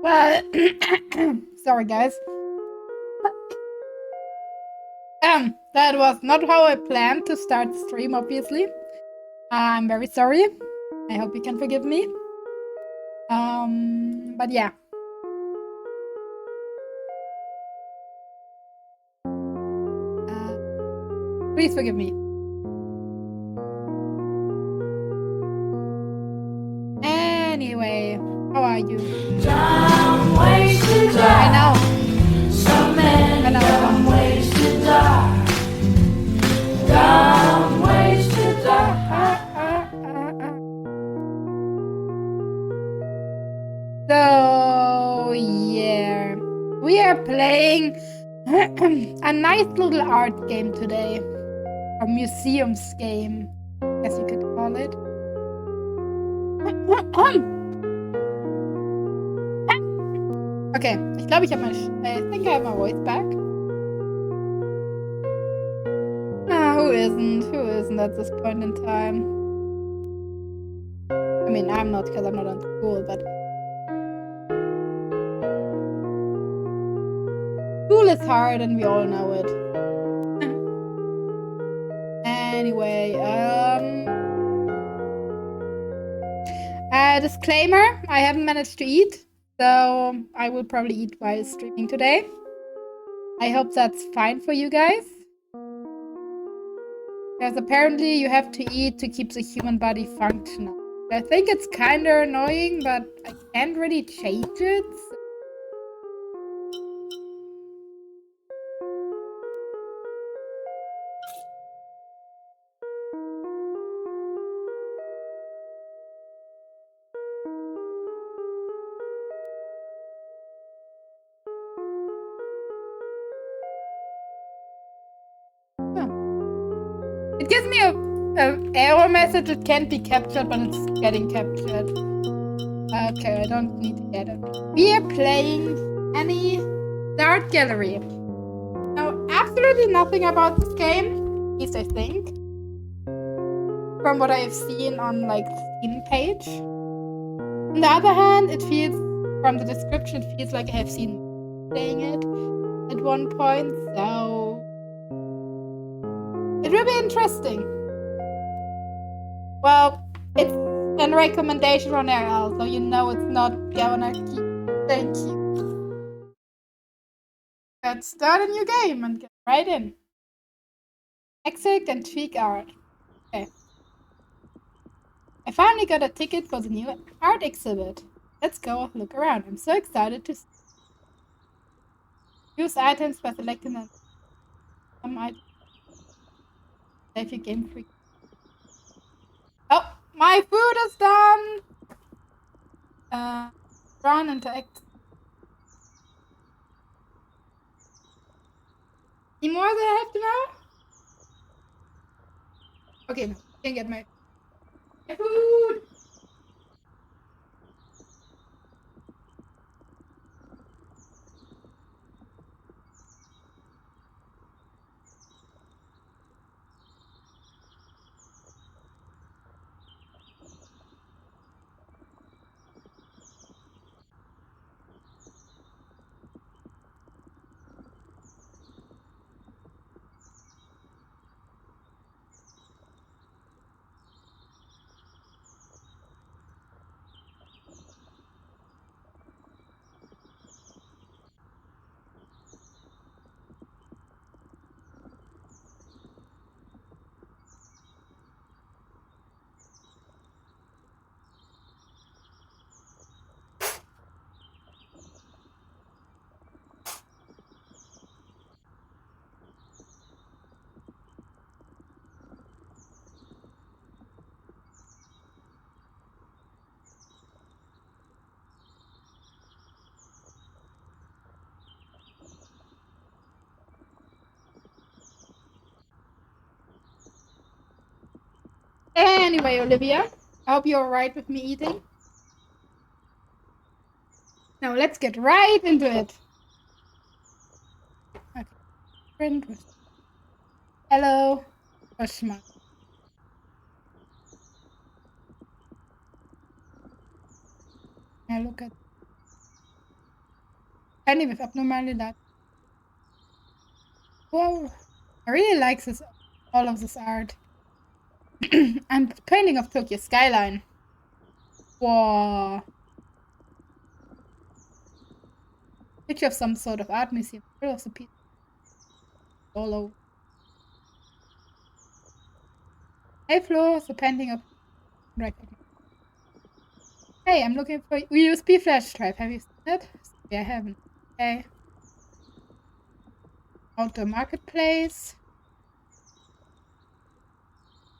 Well, sorry guys. That was not how I planned to start the stream, obviously. I'm very sorry. I hope you can forgive me. But yeah. Please forgive me. Anyway, how are you? Dumb ways to die. I know. So many dumb ways to die. Dumb ways to die. So yeah, we are playing a nice little art game today. A museums game, I guess you could call it. Okay, ich glaube, ich I think I have my voice back. Who isn't? Who isn't at this point in time? I mean, I'm not, because I'm not on school, but school is hard and we all know it. Anyway, disclaimer, I haven't managed to eat, so I will probably eat while streaming today. I hope that's fine for you guys. Because apparently you have to eat to keep the human body functional. I think it's kinda annoying, but I can't really change it. It gives me a error message. It can't be captured, but it's getting captured. Okay, I don't need to get it. We are playing the art gallery. Know absolutely nothing about this game, at least I think. From what I have seen on like the Steam page. On the other hand, it feels, from the description, it feels like I have seen playing it at one point, so it will be interesting. Well, it's a recommendation from RL, so you know it's not gonna keep. Thank you. Let's start a new game and get right in. Exit and tweak art. Okay. I finally got a ticket for the new art exhibit. Let's go look around. I'm so excited to see. Use items by selecting some items. Save your game free. Oh, my food is done! Run interact. Any more that I have to know? Okay, no, can't get my food! Anyway, Olivia, I hope you're alright with me eating. Now let's get right into it. Okay. Print. Hello. Question mark. Now look at. Penny with abnormally large. Whoa. I really like this, all of this art. I'm painting of Tokyo skyline. Whoa. Picture of some sort of art museum. Middle of the piece. All over. Hey Flo, the painting of record. Hey, I'm looking for USB flash drive. Have you seen it? Yeah, I haven't. Okay. Outdoor marketplace.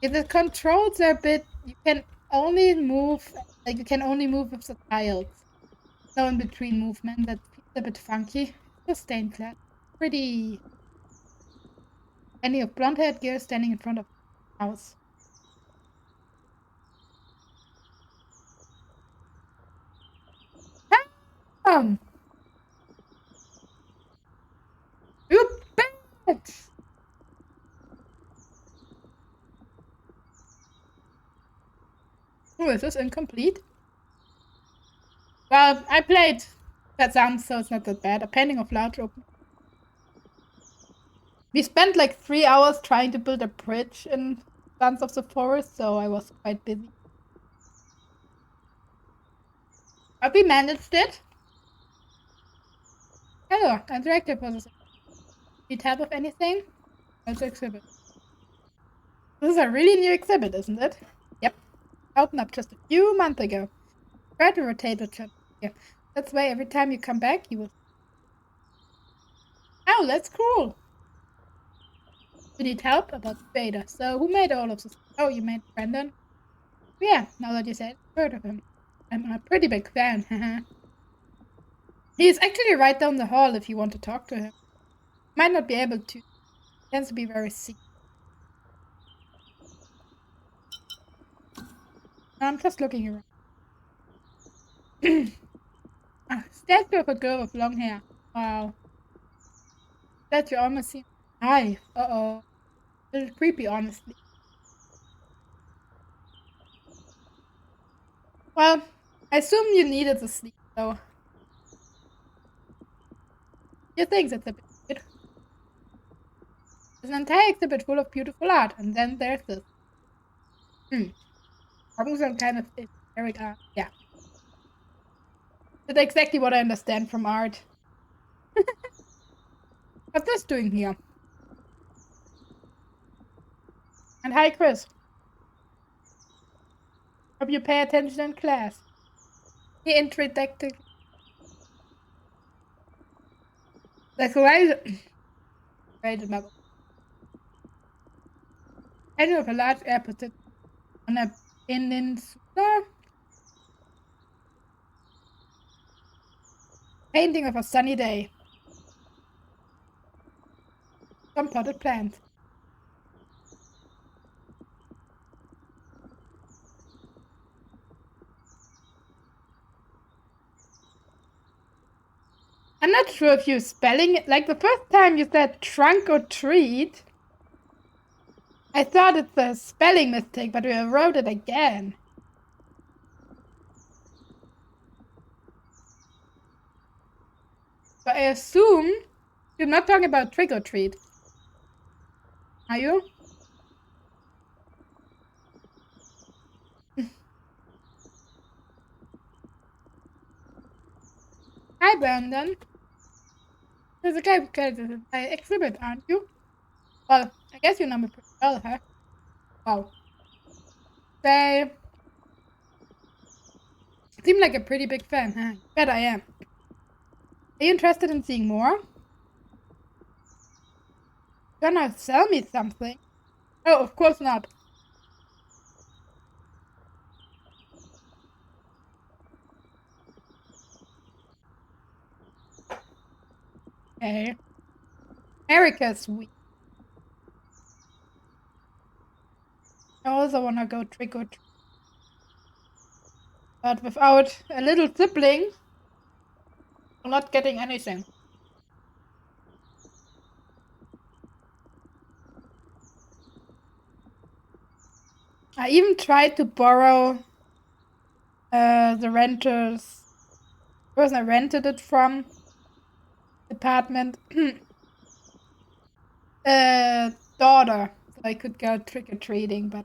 Yeah, the controls are a bit. You can only move. Like you can only move with the tiles. No in between movement. That's a bit funky. The stained glass. Pretty. Any of blonde haired girl standing in front of the house. Um. You bitch! Oh, is this incomplete? Well, I played Kazan, so it's not that bad. A painting of large open. We spent like 3 hours trying to build a bridge in Sons of the Forest, so I was quite busy. But we managed it. Hello, interactive processing. Need help with anything? Let's exhibit. This is a really new exhibit, isn't it? Yep. Opened up just a few months ago. Try to rotate it. Yeah. That's why every time you come back, you will. Oh, that's cool. You need help about data. So who made all of this? Oh, you made Brandon? Yeah, now that you said, heard of him. I'm a pretty big fan. He's actually right down the hall if you want to talk to him. Might not be able to. He tends to be very sick. I'm just looking around. Statue of a girl with long hair. Wow. Statue almost seems high. Uh-oh. A little creepy, honestly. Well, I assume you needed the sleep, so. You think that's a bit weird. There's an entire exhibit full of beautiful art, and then there's this. Having some kind of esoteric art. Yeah. That's exactly what I understand from art. What's this doing here? And hi, Chris. Hope you pay attention in class. He introduced. That's right. Right, remember. End of a large airport on a peninsula. Painting of a sunny day. Some potted plants. I'm not sure if you're spelling it. Like the first time you said trunk or treat, I thought it's a spelling mistake, but we wrote it again. So I assume you're not talking about trick or treat. Are you? Hi, Brandon. There's a guy who I exhibit, aren't you? Well, I guess you know me pretty well, huh? Wow. They seem like a pretty big fan, huh? Bet I am. Are you interested in seeing more? Gonna sell me something? Oh, of course not. Okay. Erica's weak. I also wanna go trick or treat. But without a little sibling, I'm not getting anything. I even tried to borrow the renter's person I rented it from. apartment daughter, so I could go trick-or-treating, but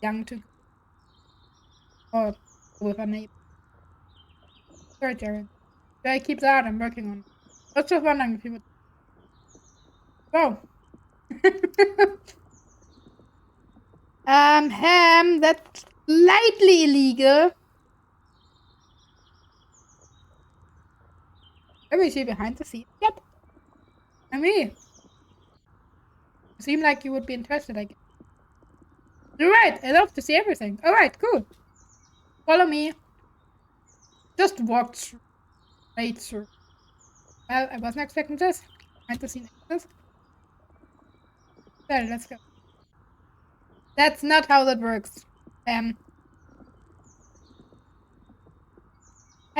young to or with a neighbor. Sorry, Jared. Do I keep that? I'm working on it. I was just wondering if you would. Oh. Ham, that's slightly illegal. Where is she behind the scenes? Yep. I mean, you seem like you would be interested, I guess. You're right. I love to see everything. Alright, cool. Follow me. Just walk straight through. Well, I wasn't expecting this. Behind the scenes. There, let's go. That's not how that works. Hi,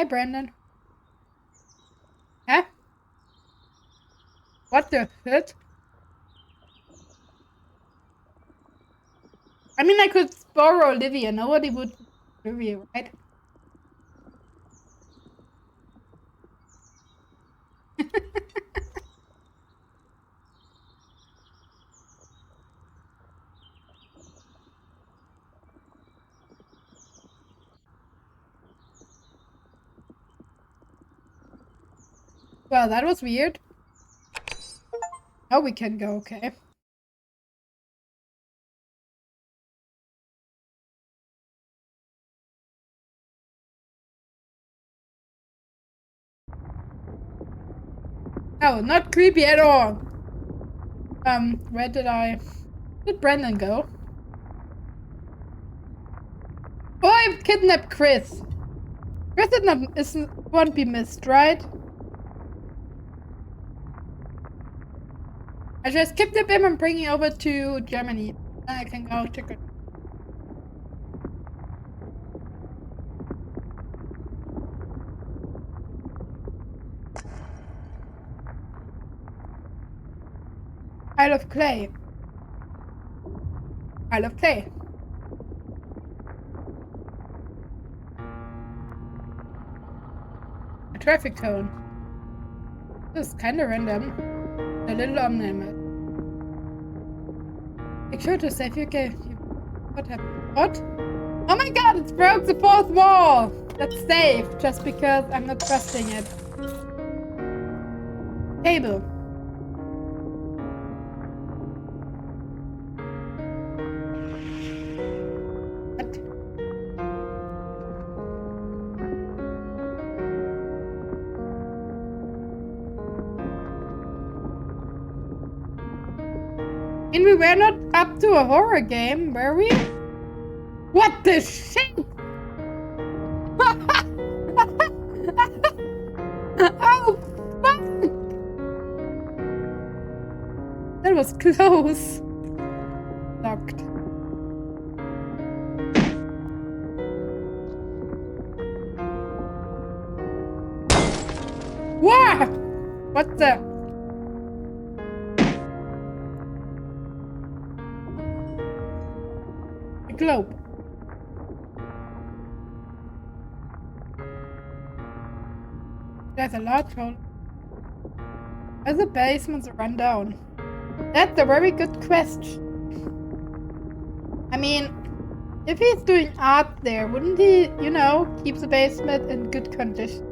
Brandon. Huh? What the shit? I mean, I could borrow Olivia. Nobody would Olivia, right? Well, that was weird. Now we can go, okay. No, not creepy at all. Where did Brandon go? Oh, I've kidnapped Chris. Chris won't be missed, right? I just kidnap him and bring him over to Germany. Then I can go check it. Isle of Clay. Isle of Clay. A traffic cone. This is kinda random. A little omnibus. Make sure to save your game. What happened? What? Oh my god, it's broke the fourth wall! That's safe, just because I'm not trusting it. Table. What? And we were not up to a horror game, were we? What the shit? Oh, fuck! That was close. Locked. What? What the? A globe. There's a large hole. As the basements run down. That's a very good question. I mean, if he's doing art there, wouldn't he, you know, keep the basement in good condition?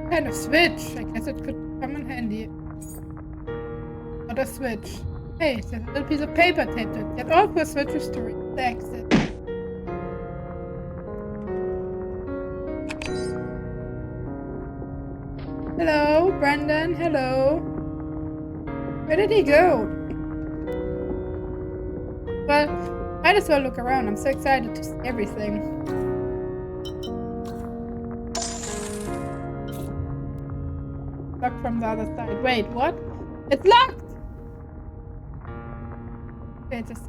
Kind of switch. I guess it could come in handy. Not a switch. Hey, there's a little piece of paper taped to it. Get all four switches to reach the exit. Hello, Brandon. Hello. Where did he go? Well, might as well look around. I'm so excited to see everything. Locked from the other side. Wait, what? It's locked! Okay, just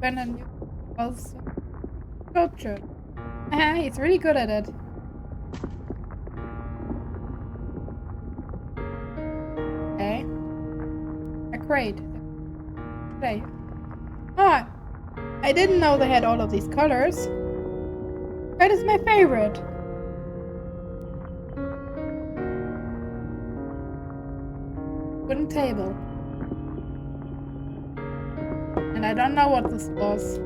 when a new also sculpture. He's really good at it. Okay. Great. Okay. Ah, I didn't know they had all of these colors. Red is my favorite. Wooden table. And I don't know what this was.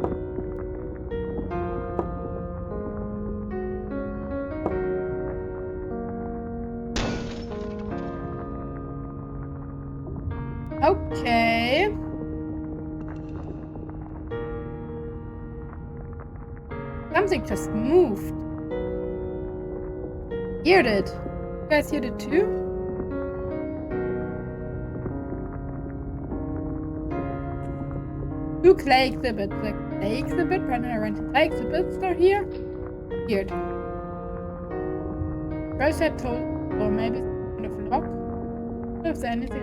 Okay. Something just moved. Heard it. You guys heard it too? Two clay exhibits. The clay exhibit, Brandon and rented clay exhibits are here. Weird. First I told, or maybe it's kind of lock. If there's anything.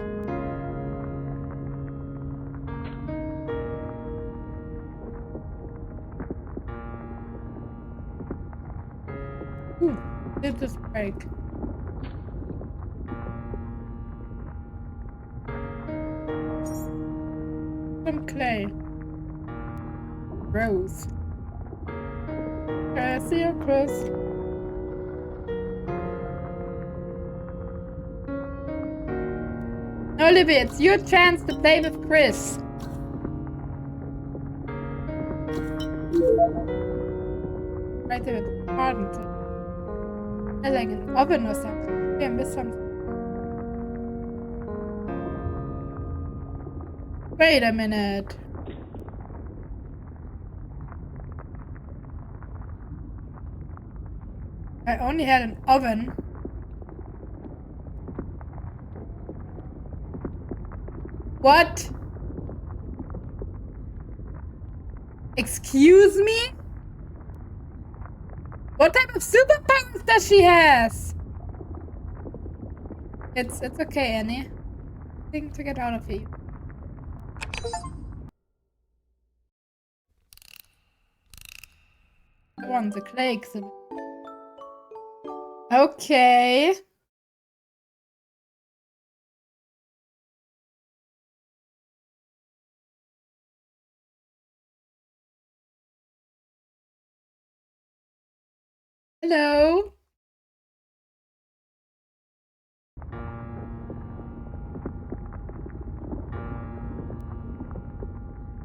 Ooh, did this break? Some clay. Rose. See you, Chris. Olivia, it's your chance to play with Chris. Right there, it's hardened. I like an oven or something. Yeah, I missed something. Wait a minute. I only had an oven. What? Excuse me? What type of superpowers does she has? It's okay, Annie. Thing to get out of here. I want the clay exhibit. Okay. Hello.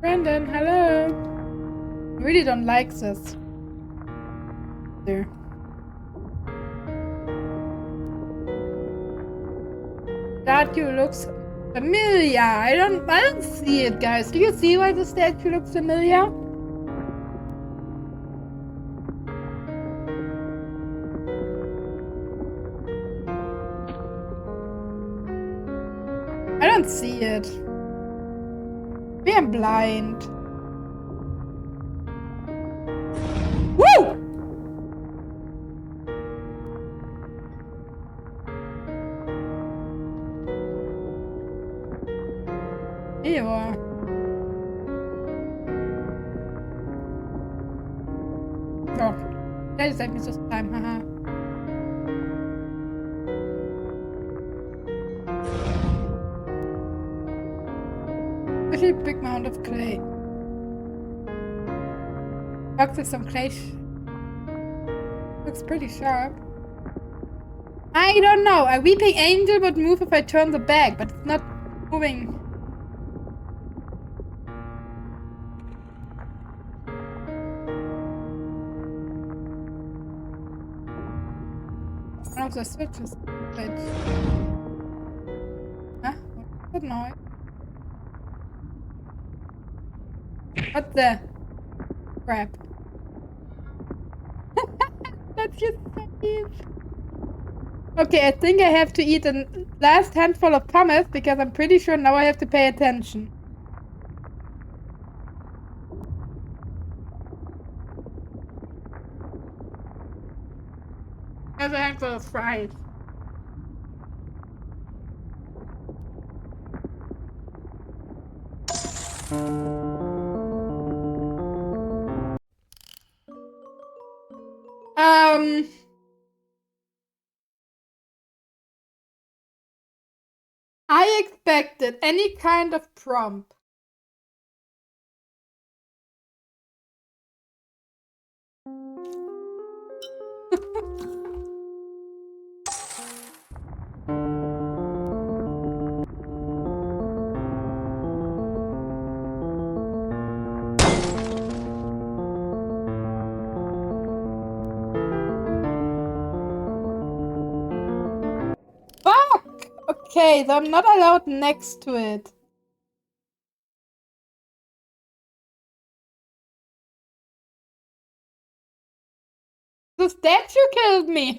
Brandon, hello. I really don't like this. There. Statue looks familiar. I don't see it, guys. Do you see why the statue looks familiar? I don't see it. Maybe I'm blind. Woo! Here you are. Oh, that is like me just time, haha. Really big amount of clay. Box with some clay. Looks pretty sharp. I don't know. A weeping angel would move if I turn the bag, but it's not moving. One of the switches. Wait. Huh? What's that noise? What the crap? That's just safe. Okay, I think I have to eat a last handful of pumice because I'm pretty sure now I have to pay attention. There's a handful of fries. I expected any kind of prompt. Fuck! Okay, so I'm not allowed next to it. The statue killed me!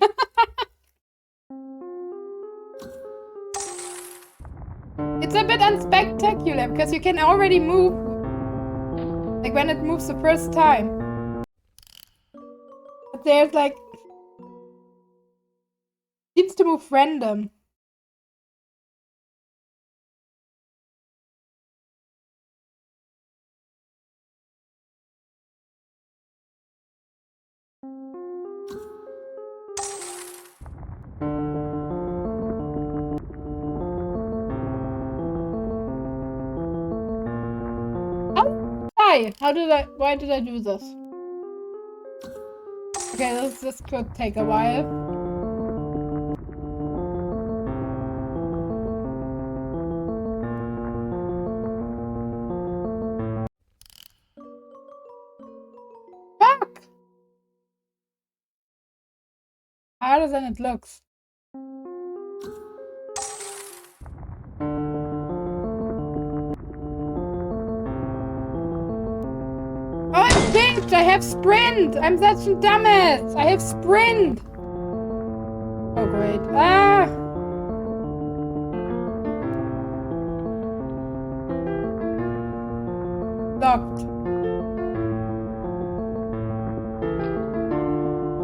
It's a bit unspectacular because you can already move. Like when it moves the first time. But there's like. Seems to move random. Why did I do this? Okay, this could take a while. Fuck! Harder than it looks. Oh, I'm pinked! I have sprint! I'm such a dumbass! I have sprint! Oh, great. Ah! Locked.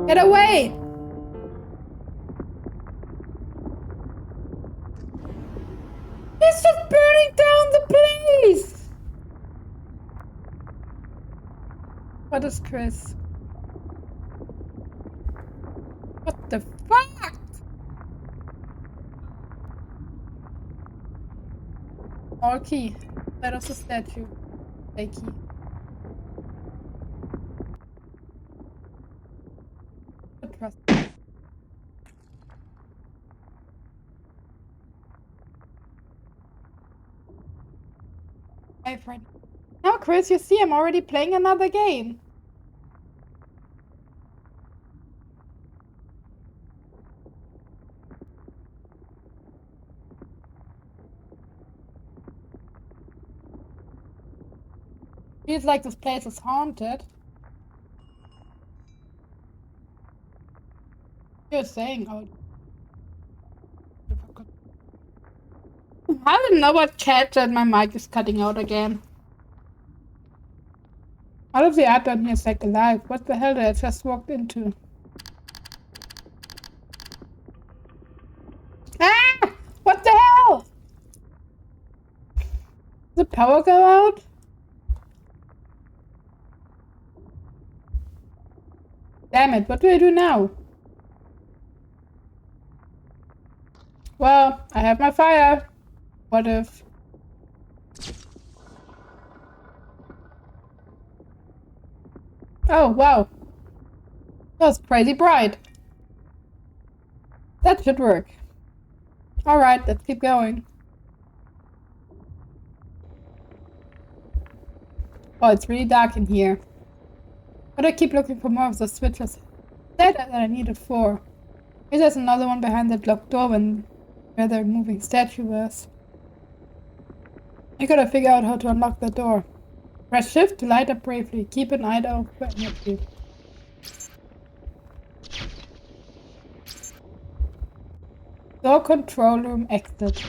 Get away! It's just burning down the place! What is Chris? What the fuck? All key. That is a statue. A key. Trust. Hi, friend. Now, Chris, you see I'm already playing another game. Feels like this place is haunted. You're saying, oh. I don't know what cat that my mic is cutting out again. All of the art down here is like alive. What the hell did I just walked into? Ah! What the hell? Did the power go out? Damn it, what do I do now? Well, I have my fire. What if? Oh, wow. That was crazy bright. That should work. Alright, let's keep going. Oh, it's really dark in here. But I keep looking for more of the switches that I needed for. Maybe there's another one behind that locked door where the moving statue was. I gotta figure out how to unlock the door. Press shift to light up bravely. Keep an eye out for energy. Door control room exit.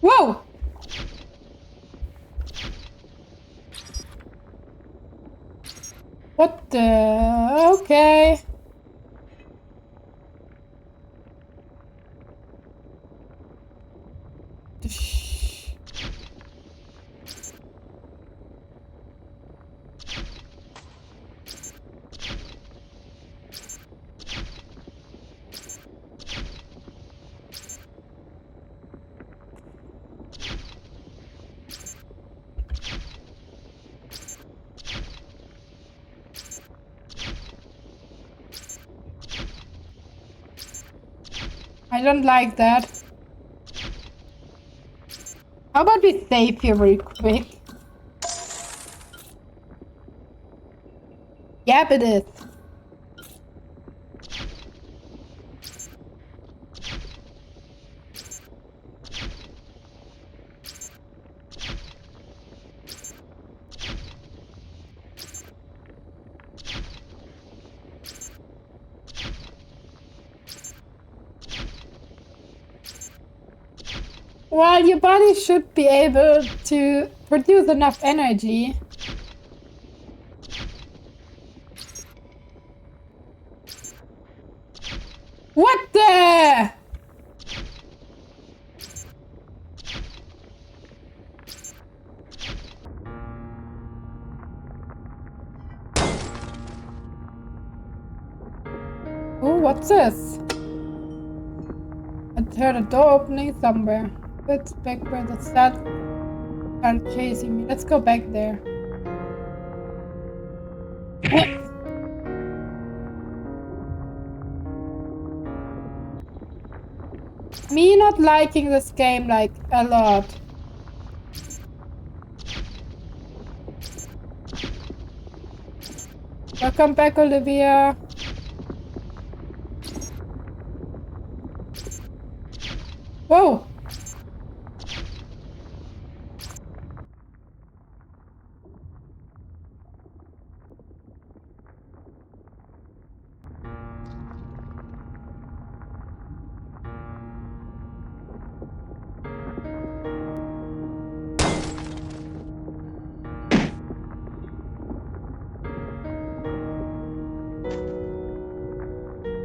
Whoa! What the? Okay. I don't like that. How about we save here real quick? Yep, it is. Well, your body should be able to produce enough energy. What the? Oh, what's this? I heard a door opening somewhere. It's back where the sun started chasing me. Let's go back there. Me not liking this game like a lot. Welcome back, Olivia. Whoa!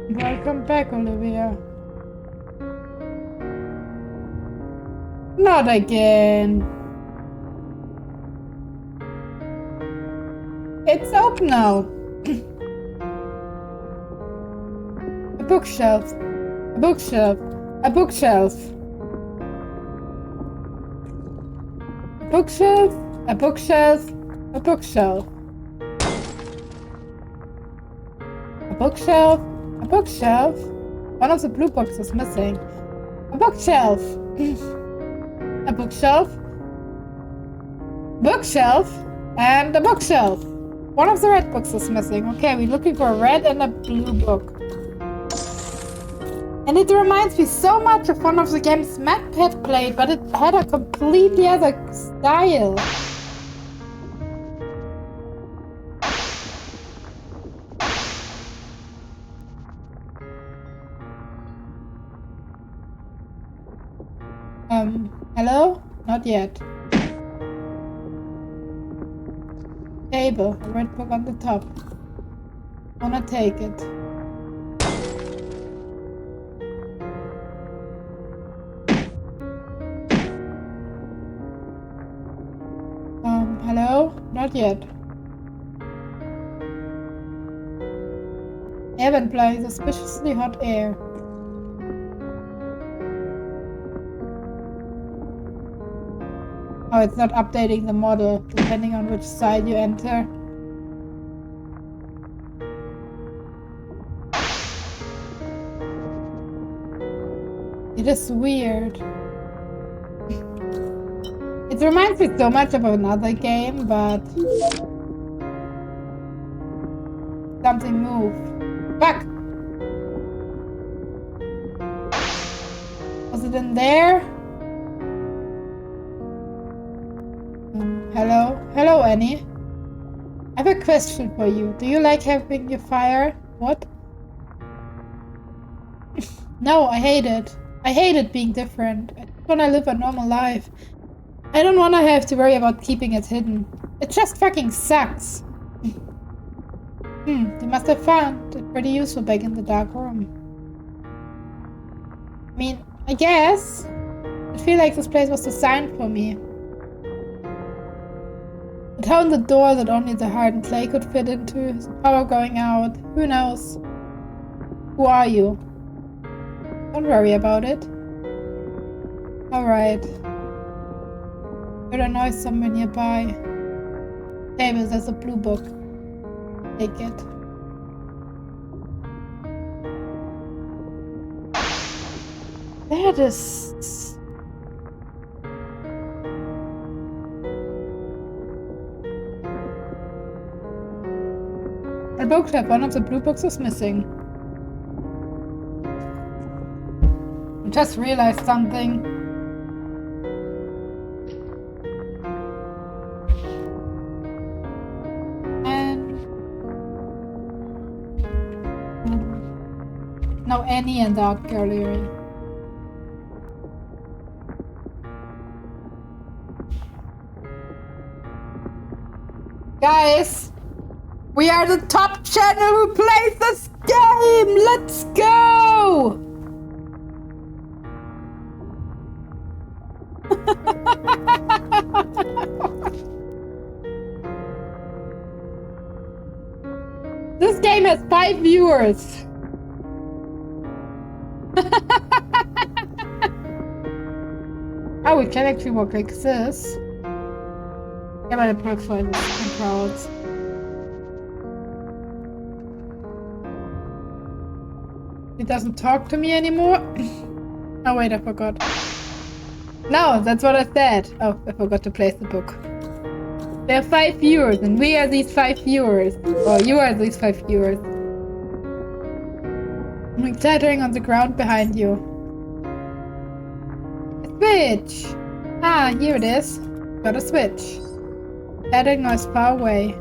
Welcome back, Olivia. Not again. It's open now. A bookshelf. A bookshelf. A bookshelf. A bookshelf. A bookshelf. A bookshelf. A bookshelf. A bookshelf. One of the blue boxes is missing. A bookshelf. A bookshelf. Bookshelf. And a bookshelf. One of the red books is missing. Okay, we're looking for a red and a blue book. And it reminds me so much of one of the games Matt had played, but it had a completely other style. Hello? Not yet. Table, a red book on the top. Wanna take it. Hello? Not yet. Evan blowing suspiciously hot air. Oh, it's not updating the model, depending on which side you enter. It is weird. It reminds me so much of another game, but... something moved. Fuck! Was it in there? Hello? Hello, Annie. I have a question for you. Do you like having your fire? What? No, I hate it. I hate it being different. I just want to live a normal life. I don't want to have to worry about keeping it hidden. It just fucking sucks. You must have found it pretty useful back in the dark room. I mean, I guess. I feel like this place was designed for me. It held the door that only the hardened clay could fit into, the power going out. Who knows? Who are you? Don't worry about it. Alright. Heard a noise somewhere nearby. Table, there's a blue book. Take it. There it is. A booklet, one of the blue books is missing. I just realized something. And no Annie in the art gallery. Guys, we are the top channel who plays this game! Let's go! This game has 5 viewers. Oh, we can actually walk like this. Yeah, but I prefer the crowds. He doesn't talk to me anymore. Oh wait, I forgot. No, that's what I said. Oh, I forgot to place the book. There are 5 viewers, and we are these 5 viewers. Or you are these 5 viewers. I'm clattering on the ground behind you. A switch! Ah, here it is. Got a switch. Clattering noise far away.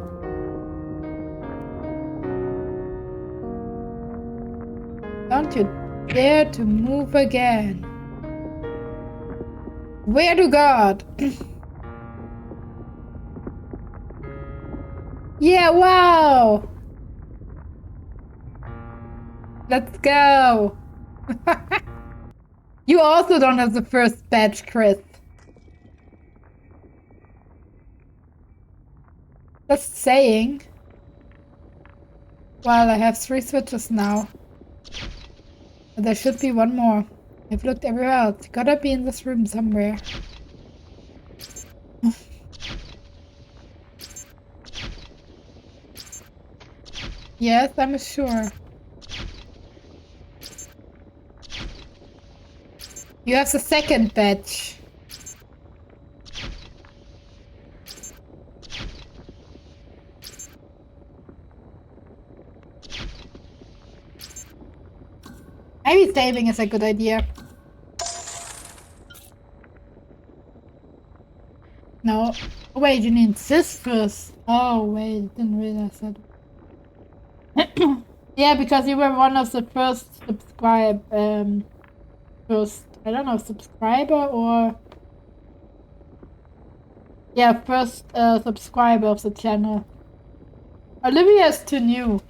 Don't you dare to move again. Where to God? Yeah, wow! Let's go! You also don't have the first badge, Chris. Just saying. Well, I have 3 switches now. But there should be one more. I've looked everywhere else. It's gotta be in this room somewhere. Yes, I'm sure. You have the second badge. Maybe saving is a good idea. No. Oh, wait, you need this first. Oh, wait, didn't realize that. Yeah, because you were one of the first I don't know, subscriber or... Yeah, first subscriber of the channel. Olivia's too new.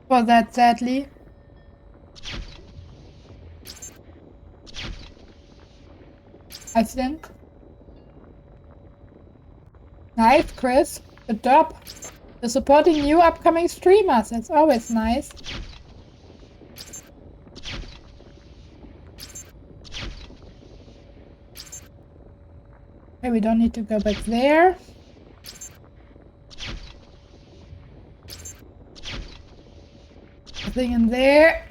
For that, sadly. I think. Nice, Chris. Good job. You're supporting new upcoming streamers. That's always nice. Okay, we don't need to go back there. Nothing in there.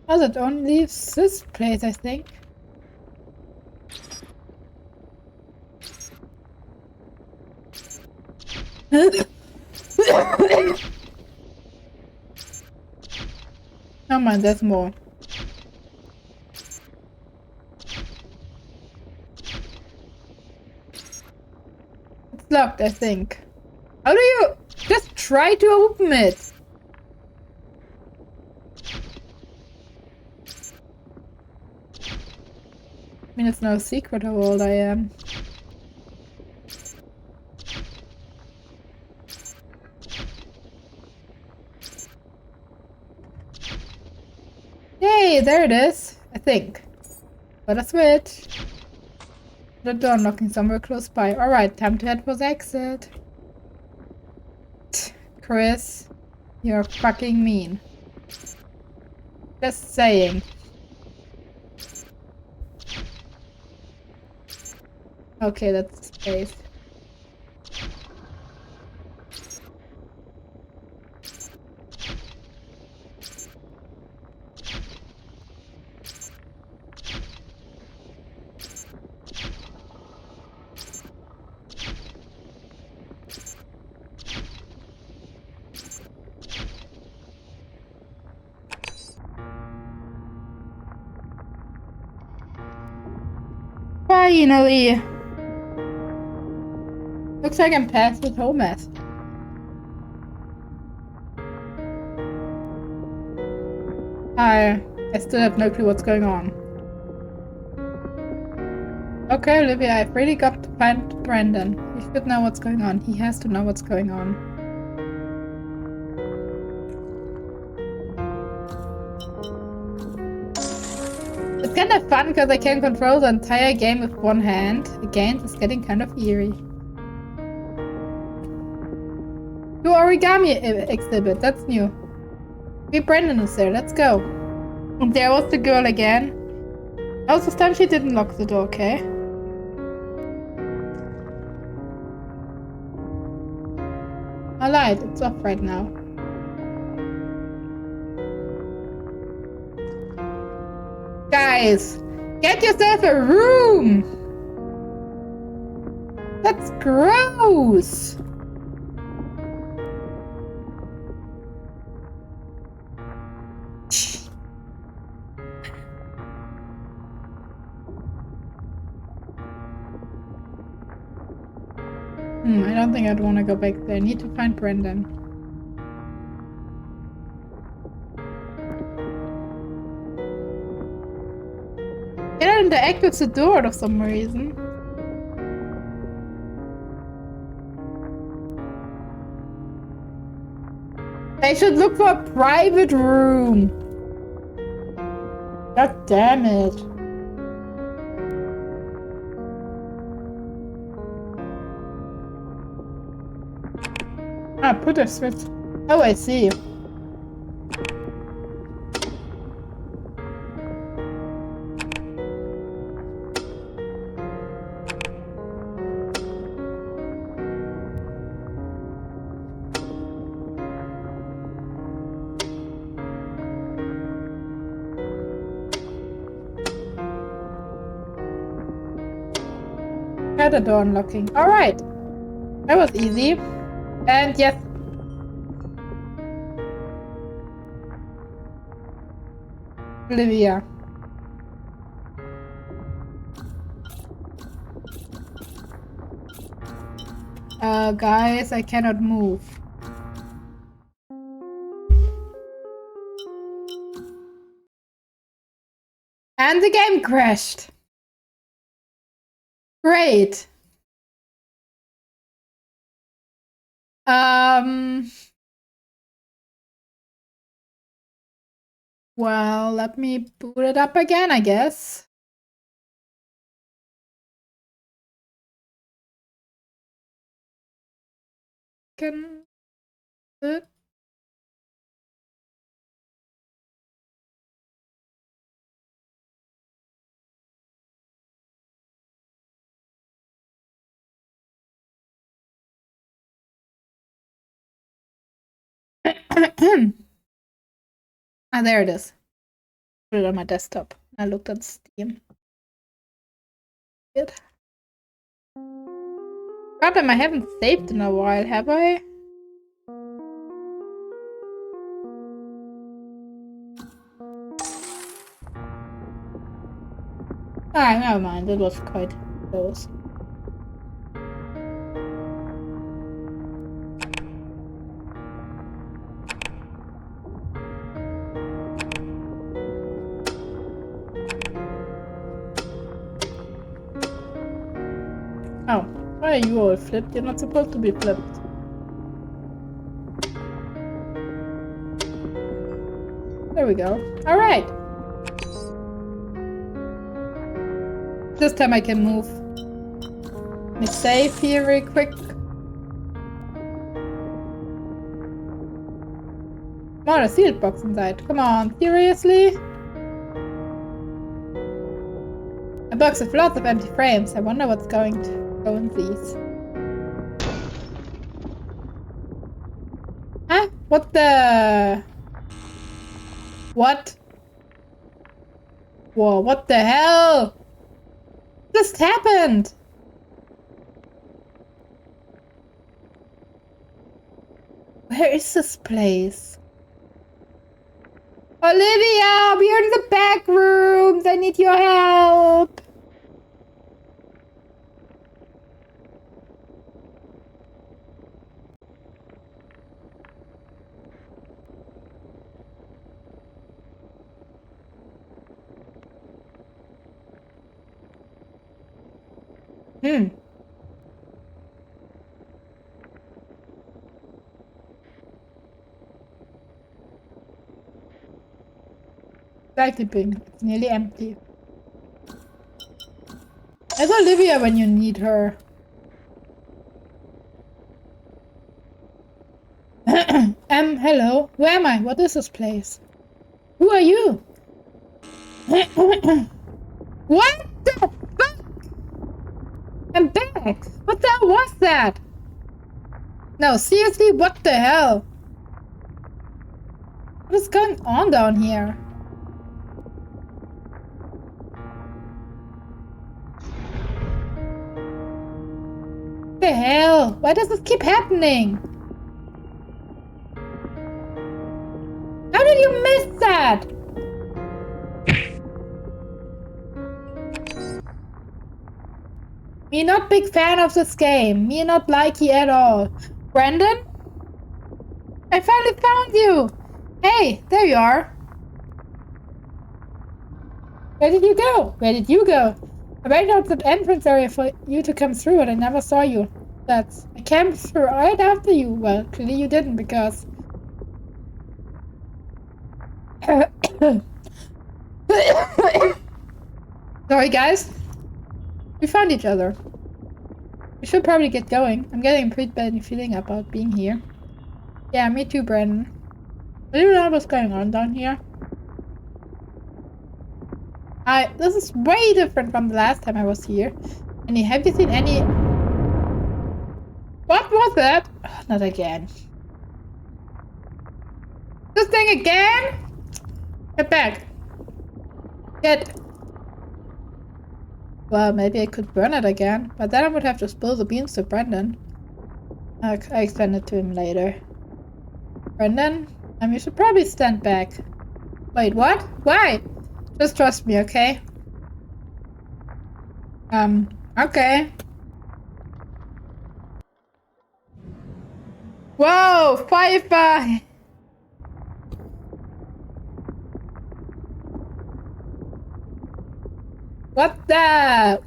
Oh, that only leaves this place, I think. Oh man, there's more. It's locked, I think. How do you just try to open it? I mean, it's no secret how old I am. Yay, there it is, I think. Got a switch. The door knocking somewhere close by. Alright, time to head for the exit. Chris, you're fucking mean. Just saying. Okay, that's space. Finally! Looks like I'm past with whole mess. I still have no clue what's going on. Okay, Olivia, I've really got to find Brandon. He should know what's going on. He has to know what's going on. It's kind of fun because I can control the entire game with one hand. Again, it's getting kind of eerie. Do origami exhibit, that's new. Maybe Brandon is there, let's go. And there was the girl again. Oh, this time she didn't lock the door, okay. I lied, it's off right now. Guys, get yourself a room! That's gross! I don't think I'd want to go back there. I need to find Brendan. Cannot interact with the door for some reason. I should look for a private room. God damn it. Ah, put a switch. Oh, I see. Had a door unlocking. Alright. That was easy. And yes. Olivia. Guys, I cannot move. And the game crashed. Great. Well, let me boot it up again, I guess. Can it? Ah, there it is. Put it on my desktop. I looked at Steam. Good. Goddamn, I haven't saved in a while, have I? Ah, never mind. It was quite close. Oh, why are you all flipped? You're not supposed to be flipped. There we go. Alright. This time I can move. Let me save here very quick. Come on, a sealed box inside. Come on, seriously? A box with lots of empty frames. I wonder what's going to go in these. Huh? What the... What? Whoa, what the hell? Just happened? Where is this place? Olivia, we are in the back rooms. I need your help. Hmm. Slightly pink. It's nearly empty. Where's Olivia when you need her? Hello. Where am I? What is this place? Who are you? What the fuck? I'm back. What the hell was that? No, seriously, what the hell? What is going on down here? What the hell? Why does this keep happening? How did you miss that? Me not big fan of this game. Me not likey at all. Brandon? I finally found you! Hey, there you are. Where did you go? Where did you go? I waited out the entrance area for you to come through and I never saw you. I came through right after you. Well, clearly you didn't because... Sorry guys. We found each other. We should probably get going. I'm getting a pretty bad feeling about being here. Yeah, me too, Brandon. I don't know what's going on down here. This is way different from the last time I was here. Have you seen any... What was that? Oh, not again. This thing again? Get back. Well, maybe I could burn it again, but then I would have to spill the beans to Brendan. I explain it to him later. Brendan, you should probably stand back. Wait, what? Why? Just trust me, okay? Okay. Whoa, Pfeiffer! What the hell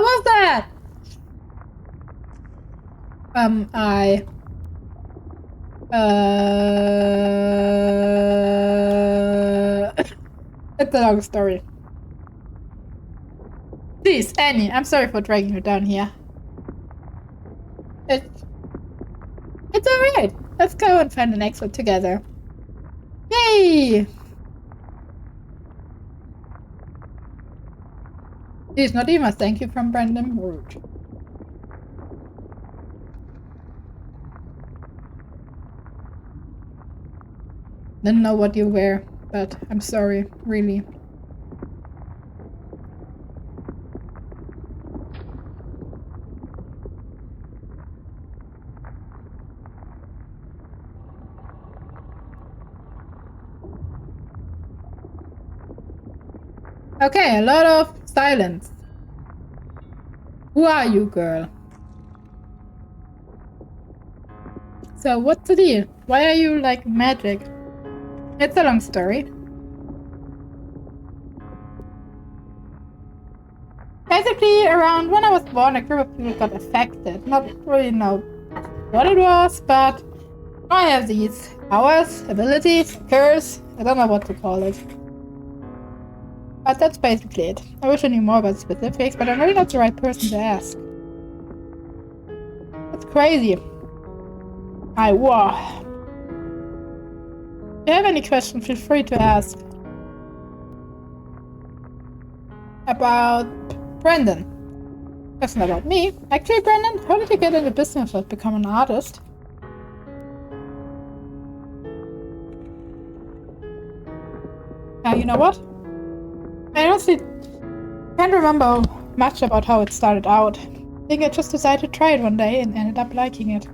was that? It's a long story. Please, Annie, I'm sorry for dragging you down here. It's alright. Let's go and find the next one together. Yay! Please, not even a thank you from Brandon. Rude. Didn't know what you were, but I'm sorry, really. Okay, a lot of silence. Who are you, girl? So, what's the deal? Why are you like magic? It's a long story. Basically, around when I was born, a group of people got affected. Not really know what it was, but I have these powers, abilities, curse. I don't know what to call it. But that's basically it. I wish I knew more about specifics, but I'm really not the right person to ask. That's crazy. Wow. If you have any questions, feel free to ask. About Brandon. Question about me. Actually, Brandon, how did you get into business and become an artist? You know what? I honestly can't remember much about how it started out. I think I just decided to try it one day and ended up liking it.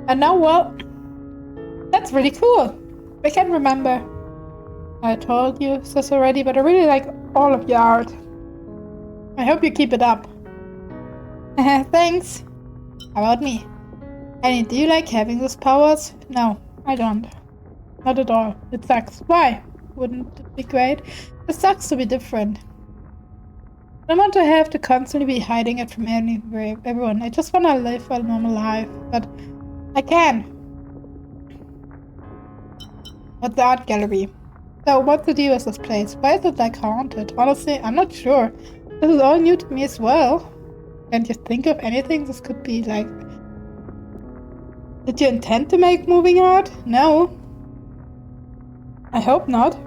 And now, well, that's really cool. I can't remember. I told you this already, but I really like all of your art. I hope you keep it up. Thanks. How about me? Annie, do you like having those powers? No, I don't. Not at all. It sucks. Why? Wouldn't it be great? It sucks to be different. I don't want to have to constantly be hiding it from everyone. I just want to live a normal life, but I can. What's the art gallery? So what's the deal with this place? Why is it like haunted? Honestly, I'm not sure. This is all new to me as well. Can't you think of anything this could be like? Did you intend to make moving art? No. I hope not.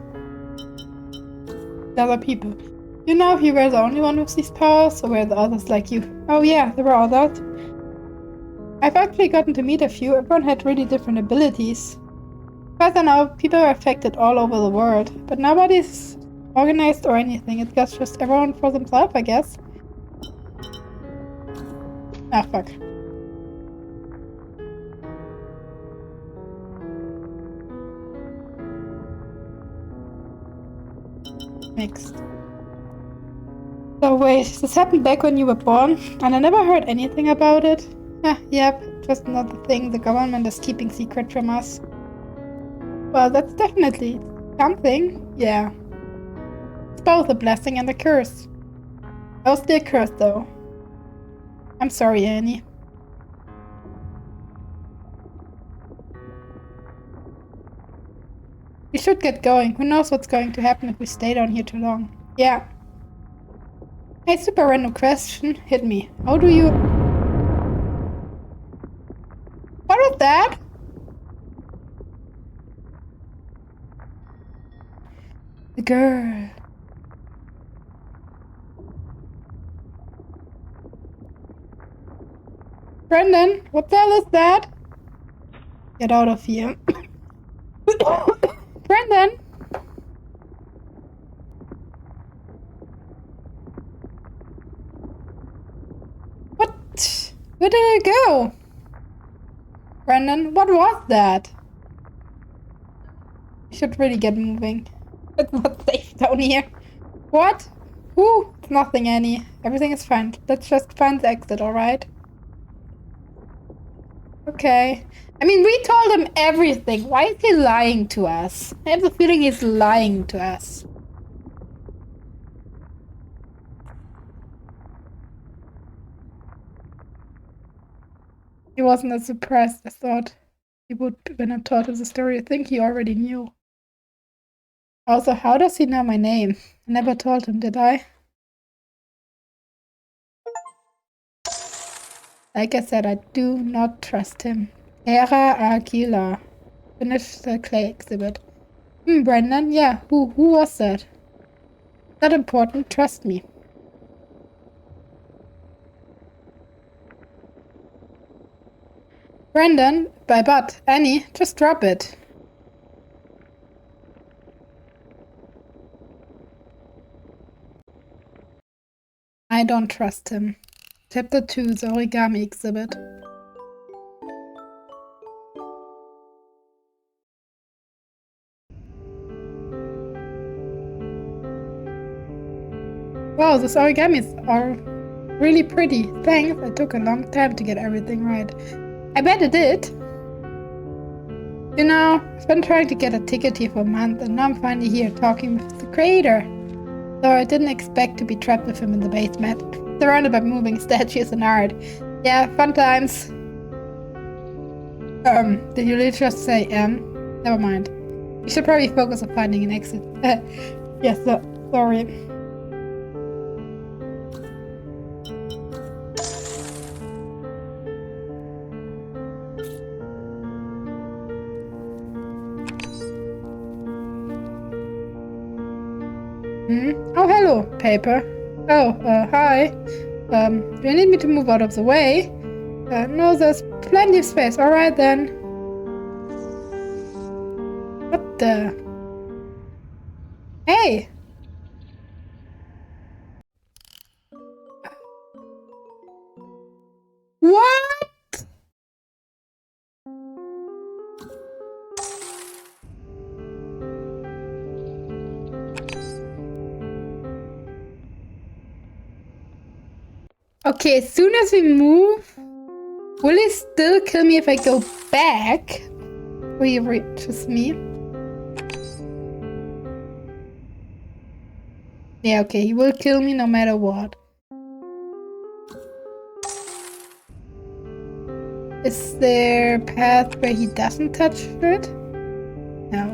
The other people. You know if you were the only one with these powers, or were the others like you? Oh yeah, there were others. I've actually gotten to meet a few. Everyone had really different abilities. As I know, people are affected all over the world, but nobody's organized or anything. It's just everyone for themselves, I guess. Ah, fuck. Mixed. So wait, this happened back when you were born, and I never heard anything about it? Yep, just another thing the government is keeping secret from us. Well, that's definitely something, yeah. It's both a blessing and a curse. Mostly a curse, though. I'm sorry, Annie. We should get going. Who knows what's going to happen if we stay down here too long. Yeah. Hey, super random question. Hit me. How do you... What was that? The girl. Brendan, what the hell is that? Get out of here. Brendan! What? Where did it go? Brendan, what was that? You should really get moving. It's not safe down here. What? Whew, it's nothing, Annie. Everything is fine. Let's just find the exit, alright? Okay. I mean, we told him everything. Why is he lying to us? I have the feeling he's lying to us. He wasn't as surprised as I thought he would when I told him the story. I think he already knew. Also, how does he know my name? I never told him, did I? Like I said, I do not trust him. Hera Aquila. Finish the clay exhibit. Brendan? Yeah, who was that? Not important, trust me. Brendan, but Annie, just drop it. I don't trust him. Chapter 2, the origami exhibit. Wow, these origamis are really pretty. Thanks, it took a long time to get everything right. I bet it did. You know, I've been trying to get a ticket here for a month, and now I'm finally here talking with the creator. Though I didn't expect to be trapped with him in the basement, surrounded by moving statues and art. Yeah, fun times. Did you really just say Never mind. We should probably focus on finding an exit. Yes, sorry. Oh, hello, paper. Oh, hi. Do you need me to move out of the way? No, there's plenty of space. Alright then. What the? Hey! What? Okay, as soon as we move, will he still kill me if I go back? Will he reaches me? Yeah, okay, he will kill me no matter what. Is there a path where he doesn't touch it? No.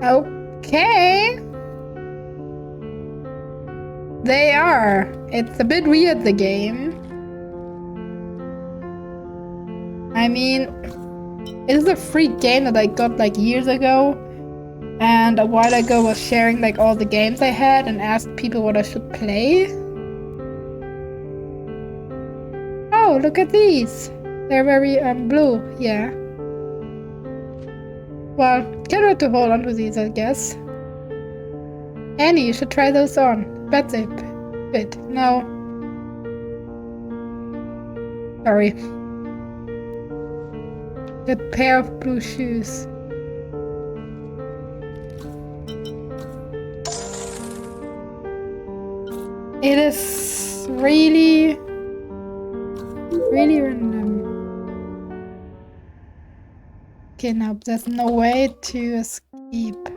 Okay. They are. It's a bit weird, the game. I mean, it is a free game that I got like years ago. And a while ago was sharing like all the games I had and asked people what I should play. Oh, look at these. They're very blue, yeah. Well, kind of have to hold on to these, I guess. Annie, you should try those on. That's it. Fit. No. Sorry. A pair of blue shoes. It is really random. Okay, now there's no way to escape.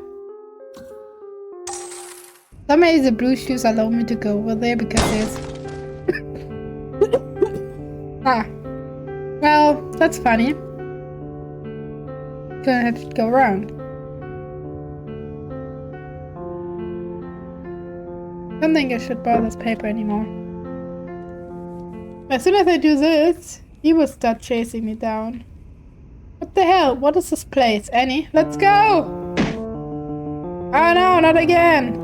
Somehow the blue shoes allow me to go over there because there's... Ah. Well, that's funny. Gonna have to go around. I don't think I should buy this paper anymore. As soon as I do this, he will start chasing me down. What the hell? What is this place? Annie, let's go! Oh no, not again!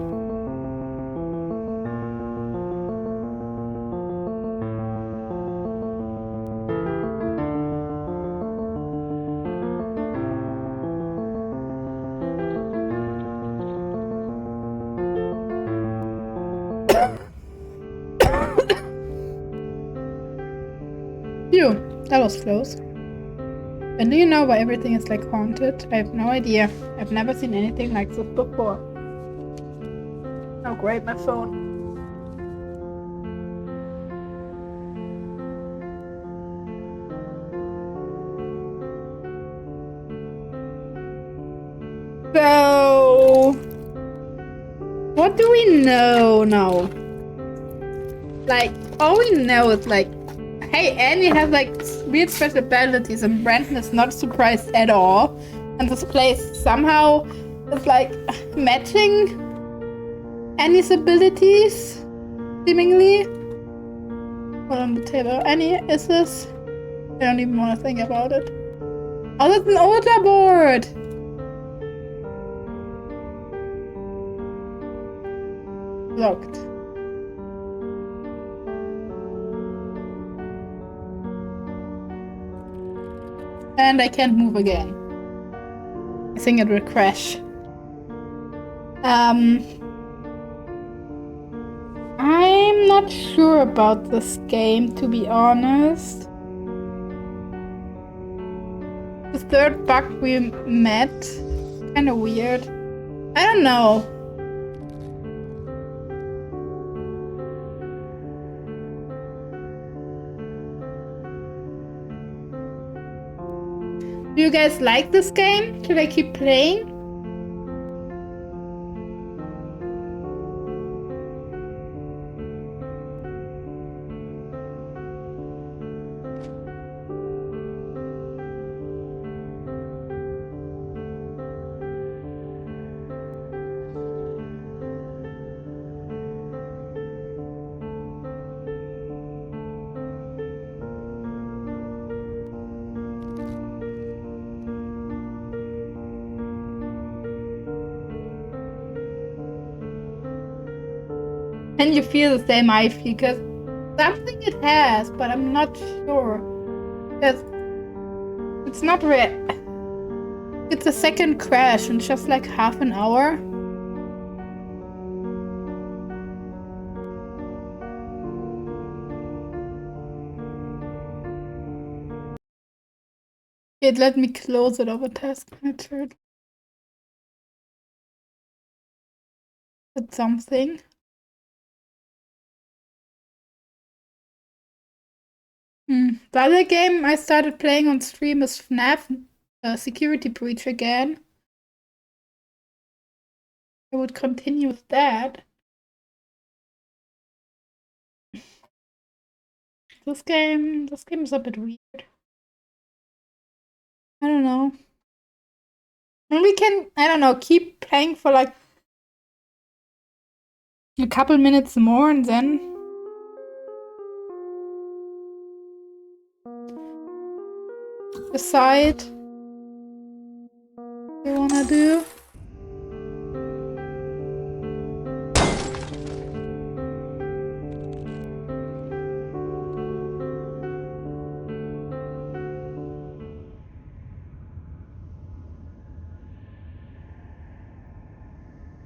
Phew, that was close. And do you know why everything is like haunted? I have no idea. I've never seen anything like this before. Oh great, my phone. So, what do we know now? Like, all we know is like, hey, Annie has like weird special abilities and Brandon is not surprised at all. And this place somehow is like matching Annie's abilities, seemingly. Put on the table. Annie, is this? I don't even want to think about it. Oh, that's an Ouija board! Locked. And I can't move again. I think it will crash. I'm not sure about this game, to be honest. The third bug we met, kind of weird. I don't know. Do you guys like this game? Should I keep playing? Can you feel the same I feel? Because something it has, but I'm not sure. Because it's not red. It's a second crash in just like half an hour. It let me close it over task manager. It's something. The other game I started playing on stream is FNAF Security Breach again. I would continue with that. This game is a bit weird. I don't know. And we can, I don't know, keep playing for like a couple minutes more and then decide what we wanna do.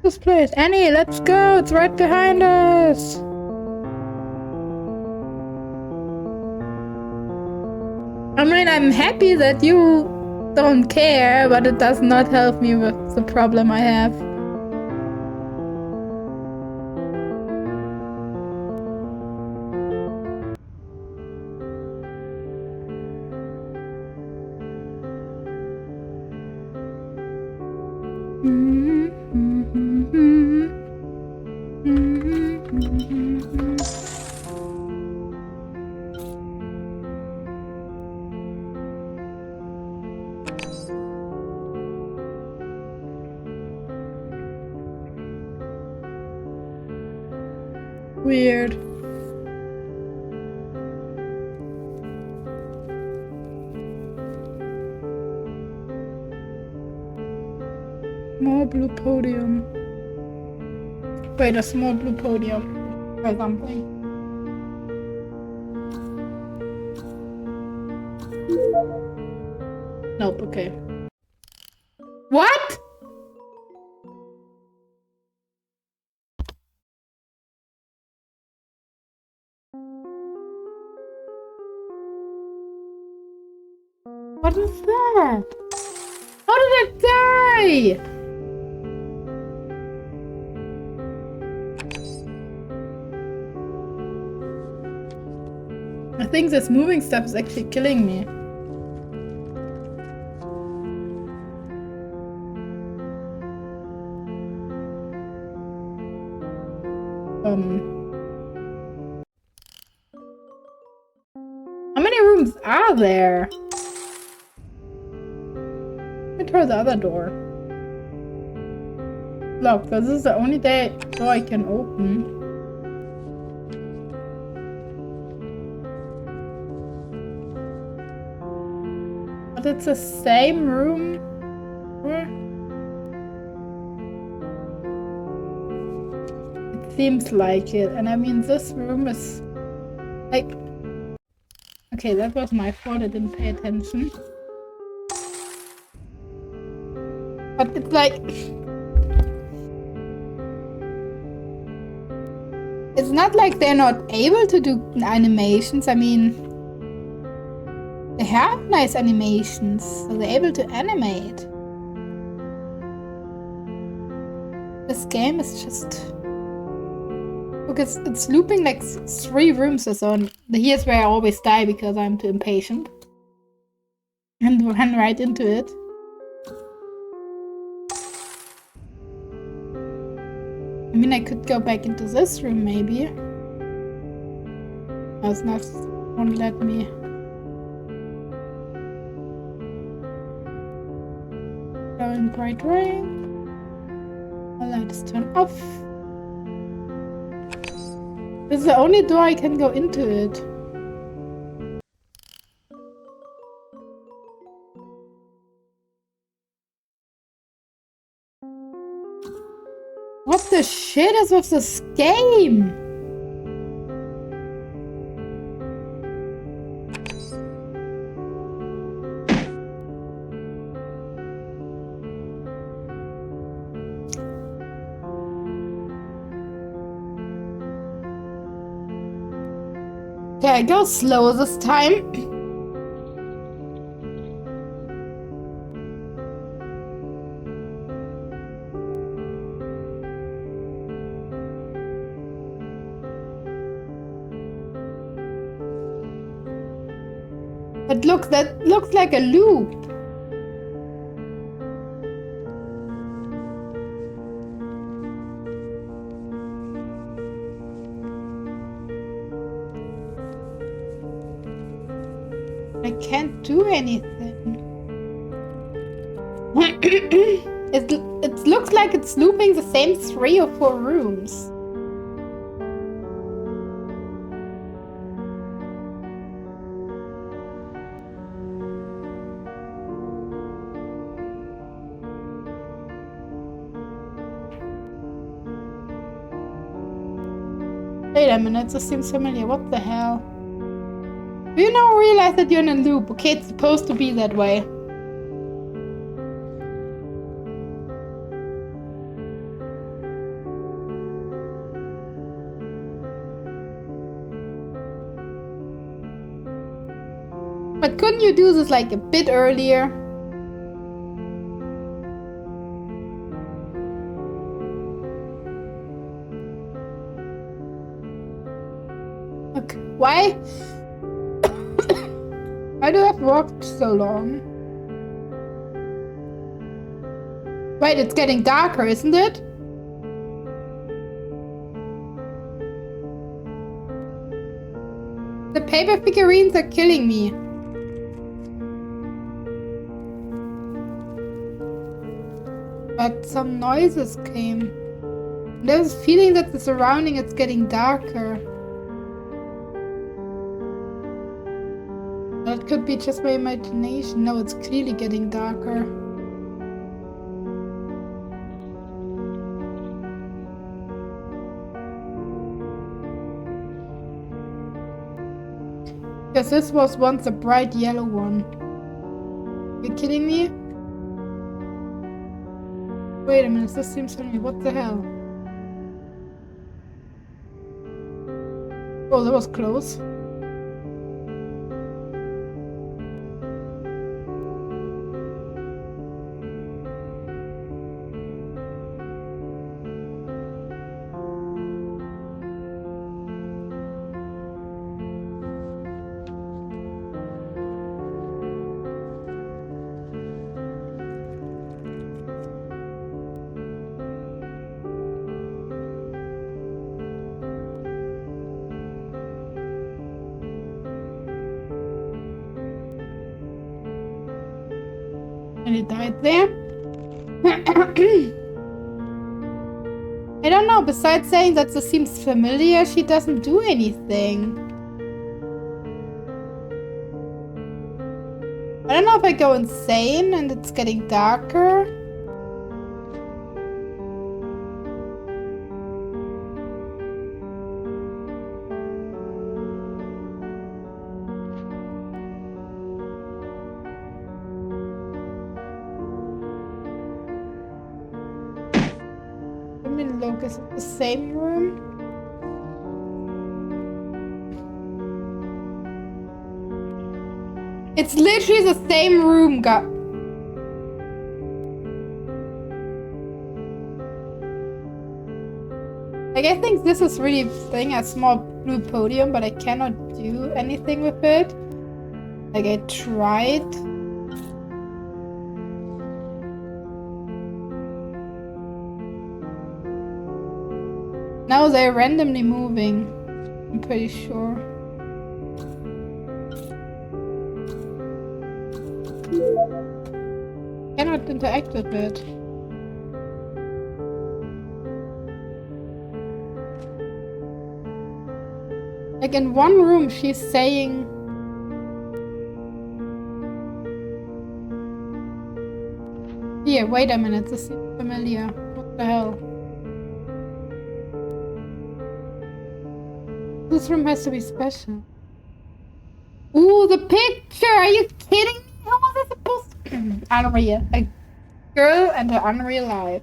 This place, Annie, let's go. It's right behind us. I mean, I'm happy that you don't care, but it does not help me with the problem I have. Weird. More blue podium. Wait, a small blue podium or something. Nope, okay. What? What is that? How did I die? I think this moving stuff is actually killing me. How many rooms are there? Let me try the other door. Look, this is the only door I can open. But it's the same room. It seems like it. And I mean, this room is like... Okay, that was my fault. I didn't pay attention. But it's like... It's not like they're not able to do animations. I mean, they have nice animations, so they're able to animate. This game is just... Look, it's looping like 3 rooms or so, and here's where I always die because I'm too impatient. And run right into it. I mean, I could go back into this room, maybe. Oh, it's not... won't let me. Going bright rain. The light is turned off. This is the only door I can go into it. What the shit is with this game? Okay, I go slow this time. But look, that looks like a loop. can't do anything. It looks like it's looping the same 3 or 4 rooms. Wait a minute, this seems familiar. What the hell? Do you now realize that you're in a loop? Okay, it's supposed to be that way. But couldn't you do this like a bit earlier? Okay, why? Why do I have walked so long? Wait, it's getting darker, isn't it? The paper figurines are killing me. But some noises came. There's a feeling that the surrounding is getting darker. That could be just my imagination. No, it's clearly getting darker. Because this was once a bright yellow one. You kidding me? Wait a minute, this seems familiar. What the hell? Oh, that was close. And he died there. I don't know, besides saying that this seems familiar, she doesn't do anything. I don't know if I go insane and it's getting darker. Look, is it the same room? It's literally the same room, Like, I think this is really thing a small blue podium, but I cannot do anything with it. Like, I tried. Now they're randomly moving, I'm pretty sure. Cannot interact with it. Like in one room she's saying... Here, wait a minute, this seems familiar. What the hell? This room has to be special. Ooh, the picture! Are you kidding me? How was I supposed to... Unreal. A girl and her unreal life.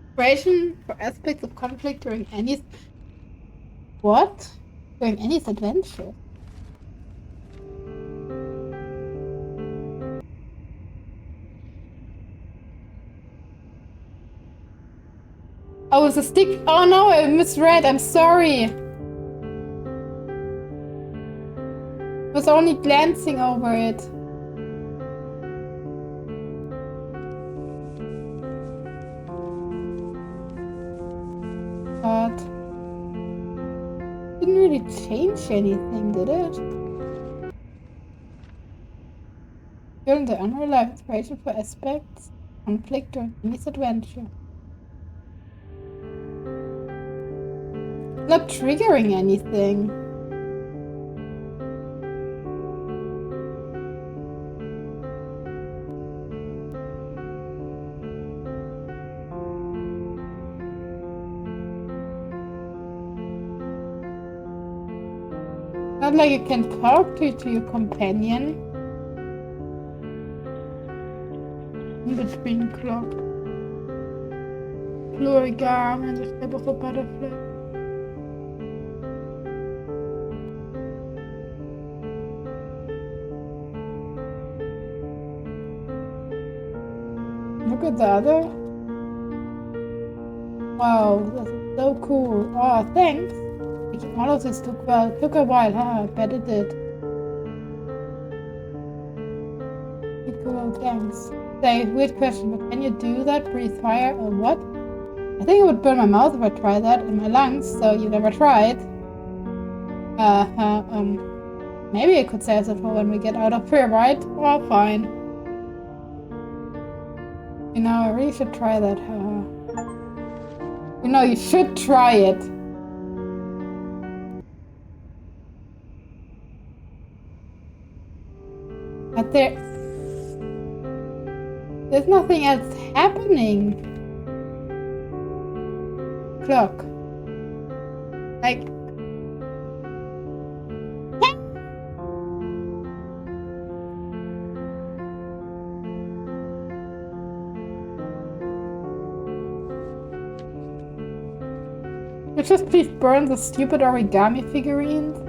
Inspiration for aspects of conflict during Annie's... What? During Annie's adventure? Oh, it's a stick... Oh no, I misread. I'm sorry. I was only glancing over it. But didn't really change anything, did it? Feeling the unreal inspiration for aspects, conflict, or misadventure. Not triggering anything. Not like you can talk to your companion. In between clock. Plurigam and the shape of a butterfly. Look at the other. Wow, this is so cool. Oh, thanks. All of this took a while, huh? I bet it did. Pretty cool, thanks. Say, weird question, but can you do that? Breathe fire or what? I think it would burn my mouth if I tried that, and my lungs, so you never tried. Maybe I could save it for when we get out of here, right? Oh, fine. You know, I really should try that, You know, you should try it. But there's nothing else happening. Clock. Like, you just please burn the stupid origami figurines.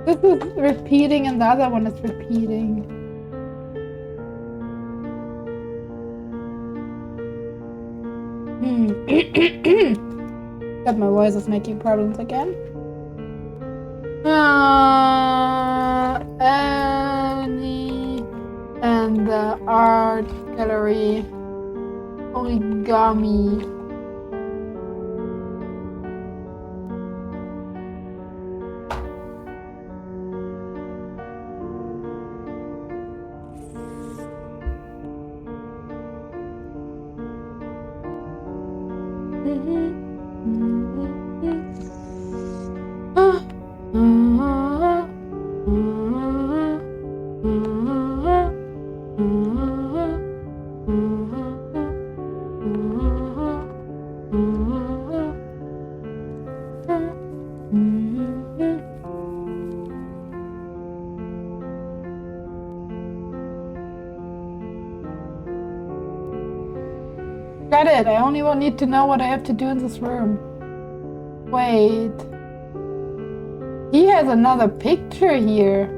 This is repeating and the other one is repeating. God, my voice is making problems again. Annie and the art gallery origami. Got it. I only need to know what I have to do in this room. Wait. He has another picture here.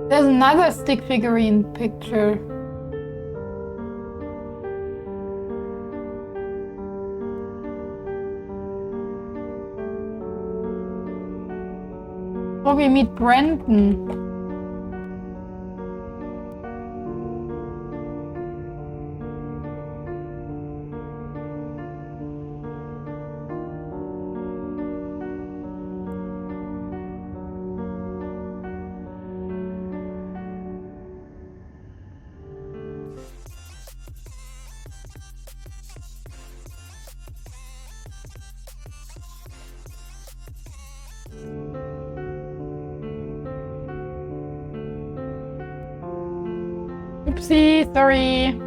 There's another stick figurine picture. Oh, we meet Brandon. Oopsie, sorry.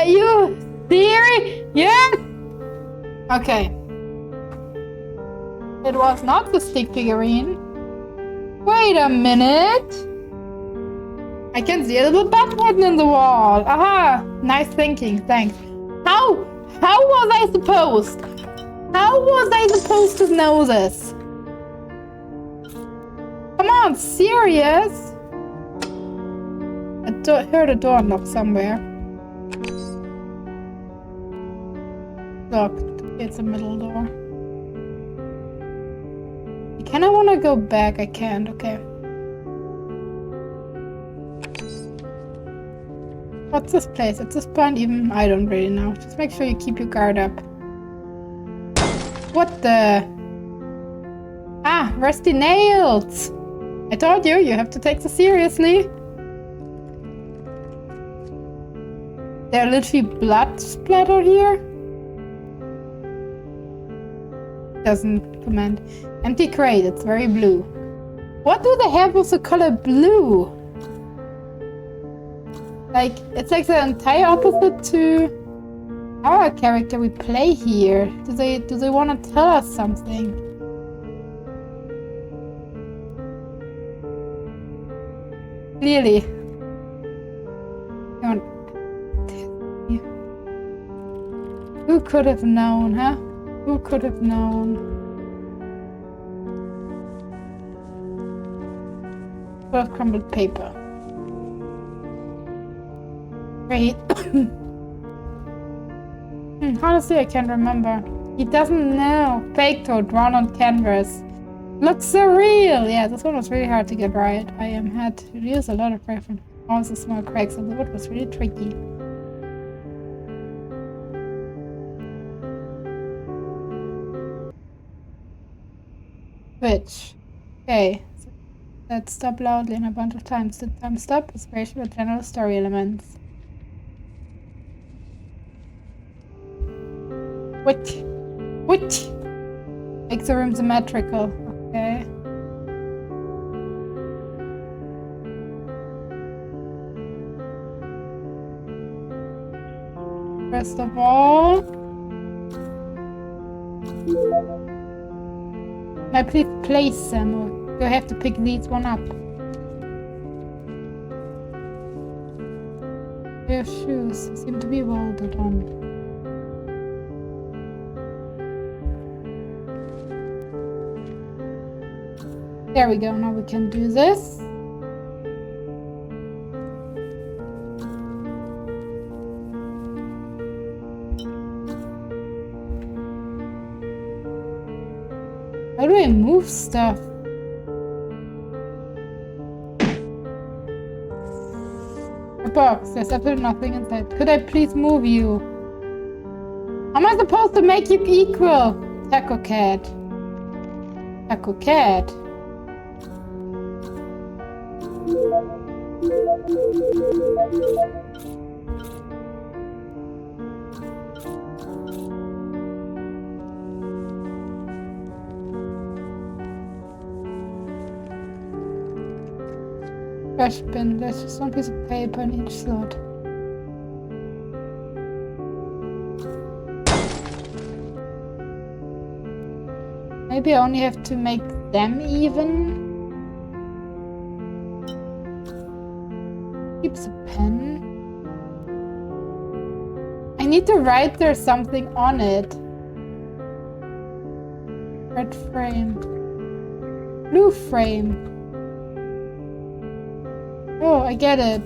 Are you serious? Okay. It was not the stick figurine. Wait a minute. I can see a little button in the wall. Aha! Nice thinking, thanks. How was I supposed? How was I supposed to know this? Come on, serious? I heard a door knock somewhere. Locked. It's a middle door. I kinda wanna go back. I can't. Okay. What's this place? At this point, even I don't really know. Just make sure you keep your guard up. What the? Ah, rusty nails! I told you, you have to take this seriously. There are literally blood splatter here. Doesn't comment. Empty crate, it's very blue. What do they have with the color blue? Like, it's like the entire opposite to our character we play here. Do they want to tell us something? Clearly. Come on. Who could have known, huh? Who could have known? 12 crumbled paper. Great. Honestly, I can't remember. He doesn't know. Fake toe drawn on canvas. Looks surreal! Yeah, this one was really hard to get right. I had to use a lot of reference. Also, small cracks in the wood was really tricky. Switch. Okay. So let's stop loudly and a bunch of times. The time stop is spatial with general story elements. Which makes the room symmetrical. Okay. First of all, may I please place them, or do I have to pick these one up? Their shoes seem to be welded on. There we go, now we can do this. How do I move stuff? A box, there's absolutely nothing inside. Could I please move you? How am I supposed to make you equal? Taco Cat. Taco Cat. Trash bin, there's just one piece of paper in each slot. Maybe I only have to make them even. Keeps a pen. I need to write there something on it. Red frame. Blue frame. Oh, I get it.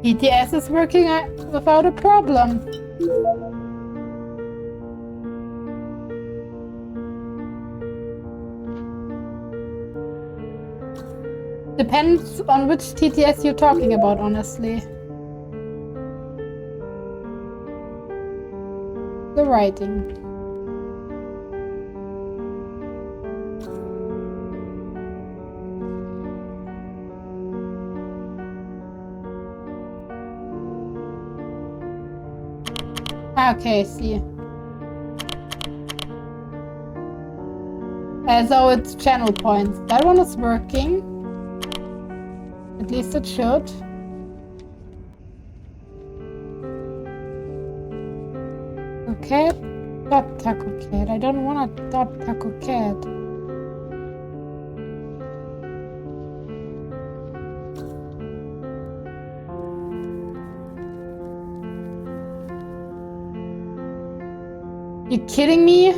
TTS is working without a problem. Depends on which TTS you're talking about, honestly. The writing. Okay, see. So it's channel points. That one is working. At least it should. Okay. Dot Taco Cat. I don't want a Dot Taco Cat. You kidding me?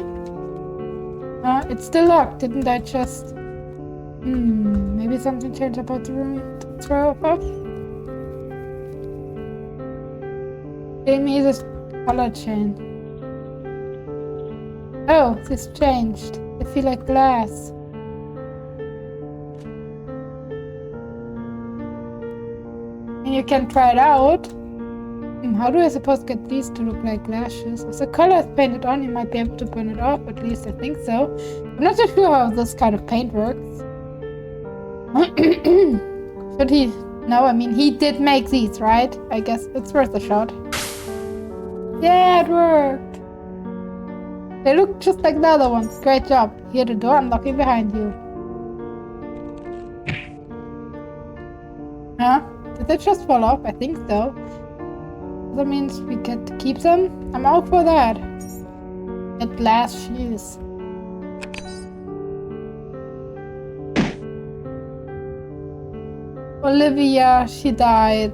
It's still locked. Didn't I just... maybe something changed about the room. Throw up. Give me this color change. Oh, this changed. I feel like glass. And you can try it out. How do I suppose get these to look like glasses? If the color is painted on, you might be able to burn it off. At least I think so. I'm not so sure how this kind of paint works. Should he? No, I mean, he did make these, right? I guess it's worth a shot. Yeah, it worked. They look just like the other ones. Great job. Hear the door unlocking behind you. Huh? Did they just fall off? I think so. That means we get to keep them? I'm all for that. Get glass shoes. Olivia, she died.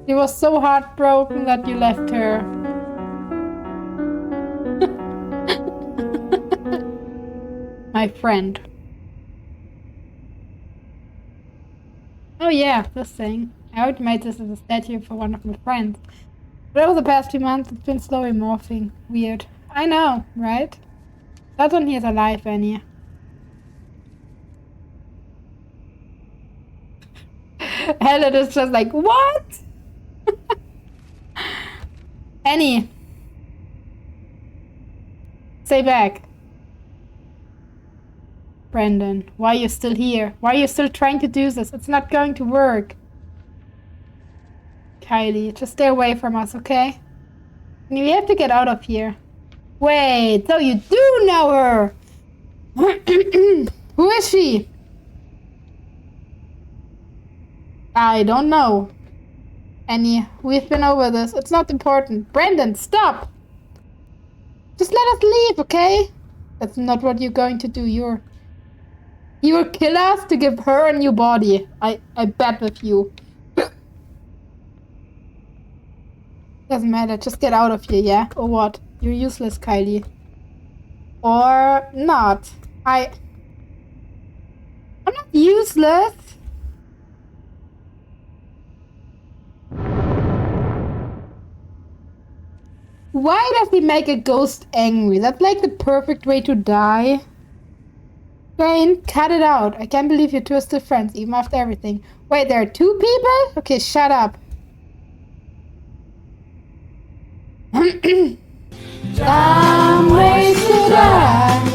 She was so heartbroken that you left her. My friend. Oh yeah, this thing. I would made this as a statue for one of my friends. But over the past few months, it's been slowly morphing. Weird. I know, right? That one here is alive, Annie. Helen is just like, what? Annie. Stay back. Brandon, why are you still here? Why are you still trying to do this? It's not going to work. Kylie, just stay away from us, okay? We have to get out of here. Wait, so you do know her! Who is she? I don't know. Annie, we've been over this. It's not important. Brandon, stop! Just let us leave, okay? That's not what you're going to do. You will kill us to give her a new body. I bet with you. Doesn't matter. Just get out of here, yeah? Or what? You're useless, Kylie. Or not. I'm not useless. Why does he make a ghost angry? That's like the perfect way to die. Jane, cut it out. I can't believe you two are still friends, even after everything. Wait, there are two people? Okay, shut up. Dumb ways to die.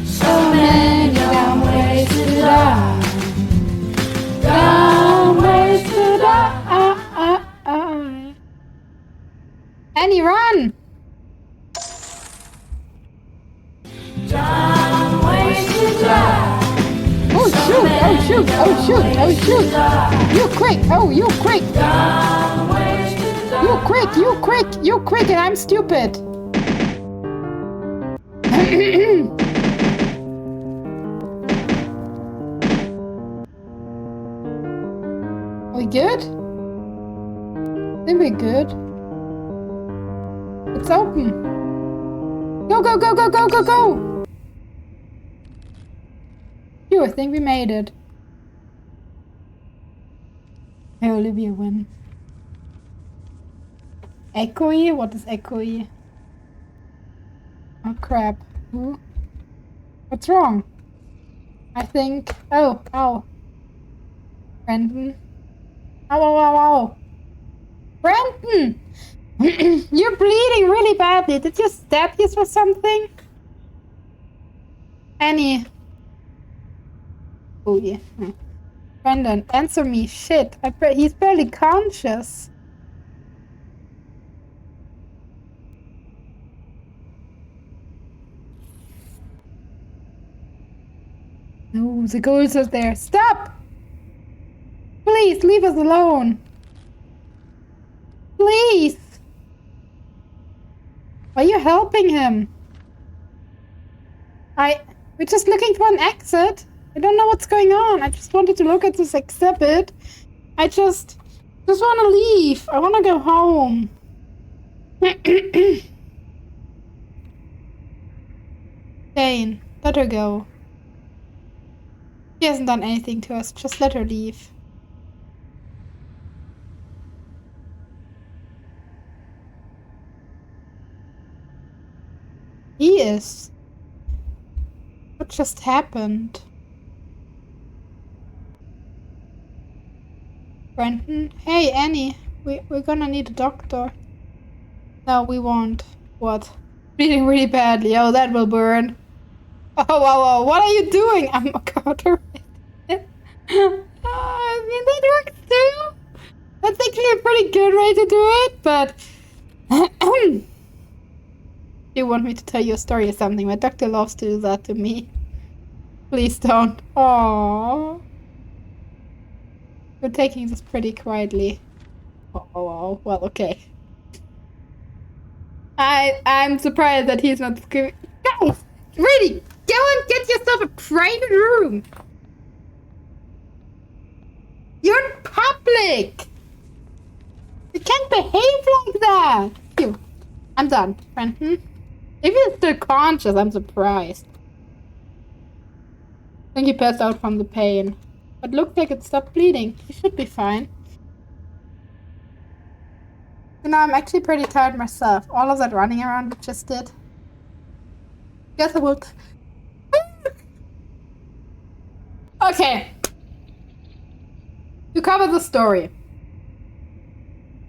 So many dumb ways to die. Dumb ways to die. Annie, run! Dumb ways to die. Oh shoot, oh shoot, oh shoot, oh shoot. You quick, oh you quick. Dumb ways to die. You quick, you quick, you quick, and I'm stupid. We good? I think we're good. It's open. Go, go, go, go, go, go, go! Phew, I think we made it. Hey, Olivia win. Echoey? What is echoey? Oh crap. Who? What's wrong? I think... Oh, ow. Brandon? Ow, ow, ow, ow. Brandon! You're bleeding really badly. Did you stab you for something? Annie. Oh yeah. Brandon, answer me. Shit. He's barely conscious. No, the ghost is there. Stop! Please, leave us alone. Please! Why are you helping him? We're just looking for an exit. I don't know what's going on. I just wanted to look at this exhibit. I just want to leave. I want to go home. Jane, let her go. She hasn't done anything to us. Just let her leave. He is. What just happened? Brenton? Hey, Annie. We're gonna need a doctor. No, we won't. What? Bleeding really badly. Oh, that will burn. Oh, what are you doing? I'm a counter. I mean, that works too. That's actually a pretty good way to do it, but... You want me to tell you a story or something? My doctor loves to do that to me. Please don't. Aww. We're taking this pretty quietly. Oh, well, okay. I'm surprised that he's not screaming. Guys, really, go and get yourself a private room. You're in public. You can't behave like that. Phew. I'm done, Brenton. If you're still conscious, I'm surprised. I think he passed out from the pain. But looks like it stopped bleeding. He should be fine. You know, I'm actually pretty tired myself. All of that running around we just did. Guess I will... Okay. To cover the story.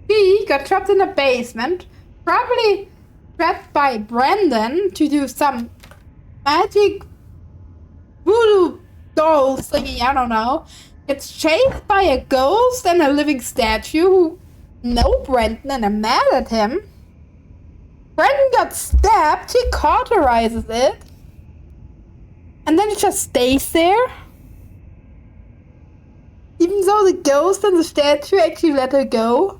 He got trapped in a basement. Probably trapped by Brandon to do some magic voodoo doll thingy, I don't know. Gets chased by a ghost and a living statue who know Brenton and are mad at him. Brenton got stabbed, he cauterizes it. And then it just stays there. Even though the ghost and the statue actually let her go.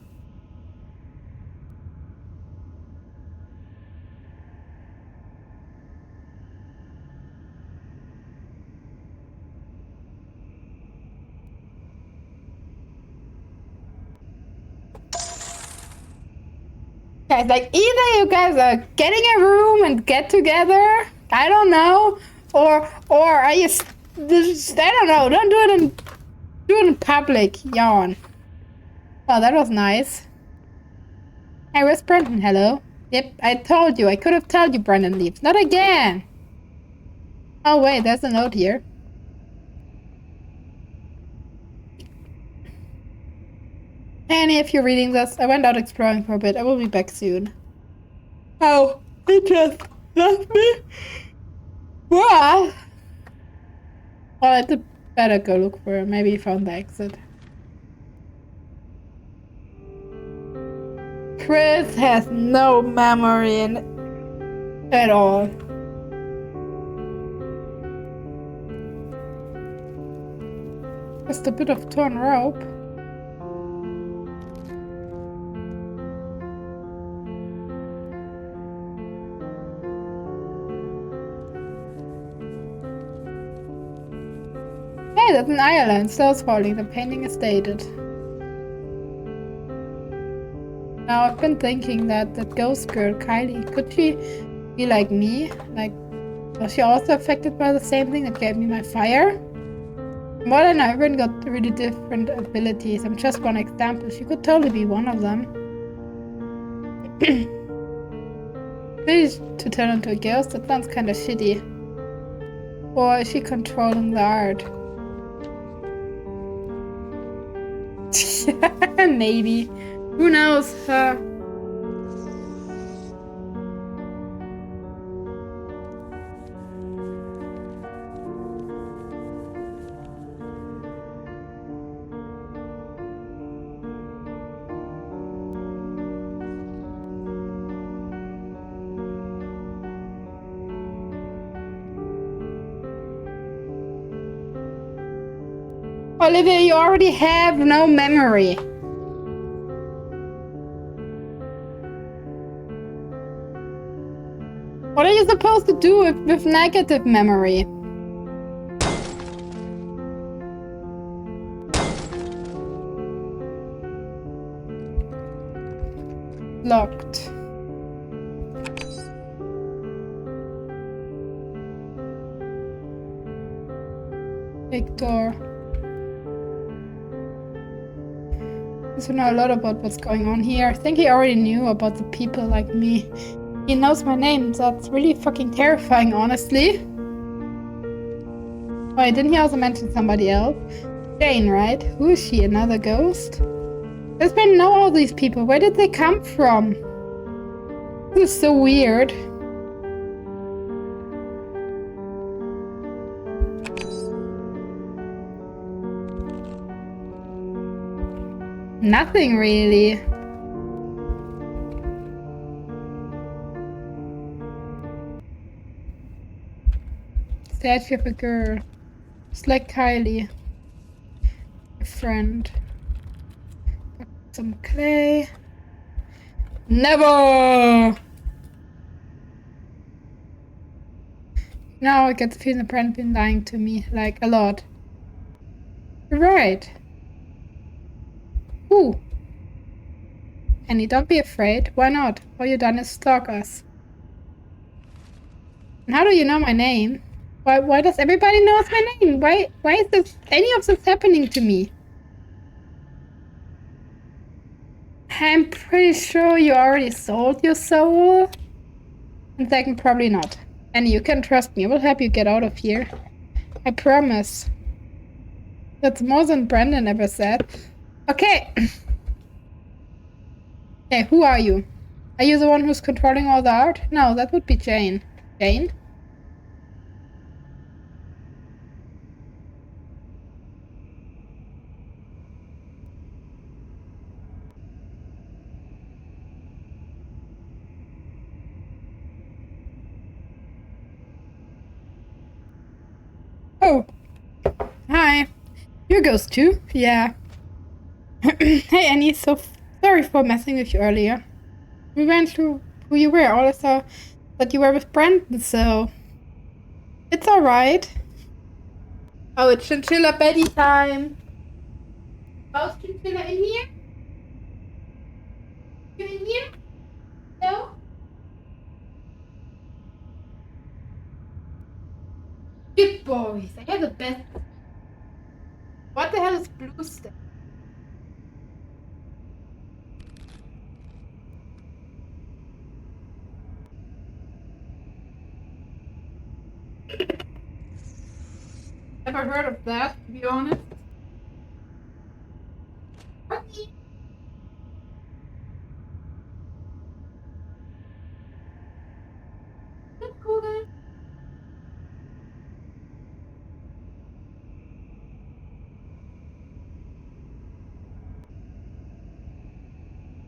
Guys, like, either you guys are getting a room and get together, I don't know, or are you, I don't know, don't do it in public, yawn. Oh, that was nice. Hey, where's Brenton? Hello? Yep, I told you, I could have told you Brenton leaves. Not again! Oh wait, there's a note here. Annie, if you're reading this, I went out exploring for a bit. I will be back soon. Oh, he just left me? What? Well, I did better go look for him. Maybe he found the exit. Chris has no memory at all. Just a bit of torn rope. Hey, that's an island. Snow's falling. The painting is dated. Now, I've been thinking that ghost girl, Kylie, could she be like me? Like, was she also affected by the same thing that gave me my fire? From what I know, everyone got really different abilities. I'm just one example. She could totally be one of them. Really, to turn into a ghost? That sounds kind of shitty. Or is she controlling the art? Maybe. Who knows? Olivia, you already have no memory. What are you supposed to do with negative memory? Locked. Big door. So know a lot about what's going on here. I think he already knew about the people like me. He knows my name. That's really fucking terrifying, honestly. Wait, didn't he also mention somebody else? Jane, right? Who is she? Another ghost? Does Ben know all these people? Where did they come from? This is so weird. Nothing really. Statue of a girl. It's like Kylie. A friend. Some clay. Never! Now I get the feeling the brand been lying to me, like, a lot. You're right. Ooh. Annie, don't be afraid. Why not? All you done is stalk us. And how do you know my name? Why does everybody know my name? Why is this any of this happening to me? I'm pretty sure you already sold your soul. And second, probably not. Annie, you can trust me. I will help you get out of here. I promise. That's more than Brandon ever said. Okay. Okay, who are you? Are you the one who's controlling all the art? No, that would be Jane. Jane? Oh. Hi. You're Ghost too? Yeah. Hey Annie, so sorry for messing with you earlier. We went through who you were. All I saw that you were with Brandon, so it's alright. Oh, it's chinchilla Betty time. How's chinchilla in here? You in here? No? Good boys. I have the best. What the hell is blue stuff? Never heard of that, to be honest. Okay. Let's go then.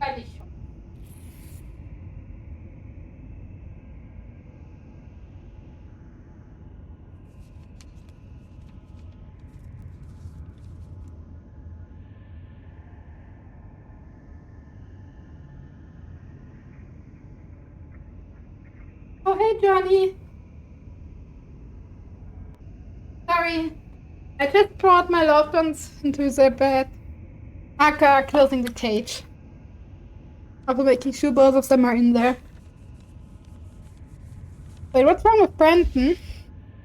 Fairly short. Oh, hey, Johnny. Sorry. I just brought my loved ones into their bed. Aka closing the cage. Also making sure both of them are in there. Wait, what's wrong with Brandon?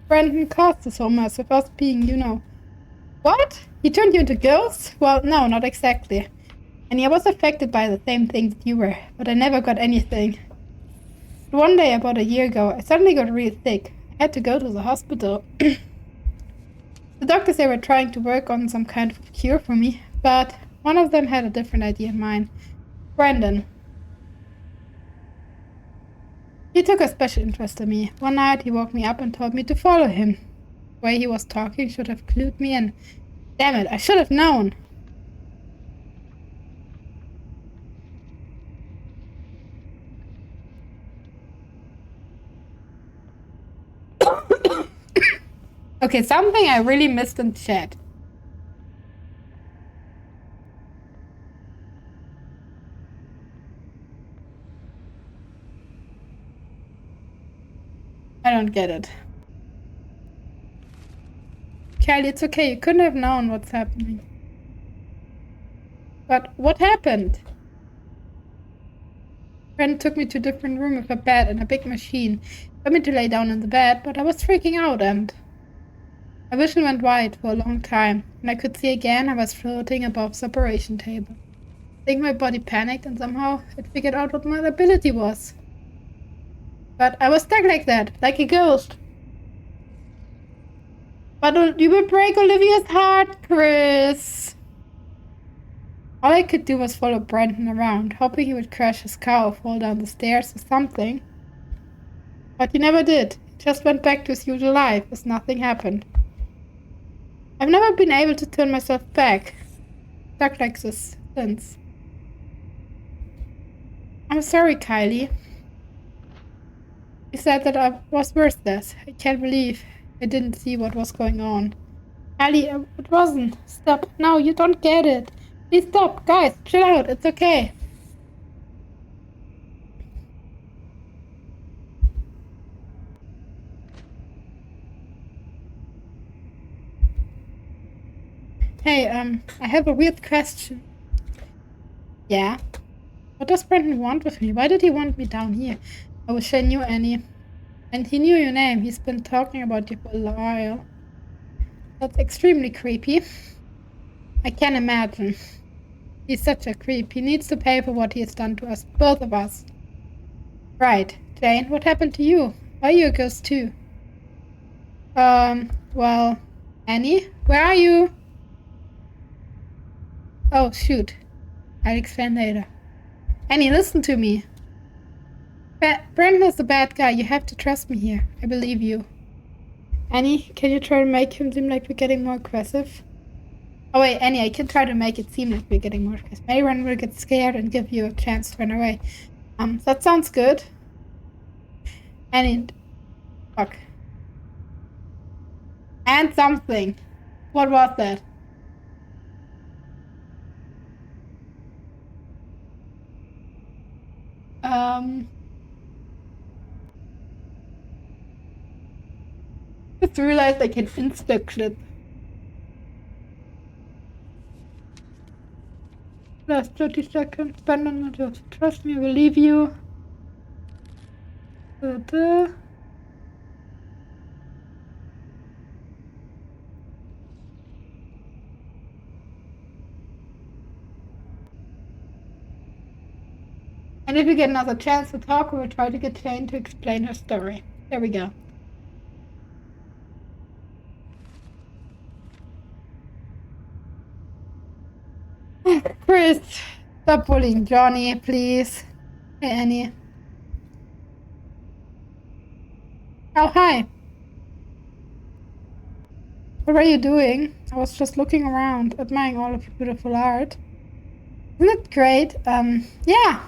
Brandon caused this whole mess with us being, you know. What? He turned you into ghosts? Well, no, not exactly. And I was affected by the same things that you were, but I never got anything. But one day, about a year ago, I suddenly got really sick. I had to go to the hospital. The doctors, they were trying to work on some kind of cure for me, but one of them had a different idea in mind. Brandon. He took a special interest in me. One night, he woke me up and told me to follow him. The way he was talking should have clued me in. Damn it, I should have known. Okay, something I really missed in chat. I don't get it. Kelly, it's okay. You couldn't have known what's happening. But what happened? Friend took me to a different room with a bed and a big machine. Got me to lay down in the bed, but I was freaking out and my vision went white for a long time. When I could see again, I was floating above the operation table. I think my body panicked and somehow it figured out what my ability was. But I was stuck like that, like a ghost. But you will break Olivia's heart, Chris. All I could do was follow Brandon around, hoping he would crash his car or fall down the stairs or something. But he never did. He just went back to his usual life as nothing happened. I've never been able to turn myself back. Stuck like this since. I'm sorry, Kylie. He said that I was worthless. I can't believe I didn't see what was going on. Kylie, it wasn't. Stop. No, you don't get it. Please stop. Guys, chill out. It's okay. Hey, I have a weird question. Yeah? What does Brandon want with me? Why did he want me down here? I wish I knew Annie. And he knew your name. He's been talking about you for a while. That's extremely creepy. I can imagine. He's such a creep. He needs to pay for what he has done to us, both of us. Right. Jane, what happened to you? Are you a ghost too? Well, Annie, where are you? Oh, shoot. I'll explain later. Annie, listen to me. Brandon is the bad guy. You have to trust me here. I believe you. Annie, can you try to make him seem like we're getting more aggressive? Oh wait, Annie, I can try to make it seem like we're getting more aggressive. Mayron will get scared and give you a chance to run away. That sounds good. Annie, fuck. And something. What was that? Just realized I can insta-clip. Last 30 seconds. Brandon, just trust me, I will leave you. And if we get another chance to talk, we will try to get Jane to explain her story. There we go. Chris, stop bullying Johnny, please. Hey, Annie. Oh, hi. What are you doing? I was just looking around, admiring all of your beautiful art. Isn't it great? Yeah.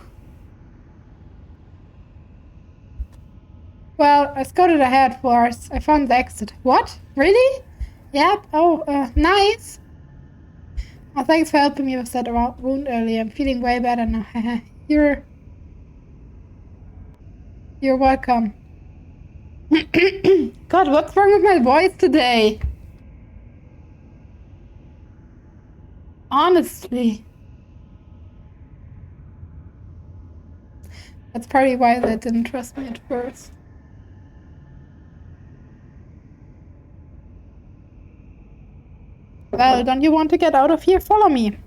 Well, I scouted ahead for us. I found the exit. What? Really? Yep. Oh, nice. Oh, thanks for helping me with that wound earlier. I'm feeling way better now. You're welcome. God, what's wrong with my voice today? Honestly. That's probably why they didn't trust me at first. Well, don't you want to get out of here? Follow me.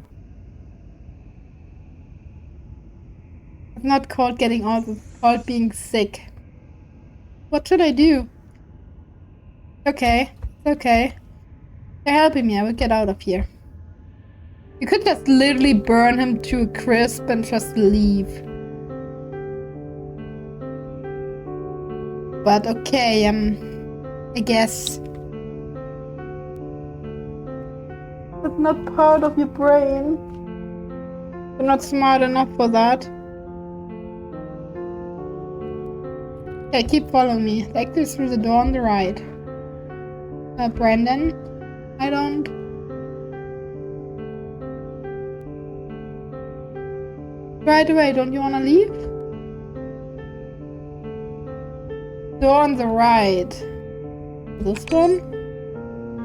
It's not called getting out, it's called being sick. What should I do? Okay, okay. You're helping me, I will get out of here. You could just literally burn him to a crisp and just leave. But okay, I guess. That's not part of your brain. You're not smart enough for that. Okay, keep following me. The exit is through the door on the right. Brandon? I don't... Right away, don't you want to leave? Door on the right. This one?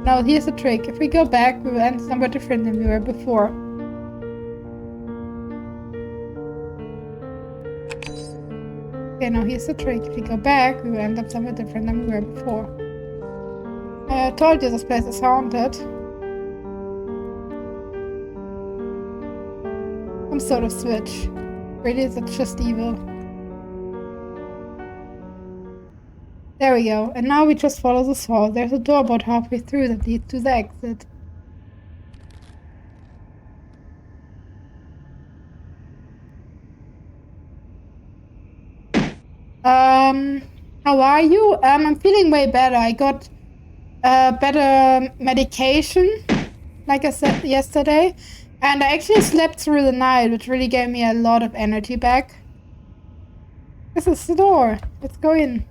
No, here's the trick. If we go back, we will end somewhere different than we were before. Okay, now here's the trick. If we go back, we will end up somewhere different than we were before. I told you this place is haunted. Some sort of switch. Really, is it just evil? There we go. And now we just follow this hall. There's a door about halfway through that leads to the exit. How are you? I'm feeling way better. I got better medication, like I said yesterday. And I actually slept through the night, which really gave me a lot of energy back. This is the door. Let's go in.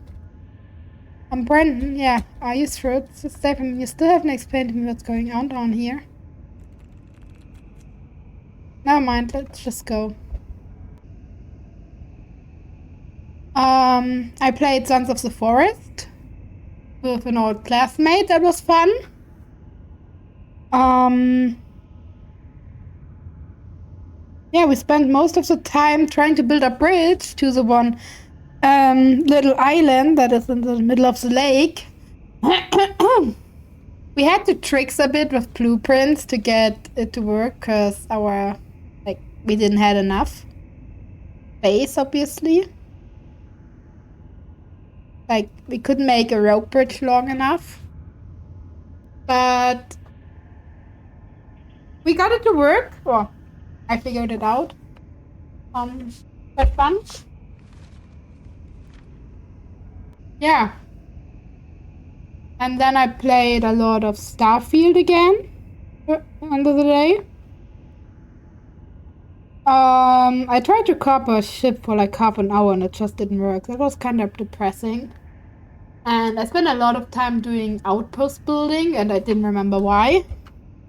I'm Brendan. Yeah, are you through? Stephen, you still haven't explained to me what's going on down here. Never mind, let's just go. I played Sons of the Forest with an old classmate. That was fun. Yeah, we spent most of the time trying to build a bridge to the one little island that is in the middle of the lake. We had to tricks a bit with blueprints to get it to work because we didn't have enough space, obviously. Like, we couldn't make a rope bridge long enough. But we got it to work. Well, I figured it out. But fun. Yeah. And then I played a lot of Starfield again end of the day. I tried to copy a ship for like half an hour and it just didn't work. That was kind of depressing. And I spent a lot of time doing outpost building and I didn't remember why.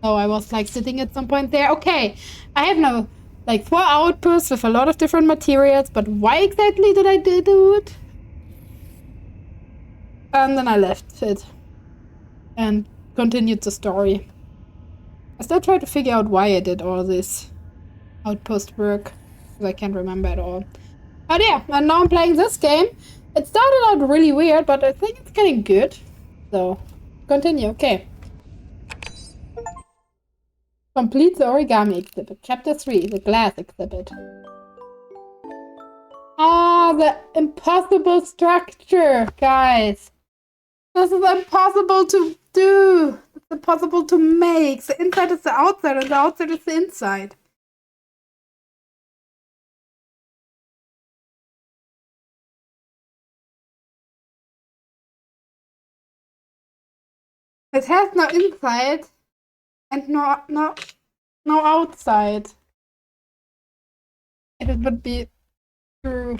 So I was like sitting at some point there. Okay, I have now like 4 outposts with a lot of different materials, but why exactly did I do it? And then I left it and continued the story. I still try to figure out why I did all this outpost work, because I can't remember at all. But yeah, and now I'm playing this game. It started out really weird, but I think it's getting good. So, continue. Okay. Complete the origami exhibit. Chapter 3, the glass exhibit. Ah, the impossible structure, guys. This is impossible to do. It's impossible to make. The inside is the outside and the outside is the inside. It has no inside and no outside. If it would be true.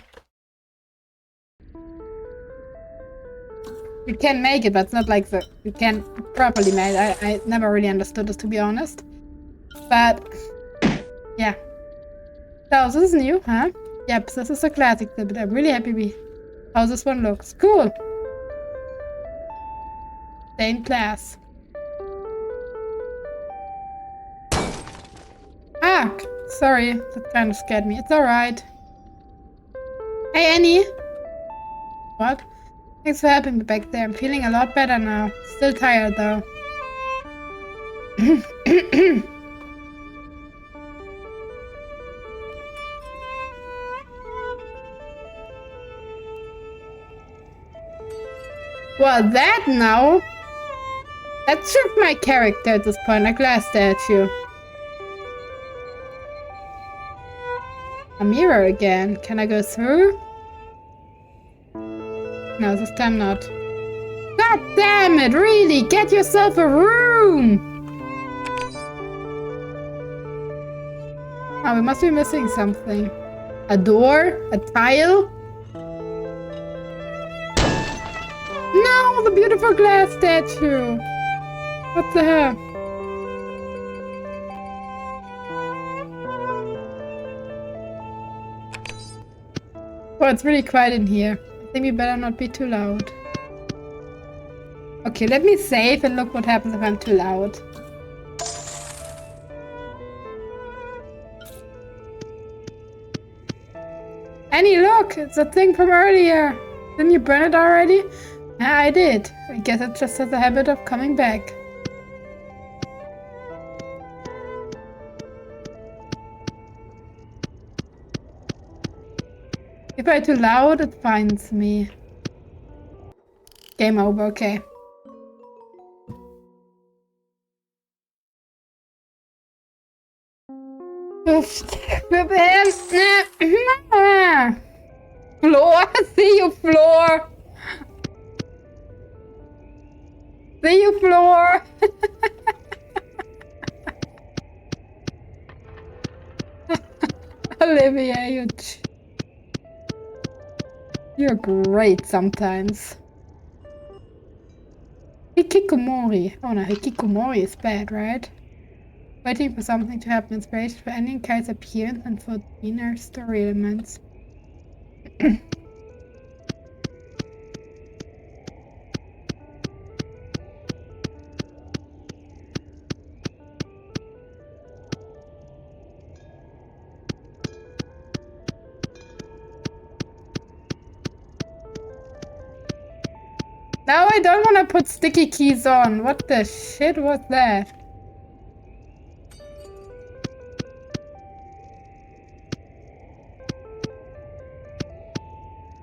You can make it, but it's not like you can properly make it. I never really understood this, to be honest. But yeah. So this is new, huh? Yep, this is a classic exhibit. I'm really happy with how this one looks. Cool. Stay in class. Ah, sorry. That kind of scared me. It's alright. Hey, Annie. What? Thanks for helping me back there. I'm feeling a lot better now. Still tired, though. Well, that now... That's just my character at this point, a glass statue. A mirror again. Can I go through? No, this time not. God damn it, really? Get yourself a room! Oh, we must be missing something. A door? A tile? No, the beautiful glass statue! What the hell? Oh, it's really quiet in here. I think we better not be too loud. Okay, let me save and look what happens if I'm too loud. Annie, look! It's a thing from earlier! Didn't you burn it already? Yeah, I did. I guess it just has a habit of coming back. If I'm too loud, it finds me. Game over, okay. Floor, see you, floor. See you, floor. Olivia, you're great sometimes. Hikikomori. Oh no, hikikomori is bad, right? Waiting for something to happen. Inspiration for ending Kai's appearance and for inner story elements. Now I don't want to put sticky keys on. What the shit was that?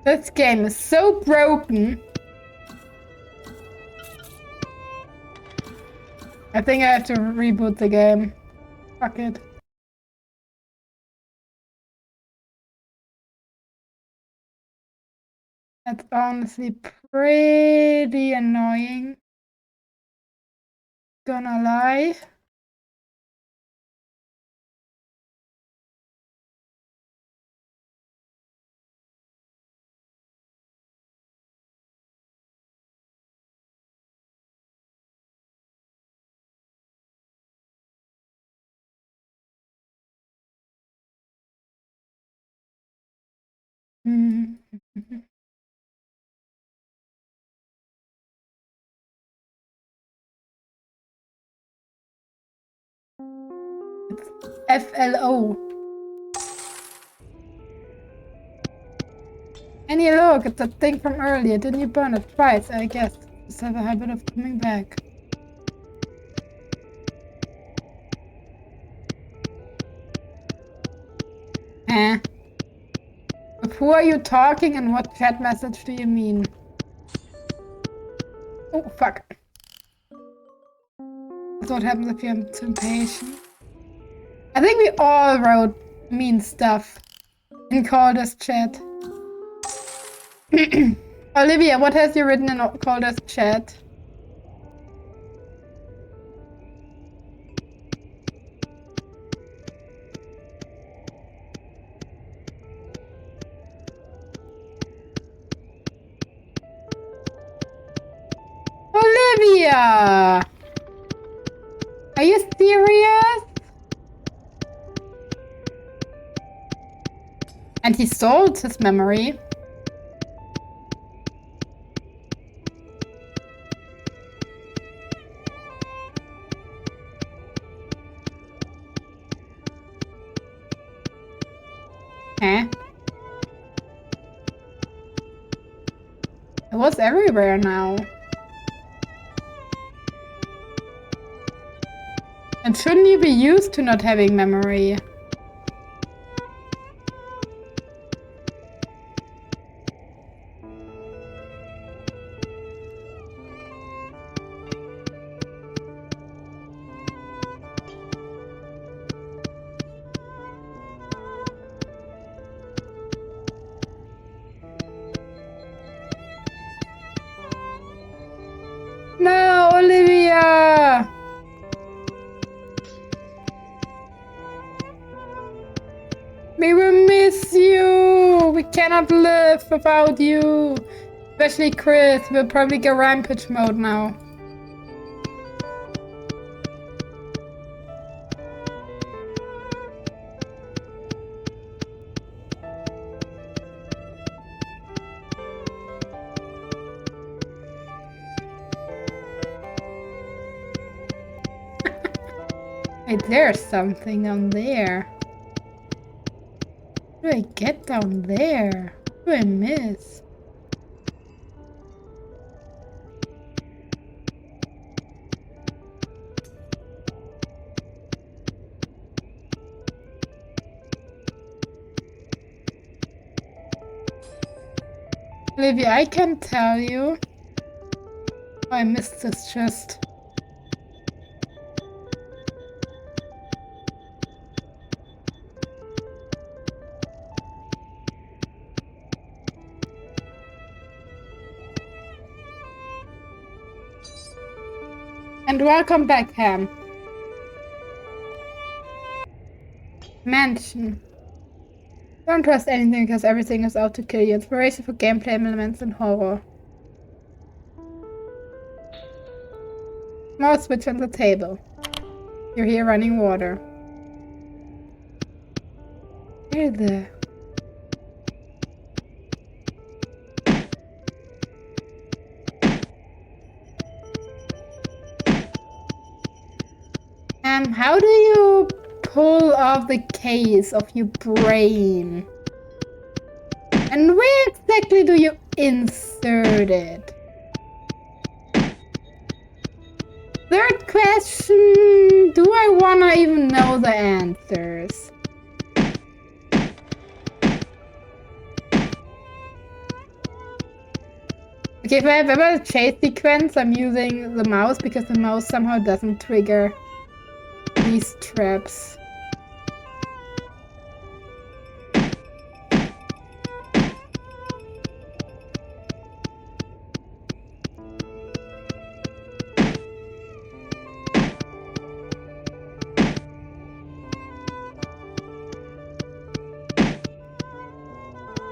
This game is so broken. I think I have to reboot the game. Fuck it. That's honestly pretty annoying. Gonna lie. It's FLO. Annie, look, it's a thing from earlier. Didn't you burn it twice? I guess. Just have a habit of coming back. Eh. With who are you talking and what chat message do you mean? Oh, fuck. That's what happens if you're too impatient. I think we all wrote mean stuff in Calder's chat. Olivia, what has you written in Calder's chat? Olivia! Are you serious? And he sold his memory. Huh? It was everywhere now. And shouldn't you be used to not having memory? No, Olivia! We will miss you! We cannot live without you! Especially Chris, we'll probably go rampage mode now. Wait, there's something down there. How do I get down there? What do I miss? Olivia, I can tell you. Oh, I missed this chest. And welcome back, Ham. Mansion. Don't trust anything because everything is out to kill you. Inspiration for gameplay elements and horror. Small switch on the table. You're here running water. Hey there. How do you pull off the case of your brain? And where exactly do you insert it? Third question, do I wanna even know the answers? Okay, if I have ever a chase sequence, I'm using the mouse because the mouse somehow doesn't trigger these traps.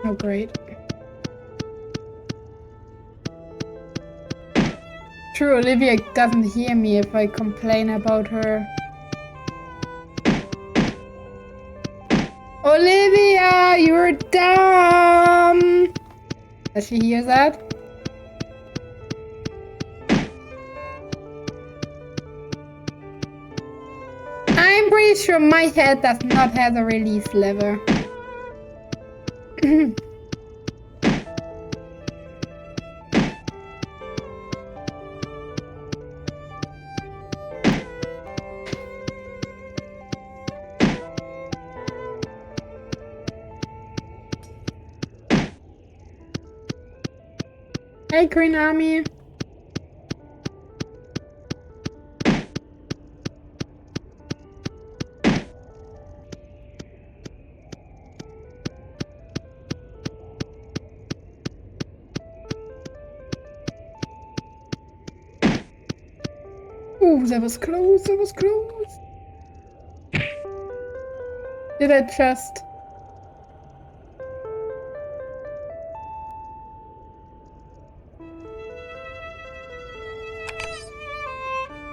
Oh, great. True, Olivia doesn't hear me if I complain about her. Olivia, you're dumb! Does she hear that? I'm pretty sure my head does not have a release lever. Hey, Green Army. Ooh, that was close, that was close. Did I just...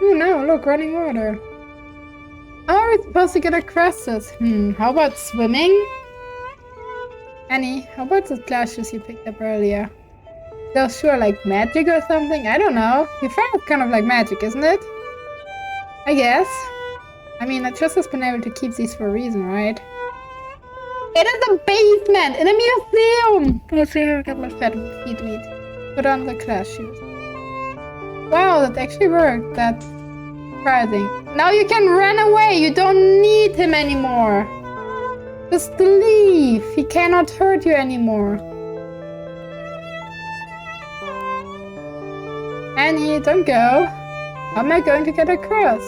Oh no, look, running water. How are we supposed to get across this? How about swimming? Annie, how about the glasses you picked up earlier? They're sure like magic or something? I don't know. You found it kind of like magic, isn't it? I guess. I mean, I just has been able to keep these for a reason, right? It is a basement in a museum! Let's see how I got my feet wet. Put on the class shoes. Wow, that actually worked. That's surprising. Now you can run away. You don't need him anymore. Just leave. He cannot hurt you anymore. Annie, don't go. How am I going to get across?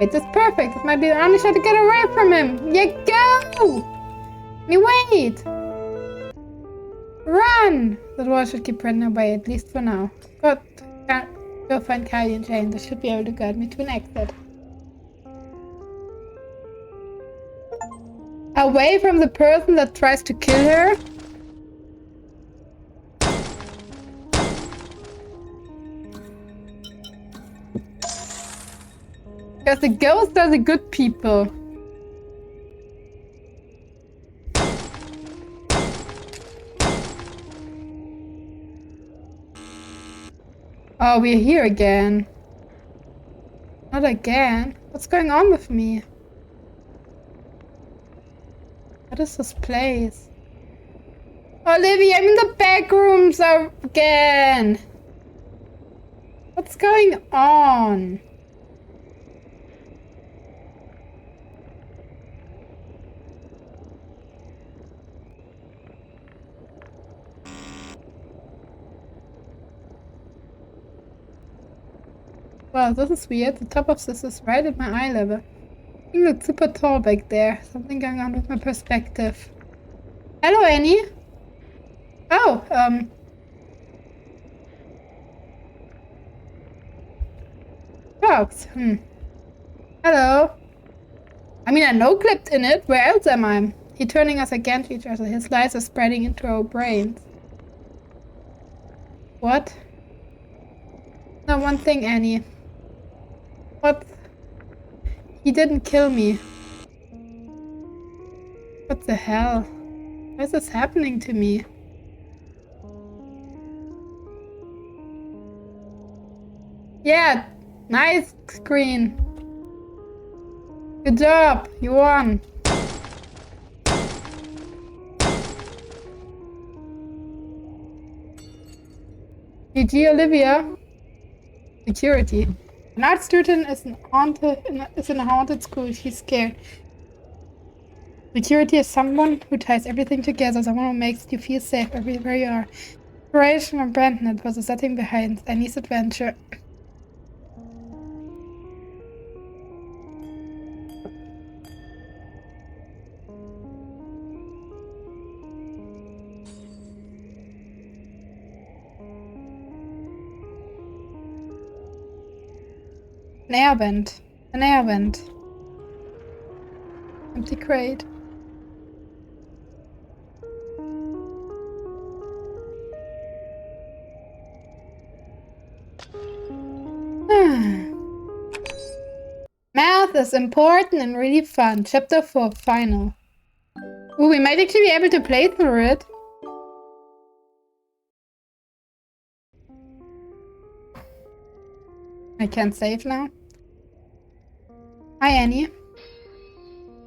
It is perfect. This might be the only shot to get away from him. Yeah, go! Me wait! Run! The dwarf should keep running away, at least for now. Go find Kylie and Jane. They should be able to guide me to an exit. Away from the person that tries to kill her? Because the ghosts are the good people. Oh, we're here again. Not again. What's going on with me? What is this place? Olivia, I'm in the back rooms again. What's going on? Wow, this is weird. The top of this is right at my eye level. You look super tall back there. Something going on with my perspective. Hello, Annie. Oh, dogs. Hello. I mean, I no-clipped in it. Where else am I? He turning us against each other. His lies are spreading into our brains. What? No, one thing, Annie. What? He didn't kill me. What the hell? Why is this happening to me? Yeah, nice screen. Good job, you won. GG, Olivia. Security. An art student is in a haunted school. She's scared. Security is someone who ties everything together, someone who makes you feel safe everywhere you are. Inspiration from Brandon, it was the setting behind Annie's adventure. An air vent. An air vent. Empty crate. Math is important and really fun. Chapter 4, final. Ooh, we might actually be able to play through it. I can't save now. Hi, Annie.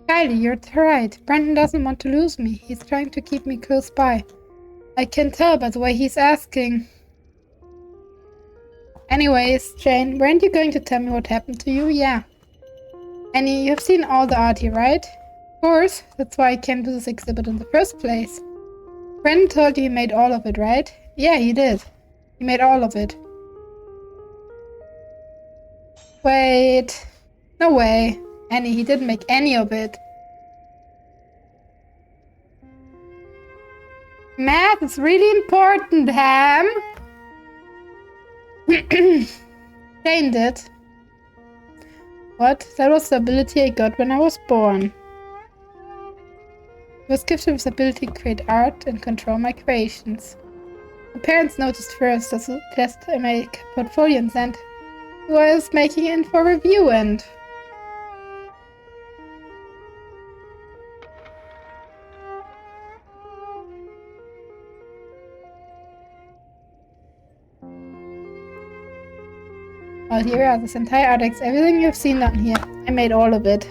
Kylie, you're right. Brandon doesn't want to lose me. He's trying to keep me close by. I can tell by the way he's asking. Anyways, Jane, weren't you going to tell me what happened to you? Yeah. Annie, you've seen all the art here, right? Of course. That's why I came to this exhibit in the first place. Brandon told you he made all of it, right? Yeah, he did. He made all of it. Wait. No way. Annie, he didn't make any of it. Math is really important, Ham. Jane did. What? That was the ability I got when I was born. I was gifted with the ability to create art and control my creations. My parents noticed first as a test I made a portfolio and sent who I was making it for review and... Well, here we are, this entire artix, everything you've seen down here. I made all of it.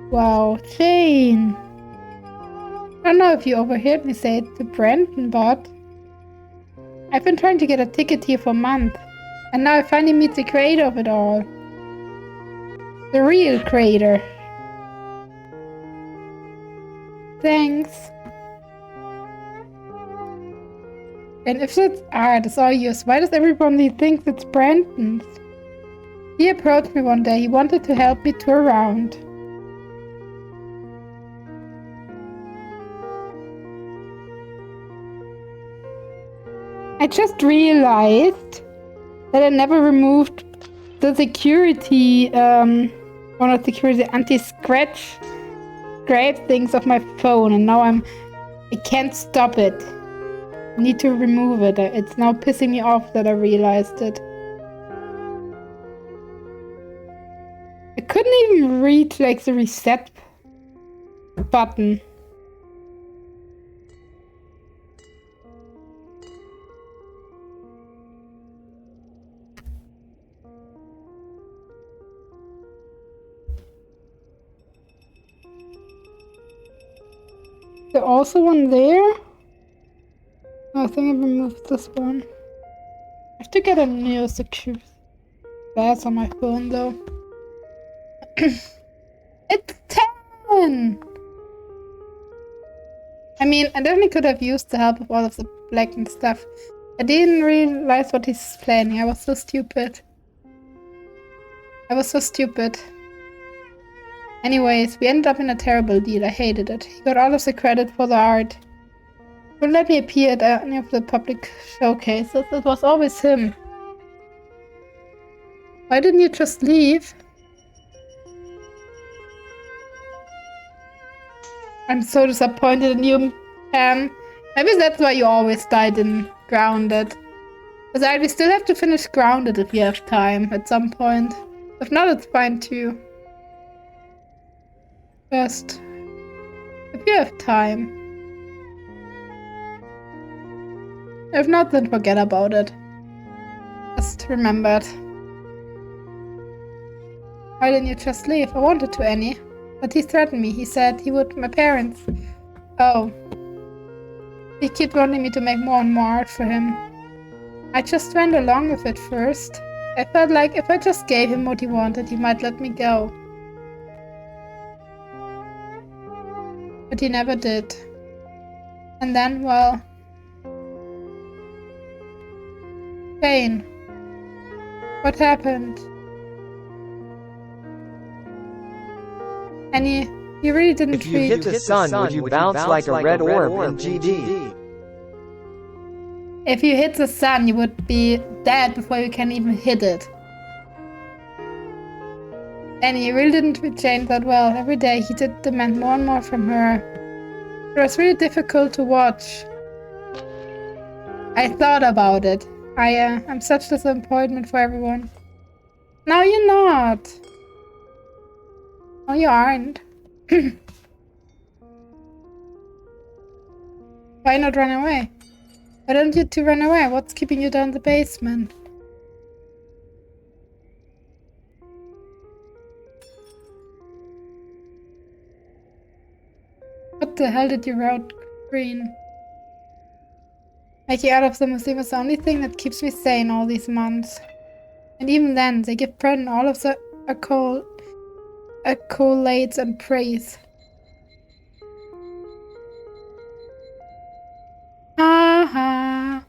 Wow, Jane! I don't know if you overheard me say it to Brandon, but... I've been trying to get a ticket here for months. And now I finally meet the creator of it all. The real creator. Thanks. And if that art is all yours, why does everybody think it's Brandon's? He approached me one day. He wanted to help me tour around. I just realized that I never removed the security, one of the security anti-scratch scrape things off my phone, and now I can't stop it. I need to remove it. It's now pissing me off that I realized it. I couldn't even reach like the reset button. there also one there? I think I removed this one. I have to get a new secure glass on my phone though. It's 10! I mean, I definitely could have used the help of all of the black and stuff. I didn't realize what he's planning. I was so stupid. Anyways, we ended up in a terrible deal. I hated it. He got all of the credit for the art. Wouldn't let me appear at any of the public showcases. It was always him. Why didn't you just leave? I'm so disappointed in you, Pam. Maybe that's why you always died in Grounded. Besides, we still have to finish Grounded if we have time at some point. If not, it's fine too. Just if you have time. If not, then forget about it. Just remember it. Why didn't you just leave? I wanted to, Annie. But he threatened me. He said he would my parents. Oh. He kept wanting me to make more and more art for him. I just went along with it first. I felt like if I just gave him what he wanted, he might let me go. But he never did. And then, well... Pain. What happened? Annie, you really didn't treat... If you hit the sun, would you bounce like a red orb in GD? If you hit the sun, you would be dead before you can even hit it. Annie, you really didn't change that well. Every day he did demand more and more from her. It was really difficult to watch. I thought about it. I'm such a disappointment for everyone. No, you're not. No, you aren't. Why not run away? Why don't you two run away? What's keeping you down the basement? What the hell did you write, Green? Making out of the museum is the only thing that keeps me sane all these months. And even then, they give Brennan all of the accolades and praise. And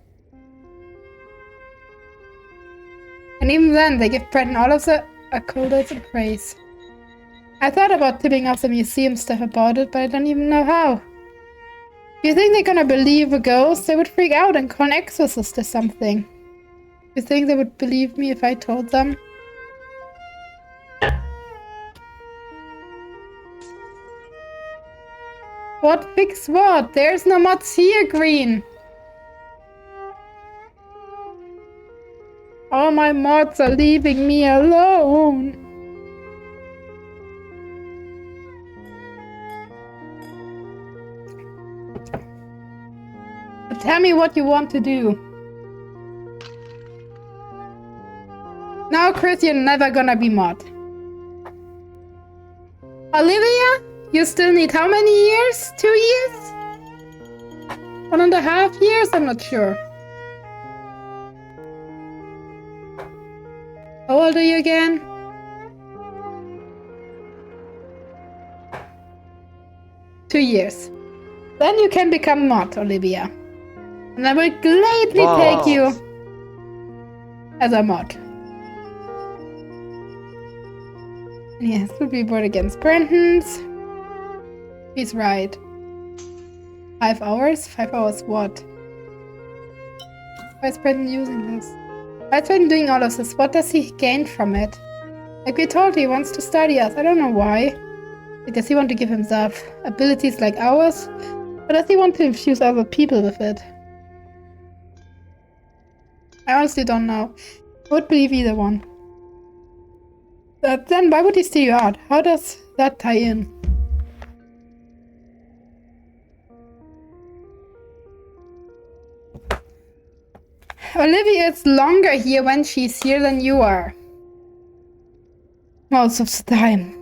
even then, they give Brennan all of the accolades and praise. I thought about tipping off the museum stuff about it, but I don't even know how. Do you think they're gonna believe a ghost? They would freak out and call an exorcist or something. Do you think they would believe me if I told them? What fix what? There's no mods here, Green. All my mods are leaving me alone. Tell me what you want to do. No, Chris, you're never gonna be mod. Olivia, you still need how many years? 2 years? 1.5 years? I'm not sure. How old are you again? Two years. Then you can become mod, Olivia. And I will gladly take you as a mod. And he has to be brought against Brenton's. He's right. 5 hours? 5 hours what? Why is Brenton using this? Why is Brenton doing all of this? What does he gain from it? Like we told, he wants to study us. I don't know why. Does he want to give himself abilities like ours? Or does he want to infuse other people with it? I honestly don't know. I would believe either one. But then why would he steal you out? How does that tie in? Olivia is longer here when she's here than you are. Most of the time.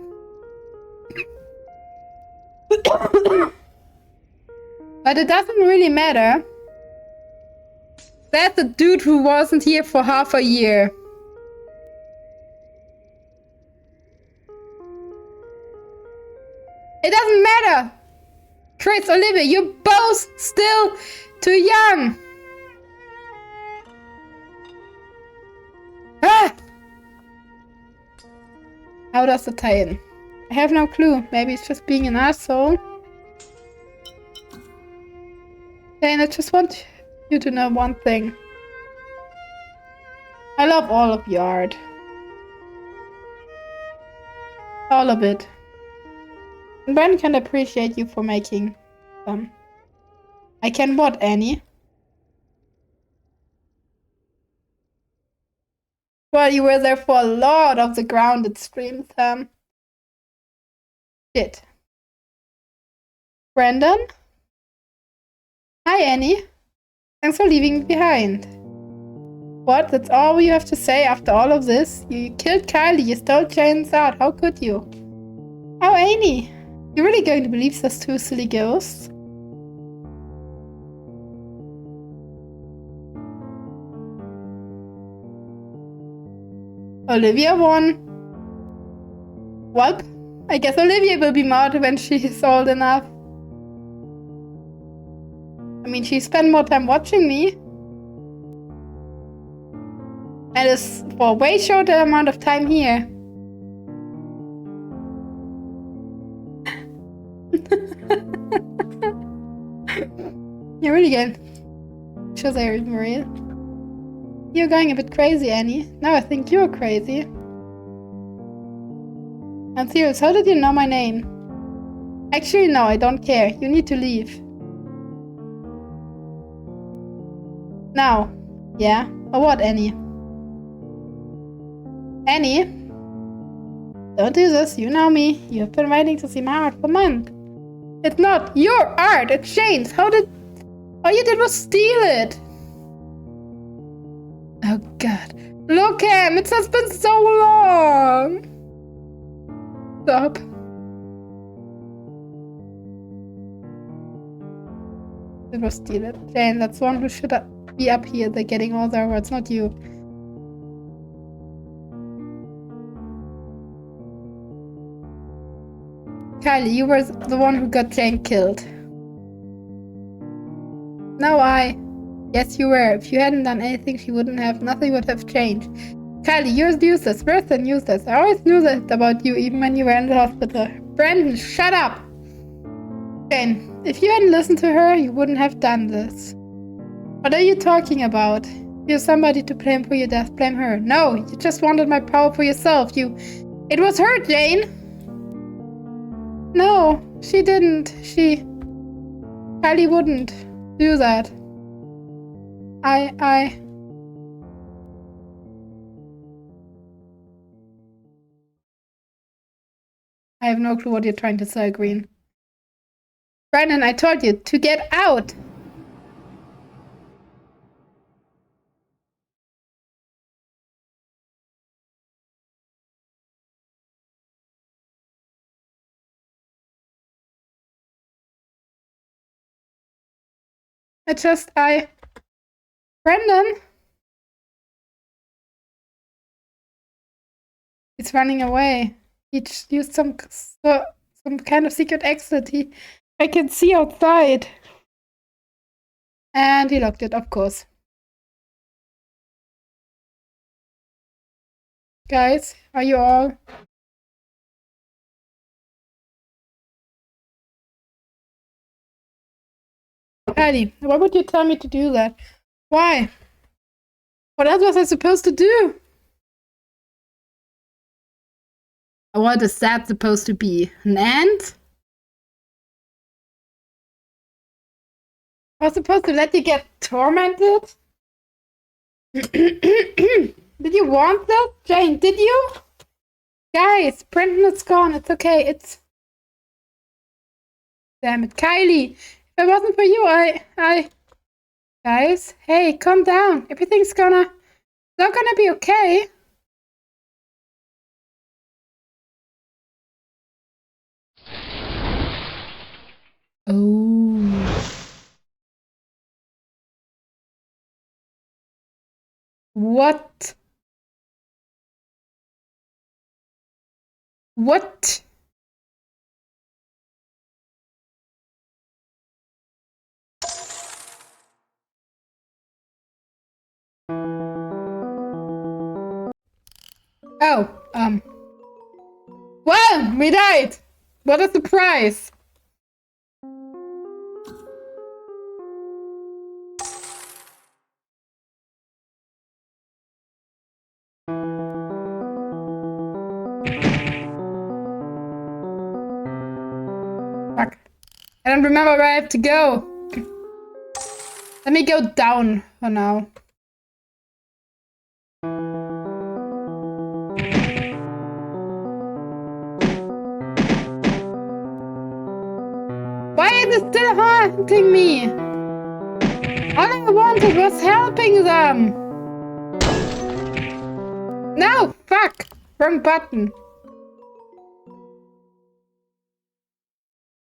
But it doesn't really matter. That's the dude who wasn't here for half a year. It doesn't matter. Chris, Olivia, you're both still too young. Ah! How does it tie in? I have no clue. Maybe it's just being an asshole. And I just want you to know one thing. I love all of your art. All of it. And Ben can appreciate you for making them. I can what, Annie? Well, you were there for a lot of the grounded streams, Shit. Brandon? Hi, Annie. Thanks for leaving me behind. What? That's all you have to say after all of this? You killed Kylie, you stole Jane's art. How could you? Oh, Annie. You're really going to believe those two silly ghosts? Olivia won. Well, I guess Olivia will be mad when she is old enough. I mean, she spent more time watching me. And is for a way shorter amount of time here. You're really good. Shows I read Maria. You're going a bit crazy, Annie. Now I think you're crazy. I'm serious, how did you know my name? Actually, no, I don't care. You need to leave. Now. Yeah? Or what, Annie? Annie? Don't do this, you know me. You have been waiting to see my art for months. It's not your art, it's Shane's. All you did was steal it. Oh god. Look, Em, it has been so long. Stop. It was steal it. Jane, that's one who should be up here. They're getting all their words, not you. Kylie, you were the one who got Jane killed. No, Yes, you were. If you hadn't done anything, she wouldn't have. Nothing would have changed. Kylie, you're useless. Worse than useless. I always knew that about you, even when you were in the hospital. Brandon, shut up! Jane, if you hadn't listened to her, you wouldn't have done this. What are you talking about? You're somebody to blame for your death. Blame her. No, you just wanted my power for yourself. It was her, Jane! No, she didn't. Kylie wouldn't do that. I have no clue what you're trying to say, Green. Brandon, I told you to get out! Brandon! He's running away. He just used some kind of secret exit. I can see outside. And he locked it, of course. Guys, are you all? Kylie, why would you tell me to do that? Why? What else was I supposed to do? What is that supposed to be? An ant? I was supposed to let you get tormented? Did you want that? Jane, did you? Guys, Brendan is gone. It's okay. Damn it. Kylie, if it wasn't for you, Guys, hey, calm down. Everything's not gonna be okay. Oh. What? What? Oh, well, we died. What a surprise. Fuck. I don't remember where I have to go. Let me go down for now. Why is it still haunting me? All I wanted was helping them. No, fuck. Wrong button.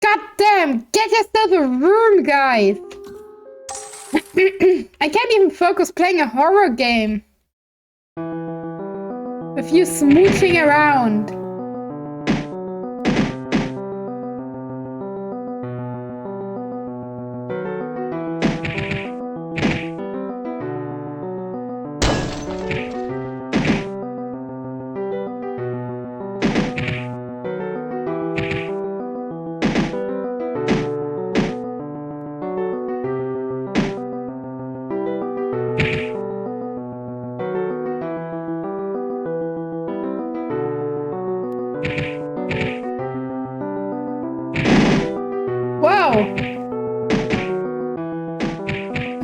God damn, get yourself a room, guys. I can't even focus playing a horror game. With you smooching around.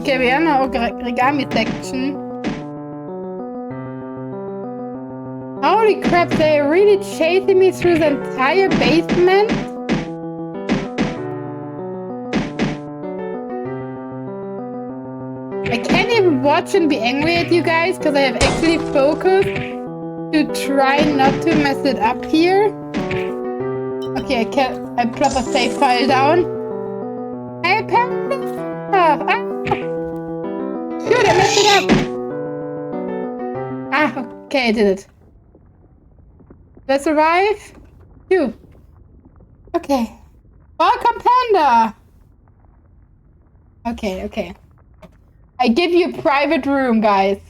Okay, wir haben eine Origami-Section. Holy crap, they're really chasing me through the entire basement? I can't even watch and be angry at you guys because I have actually focused to try not to mess it up here. Okay, I plop a save file down. I apparently shoot, I messed it up! Ah, okay, I did it. Did I survive? Phew. Okay. Welcome, Panda! Okay. I give you a private room, guys.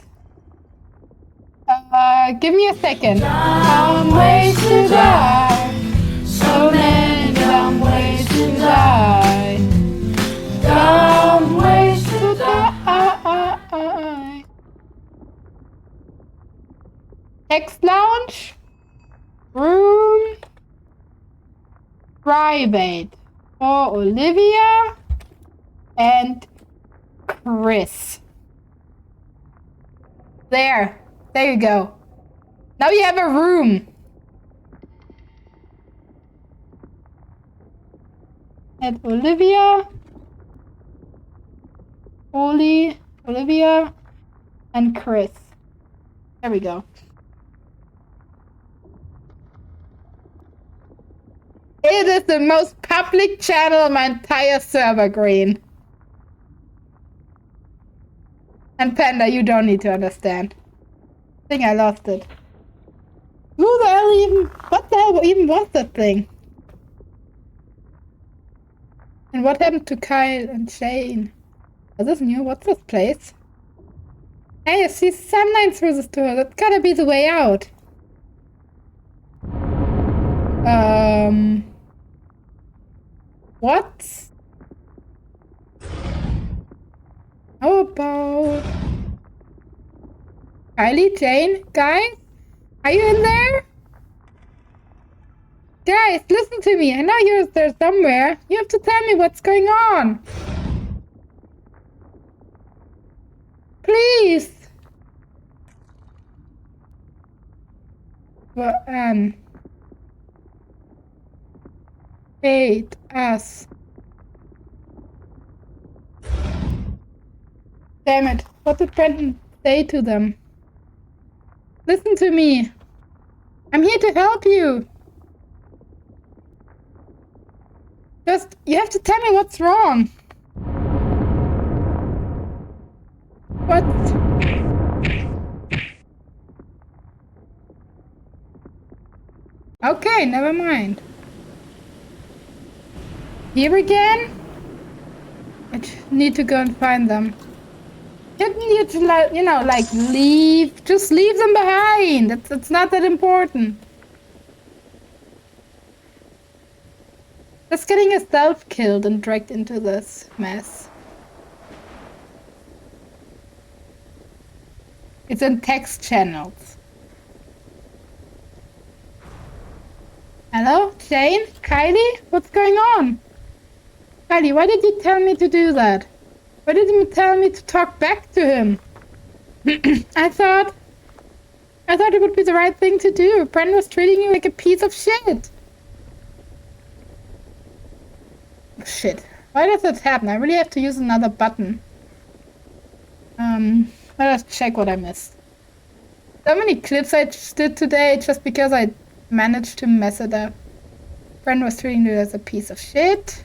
Give me a second. Dumb ways to die. So many dumb ways to die. Dumb ways to die. X lounge. Room. Private. For Olivia. And Chris. There you go. Now you have a room. And Olivia, Olivia, and Chris. There we go. It is the most public channel on my entire server, Green. And Panda, you don't need to understand. I think I lost it. Who the hell even... What the hell even was that thing? And what happened to Kyle and Shane? Is this new? What's this place? Hey, I see sunlight through this door. That's gotta be the way out. What? How about... Kylie, Jane, guys? Are you in there? Guys, listen to me. I know you're there somewhere. You have to tell me what's going on. Please. Well, hate us. Damn it. What did Brendan say to them? Listen to me. I'm here to help you. Just, you have to tell me what's wrong. What? Okay, never mind. Here again? I need to go and find them. Shouldn't you, like, leave? Just leave them behind. It's not that important. Just getting yourself killed and dragged into this mess. It's in text channels. Hello, Jane? Kylie? What's going on? Kylie, why did you tell me to do that? Why did you tell me to talk back to him? I thought it would be the right thing to do. Bren was treating you like a piece of shit. Shit. Why does that happen? I really have to use another button. Let us check what I missed. So many clips I did today just because I managed to mess it up. Bren was treating you as a piece of shit.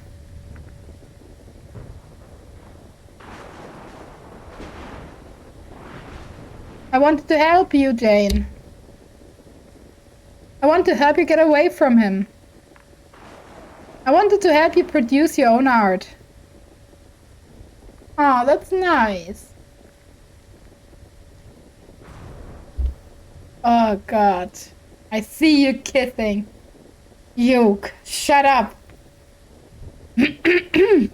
I wanted to help you, Jane. I want to help you get away from him. I wanted to help you produce your own art. Oh, that's nice. Oh, God. I see you kissing. Yuke, shut up. Bren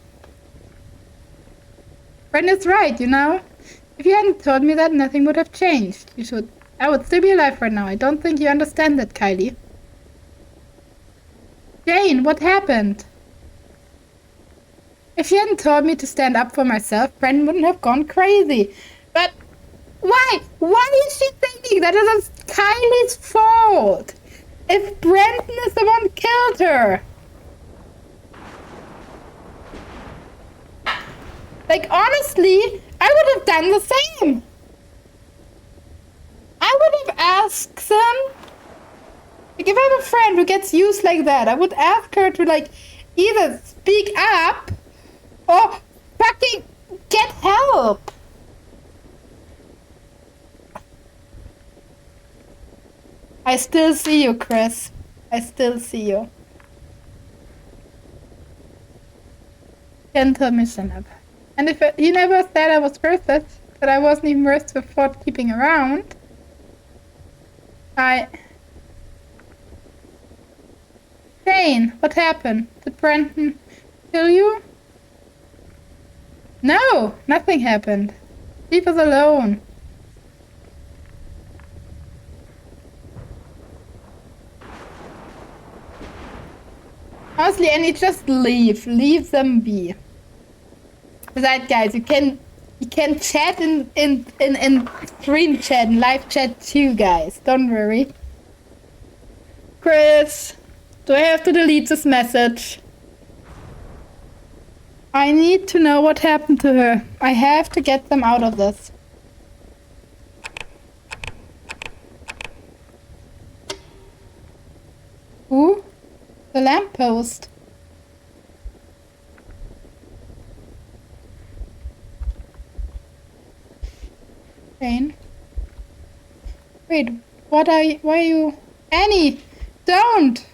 is right, you know? If you hadn't told me that, nothing would have changed. I would still be alive right now. I don't think you understand that, Kylie. Jane, what happened? If you hadn't told me to stand up for myself, Bren wouldn't have gone crazy. But why? Why is she thinking that it is Kylie's fault? If Brenton is the one who killed her. Like, honestly, I would have done the same. I would have asked them. Like, if I have a friend who gets used like that, I would ask her to, like, either speak up or fucking get help. I still see you, Chris. I still see you. Gentle mission up. And if you never said I was worth it, that I wasn't even worth the thought keeping around, Jane, what happened? Did Brenton kill you? No, nothing happened. Leave us alone. Honestly, Annie, just leave. Leave them be. Besides, guys, you can chat in screen chat and live chat too, guys. Don't worry. Chris, do I have to delete this message? I need to know what happened to her. I have to get them out of this. Who? The lamppost. Jane. Wait, why are you... Annie! Don't!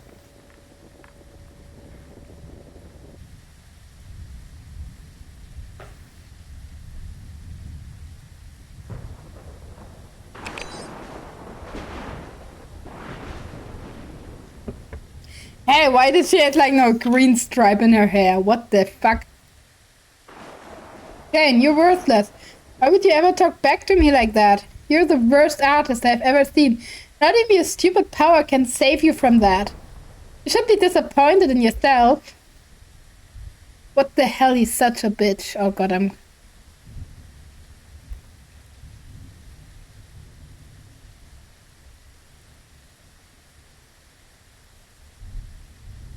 Hey, why did she have like no green stripe in her hair? What the fuck? Jane, you're worthless. Why would you ever talk back to me like that? You're the worst artist I've ever seen. Not even your stupid power can save you from that. You should be disappointed in yourself. What the hell, he's such a bitch. Oh god, I'm...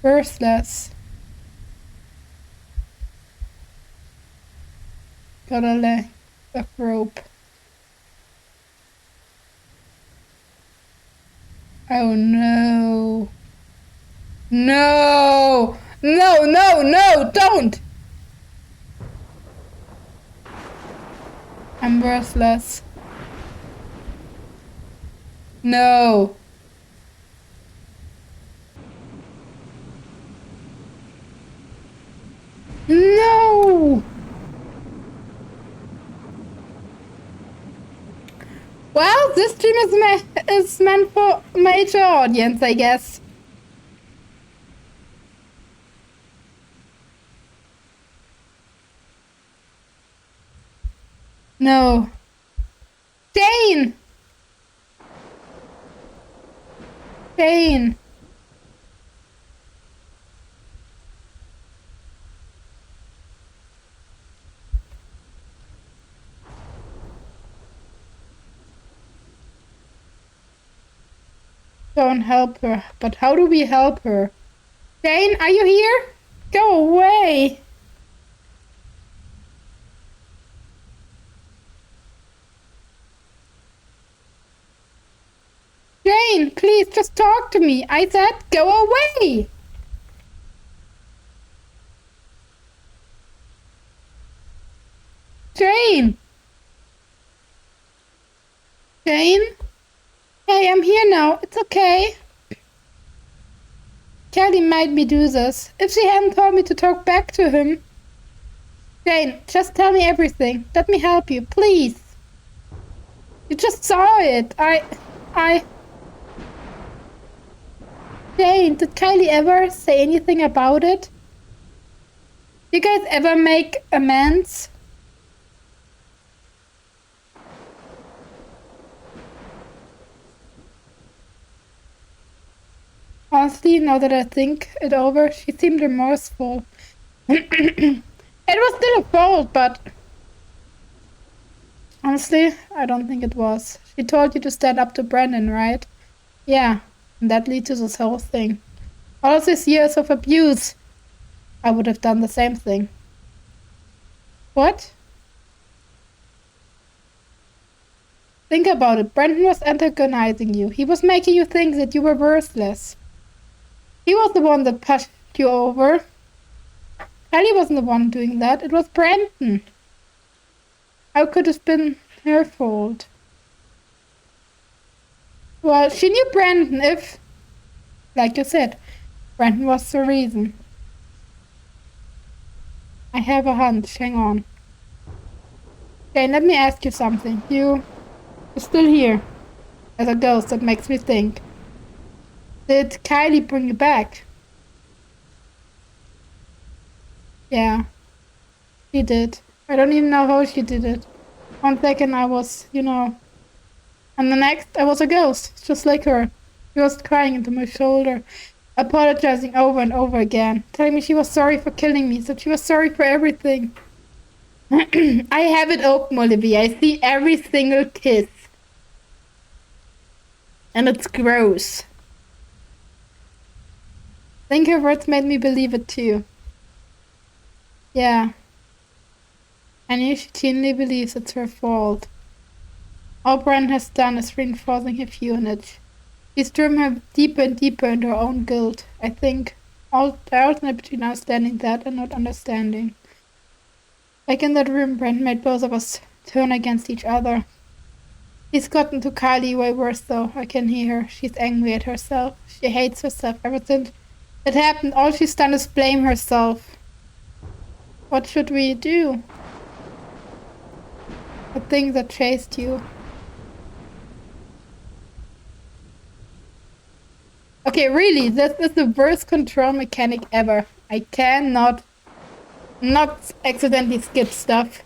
worthless. Gotta let the rope. Oh no. No! No, no, no! Don't! I'm worthless. No. this stream is meant for major audience, I guess. No. Jane! Jane! Don't help her. But how do we help her? Jane, are you here? Go away! Jane, please just talk to me. I said go away! Jane! Jane? Hey, I'm here now. It's okay. Kelly made me do this. If she hadn't told me to talk back to him. Jane, just tell me everything. Let me help you, please. You just saw it. Jane, did Kylie ever say anything about it? You guys ever make amends? Honestly, now that I think it over, she seemed remorseful. It was still a fault, but honestly, I don't think it was. She told you to stand up to Brandon, right? Yeah, and that leads to this whole thing. All of these years of abuse, I would have done the same thing. What? Think about it. Brandon was antagonizing you. He was making you think that you were worthless. He was the one that pushed you over. Ellie wasn't the one doing that. It was Brandon. How could it have been her fault? Well, she knew Brandon if, like you said, Brandon was the reason. I have a hunch. Hang on. Okay, let me ask you something. You're still here. As a ghost, that makes me think. Did Kylie bring you back? Yeah, she did. I don't even know how she did it. 1 second I was, and the next I was a ghost, just like her. She was crying into my shoulder, apologizing over and over again, telling me she was sorry for killing me, that she was sorry for everything. I have it open, Olivia. I see every single kiss. And it's gross. I think her words made me believe it too. Yeah. I knew she genuinely believes it's her fault. All Brandon has done is reinforcing her view on it. He's driven her deeper and deeper into her own guilt. I think the alternate between understanding that and not understanding. Like in that room, Brandon made both of us turn against each other. He's gotten to Kylie way worse though. I can hear her. She's angry at herself. She hates herself ever since it happened. All she's done is blame herself. What should we do? The thing that chased you. Okay, really, this is the worst control mechanic ever. I cannot not accidentally skip stuff.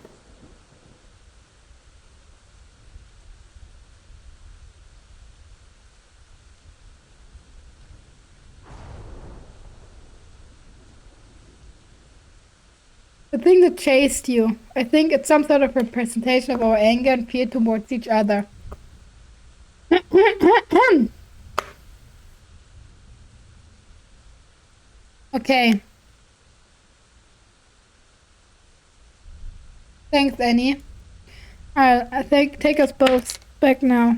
The thing that chased you, I think it's some sort of representation of our anger and fear towards each other. Okay. Thanks, Annie. I think take us both back now.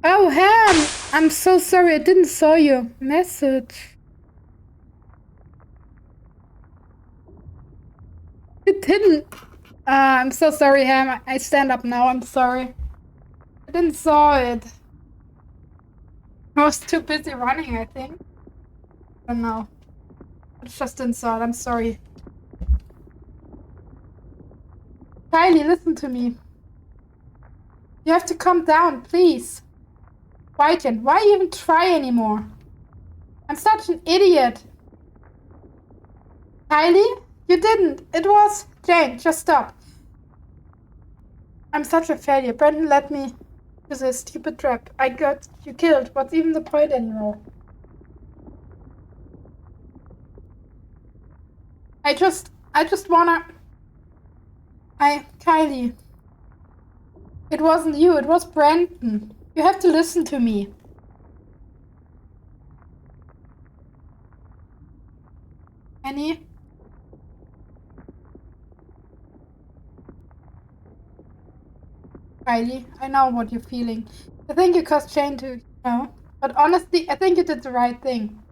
Oh, Ham! I'm so sorry, I didn't saw your message. You didn't. I'm so sorry, Ham. I stand up now. I'm sorry. I didn't saw it. I was too busy running, I think. I don't know. I just didn't saw it. I'm sorry. Kylie, listen to me. You have to calm down, please. Why, Jen? Why even try anymore? I'm such an idiot. Kylie? You didn't. It was... Jane, just stop. I'm such a failure. Brandon let me use a stupid trap. I got you killed. What's even the point anymore? I just wanna... Kylie. It wasn't you. It was Brandon. You have to listen to me. Annie? Kylie, I know what you're feeling. I think you caused Jane to, but honestly, I think you did the right thing.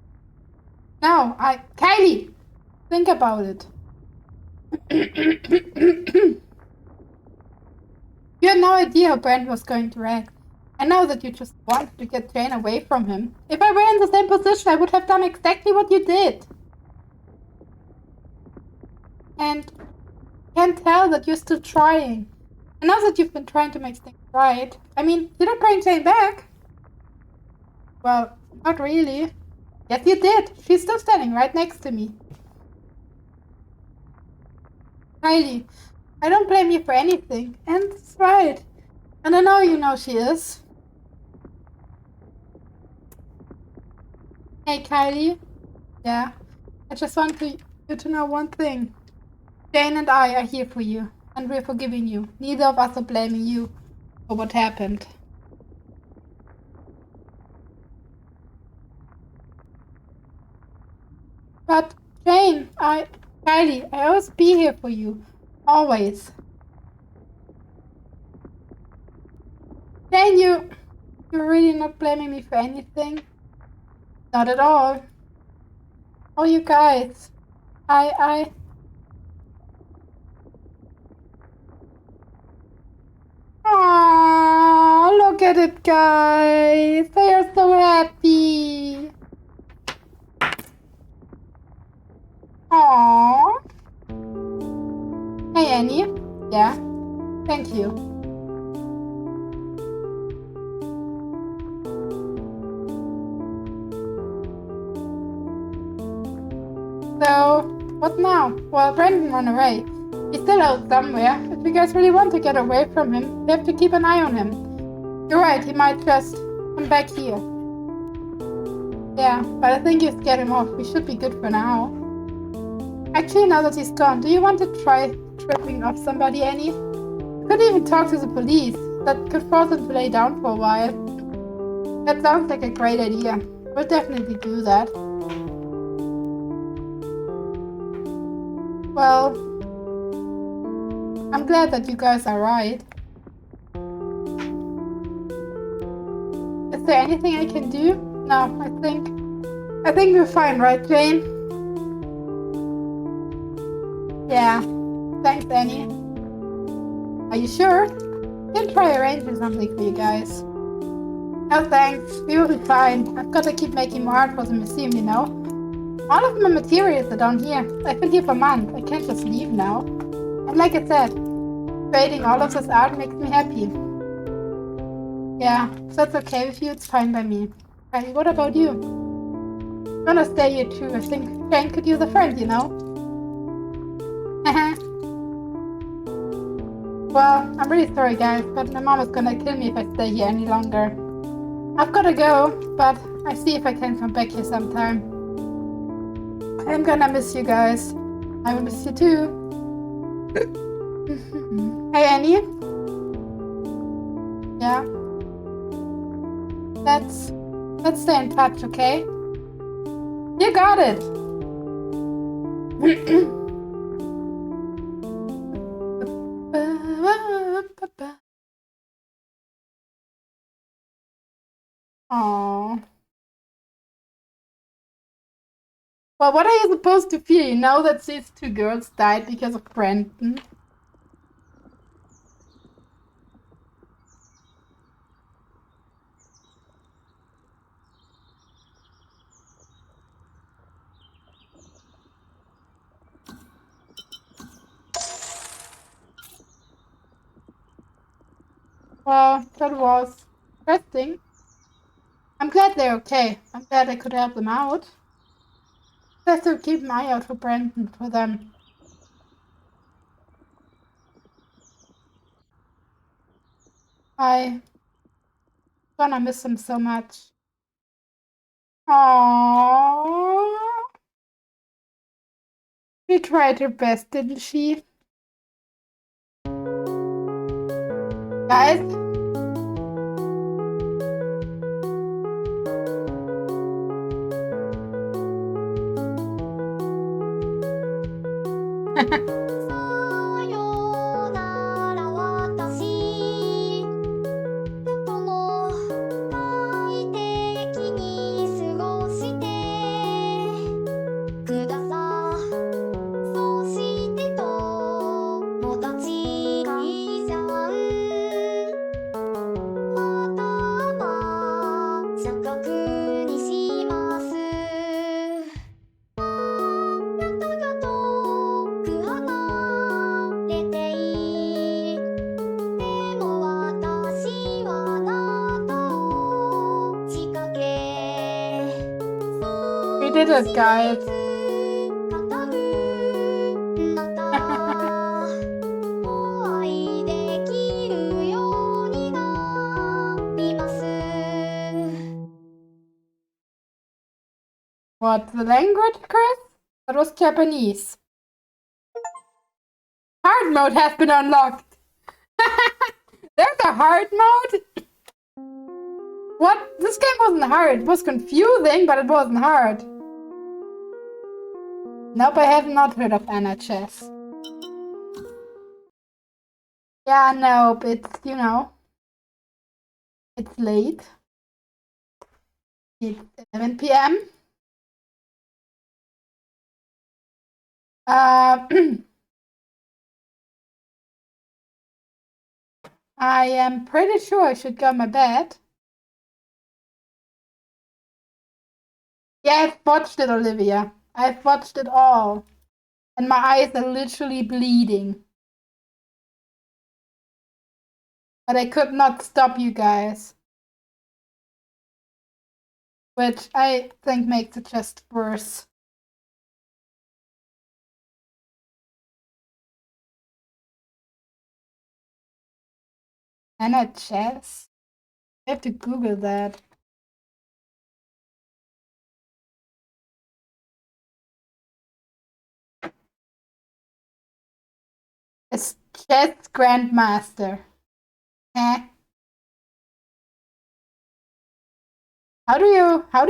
No, Kylie, think about it. You had no idea how Brandon was going to react. I know that you just wanted to get Jane away from him. If I were in the same position, I would have done exactly what you did. And can't tell that you're still trying. I know that you've been trying to make things right. I mean, you didn't bring Jane back. Well, not really. Yes, you did. She's still standing right next to me. Kylie, I don't blame you for anything. And it's right. And I know you know she is. Hey, Kylie. Yeah. I just want you to know one thing. Jane and I are here for you. And we're forgiving you. Neither of us are blaming you for what happened. But, Jane, Kylie, I always be here for you. Always. Jane, you're really not blaming me for anything? Not at all. Oh, you guys. Aww, look at it, guys. They are so happy. Aww. Hey, Annie. Yeah? Thank you. So, what now? Well, Brandon ran away. He's still out somewhere. If you guys really want to get away from him, we have to keep an eye on him. You're right, he might just come back here. Yeah, but I think you scared him off. We should be good for now. Actually, now that he's gone, do you want to try tripping off somebody, Annie? You could even talk to the police. That could force him to lay down for a while. That sounds like a great idea. We'll definitely do that. Well, I'm glad that you guys are right. Is there anything I can do? No, I think we're fine, right, Jane? Yeah. Thanks, Annie. Are you sure? Can try arranging something for you guys. No thanks, we will be fine. I've got to keep making more art for the museum, you know. All of my materials are down here. I've been here for months. I can't just leave now. And like I said, creating all of this art makes me happy. Yeah, if that's okay with you, it's fine by me. Kylie, what about you? I'm gonna stay here too. I think Jane could use a friend, you know? Well, I'm really sorry, guys, but my mom is gonna kill me if I stay here any longer. I've gotta go, but I see if I can come back here sometime. I'm gonna miss you guys. I will miss you too. Hey, Annie? Yeah? Let's stay in touch, okay? You got it! Aww. Well, what are you supposed to feel? You know that these two girls died because of Brandon? Well, that was interesting. I'm glad they're okay. I'm glad I could help them out. I have to keep an eye out for Brandon for them. I gonna miss him so much. Aww. She tried her best, didn't she? Guys, we did it, guys. What, the language, Chris? That was Japanese. Hard mode has been unlocked. There's a hard mode? What? This game wasn't hard. It was confusing, but it wasn't hard. Nope, I have not heard of NHS. Yeah, nope, it's, you know, it's late. It's 11 p.m. I am pretty sure I should go to my bed. Yeah, I've watched it, Olivia. I've watched it all. And my eyes are literally bleeding. But I could not stop you guys. Which I think makes it just worse. NHS? I have to Google that. It's chess grandmaster. Eh? How do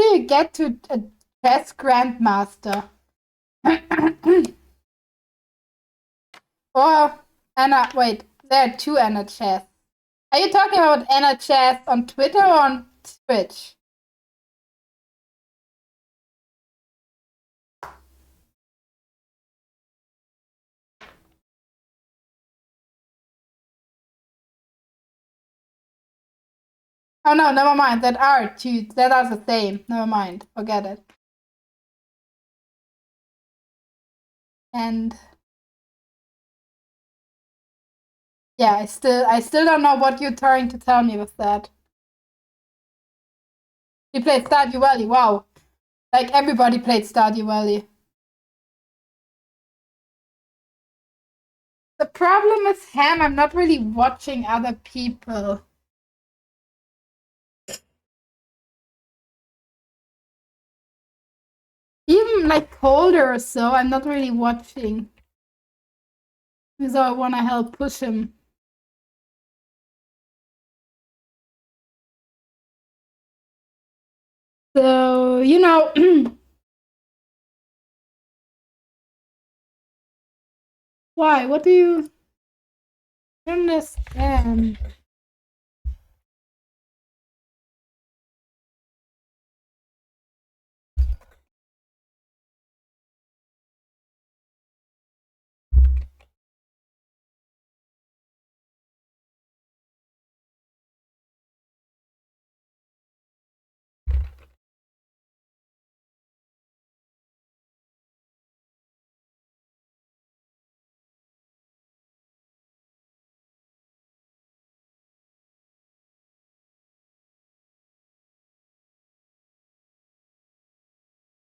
you get to a chess grandmaster? Or Anna, wait, there are two Anna chess. Are you talking about Anna chess on Twitter or on Twitch? Oh no, never mind. That are two. That are the same. Never mind. Forget it. And yeah, I still don't know what you're trying to tell me with that. You played Stardew Valley. Wow. Like everybody played Stardew Valley. The problem is Ham, I'm not really watching other people. Even like Holder or so, I'm not really watching. Because I want to help push him. So, you know, why? What do you understand?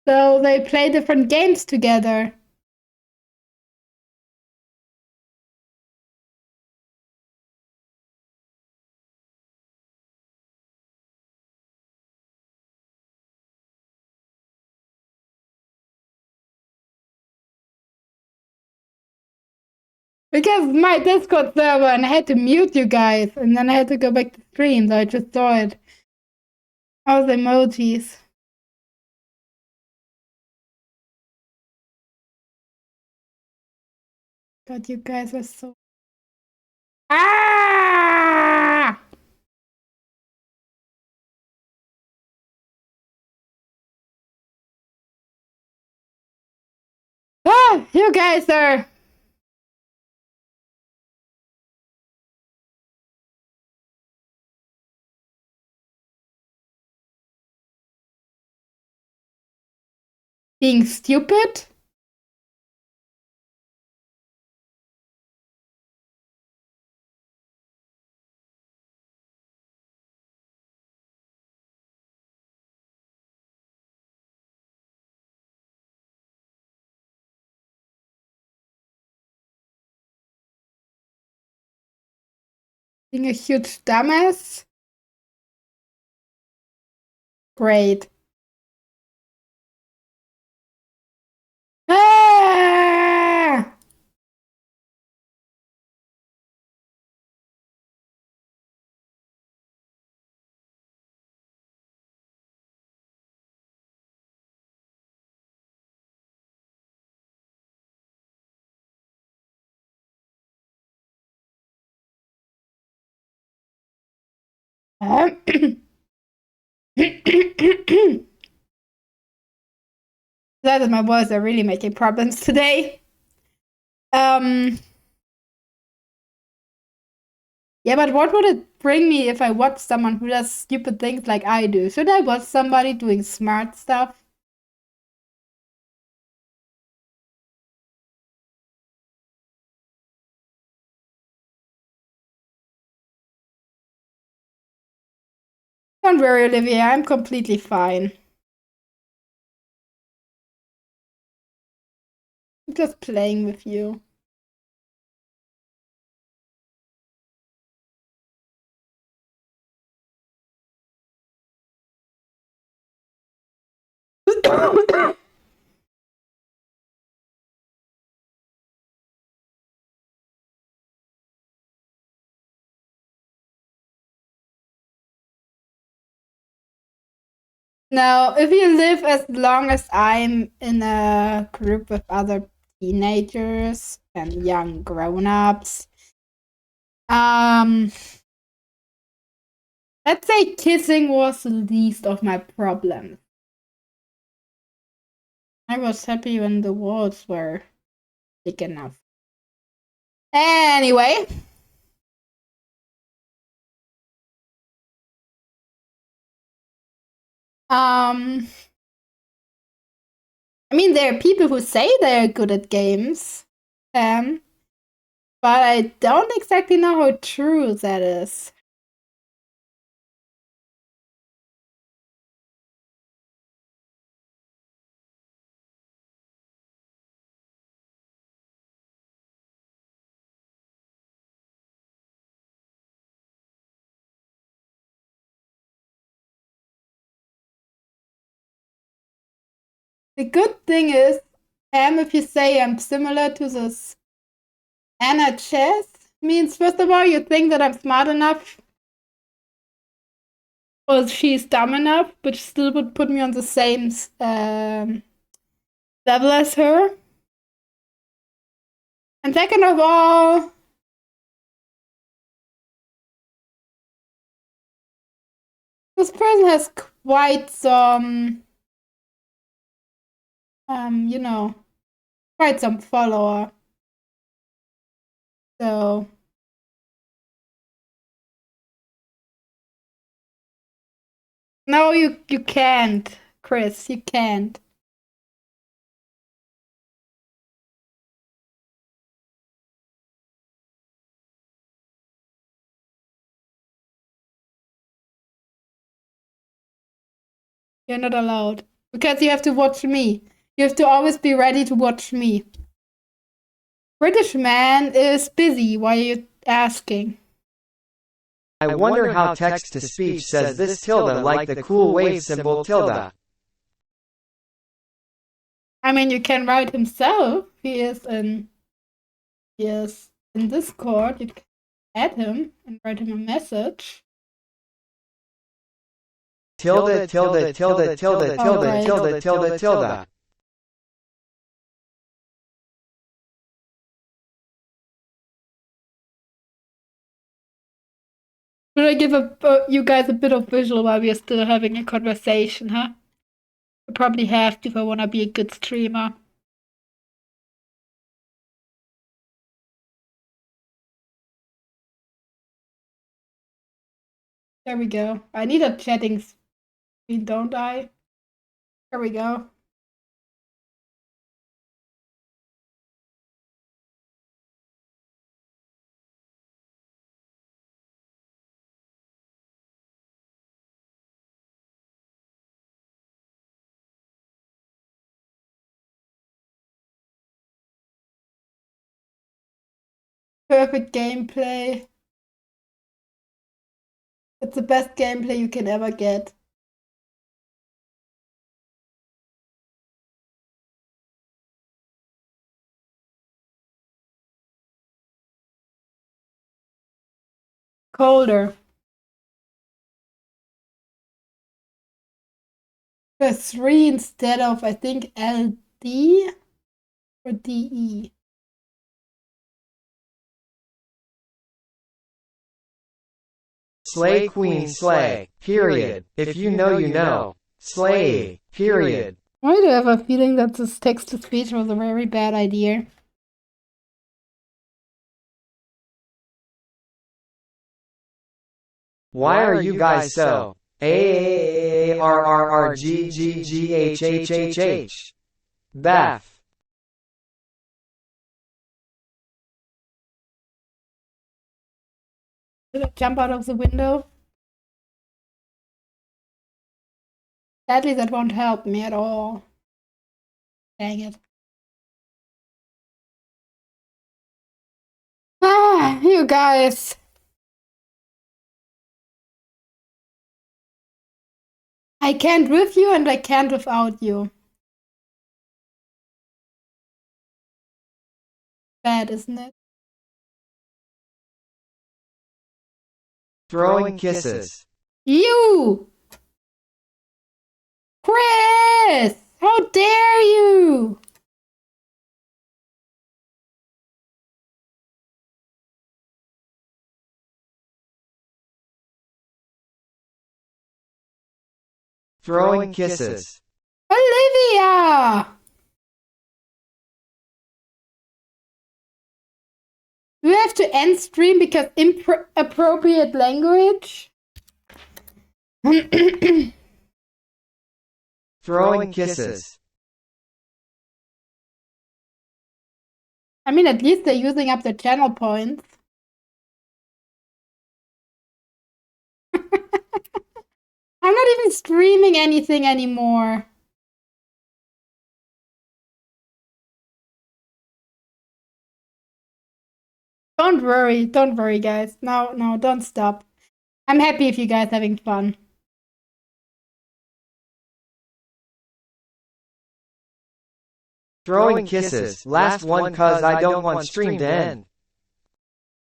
So they play different games together. Because my Discord server and I had to mute you guys and then I had to go back to stream, so I just saw it. All the emojis. God, you guys are so... Ah! Ah! You guys are... being stupid? Being a huge dumbass? Great. Ah! That is my voice are really making problems today. Yeah, but what would it bring me if I watch someone who does stupid things like I do? Should I watch somebody doing smart stuff? Don't worry, Olivia, I'm completely fine. I'm just playing with you. Now, if you live as long as I'm in a group with other teenagers and young grown-ups, let's say kissing was the least of my problems. I was happy when the walls were thick enough. Anyway. I mean, there are people who say they're good at games, but I don't exactly know how true that is. The good thing is, if you say I'm similar to this Anna Chess, means first of all, you think that I'm smart enough, or she's dumb enough, which still would put me on the same level as her. And second of all, this person has quite some, you know, quite some follower. So no, you can't, Chris. You can't. You're not allowed. Because you have to watch me. You have to always be ready to watch me. British man is busy. Why are you asking? I wonder how text-to-speech says this tilde like the cool wave symbol tilde. I mean, you can write himself. He is in Discord. You can add him and write him a message. Tilde, tilde, tilde, tilde, tilde, tilde, tilde, tilde. Should I give you guys a bit of visual while we are still having a conversation, huh? I probably have to if I want to be a good streamer. There we go. I need a chatting screen, don't I? There we go. Perfect gameplay. It's the best gameplay you can ever get. Colder. The 3 instead of, I think, LD or DE. Slay queen slay, period. If you know you know. Slay, period. Why do I have a feeling that this text-to-speech was a very bad idea? Why are you guys so A-R-R-G-G-G-H-H-H-H? Bath. Did I jump out of the window? Sadly, that won't help me at all. Dang it. Ah, you guys. I can't with you and I can't without you. Bad, isn't it? Throwing kisses. You! Chris! How dare you! Throwing kisses. Olivia! Do we have to end stream because appropriate language? Throwing kisses. I mean, at least they're using up their channel points. I'm not even streaming anything anymore. Don't worry, guys. No, don't stop. I'm happy if you guys are having fun. Throwing kisses. Last one cuz I don't want stream to end.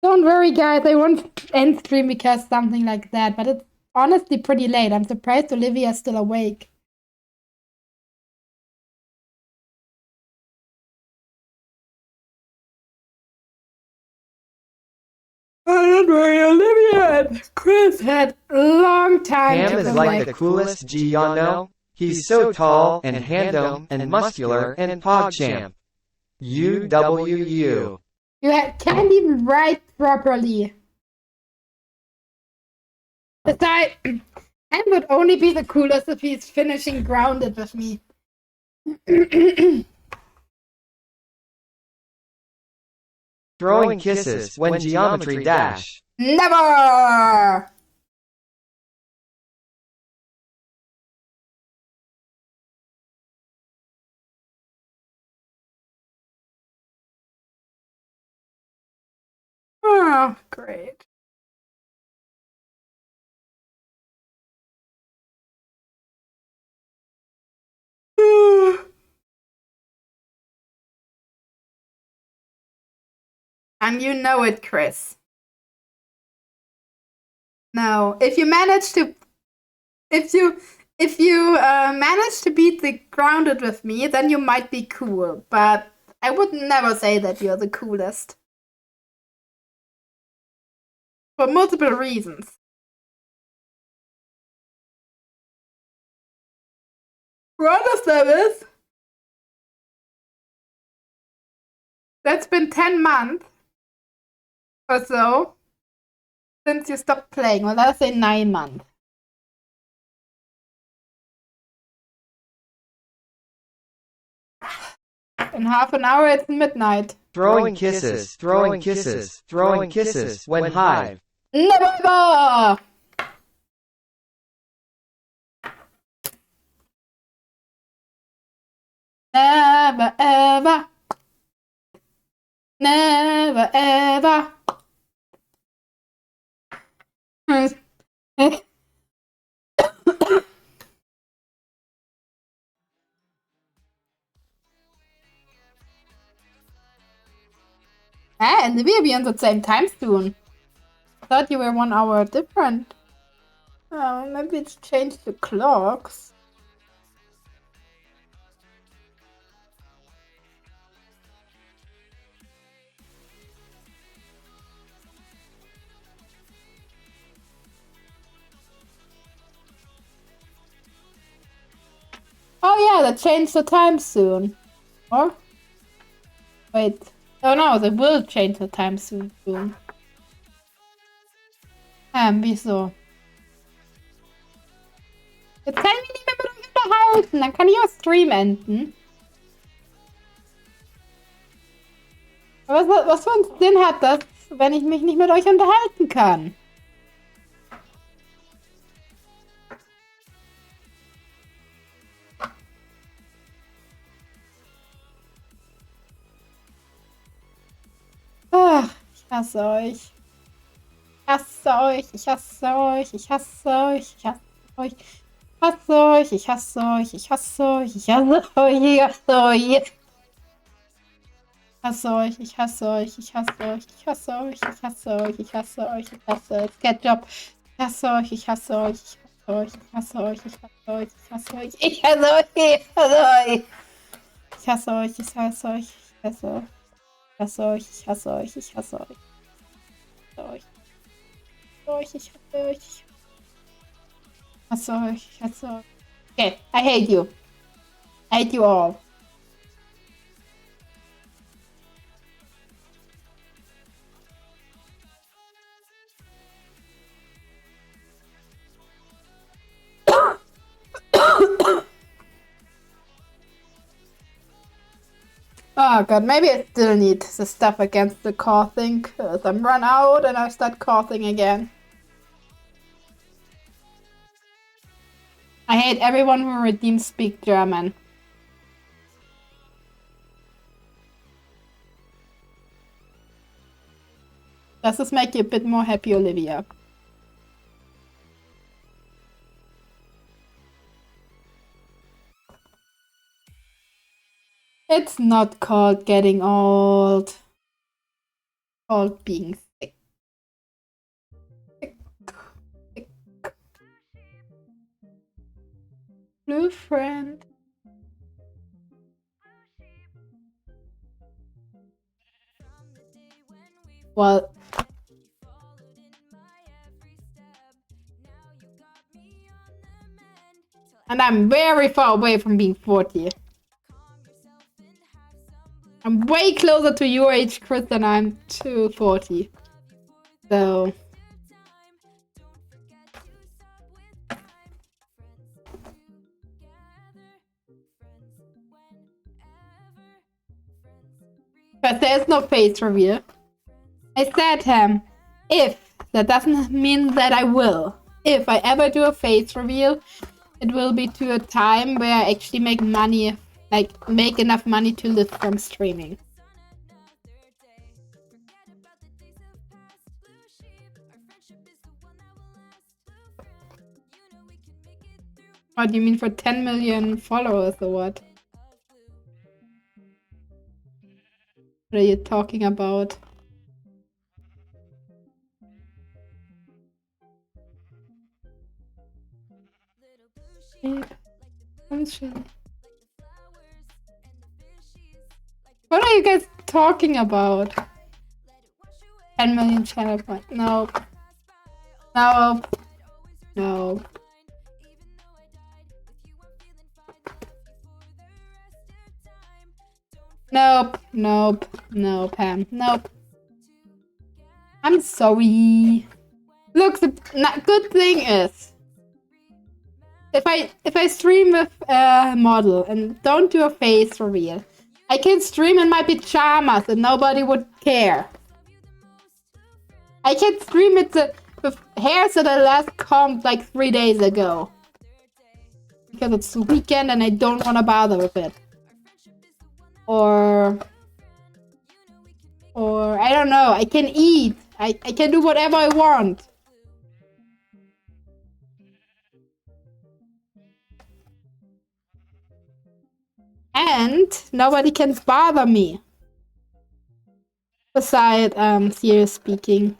Don't worry, guys. I won't end stream because something like that, but it's honestly pretty late. I'm surprised Olivia's still awake. Oh, don't worry, Olivia and Chris had a long time Ham to is come like back. the coolest G y'all know. He's so tall and handom and muscular and PogChamp. UWU. You can't even write properly. Besides, Ham would only be the coolest if he's finishing grounded with me. Throwing kisses when geometry dash. Never! Oh, great. And you know it, Chris. No, if you manage to manage to beat the grounded with me, then you might be cool, but I would never say that you're the coolest. For multiple reasons. One of them is that's been 10 months or so since you stopped playing. Well, let's say 9 months. In half an hour, it's midnight. Throwing kisses, throwing kisses, throwing kisses when Hive. Never! Never ever. Never ever. And we'll be on the same time soon. I thought you were 1 hour different. Oh, maybe it's changed the clocks. Oh yeah, they changed the time soon. Or? Wait. Oh no, they will change the time soon. Wieso? Jetzt kann ich mich nicht mehr mit euch unterhalten. Dann kann ich auch Stream enden. Aber was für einen Sinn hat das, wenn ich mich nicht mit euch unterhalten kann? Ach, ich hasse euch. Ich hasse euch, ich hasse euch, ich hasse euch, ich hasse euch. Ich hasse euch, ich hasse euch, ich hasse euch, ich hasse euch, ich hasse euch. Ich hasse euch, ich hasse euch, ich hasse euch, ich hasse euch, ich hasse euch, ich hasse euch, ich hasse euch, Ketchup. Ich hasse euch, ich hasse euch, ich hasse euch, ich hasse euch, ich hasse euch, ich hasse euch, ich hasse euch, ich hasse euch. Ich hasse euch, ich hasse euch, ich hasse euch. Ich hasse euch, ich hasse euch, ich hasse euch. Ich hasse euch. Ich hasse euch, ich hasse euch. Okay, I hate you. I hate you all. Oh god, maybe I still need the stuff against the coughing, because I'm run out and I start coughing again. I hate everyone who redeems speak German. Does this make you a bit more happy, Olivia? It's not called getting old. It's called being sick. Sick. Blue friend. Well, and I'm very far away from being 40. I'm way closer to your age, Chris, than I'm to 40. So... But there's no face reveal. I said, if. That doesn't mean that I will. If I ever do a face reveal, it will be to a time where I actually make money. Like, make enough money to live from streaming. What do you mean for 10 million followers or what? What are you talking about? What are you guys talking about? 10 million channel points. No. No. No. Nope. Nope. No, Pam. Nope. I'm sorry. Look, the good thing is, if I stream with a model and don't do a face reveal, I can stream in my pajamas and nobody would care. I can stream it with hairs that I last combed like 3 days ago. Because it's the weekend and I don't want to bother with it. Or I don't know, I can eat. I can do whatever I want. And nobody can bother me. Besides, serious speaking,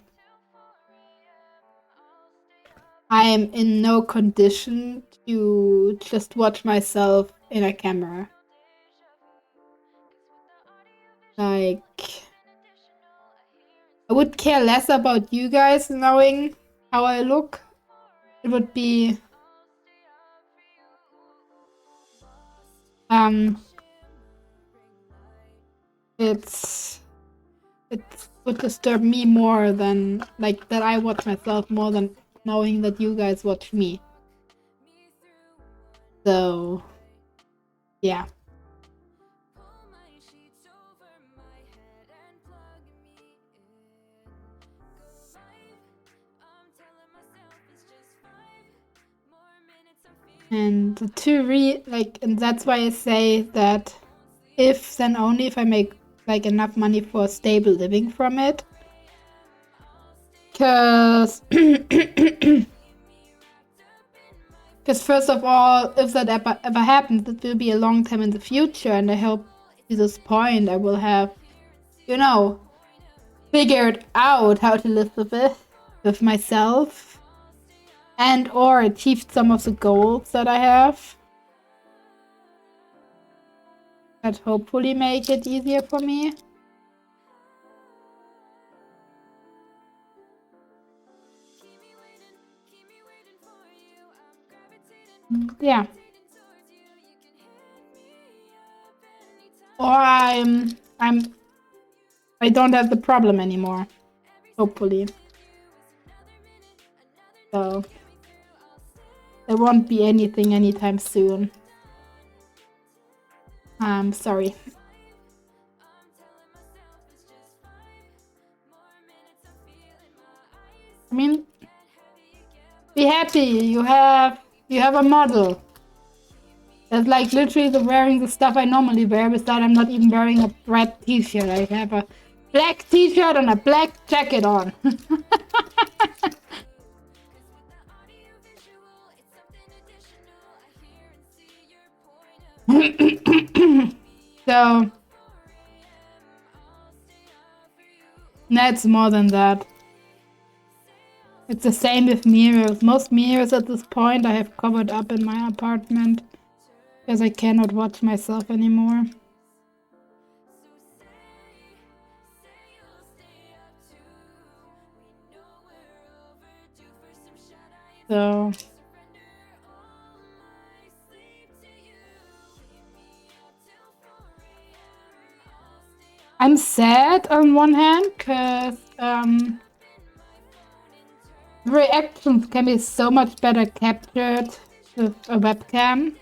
I am in no condition to just watch myself in a camera. Like, I would care less about you guys knowing how I look. It would be it would disturb me more than like that I watch myself more than knowing that you guys watch me. So yeah. And and that's why I say that if then only if I make like enough money for a stable living from it. Because first of all, if that ever happens, it will be a long time in the future, and I hope to this point I will have, you know, figured out how to live with it, with myself, and or achieved some of the goals that I have. That hopefully make it easier for me. Yeah. Or I don't have the problem anymore. Hopefully. So there won't be anything anytime soon. I'm sorry. I mean, be happy. You have a model. That's like literally wearing the stuff I normally wear, besides I'm not even wearing a red t-shirt. I have a black t-shirt and a black jacket on. So that's more than that. It's the same with mirrors. Most mirrors at this point I have covered up in my apartment because I cannot watch myself anymore. So I'm sad on one hand because reactions can be so much better captured with a webcam.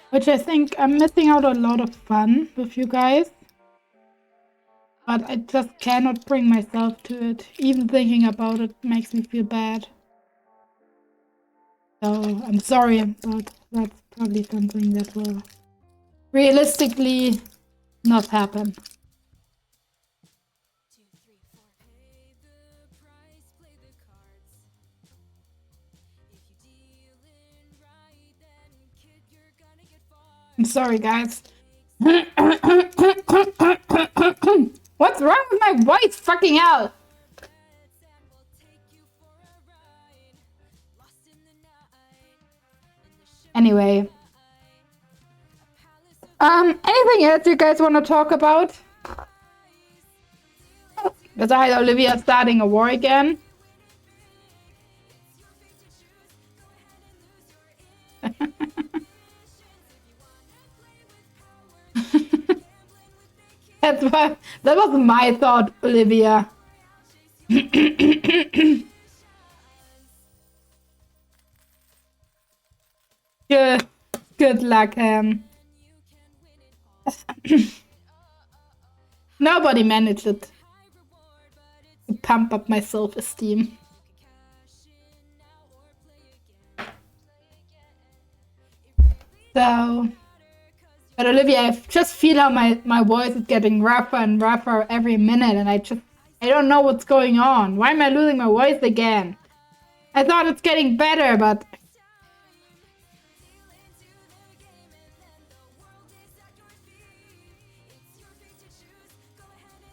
Which I think I'm missing out a lot of fun with you guys. But I just cannot bring myself to it. Even thinking about it makes me feel bad. So I'm sorry, but that's probably something that will realistically not happen. I'm sorry, guys. What's wrong with my voice? Fucking hell! Anyway. Anything else you guys want to talk about? Besides Olivia starting a war again. That was my thought, Olivia. Good luck, Nobody managed it to pump up my self-esteem. So, but Olivia, I just feel how my voice is getting rougher and rougher every minute, and I don't know what's going on. Why am I losing my voice again? I thought it's getting better, but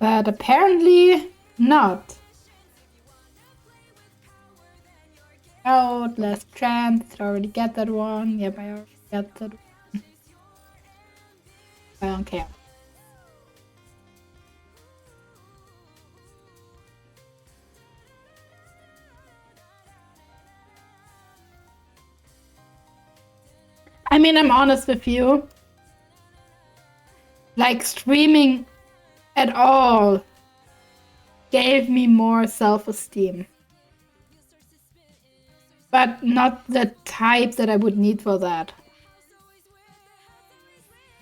apparently not. Last chance. I already get that one. Yep, I already got that one. I don't care. I mean, I'm honest with you. Like, streaming at all gave me more self-esteem. But not the type that I would need for that.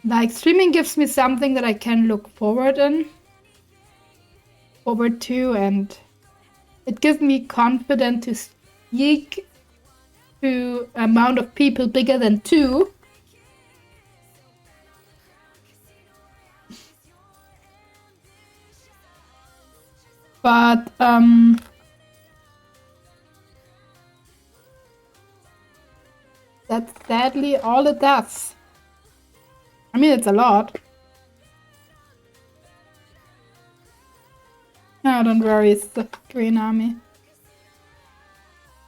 Like, streaming gives me something that I can look forward to, and it gives me confidence to speak to an amount of people bigger than 2. But that's sadly all it does. I mean, it's a lot. No, don't worry, it's the Green Army.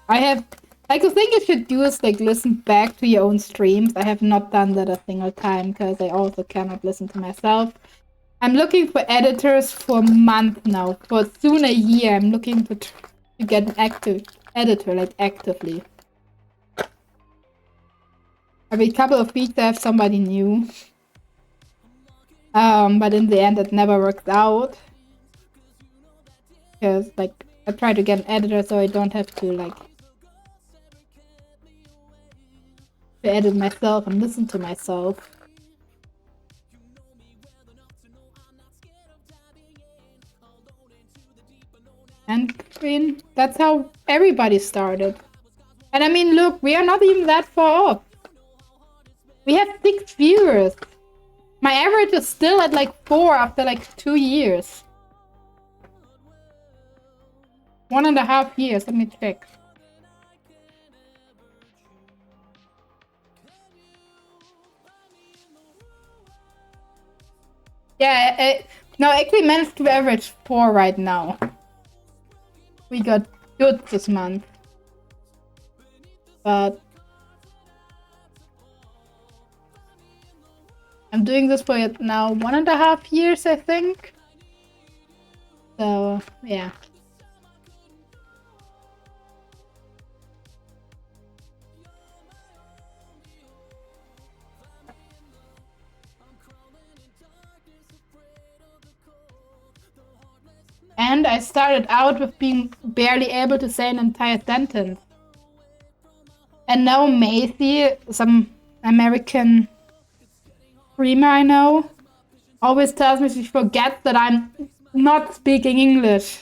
I think you should do is like listen back to your own streams. I have not done that a single time because I also cannot listen to myself. I'm looking for editors for a month now. For soon a year, I'm looking to get an active editor, like actively. Every couple of weeks I have somebody new. But in the end it never works out. Because like I try to get an editor so I don't have to like to edit myself and listen to myself. And I mean, that's how everybody started. And I mean, look, we are not even that far off. We have 6 viewers. My average is still at like 4 after like 2 years. 1.5 years, let me check. Yeah, no, I actually managed to average 4 right now. We got good this month. But I'm doing this for now 1.5 years, I think. So, yeah. And I started out with being barely able to say an entire sentence. And now Macy, some American streamer I know, always tells me she forgets that I'm not speaking English.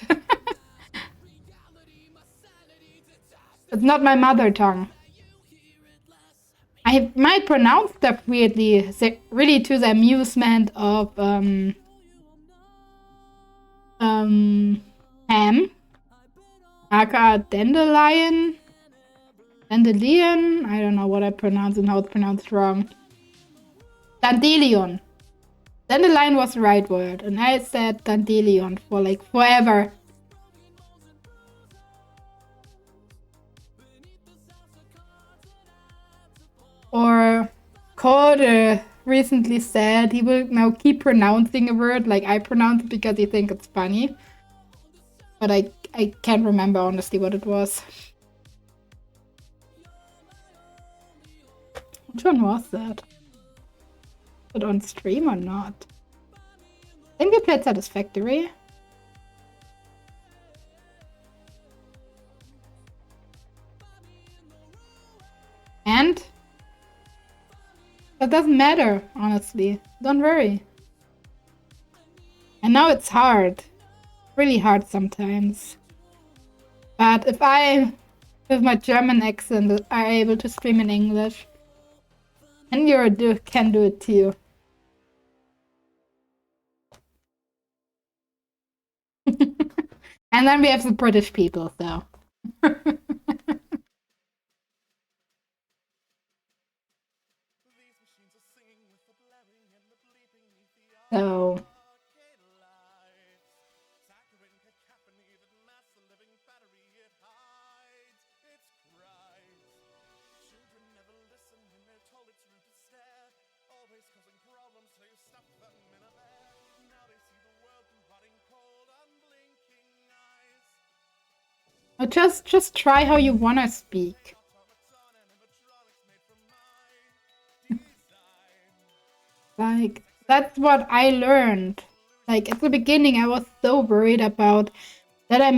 It's not my mother tongue. I might pronounce stuff weirdly, really to the amusement of Ham, aka Dandelion, I don't know what I pronounce and how it's pronounced wrong. Dandelion. Dandelion was the right word, and I said dandelion for like forever. Or Code recently said he will now keep pronouncing a word like I pronounce it because he thinks it's funny. But I can't remember honestly what it was. Which one was that? Was it on stream or not? I think we played Satisfactory. And? That doesn't matter, honestly. Don't worry. I know it's hard. Really hard sometimes. But if I, with my German accent, are able to stream in English, and you can do it too. And then we have the British people, so. So. Or just try how you wanna speak. Like, that's what I learned. Like, at the beginning, I was so worried about that I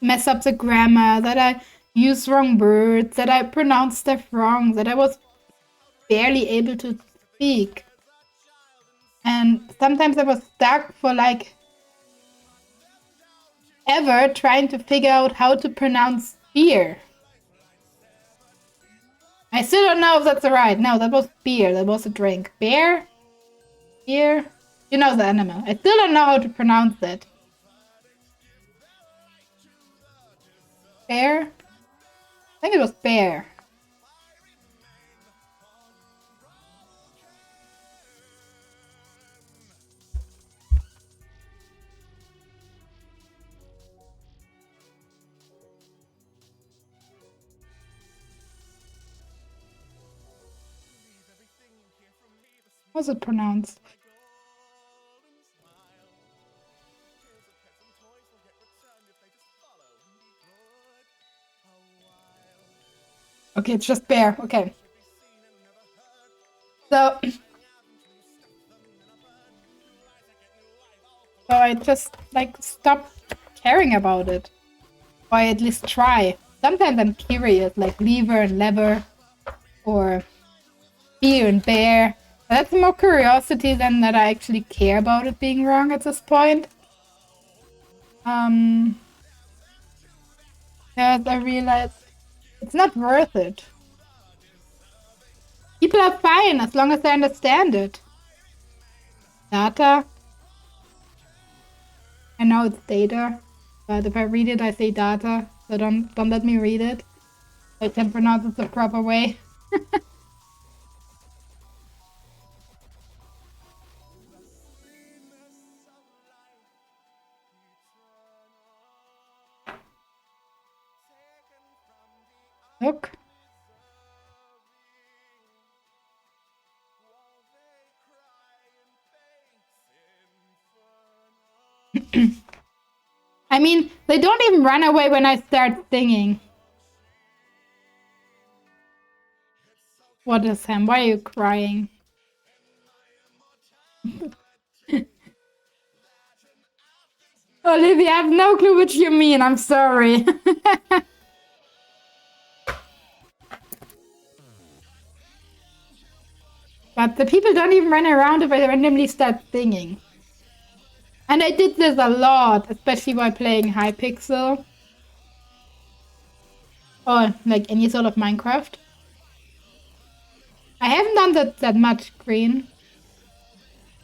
mess up the grammar, that I use wrong words, that I pronounce stuff wrong, that I was barely able to speak. And sometimes I was stuck for like ever trying to figure out how to pronounce beer. I still don't know if that's right. No, that was beer. That was a drink. Beer? Beer? You know the animal. I still don't know how to pronounce it. Bear? I think it was bear. How's it pronounced? Okay, it's just bear. Okay. So I just like stop caring about it. Or at least try. Sometimes I'm curious, like lever and lever, or beer and bear. That's more curiosity than that I actually care about it being wrong at this point. Because I realized it's not worth it. People are fine as long as they understand it. Data. I know it's data, but if I read it, I say data. So don't let me read it. I can pronounce it the proper way. Look. I mean, they don't even run away when I start singing. What is Sam? Why are you crying? Olivia, I have no clue what you mean. I'm sorry. But the people don't even run around if I randomly start singing. And I did this a lot, especially while playing Hypixel. Or like any sort of Minecraft. I haven't done that much, Green.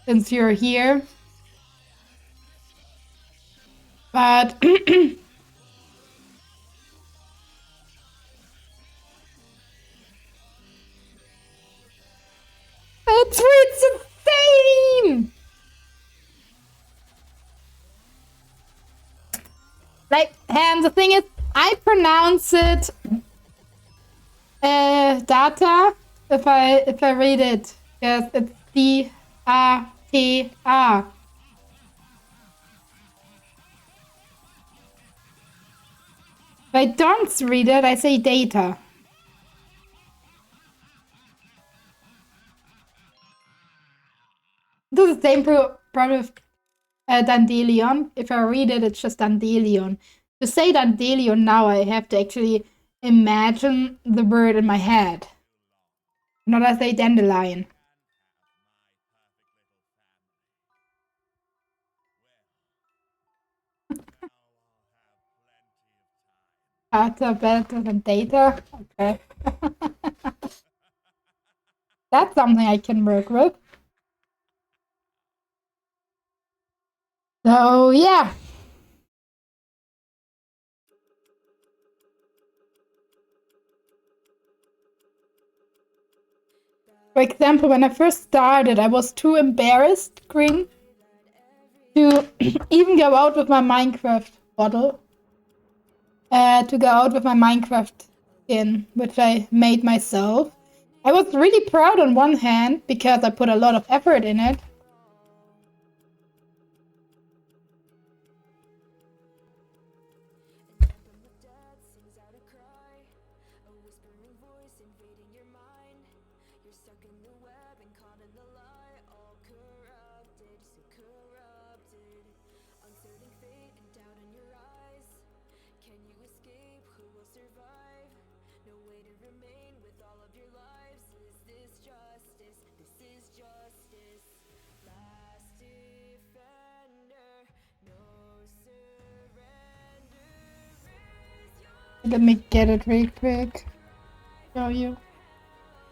Since you're here. But It reads the same! Like, and the thing is, I pronounce it data if I read it. Yes, it's D-A-T-A. If I don't read it, I say data. This is the same problem with Dandelion. If I read it, it's just Dandelion. To say Dandelion now, I have to actually imagine the word in my head. Not as a dandelion. Data better than data? Okay. That's something I can work with. So, yeah. For example, when I first started, I was too embarrassed, Green, to even go out with my Minecraft bottle. To go out with my Minecraft skin, which I made myself. I was really proud on one hand, because I put a lot of effort in it. Let me get it real quick. Show you.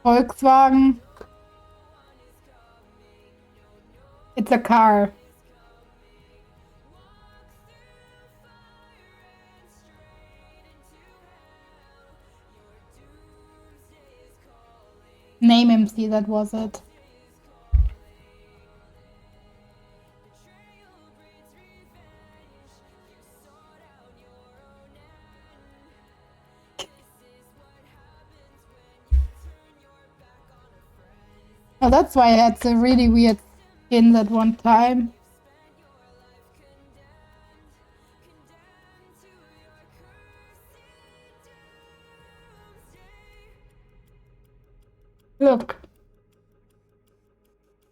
Volkswagen. It's a car. Name MC, that was it. Oh, that's why I had the really weird skin that one time. Look.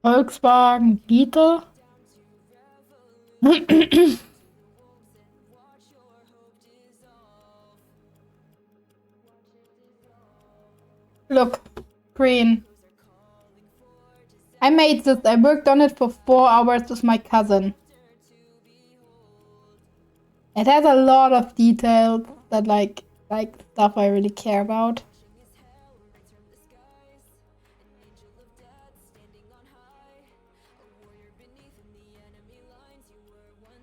Volkswagen Beetle. Look, green. I made this. I worked on it for 4 hours with my cousin. It has a lot of details that like stuff I really care about.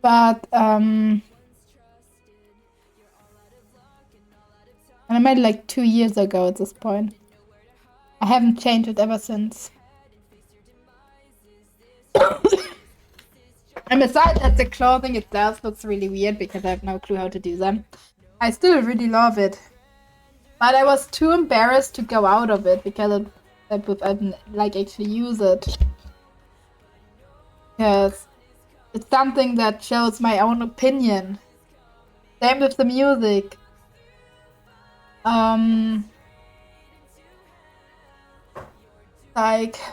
But and I made it like 2 years ago at this point. I haven't changed it ever since. And besides that, the clothing itself looks really weird because I have no clue how to do them. I still really love it. But I was too embarrassed to go out of it because I would like actually use it. Because it's something that shows my own opinion. Same with the music. Like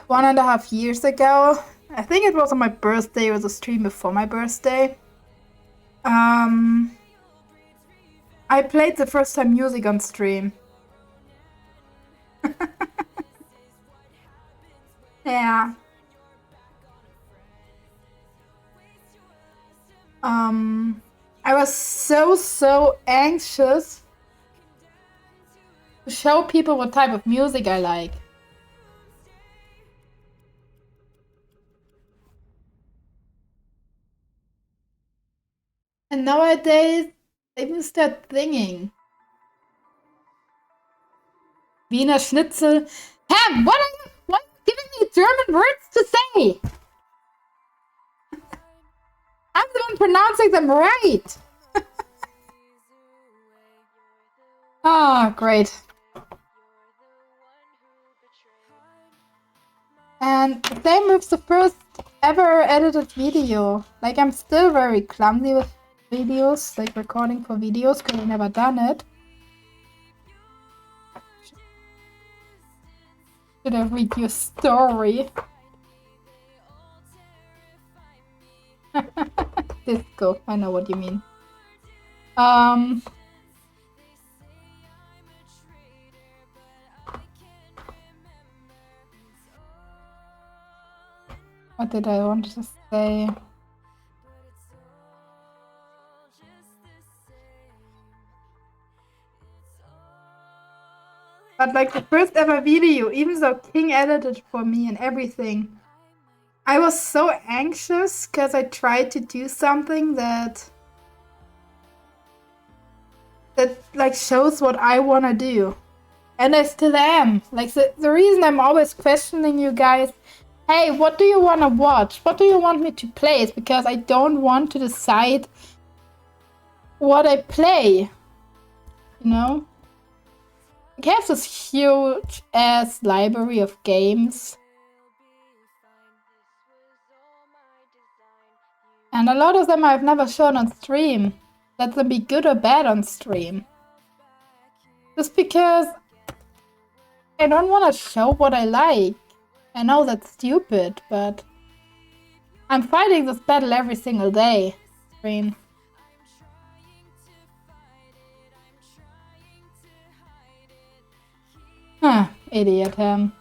1.5 years ago, I think it was on my birthday, it was a stream before my birthday. I played the first time music on stream. Yeah. I was so anxious to show people what type of music I like. And nowadays, I even start singing. Wiener Schnitzel. Ham, what are you giving me German words to say. I'm the one pronouncing them right. Oh, great. And same with the first ever edited video. Like, I'm still very clumsy with videos, like recording for videos, because I've never done it. Should I read your story? Disco, I know what you mean. What did I want to say? But like the first ever video, even though King edited for me and everything, I was so anxious because I tried to do something that like shows what I want to do. And I still am. Like the reason I'm always questioning you guys, hey, what do you want to watch? What do you want me to play? Is because I don't want to decide what I play. You know? I have this huge ass library of games. And a lot of them I've never shown on stream. Let them be good or bad on stream. Just because I don't want to show what I like. I know that's stupid, but I'm fighting this battle every single day. Stream. Huh, idiot him.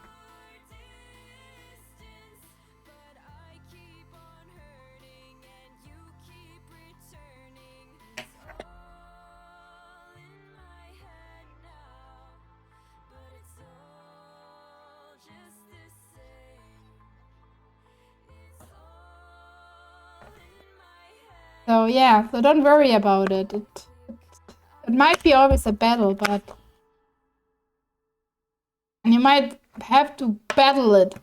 So yeah, so don't worry about it. It might be always a battle, but and you might have to battle it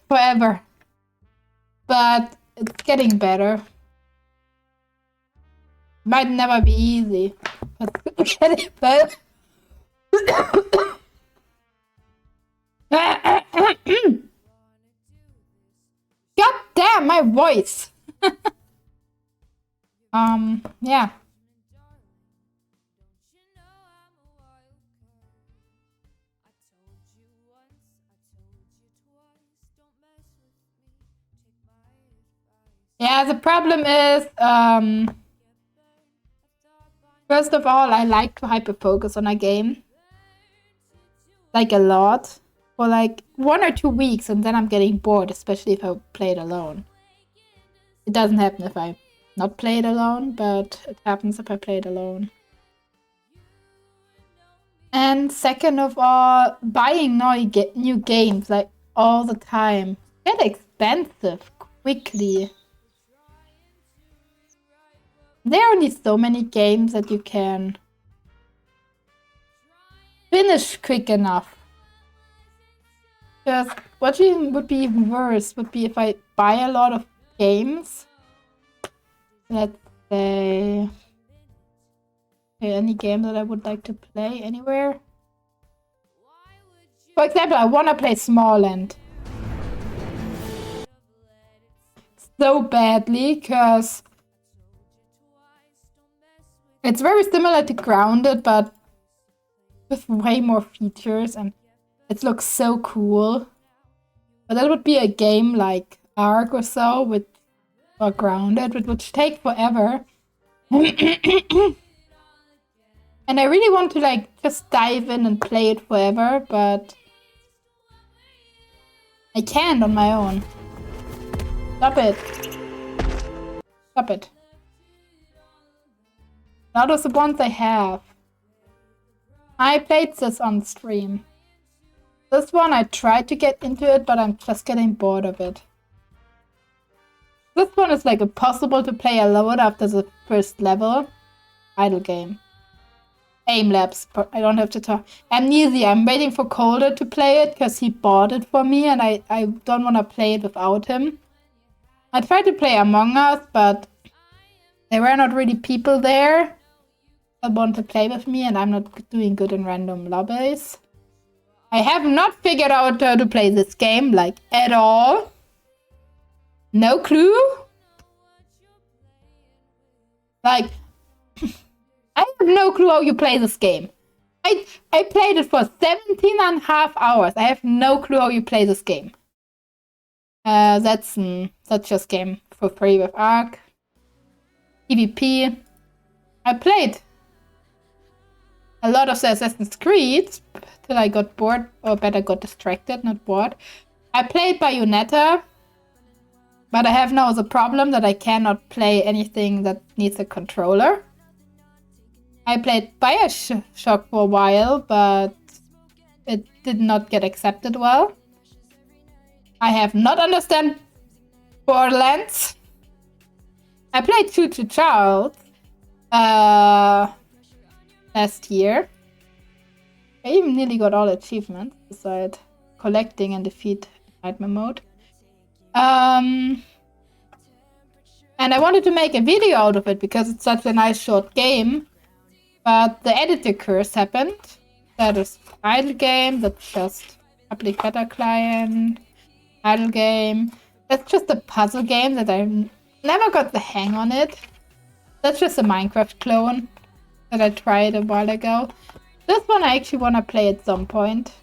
forever. But it's getting better. Might never be easy, but it's getting better. God damn, my voice. Yeah. Yeah, the problem is, first of all, I like to hyper-focus on a game. Like a lot. For like 1 or 2 weeks, and then I'm getting bored, especially if I play it alone. It doesn't happen if I not play it alone, but it happens if I play it alone. And second of all, buying new games like all the time get expensive quickly. There are only so many games that you can finish quick enough. Because what would be even worse would be if I buy a lot of games. Let's say any game that I would like to play anywhere. For example, I want to play Smallland so badly because it's very similar to Grounded, but with way more features, and it looks so cool. But that would be a game like Ark or so, or Grounded, which would take forever. And I really want to like just dive in and play it forever, but I can't on my own. Stop it. Stop it. Out of the ones I have. I played this on stream. This one I tried to get into it, but I'm just getting bored of it. This one is like impossible to play alone after the first level. Idle game. Aim Labs, but I don't have to talk. Amnesia, I'm waiting for Calder to play it because he bought it for me and I don't want to play it without him. I tried to play Among Us, but there were not really people there that want to play with me and I'm not doing good in random lobbies. I have not figured out how to play this game, like, at all. No clue. Like, I have no clue how you play this game. I played it for 17 and a half hours. I have no clue how you play this game. That's just game for free with Ark. PvP. I played a lot of the Assassin's Creed till I got bored, or better got distracted, not bored. I played Bayonetta, but I have now the problem that I cannot play anything that needs a controller. I played Bioshock for a while, but it did not get accepted well. I have not understand Borderlands. I played True to Child last year. I even nearly got all achievements besides collecting and defeat Nightmare Mode. And I wanted to make a video out of it because it's such a nice short game. But the editor curse happened. That is idle game. That's just public beta client. Idle game. That's just a puzzle game that I never got the hang on it. That's just a Minecraft clone that I tried a while ago. This one I actually want to play at some point.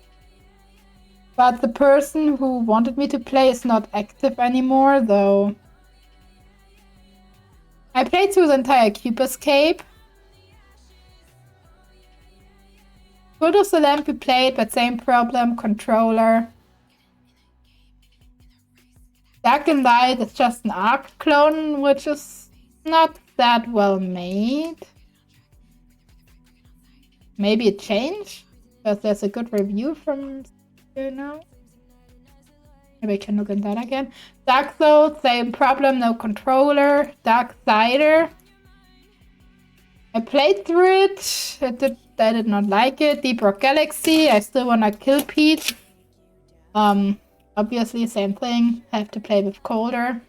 But the person who wanted me to play is not active anymore, though. I played through the entire Cube Escape. Good of the Lamp we played, but same problem, controller. Dark and Light is just an Ark clone, which is not that well made. Maybe a change, because there's a good review from here now. Maybe I can look at that again. Dark Souls, same problem, no controller. Darksider. I played through it. I did not like it. Deep Rock Galaxy. I still wanna kill Pete. Obviously same thing. I have to play with Calder.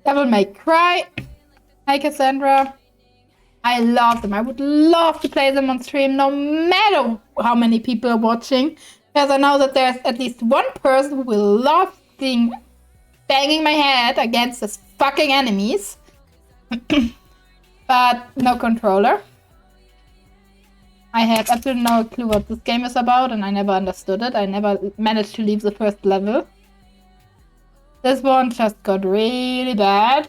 Devil May Cry. Hi Cassandra. I love them. I would love to play them on stream no matter how many people are watching. Because I know that there's at least one person who will love banging my head against these fucking enemies. But no controller. I have absolutely no clue what this game is about and I never understood it. I never managed to leave the first level. This one just got really bad.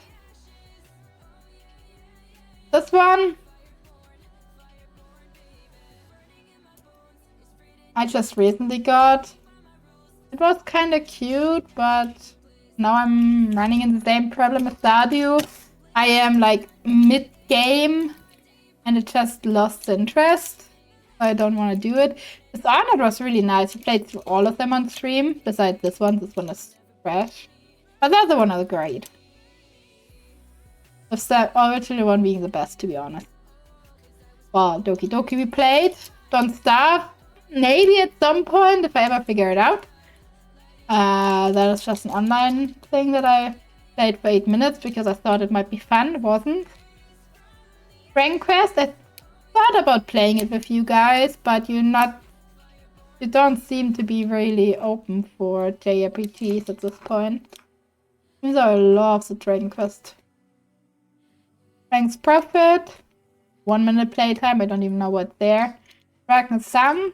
This one I just recently got. It was kind of cute, but now I'm running into the same problem as Stardew. I am like mid-game and it just lost interest. I don't want to do it. This Arnold was really nice. I played through all of them on stream. Besides this one is trash. But the other one is great. The original one being the best, to be honest. Well, Doki Doki we played. Don't Starve. Maybe at some point, if I ever figure it out. That is just an online thing that I played for 8 minutes because I thought it might be fun. It wasn't. Dragon Quest, I thought about playing it with you guys, but you don't seem to be really open for JRPGs at this point. Even though I love the Dragon Quest. Dragon's Prophet, 1 minute playtime, I don't even know what's there. Dragon Sun,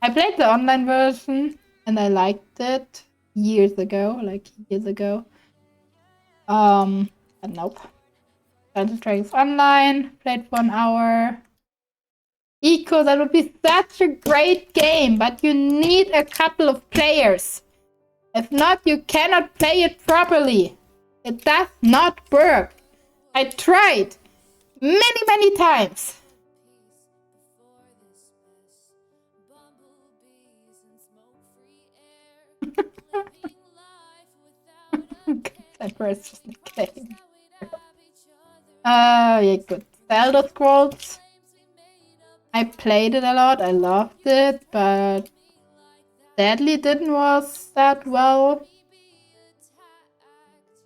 I played the online version and I liked it years ago. But nope. Dungeons & Dragons Online, played for 1 hour. Eco, that would be such a great game, but you need a couple of players. If not, you cannot play it properly. It does not work. I tried many times. That was just a game. Yeah, good. Elder Scrolls. I played it a lot. I loved it, but sadly didn't was that well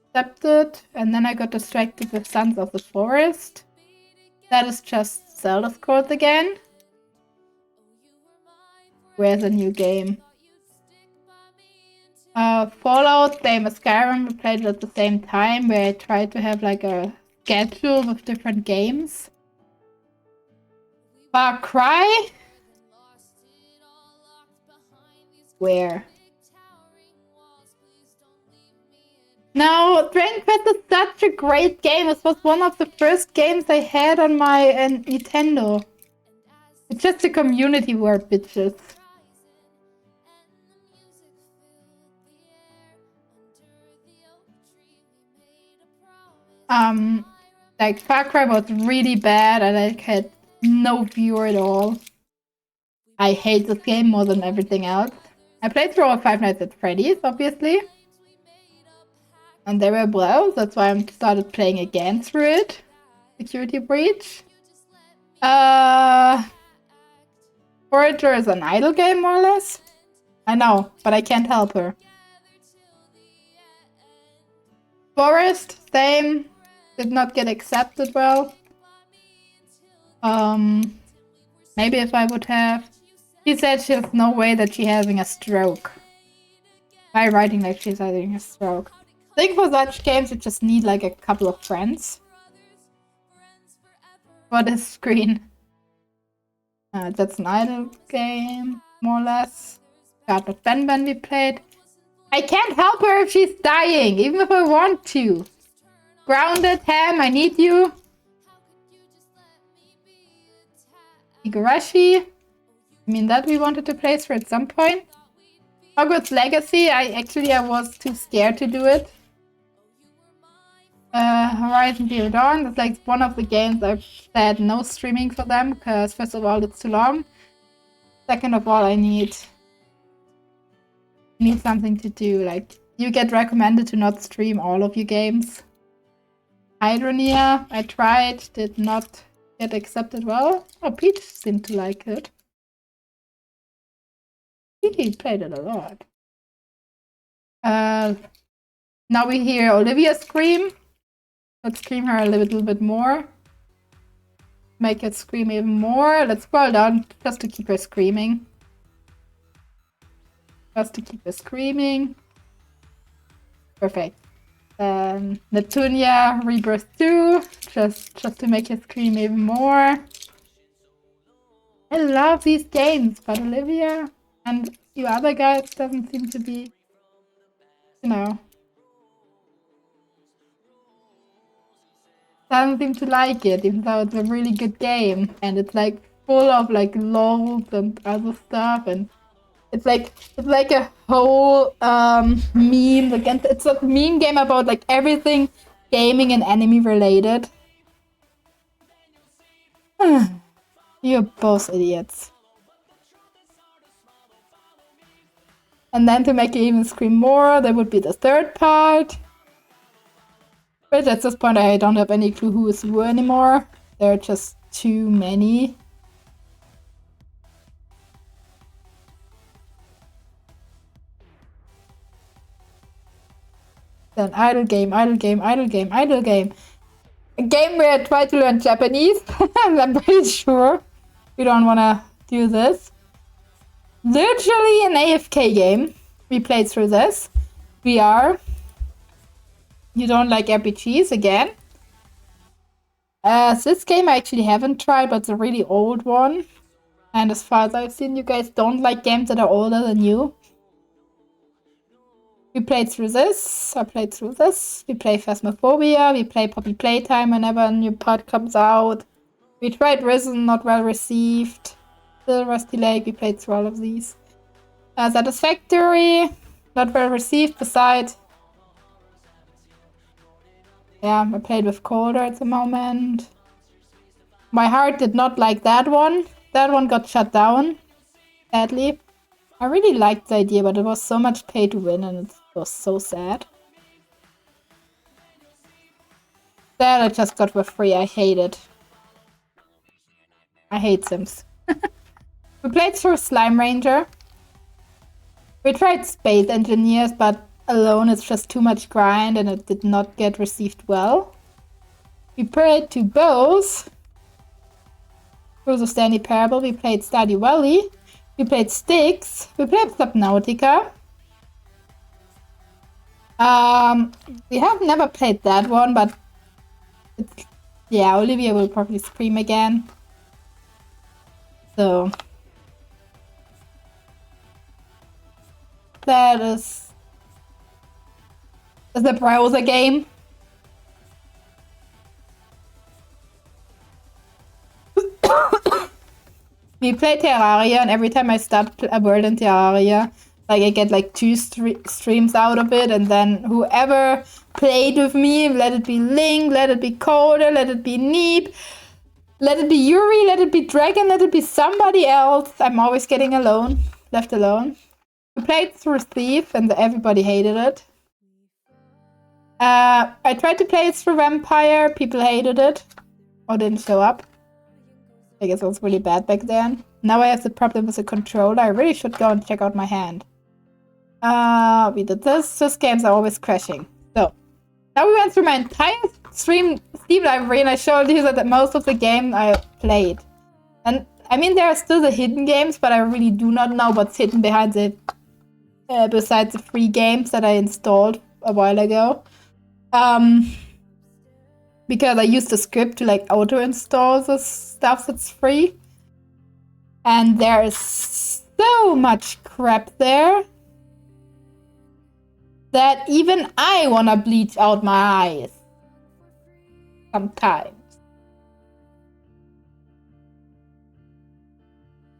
accepted. And then I got distracted with Sons of the Forest. That is just Zelda Scrolls again. Where's a new game? Fallout, same as Skyrim, we played it at the same time, where I tried to have like a schedule with different games. Far Cry? Where? No, Dragon Quest is such a great game. It was one of the first games I had on my Nintendo. It's just a community word, bitches. Like Far Cry was really bad. I like had no view at all. I hate this game more than everything else. I played through all Five Nights at Freddy's, obviously. And they were blows, that's why I started playing again through it. Security Breach. Forager is an idle game, more or less. I know, but I can't help her. Forest, same. Did not get accepted well. Maybe if I would have... She said she has no way that she's having a stroke. By writing like she's having a stroke. I think for such games you just need like a couple of friends. For this screen. That's an idle game, more or less. God, but Ben we played. I can't help her if she's dying, even if I want to. Grounded, Ham, I need you. Igarashi. I mean, that we wanted to play through at some point. Hogwarts Legacy, I was too scared to do it. Horizon Zero Dawn, that's like one of the games I've said no streaming for them, because first of all, it's too long. Second of all, I need something to do. Like, you get recommended to not stream all of your games. Hydronia, I tried, did not get accepted well. Oh, Peach seemed to like it. He played it a lot. Now we hear Olivia scream. Let's scream her a little bit more. Make it scream even more. Let's scroll down just to keep her screaming. Just to keep her screaming. Perfect. Netunia Rebirth 2. Just to make her scream even more. I love these games, but Olivia and you other guys doesn't seem to be, you know, doesn't seem to like it, even though it's a really good game and it's like full of like lols and other stuff, and it's like a whole meme against. It's a meme game about like everything gaming and anime related. You're both idiots. And then to make it even scream more, there would be the third part. But at this point I don't have any clue who is who anymore. There are just too many. Then idle game, idle game, idle game, idle game. A game where I try to learn Japanese. I'm pretty sure we don't want to do this. Literally an AFK game. We played through this. VR. You don't like RPGs again. This game I actually haven't tried, but it's a really old one. And as far as I've seen, you guys don't like games that are older than you. We played through this. I played through this. We play Phasmophobia. We play Poppy Playtime whenever a new part comes out. We tried Risen, not well received. Still Rusty Lake, we played through all of these. Satisfactory, not well received, besides... Yeah, I played with Colder at the moment. My heart did not like that one. That one got shut down, sadly. I really liked the idea, but it was so much pay to win and it was so sad. That I just got for free, I hate it. I hate Sims. We played through Slime Ranger. We tried Space Engineers, but alone it's just too much grind and it did not get received well. We played to both Rules of Stanley Parable. We played Stardew Valley. We played Styx. We played Subnautica. We have never played that one, but yeah, Olivia will probably stream again. So that is the browser game. We play Terraria, and every time I start a world in Terraria, like I get like 2 streams out of it, and then whoever played with me, let it be Link, let it be Coder, let it be Neep, let it be Yuri, let it be Dragon, let it be somebody else. I'm always getting left alone. We played through Thief, and everybody hated it. I tried to play it through Vampire, people hated it, or didn't show up. I guess it was really bad back then. Now I have the problem with the controller. I really should go and check out my hand. We did this. These games are always crashing. So, now we went through my entire Steam library and I showed you that most of the game I played. And, I mean, there are still the hidden games, but I really do not know what's hidden behind the... besides the free games that I installed a while ago. Because I used the script to like auto-install the stuff that's free. And there is so much crap there that even I wanna bleach out my eyes. Sometimes.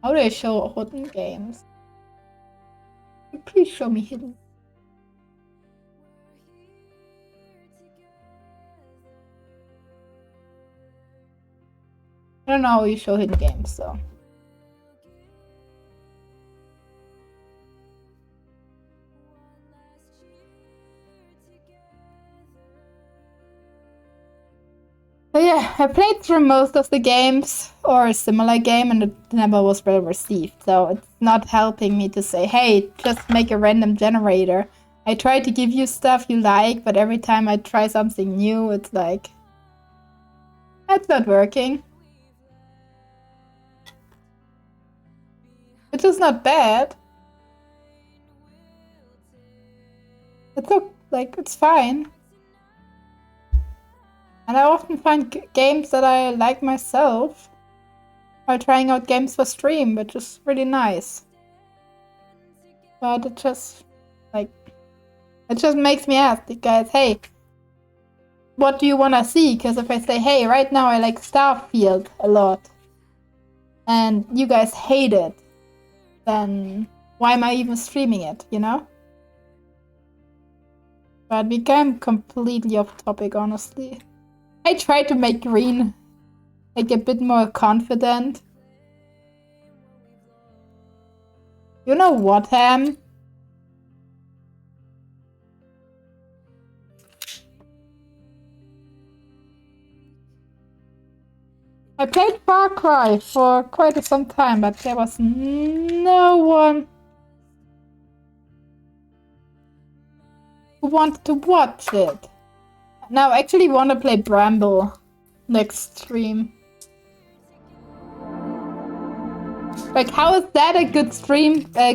How do I show hidden games? Please show me hidden. I don't know how you show hidden games, so. But yeah, I played through most of the games, or a similar game, and it never was well received. So it's not helping me to say, hey, just make a random generator. I try to give you stuff you like, but every time I try something new, it's like, that's not working. Which is not bad. It's fine. And I often find games that I like myself while trying out games for stream, which is really nice. But it just makes me ask you guys, hey, what do you want to see? Because if I say, hey, right now I like Starfield a lot, and you guys hate it, then why am I even streaming it, you know? But we became completely off topic, honestly. I tried to make Green like a bit more confident. You know what, Ham? I played Far Cry for quite some time, but there was no one who wanted to watch it. Now I actually want to play Bramble next stream. Like, how is that a good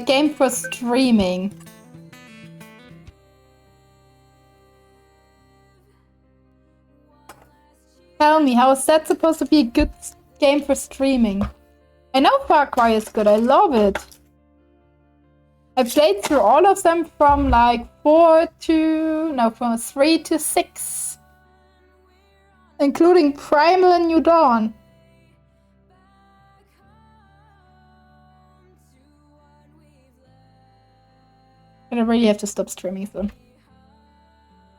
game for streaming? Tell me, how is that supposed to be a good game for streaming? I know Far Cry is good, I love it. I played through all of them from like 3 to 6. Including Primal and New Dawn. And I really have to stop streaming soon.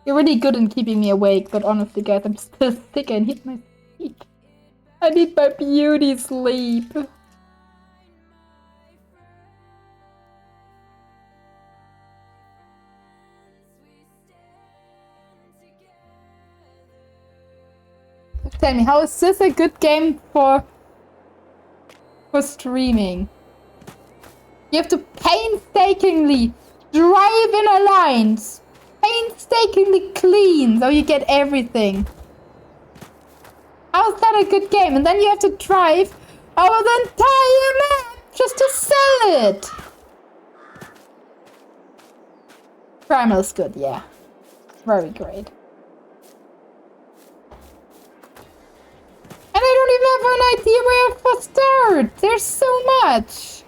You're really good in keeping me awake, but honestly guys, I'm still sick and hit my sleep. I need my beauty sleep. Tell me, how is this a good game for for streaming. You have to painstakingly drive in a line, painstakingly clean, so you get everything. How's that a good game? And then you have to drive over the entire map just to sell it. Primal's good, yeah. Very great. And I don't even have an idea where to start. There's so much.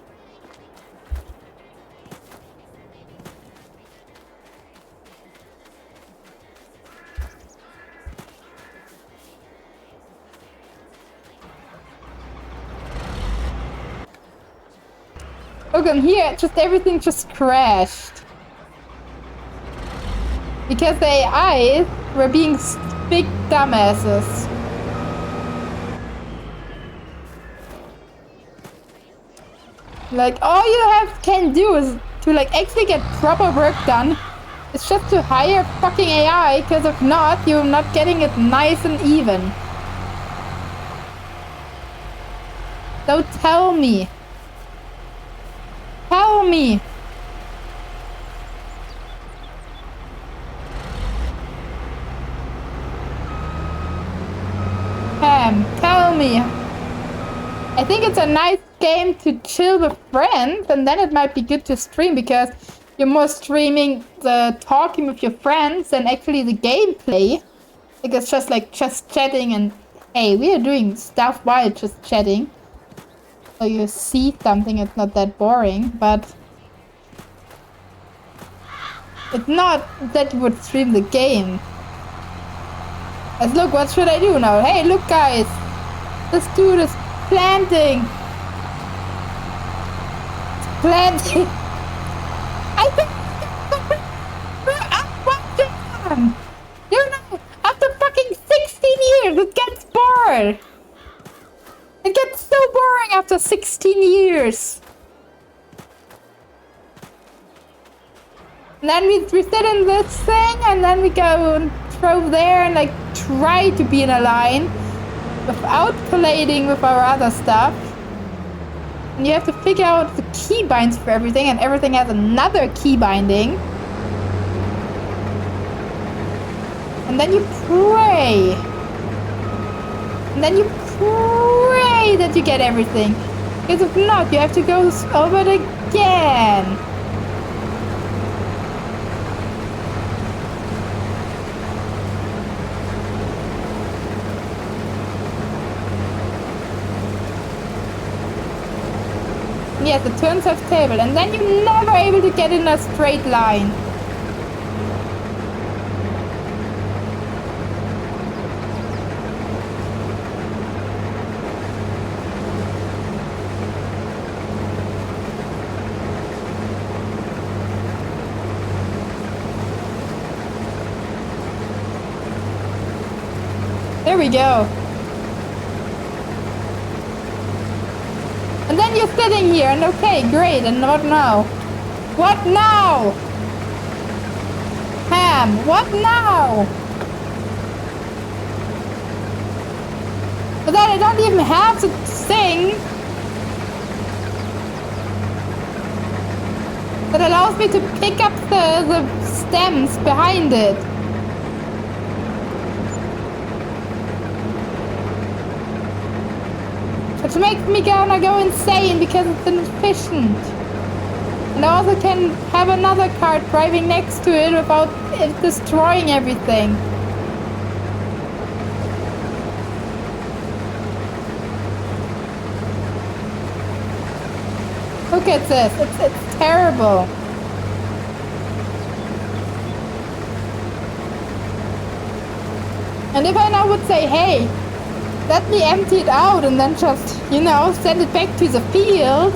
Look, and here, just everything just crashed. Because the AIs were being big dumbasses. Like, all you can do is to like actually get proper work done. It's just to hire fucking AI, because if not, you're not getting it nice and even. So tell me. Tell me. Tell me. I think it's a nice game to chill with friends, and then it might be good to stream because you're more streaming the talking with your friends than actually the gameplay. Like it's just like just chatting and hey, we are doing stuff while just chatting. So you see something, it's not that boring, but it's not that you would stream the game. As look, what should I do now? Hey, look guys, this dude is planting. Planting. I think you know, after fucking 16 years, it gets bored. It gets so boring after 16 years. And then we sit in this thing, and then we go and throw there and like try to be in a line without colliding with our other stuff. And you have to figure out the key binds for everything, and everything has another key binding. And then you pray. And then you pray that you get everything. Because if not, you have to go over it again. Yes, the turns have table, and then you're never able to get in a straight line. There we go. And then you're sitting here and okay, great, and what now? What now? Ham, what now? But then I don't even have to sing. That allows me to pick up the stems behind it. Which makes me gonna go insane because it's inefficient. And I also can have another cart driving next to it without it destroying everything. Look at this, it's terrible. And if I now would say, hey, let me empty it out and then just, you know, send it back to the field.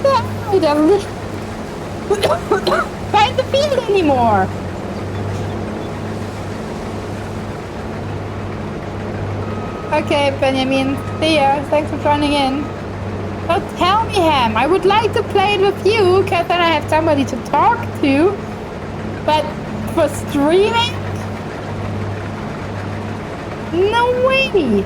I don't find the field anymore. Okay, Benjamin, see ya. Thanks for joining in. So tell me, Ham, I would like to play it with you, because then I have somebody to talk to. But for streaming? No way.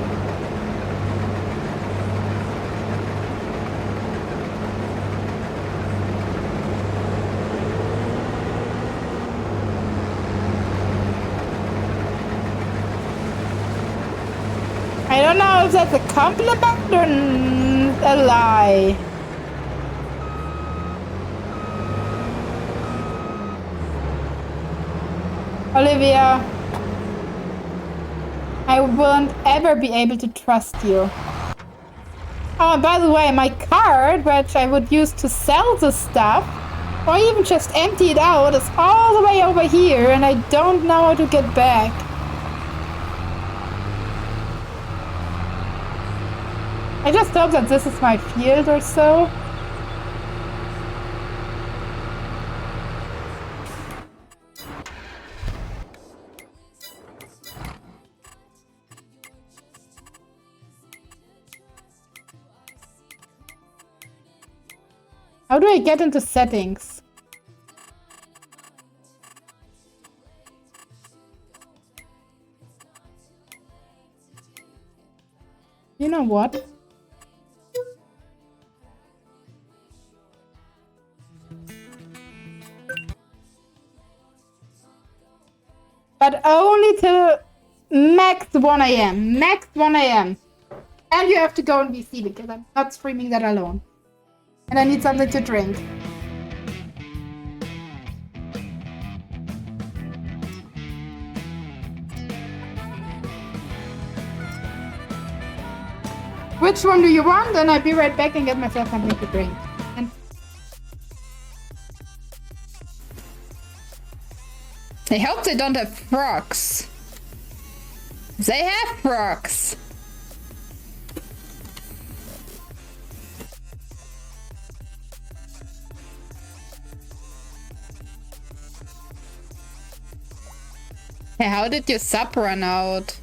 I don't know if that's a compliment or a lie. Olivia, I won't ever be able to trust you. Oh, and by the way, my card, which I would use to sell the stuff, or even just empty it out, is all the way over here, and I don't know how to get back. I just hope that this is my field or so. How do I get into settings? You know what? But only till max 1 a.m. Max 1 a.m. And you have to go in VC because I'm not streaming that alone. And I need something to drink. Which one do you want? And I'll be right back and get myself something to drink. And I hope they don't have frogs. They have frogs. Hey, how did your sub run out?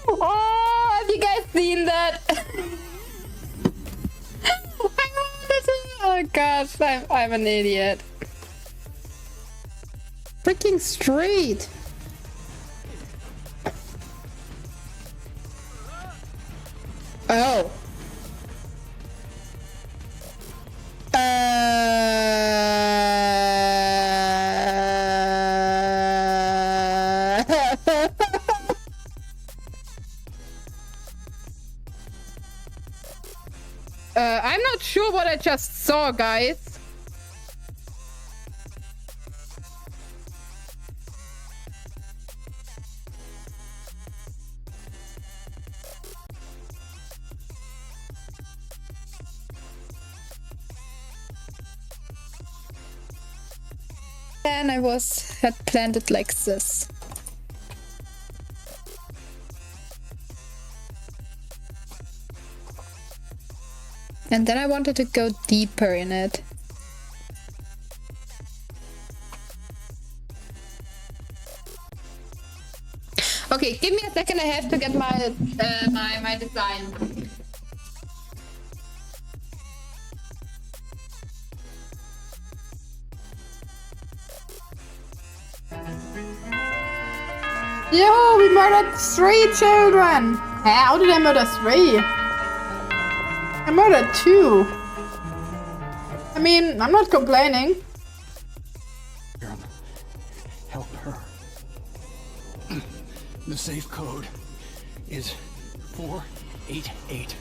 Oh, have you guys seen that? Oh gosh, I'm an idiot. Freaking straight. Oh. I'm not sure what I just saw, guys. And I had planned it like this. And then I wanted to go deeper in it. Okay, give me a second. I have to get my my design. Yo, we murdered 3 children. How did I murder 3? I murdered 2. I mean, I'm not complaining. Help her. The safe code is 488.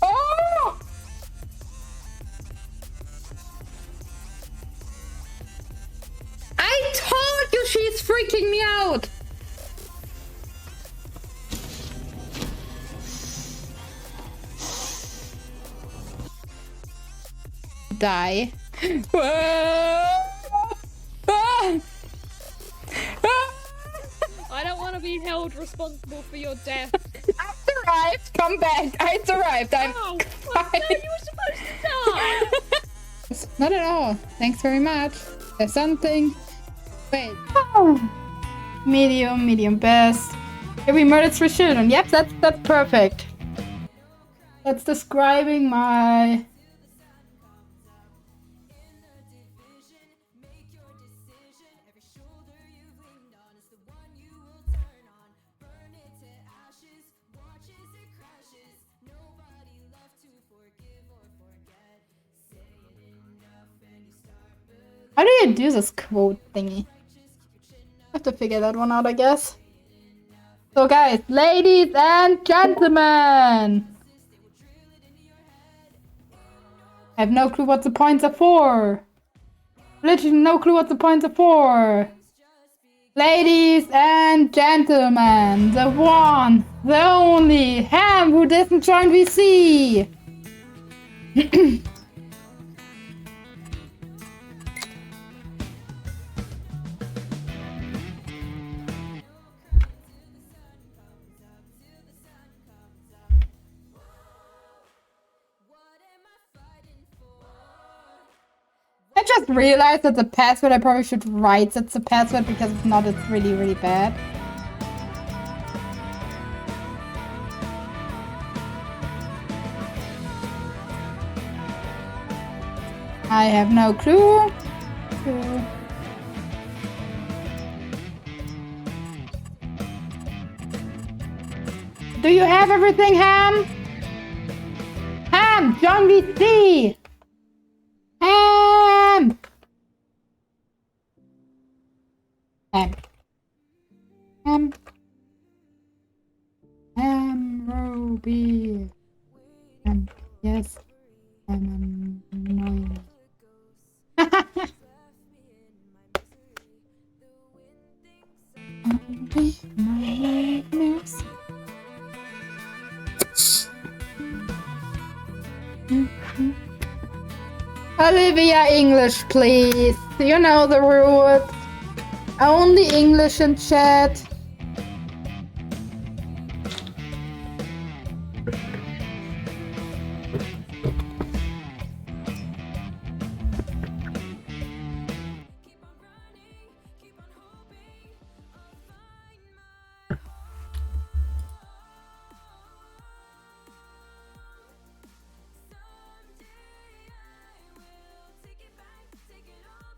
Oh! I told you she's freaking me out. Die. I don't want to be held responsible for your death. I survived. Come back. I survived. I'm Oh, fine. no, you were supposed to die. Not at all. Thanks very much. There's something. Wait. Oh. Medium best. Yeah, we murdered 3 children. Yep, that's perfect. That's describing my... How do you do this quote thingy? I have to figure that one out, I guess. So guys, ladies and gentlemen! I have no clue what the points are for. Literally no clue what the points are for. Ladies and gentlemen, the one, the only, Ham who doesn't join VC. I just realized that the password, I probably should write that's the password because if not, it's really, really bad. I have no clue. Do you have everything, Ham? Ham, John VC! Ham! Ruby. Yes. I'm annoying. Olivia, English, please. You know the rules. Only English in chat.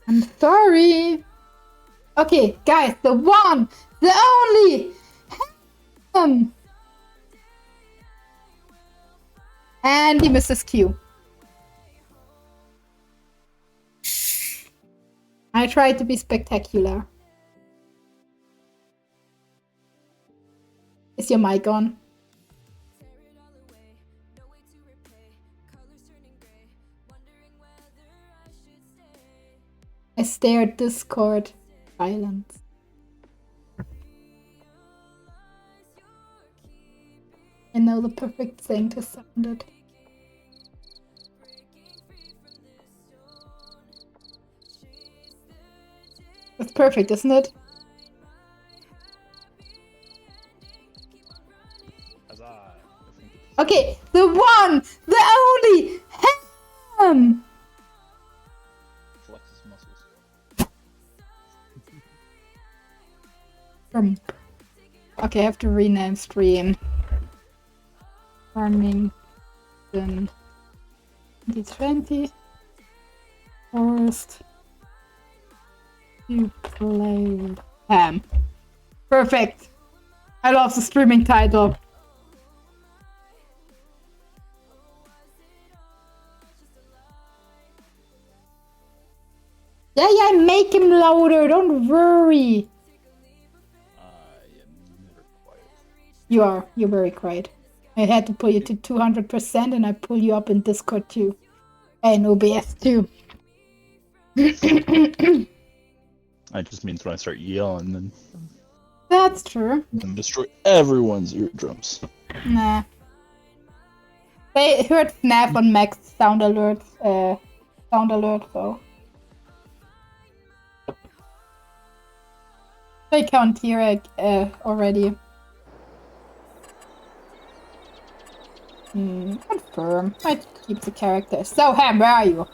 I'm sorry. Okay, guys, the one, the only, Andy, Mrs. Q. I tried to be spectacular. Is your mic on? I stare at Discord. Silence. I know the perfect thing to sound it. That's perfect, isn't it? Okay, the one, the only, Ham! Flexes muscles. Okay, I have to rename stream. Farming 2020. Forest. You play Ham. Perfect. I love the streaming title. Yeah, make him louder. Don't worry. I am never quiet. You're very quiet. I had to pull you to 200% and I pull you up in Discord too. And OBS too. I just means when I start yelling and That's true. destroy everyone's eardrums. Nah. They heard FNAF on Max sound alert, so. They can't hear it already. Confirm. I keep the character. So, Ham, where are you?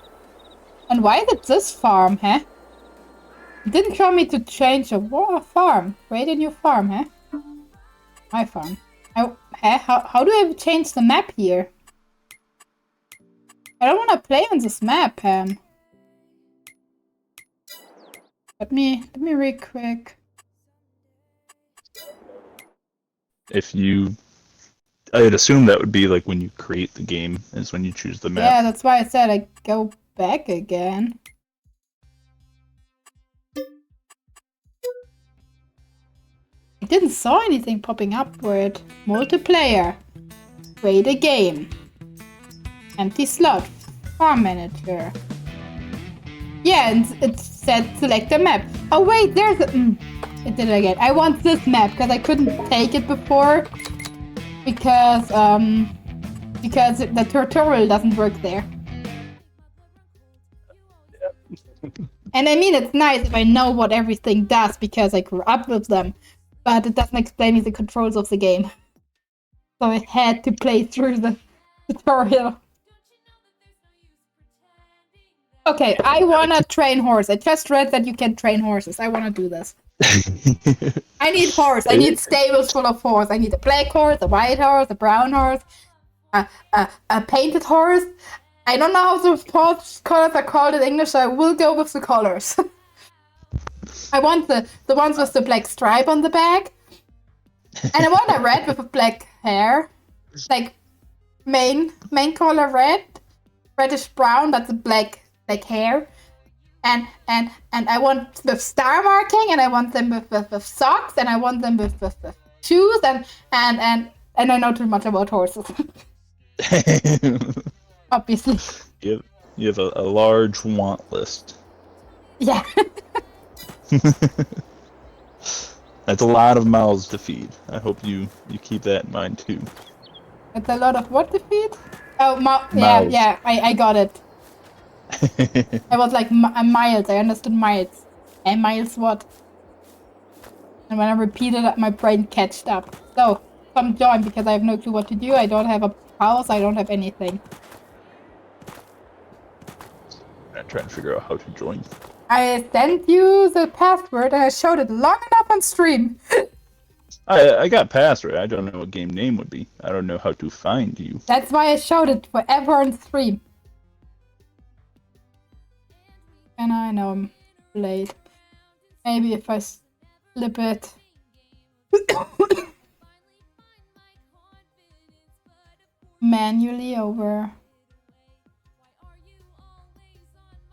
And why is it this farm, huh? It didn't show me to change a farm. Create a new farm, huh? My farm. How do I change the map here? I don't want to play on this map, Ham. Let me real quick. If you... I'd assume that would be like when you create the game, is when you choose the map. Yeah, that's why I said I go back again. didn't saw anything popping up for it. Multiplayer. Create a game. Empty slot. Farm manager. Yeah, and it said select a map. Oh wait, there's a... it did it again. I want this map because I couldn't take it before. Because the tutorial doesn't work there. And I mean, it's nice if I know what everything does because I grew up with them. But it doesn't explain me the controls of the game. So I had to play through the tutorial. Okay, I wanna train horse. I just read that you can train horses. I wanna do this. I need horse. I need stables full of horse. I need a black horse, a white horse, a brown horse, a painted horse. I don't know how the horse colors are called in English, so I will go with the colors. I want the ones with the black stripe on the back. And I want a red with a black hair. Like main color red. Reddish brown, that's a black hair. And I want with star marking, and I want them with socks, and I want them with shoes, and I know too much about horses. Obviously. You have a large want list. Yeah. That's a lot of mouths to feed. I hope you keep that in mind too. It's a lot of what to feed? Oh, Mouths. yeah, I got it. I was like miles. I understood miles. And miles what? And when I repeated it, my brain catched up. So, come join because I have no clue what to do. I don't have a house. I don't have anything. I'm trying to figure out how to join. I sent you the password and I showed it long enough on stream. I got password. I don't know what game name would be. I don't know how to find you. That's why I showed it forever on stream. And I know I'm late. Maybe if I slip it. Manually over.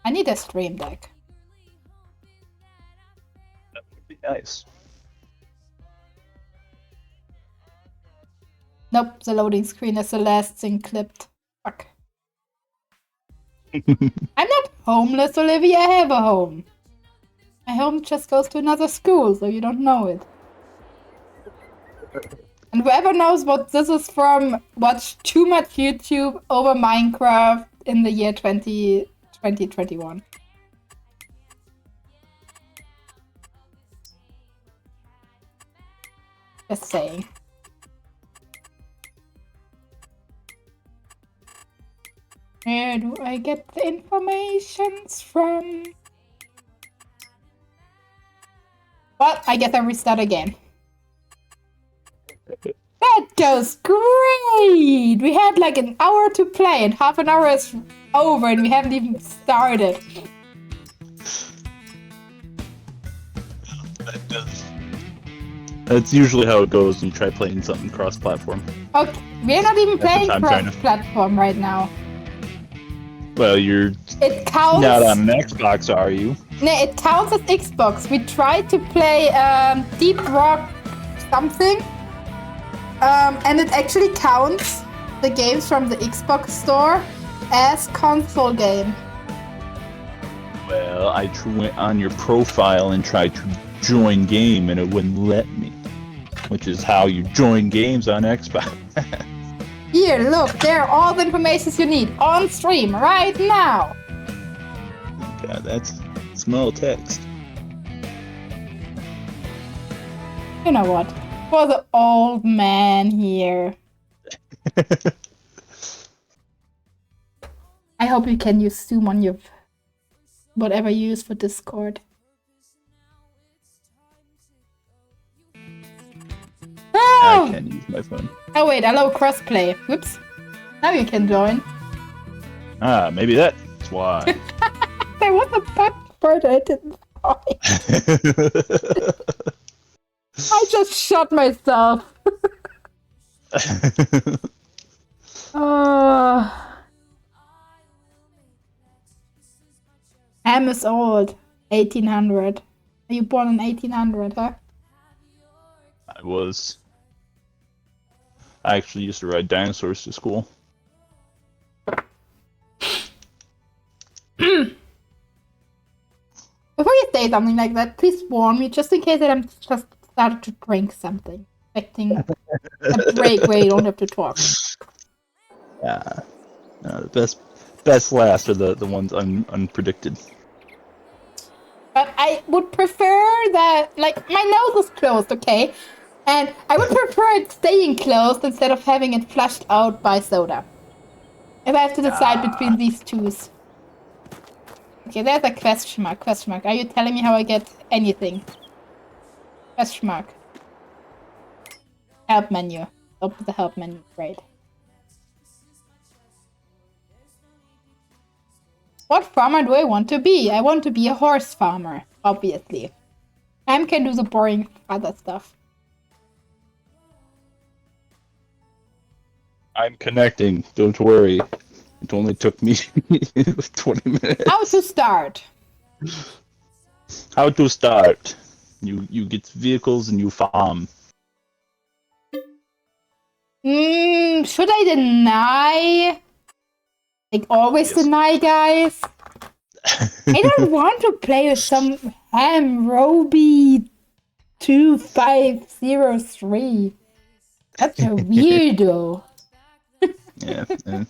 I need a stream deck. That would be nice. Nope, the loading screen is the last thing clipped. Fuck. I'm not homeless, Olivia. I have a home. My home just goes to another school, so you don't know it. And whoever knows what this is from, watched too much YouTube over Minecraft in the year 2021. Just saying. Where do I get the informations from? Well, I guess I restart again. That goes great! We had like an hour to play and half an hour is over and we haven't even started. That's usually how it goes when you try playing something cross-platform. Okay, we're not even playing I'm trying to- cross-platform right now. Well, you're It counts. not on an Xbox, are you? No, it counts as Xbox. We tried to play Deep Rock something, and it actually counts the games from the Xbox store as console game. Well, I went on your profile and tried to join game, and it wouldn't let me. Which is how you join games on Xbox. Here, look, there are all the information you need on stream right now. God, that's small text. You know what? For the old man here. I hope you can use Zoom on your whatever you use for Discord. I can use my phone. Oh wait, allow crossplay. Whoops. Now you can join. Ah, maybe that's why. There was a button for it, I didn't find. I just shot myself. Ham is old. 1800. Are you born in 1800, huh? I actually used to ride dinosaurs to school. Before you say something like that, please warn me, just in case that I'm just started to drink something. Expecting a break where you don't have to talk. Yeah. The best last are the ones unpredicted. But I would prefer that, like, my nose is closed, okay? And I would prefer it staying closed instead of having it flushed out by soda. If I have to decide between these two. Okay, there's a question mark, question mark. Are you telling me how I get anything? Question mark. Help menu. Open the help menu, great. What farmer do I want to be? I want to be a horse farmer, obviously. Em can do the boring other stuff. I'm connecting. Don't worry. It only took me 20 minutes. How to start? How to start? You get vehicles and you farm. Should I deny? Like, always deny, guys? I don't want to play with some Roby 2503. That's a weirdo. Yeah, a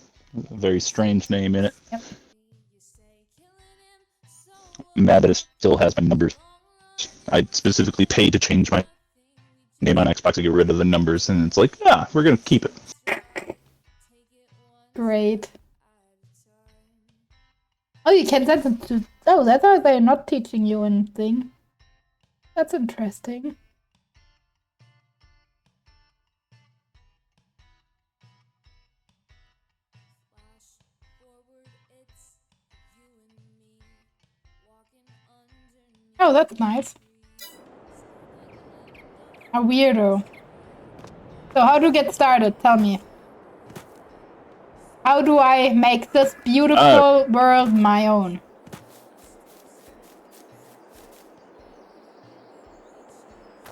very strange name in it. Yep. I'm mad that it still has my numbers. I specifically paid to change my name on Xbox to get rid of the numbers, and it's like, yeah, we're gonna keep it. Great. Oh, you can send them to... Oh, that's why they're not teaching you anything. That's interesting. Oh, that's nice. A weirdo. So how to get started? Tell me. How do I make this beautiful world my own?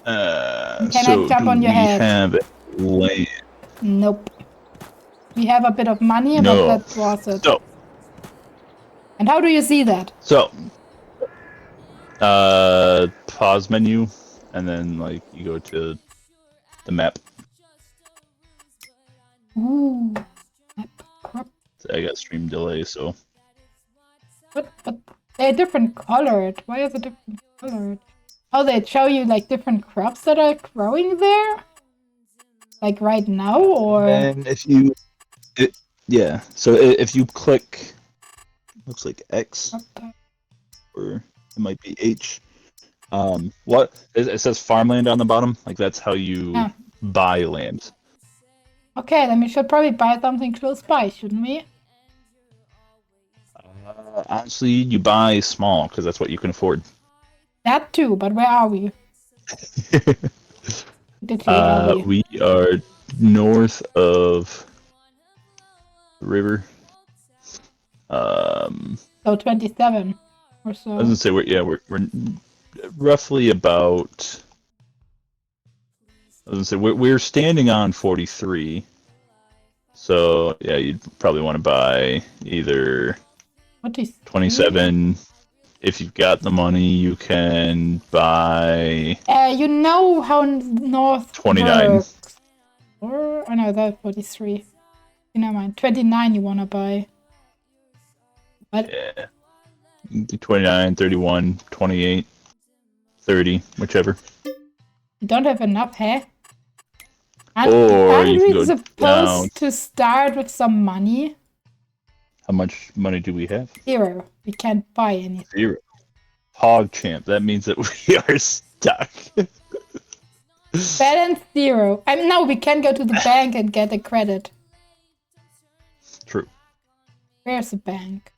Can I jump on your head? Have land? Nope. We have a bit of money, No. but that was it. So, And how do you see that? pause menu, and then like you go to the map. Ooh. I got stream delay, so But they're different colored. Why is it different colored? Oh, they show you like different crops that are growing there? Like right now, or? and if you, yeah. So if you click, looks like X, Okay. or it might be H. What it says farmland on the bottom. Like that's how you Yeah. buy land. Okay, then we should probably buy something close by, shouldn't we? Honestly, you buy small because that's what you can afford. That too, but where are we? Literally, are we? We are north of the river. So 27 or so. I was gonna say we're roughly about. I was gonna say we're standing on 43. So yeah, you'd probably want to buy either 27. If you've got the money, you can buy. You know how north 29. works. Or oh no, that's 43. Never mind. 29 you wanna buy. What? Yeah. 29, 31, 28, 30, whichever. You don't have enough, huh? Or Aren't you can we go supposed down. to start with some money? How much money do we have? 0. We can't buy anything. 0. PogChamp. That means that we are stuck. Balance 0. I mean, no, we can go to the bank and get a credit. True. Where's the bank?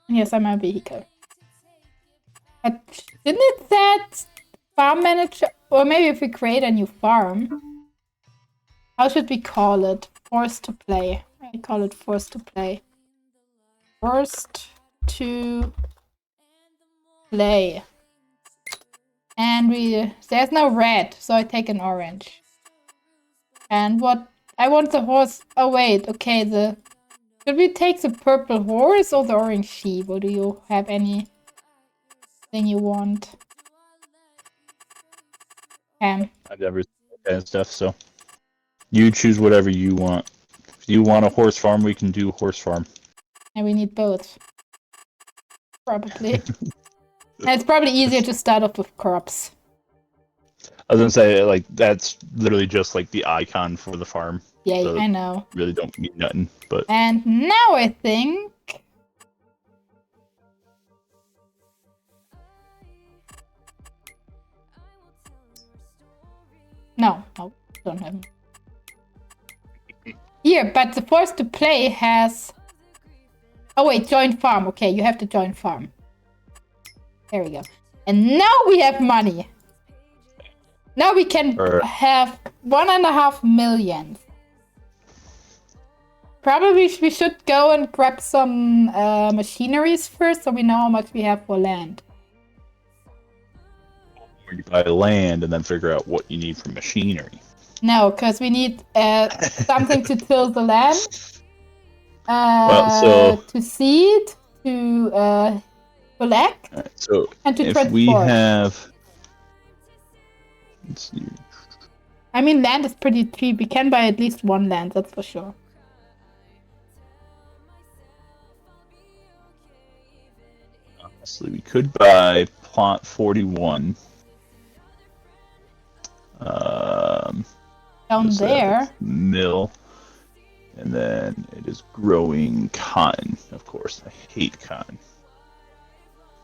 Yes, I'm a vehicle. But didn't it say farm manager? Or maybe if we create a new farm. How should we call it? Forced to play. I call it forced to play. Forced to play. And there's no red, so I take an orange. And what I want the horse. Oh wait, okay. Should we take the purple horse or the orange sheep? Or do you have anything you want? I've never seen that kind of stuff, so you choose whatever you want. If you want a horse farm, we can do horse farm. And we need both. Probably. And it's probably easier to start off with crops. I was gonna say, like, that's literally just like the icon for the farm. Yeah, So- I know. Really don't mean nothing, but And now I think... No, don't have. Here, but the force to play has... Oh wait, join farm. Okay, you have to join farm. There we go. And now we have money. Now we can have 1.5 million. Probably we should go and grab some machineries first, so we know how much we have for land. or you buy land and then figure out what you need for machinery. No, because we need something to till the land. To seed, to collect, Alright, so and to if transport. we have, let's see, I mean, land is pretty cheap. We can buy at least one land, that's for sure. honestly, we could buy plot 41. Down what's that? there. Mill. And then it is growing cotton, of course. I hate cotton.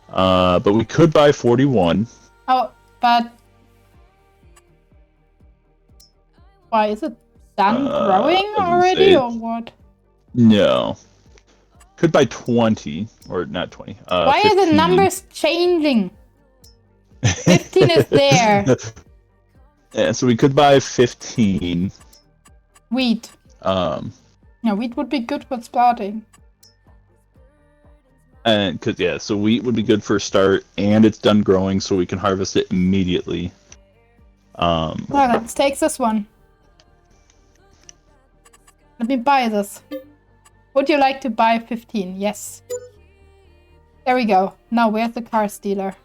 But we could buy 41. Oh, but why is it done growing doesn't already, say. or what? No. Could buy 20, or not 20. Why are the 15. numbers changing? 15 is there. Yeah, so we could buy 15. Wheat. Um, No, wheat would be good for sprouting. and cause yeah, so wheat would be good for a start, and it's done growing, so we can harvest it immediately. Well, let's take this one. Let me buy this. Would you like to buy 15? Yes. There we go. Now, where's the car dealer?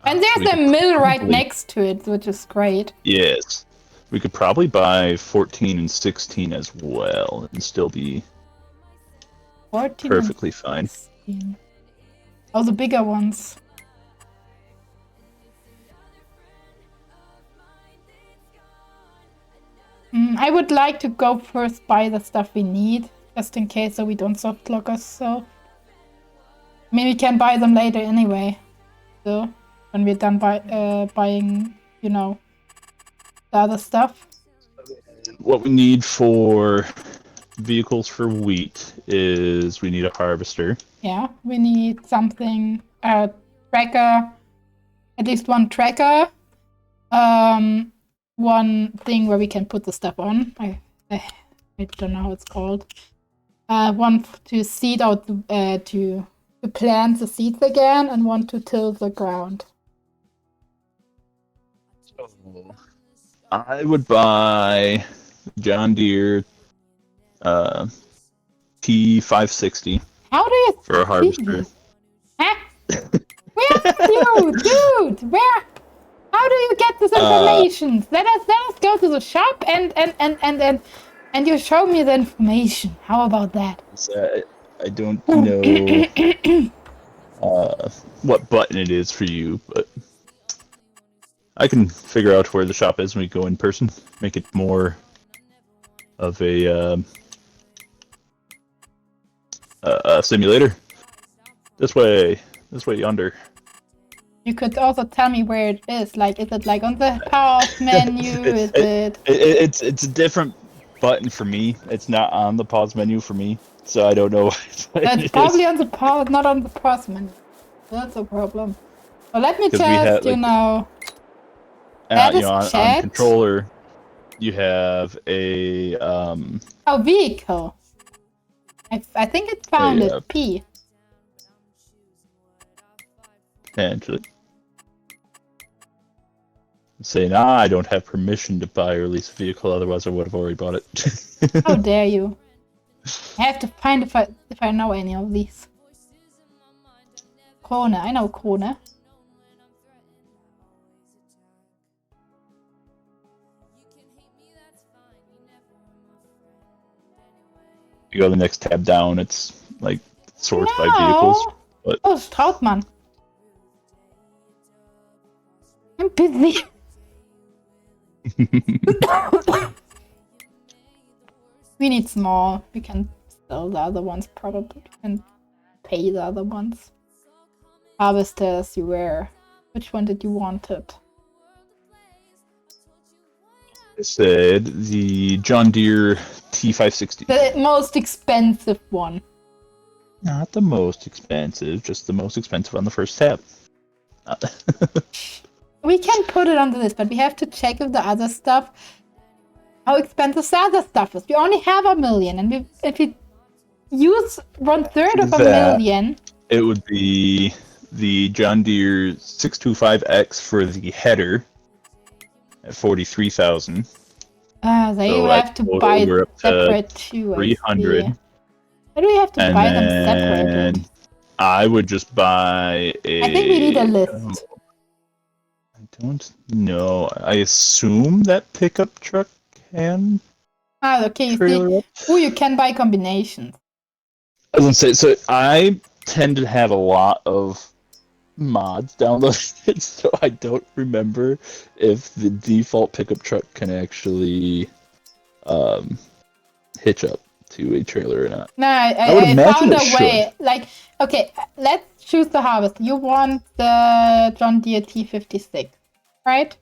And so we there's a could mill right probably- next to it, which is great. Yes. We could probably buy 14 and 16 as well, and still be 14 perfectly fine. 16. Oh, the bigger ones. I would like to go first buy the stuff we need, just in case so we don't soft lock us, so... I mean, we can buy them later anyway. So, when we're done buying, you know, the other stuff. What we need for vehicles for wheat is we need a harvester. Yeah, we need something, a tracker, at least one tracker. One thing where we can put the stuff on. I don't know how it's called. One to seed out, to plant the seeds again, and one to till the ground. I would buy John Deere T560 How do you for a harvester. Huh? Where are you, dude? Where? How do you get this information? Let us go to the shop and you show me the information. How about that? I don't know what button it is for you, but I can figure out where the shop is when we go in person. Make it more of a simulator. This way yonder. You could also tell me where it is. Like, is it like on the power off menu? Is it? It's a different button for me. It's not on the pause menu for me, so I don't know. It's probably on the pause, not on the pause menu. That's a problem. Well, let me 'Cause we just, had, you like- know. That is on checked. controller, you have a Oh, vehicle. I think it found Yeah. it. P. Potentially. Saying, I don't have permission to buy or lease a vehicle, otherwise I would have already bought it. How dare you? I have to find if I know any of these. Krone, I know Krone. You go to the next tab down, it's like sorts by vehicles. But- Oh, Strautmann. I'm busy. We need small. We can sell the other ones probably and pay the other ones. Harvesters, you were. Which one did you want it? I said the John Deere T560. The most expensive one. Not the most expensive, just the most expensive on the first tab. We can put it on the list, but we have to check if the other stuff, how expensive the other stuff is. We only have 1 million, and if we use 1/3 of a That- million, It would be the John Deere 625X for the header at 43,000. they So will I have to total buy we're up to separate too. I 300. see. Why do we have to And buy them then separated? I would just buy a. I think we need a list. I don't know. I assume that pickup truck can Okay, you see. trailer up. Oh, you can buy combinations. I was gonna say, so I tend to have a lot of mods downloaded, so I don't remember if the default pickup truck can actually hitch up to a trailer or not. No, I would I imagine found it a should. way. Like, okay, let's choose the harvest. You want the John Deere T56, right?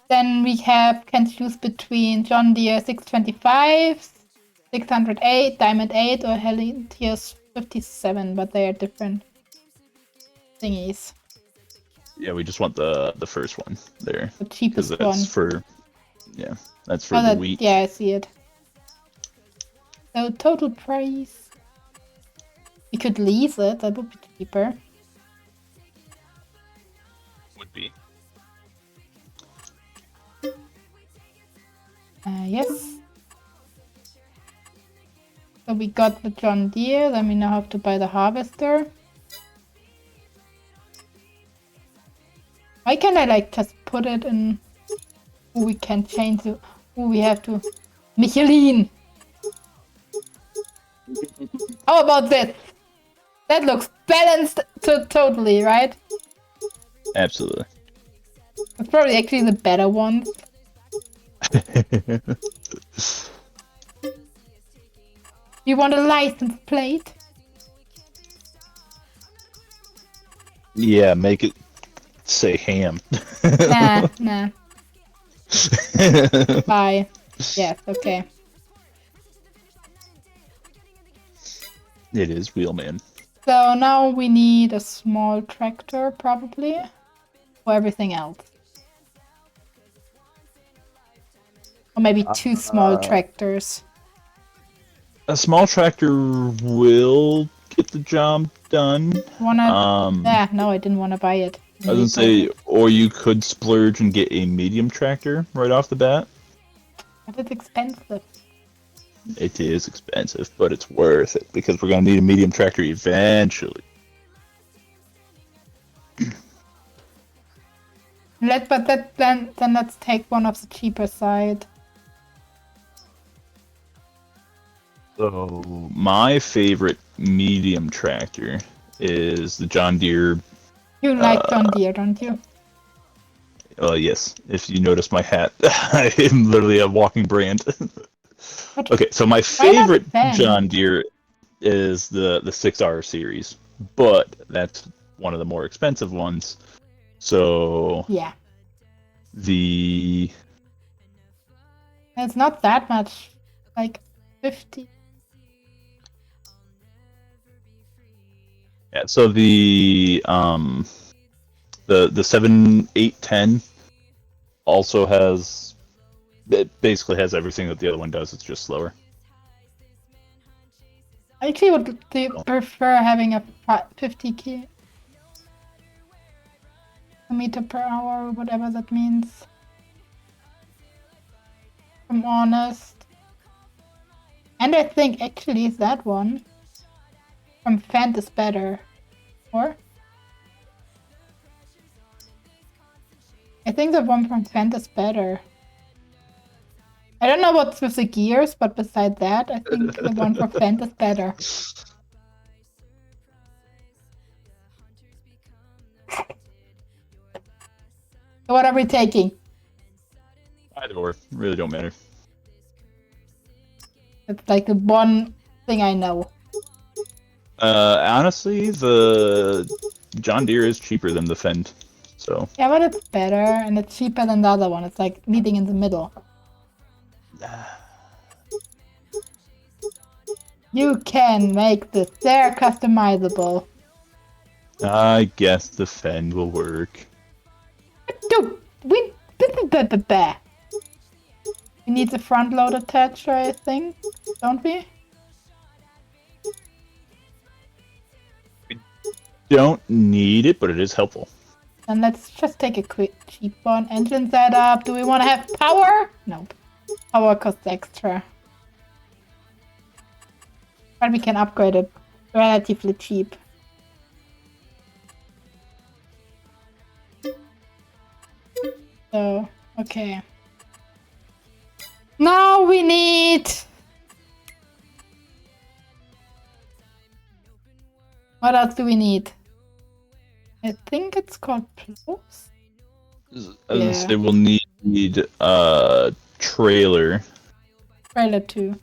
Then we can choose between John Deere 625, 608, Diamond 8, or Hellier 57, but they are different thingies. Yeah, we just want the first one there, The because cheapest that's one. for that's for Oh, the that, wheat. yeah, I see it. So total price. We could lease it. That would be cheaper. Would be. Yes. So we got the John Deere. Then we now have to buy the harvester. Why can't I like just put it in? Oh, we can change it. Oh, we have to. Michelin. How about this? That looks balanced totally, right? Absolutely. It's probably actually the better one. You want a license plate? Yeah, make it say ham. Nah. Bye. Yes, okay. It is Wheelman. So now we need a small tractor, probably, for everything else. Or maybe two small tractors. A small tractor will get the job done. No, I didn't want to buy it. I was gonna say, or you could splurge and get a medium tractor right off the bat. But it's expensive. It is expensive, but it's worth it because we're gonna need a medium tractor eventually. Then let's take one of the cheaper side. So my favorite medium tractor is the John Deere. You like John Deere, don't you? Yes. If you notice my hat, I am literally a walking brand. Okay, so my not favorite fan? John Deere is the 6R series, but that's one of the more expensive ones. So Yeah. the It's not that much. Like 50. yeah, so the 7, 8, 10 also has, it basically has everything that the other one does. It's just slower. I actually would prefer having a 50 kilometer per hour, or whatever that means. If I'm honest. And I think actually that one from Fent is better. Or? I think the one from Fent is better. I don't know what's with the gears, but beside that, I think the one from Fent is better. So what are we taking? Either or, really don't matter. It's like the one thing I know. Honestly, the John Deere is cheaper than the Fend, so. Yeah, but it's better, and it's cheaper than the other one. It's like meeting in the middle. You can make this. They're customizable. I guess the Fend will work. Dude, we need the front load attacher, I think, don't we? Don't need it, but it is helpful. And let's just take a quick cheap one. Engine setup. Do we want to have power? Nope. Power costs extra. But we can upgrade it relatively cheap. So, okay. Now we need... What else do we need? I think it's called plows. As they will need trailer, Trailer 2.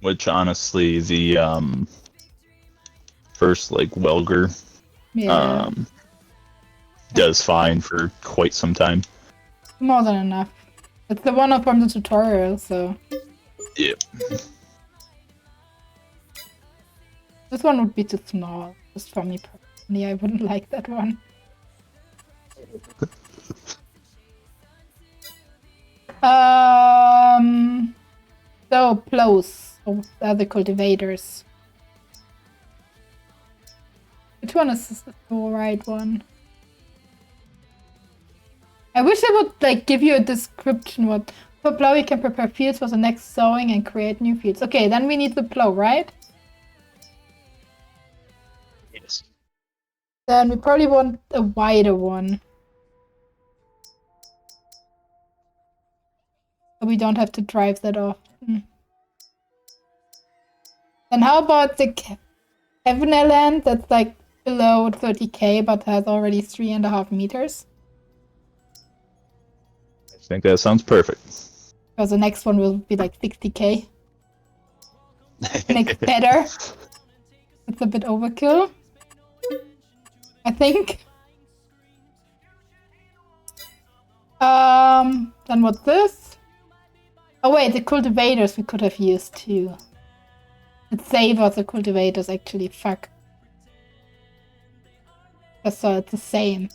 which honestly the first like Welger Yeah. does fine for quite some time. More than enough. It's the one from the tutorial, so... Yep. This one would be too small. Just for me personally, I wouldn't like that one. So, plows. Oh, the cultivators. Which one is the right one? I wish I would like give you a description what for plow you can prepare fields for the next sowing and create new fields. Okay, then we need the plow, right? Yes. Then we probably want a wider one. So we don't have to drive that often. Then how about the Eveneland that's like below 30k but has already 3.5 meters? I think that sounds perfect. Because the next one will be like 60k. Makes better. It's a bit overkill, I think. Then what's this? Oh wait, the cultivators we could have used too. It savors the cultivators actually, fuck. So it's the same.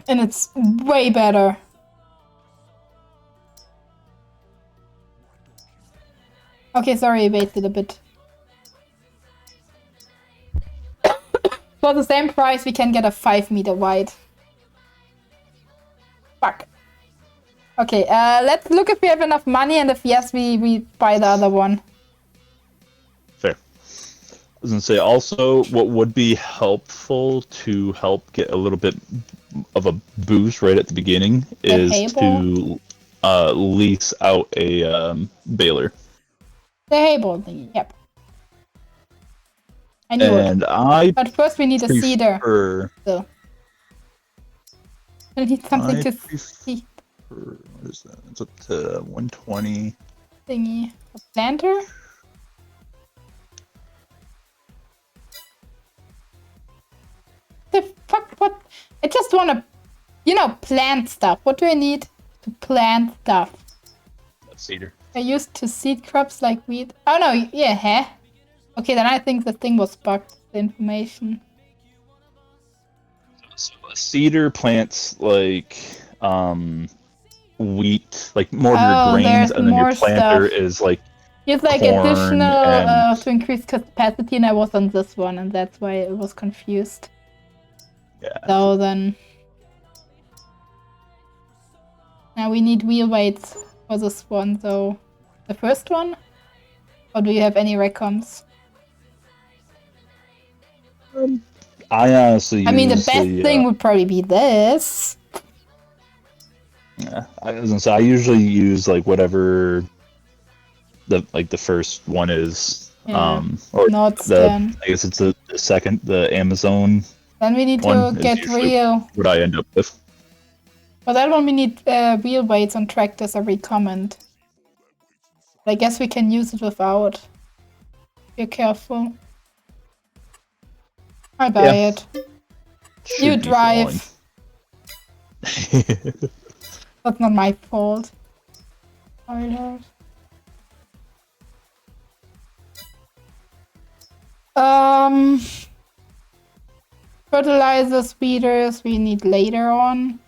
And it's way better. Okay, sorry, I wasted a bit. For the same price, we can get a 5 meter wide. Fuck. Okay, let's look if we have enough money, and if yes, we buy the other one. Fair. I was gonna say also what would be helpful to help get a little bit of a boost right at the beginning is to lease out a baler. The hay ball thingy, yep. I knew And it. I But first we need a cedar. prefer, So. I need something I to prefer- see what is that? It's up to 120. thingy. A planter? The fuck, what? I just wanna, plant stuff. What do I need to plant stuff? That's cedar. I used to seed crops like wheat. Oh no, yeah, huh? Okay, then I think the thing was bugged, the information. So a cedar plants like wheat, like more of Oh, your grains, there's and then your more planter stuff. is like It's like corn additional and- to increase capacity, and I was on this one, and that's why I was confused. yeah. So then, now we need wheel weights for this one. So the first one, or do you have any recoms? I honestly I mean, the use best thing would probably be this. yeah, I was gonna say I usually use like whatever the first one is. Yeah. Or Not the scan. I guess it's the second, the Amazon Then we need to one is get usually real. what I end up with. For that one, we need wheel weights on tractors every comment. I guess we can use it without. Be careful. I buy Yeah. it. Should You be drive. fine. That's not my fault. Toilet. Fertilizer speeders we need later on.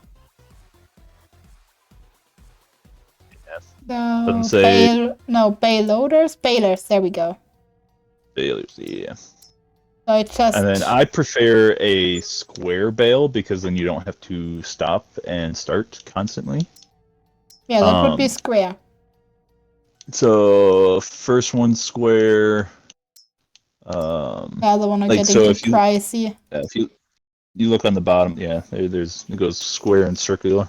Doesn't So say- bale loaders, balers. There we go. Failures, yeah. So it's just And then I prefer a square bale because then you don't have to stop and start constantly. yeah, that would be um, square. So first one square. The other one are like, getting so too if you- pricey. If you look on the bottom, yeah, there's it goes square and circular.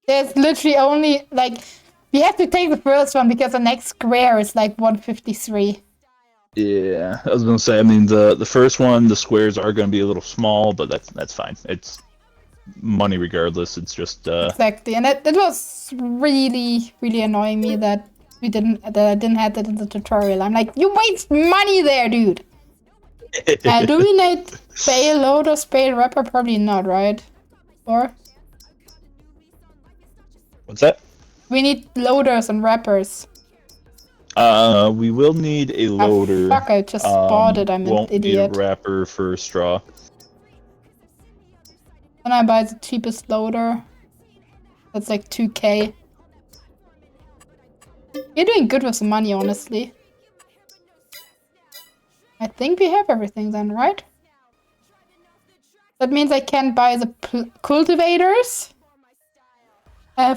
There's literally only like we have to take the first one because the next square is like 153. Yeah, I was gonna say. I mean, the first one, the squares are gonna be a little small, but that's fine. It's money regardless. It's just Exactly, and that was really annoying me that I didn't have that in the tutorial. I'm like, you waste money there, dude. Do we need bale loaders, bale wrapper? Probably not, right? Or what's that? we need loaders and wrappers. We will need a Ah, loader. fuck! I just bought it. I'm an won't idiot. need a wrapper for straw. Then I buy the cheapest loader. That's like 2k. You're doing good with the money, honestly. I think we have everything then, right? That means I can buy the cultivators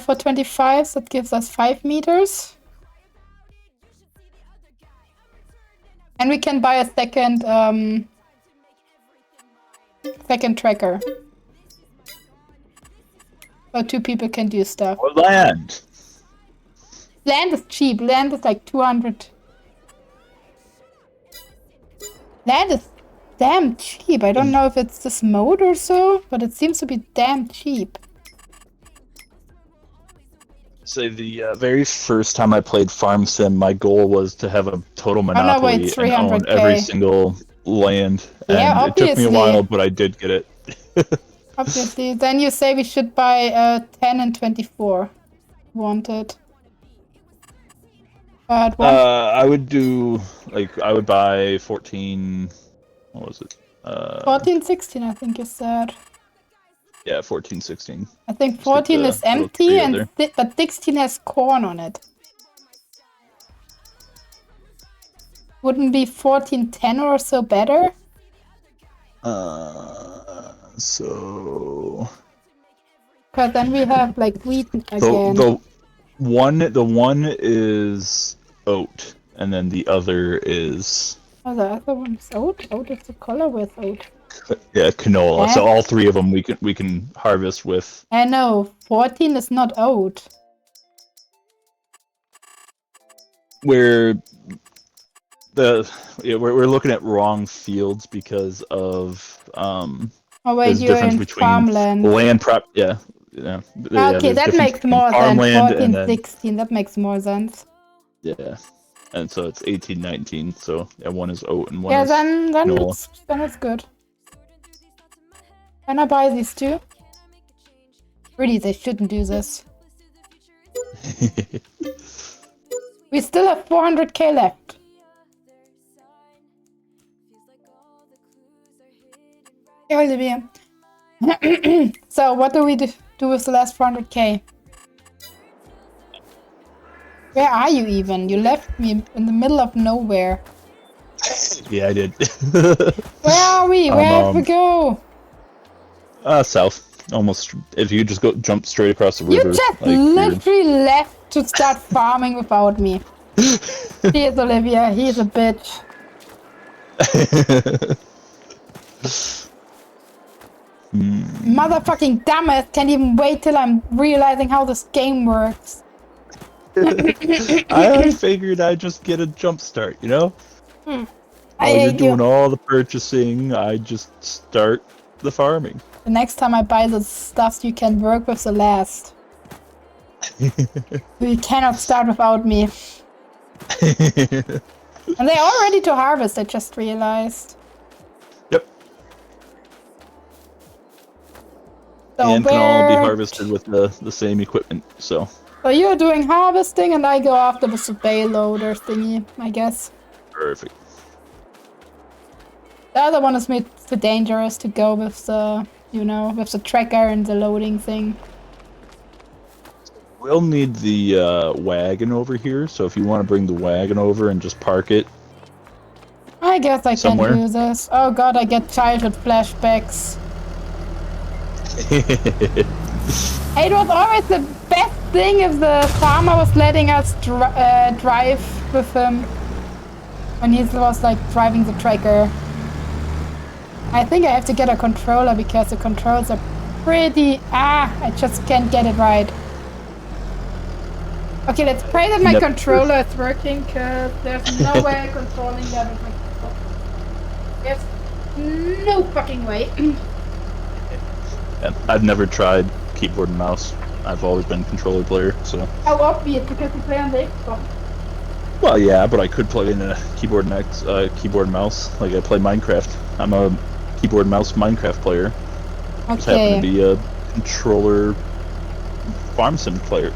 for 25. So that gives us 5 meters. And we can buy a second tracker. So 2 people can do stuff. Or land. Land is cheap. Land is like 200. Land is damn cheap. I don't know if it's this mode or so, but it seems to be damn cheap. Say the very first time I played Farm Sim, my goal was to have a total monopoly wait, and own 300K. every single land. Yeah, and it took me a obviously. while, but I did get it. Obviously. Then you say we should buy 10 and 24. Wanted. But one. I would do I would buy 14. What was it? 14, 16, I think you said. Yeah, 14, 16. I think Just like 14 the is little empty, trio and there. but 16 has corn on it. Wouldn't be 14, 10 or so better? So Because then we have like wheat again. the one is oat, and then the other is Oh, the other one's oat. Oat is the color with oat. canola. Yeah. So all three of them we can harvest with. I know. 14 is not oat. We're looking at wrong fields because of Oh wait, there's a you're difference in between farmland. land prop. Yeah. Okay, there's that difference makes between more sense. farmland 14, and then, 16. That makes more sense. yeah. And so it's 18, 19. So yeah, one is oat and one Yeah, is then canola. it's good. Can I buy these two? Really, they shouldn't do this. We still have 400k left. Hey, Olivia. So what do we do with the last 400k? Where are you even? You left me in the middle of nowhere. Yeah, I did. Where are we? Where have we go? South. Almost. If you just jump straight across the You river. just like, you're- literally left to start farming without me. Here's Olivia. He's a bitch. Motherfucking dumbass can't even wait till I'm realizing how this game works. I figured I'd just get a jump start, you know? I While you're hate you. doing all the purchasing, I just start the farming. The next time I buy the stuff you can work with the last. You cannot start without me. And they're all ready to harvest, I just realized. Yep. So And can all be where- harvested with the same equipment, so. So you're doing harvesting and I go after the survey loader thingy, I guess. Perfect. The other one is made too dangerous to go with the, you know, with the tracker and the loading thing. We'll need the wagon over here, so if you want to bring the wagon over and just park it. I guess I Somewhere. can do this. Oh god, I get childhood flashbacks. It was always the best thing if the farmer was letting us drive with him. When he was like driving the tracker. I think I have to get a controller because the controls are pretty... I just can't get it right. Okay, let's pray that my Yep. controller is working, because there's no way controlling that with my controller. There's no fucking way. And I've never tried keyboard and mouse. I've always been controller player, so. How obvious, because you play on the Xbox. Well, yeah, but I could play in a keyboard and keyboard and mouse. Like I play Minecraft. I'm a keyboard and mouse Minecraft player. Just happen Okay. to be a controller farm sim player.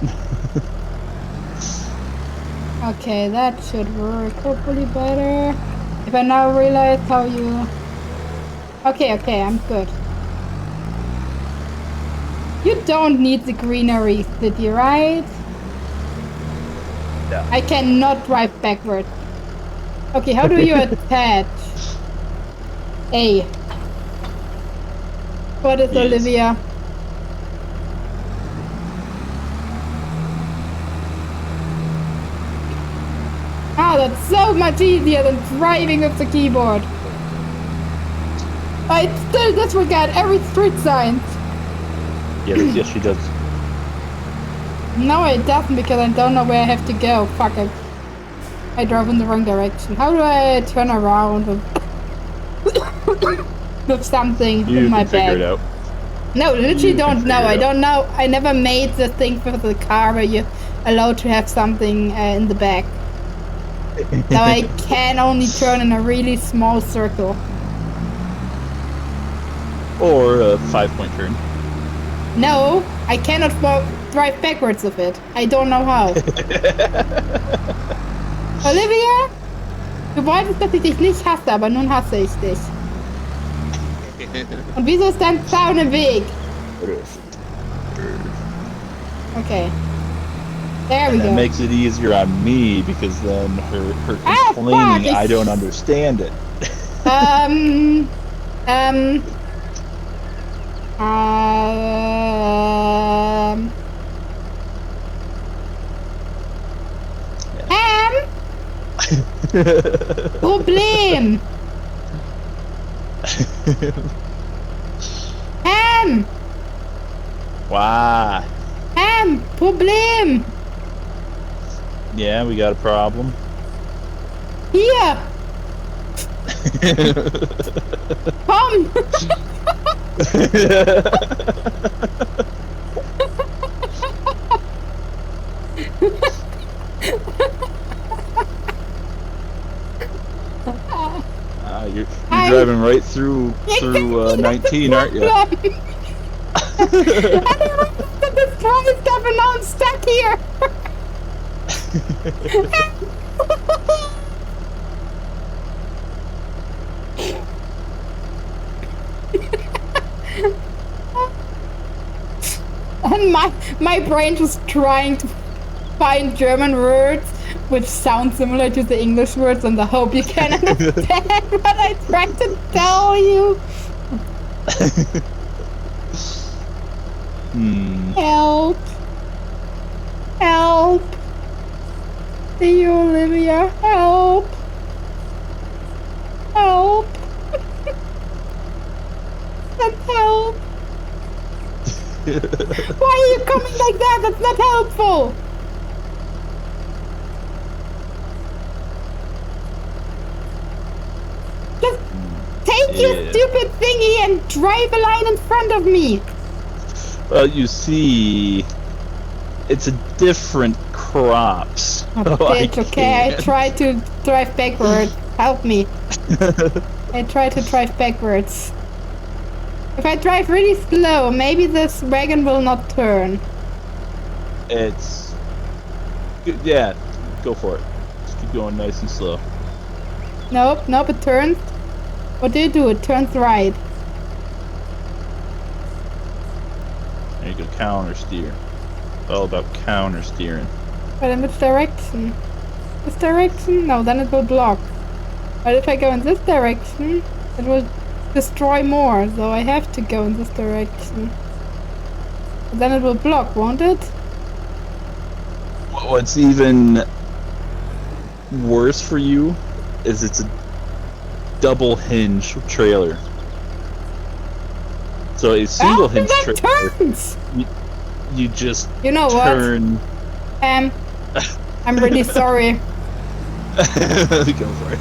Okay, that should work hopefully better. If I now realize how you... Okay, I'm good. You don't need the greenery city, right? Yeah. I cannot drive backward. Okay, how do you attach? A. What is Yes. Olivia? Ah, that's so much easier than driving with the keyboard. I still disregard every street sign. Yes, she does. No, it doesn't because I don't know where I have to go. Fuck it. I drove in the wrong direction. How do I turn around with, with something You in my can figure bag? it out. No, literally You can don't know. figure it I out. don't know. I never made the thing for the car where you're allowed to have something in the back. So I can only turn in a really small circle. Or a 5-point turn. No, I cannot drive backwards with it. I don't know how. Olivia? Du wolltest, dass ich dich nicht hasse, aber nun hasse ich dich. Und wieso ist dein Zaun im Weg? Okay. There we And that go. makes it easier on me because then her Ah, complaining, fuck, I don't understand it. Um. Problem. Why? Problem. Yeah, we got a problem. Hier. Komm. You're I- driving right through 19, aren't you? I don't know this car is stuff and now I'm stuck here. And my brain just trying to find German words which sound similar to the English words, and I hope you can understand what I tried to tell you. Help. Help. See you, Olivia. Help. Help. That's help. Why are you coming like that? That's not helpful. Just take your stupid thingy and drive a line in front of me. Well, you see, it's a different crops. It's okay, I try to drive backwards. Help me. I try to drive backwards. If I drive really slow, maybe this wagon will not turn. It's... Yeah, go for it. Just keep going nice and slow. Nope, nope, it turns. What do? It turns right. There you go, counter steer. All about counter steering. But in which direction? This direction? No, then it will block. But if I go in this direction, it will destroy more, so I have to go in this direction. But then it will block, won't it? What's even worse for you is it's a double hinge trailer. So a single hinge trailer, turns! you just You know turn. what? I'm really sorry. Go for it.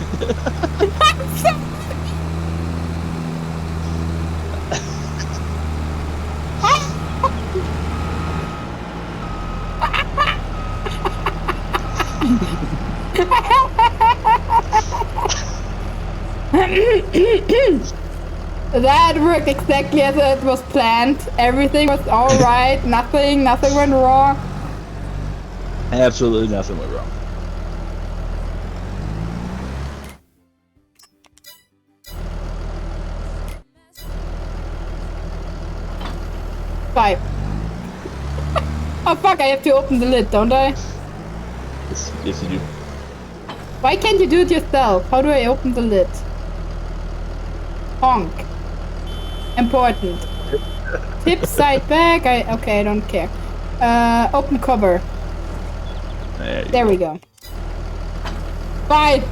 That worked exactly as it was planned. Everything was alright, nothing went wrong. Absolutely nothing went wrong. Bye. Oh fuck, I have to open the lid, don't I? Yes, yes you do. Why can't you do it yourself? How do I open the lid? Honk. Important. Tip side back. Okay, I don't care. Open cover. There we go. Bye.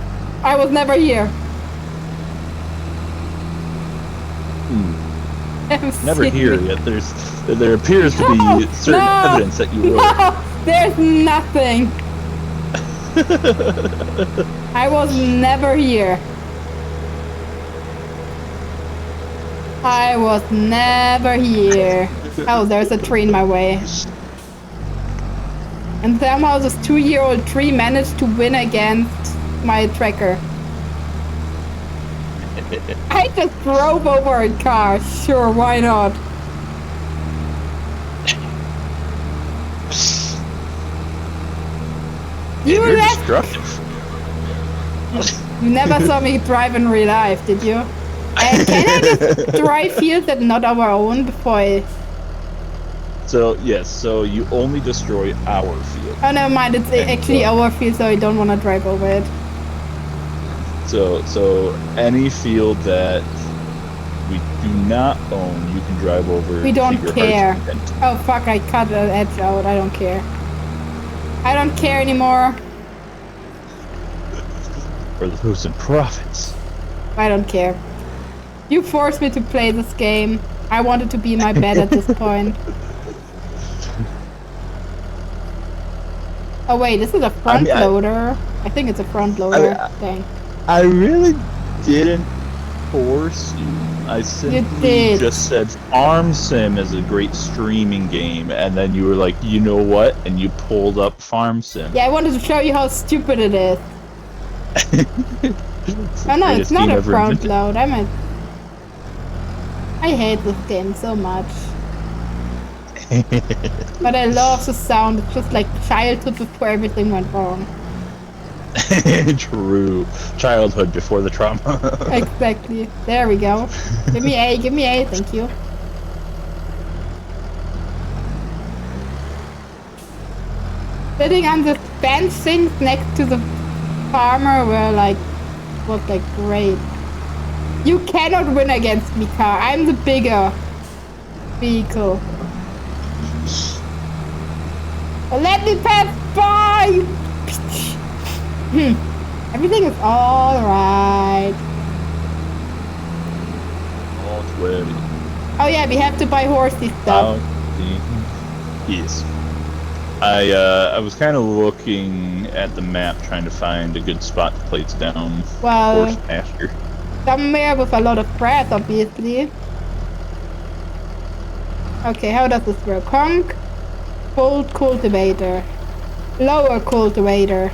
I was never here. Never here yet. There appears to be certain evidence that you were. No, there's nothing. I was never here. I was never here. Oh, there's a tree in my way. And somehow this 2-year-old tree managed to win against my tracker. I just drove over a car. Sure, why not? You're destructive. You never saw me drive in real life, did you? Can I just drive fields that are not our own before I... So, yes, so you only destroy our field. Oh, never mind, it's actually our field, so I don't want to drive over it. So any field that we do not own, you can drive over. We don't to your care. heart's content. Oh fuck, I cut an edge out, I don't care. I don't care anymore. For those in profits. I don't care. You forced me to play this game. I wanted to be in my bed at this point. Oh wait, this is a front loader. I think it's a front loader. Dang. I really didn't force you. I simply just said Farm Sim is a great streaming game, and then you were like, you know what? And you pulled up Farm Sim. Yeah, I wanted to show you how stupid it is. Oh no, it's not a front load. I hate this game so much. But I love the sound. It's just like childhood before everything went wrong. True. Childhood before the trauma. Exactly. There we go. Give me A, thank you. sitting on the bench things next to the farmer were like, was like great. You cannot win against me, car. I'm the bigger vehicle. Let me pass by, you bitch. Everything is alright. Oh yeah, we have to buy horsey stuff. Yes. I was kind of looking at the map, trying to find a good spot to place down Well, horse pasture. somewhere with a lot of grass, obviously. Okay, how does this work? Conk, fold cultivator, lower cultivator.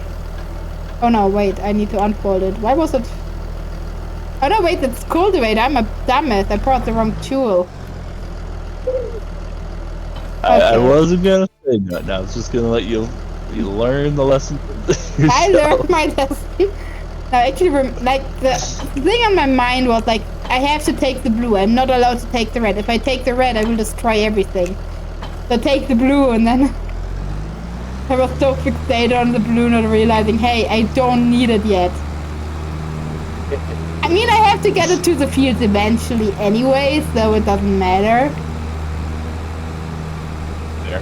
Oh no, wait, I need to unfold it. Why was it? Oh no, wait, it's cultivator. I'm a dumbass. I brought the wrong tool. I wasn't gonna say nothing. I was just gonna let you learn the lesson. I learned my lesson. No, actually, like the thing on my mind was like, I have to take the blue. I'm not allowed to take the red. If I take the red, I will destroy everything. So take the blue, and then I was so fixated on the blue, not realizing, hey, I don't need it yet. I mean, I have to get it to the fields eventually anyway, so it doesn't matter. There.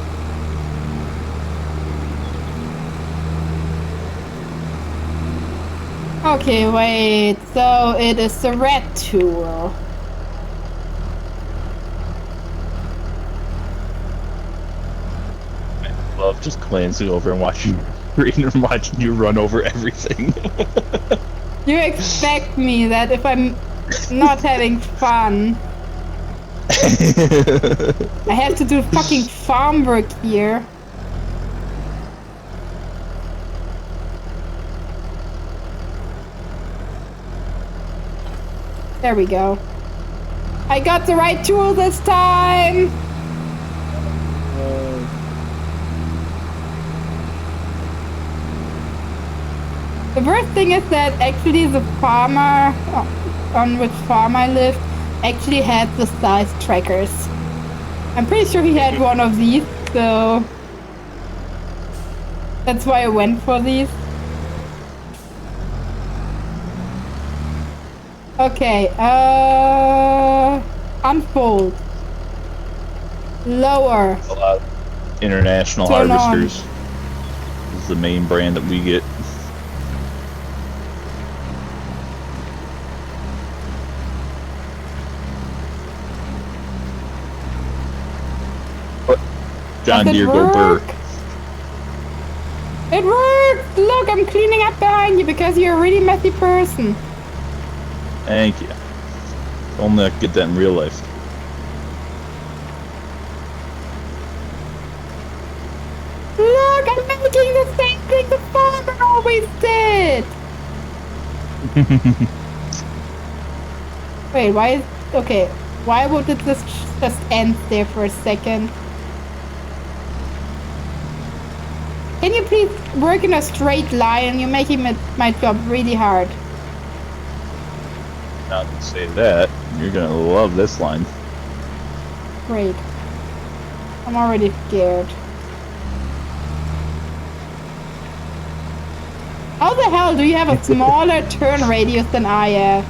Okay, wait. So it is the red tool. I love just glancing over and watching you run over everything. You expect me that if I'm not having fun, I have to do fucking farm work here. There we go. I got the right tool this time! The worst thing is that actually the farmer on which farm I lived actually had the size trackers. I'm pretty sure he had one of these, so that's why I went for these. Okay, unfold. Lower. A lot of international Turn harvesters. This is the main brand that we get. John Does it Deere go work? Burr. It worked! Look, I'm cleaning up behind you because you're a really messy person. Thank you. Only I could get that in real life. Look, I'm making the same thing the farmer always did! Wait, why is... Okay, why would this just end there for a second? Can you please work in a straight line? You're making my job really hard. Not to say that, you're gonna love this line. Great. I'm already scared. How the hell do you have a smaller turn radius than I have?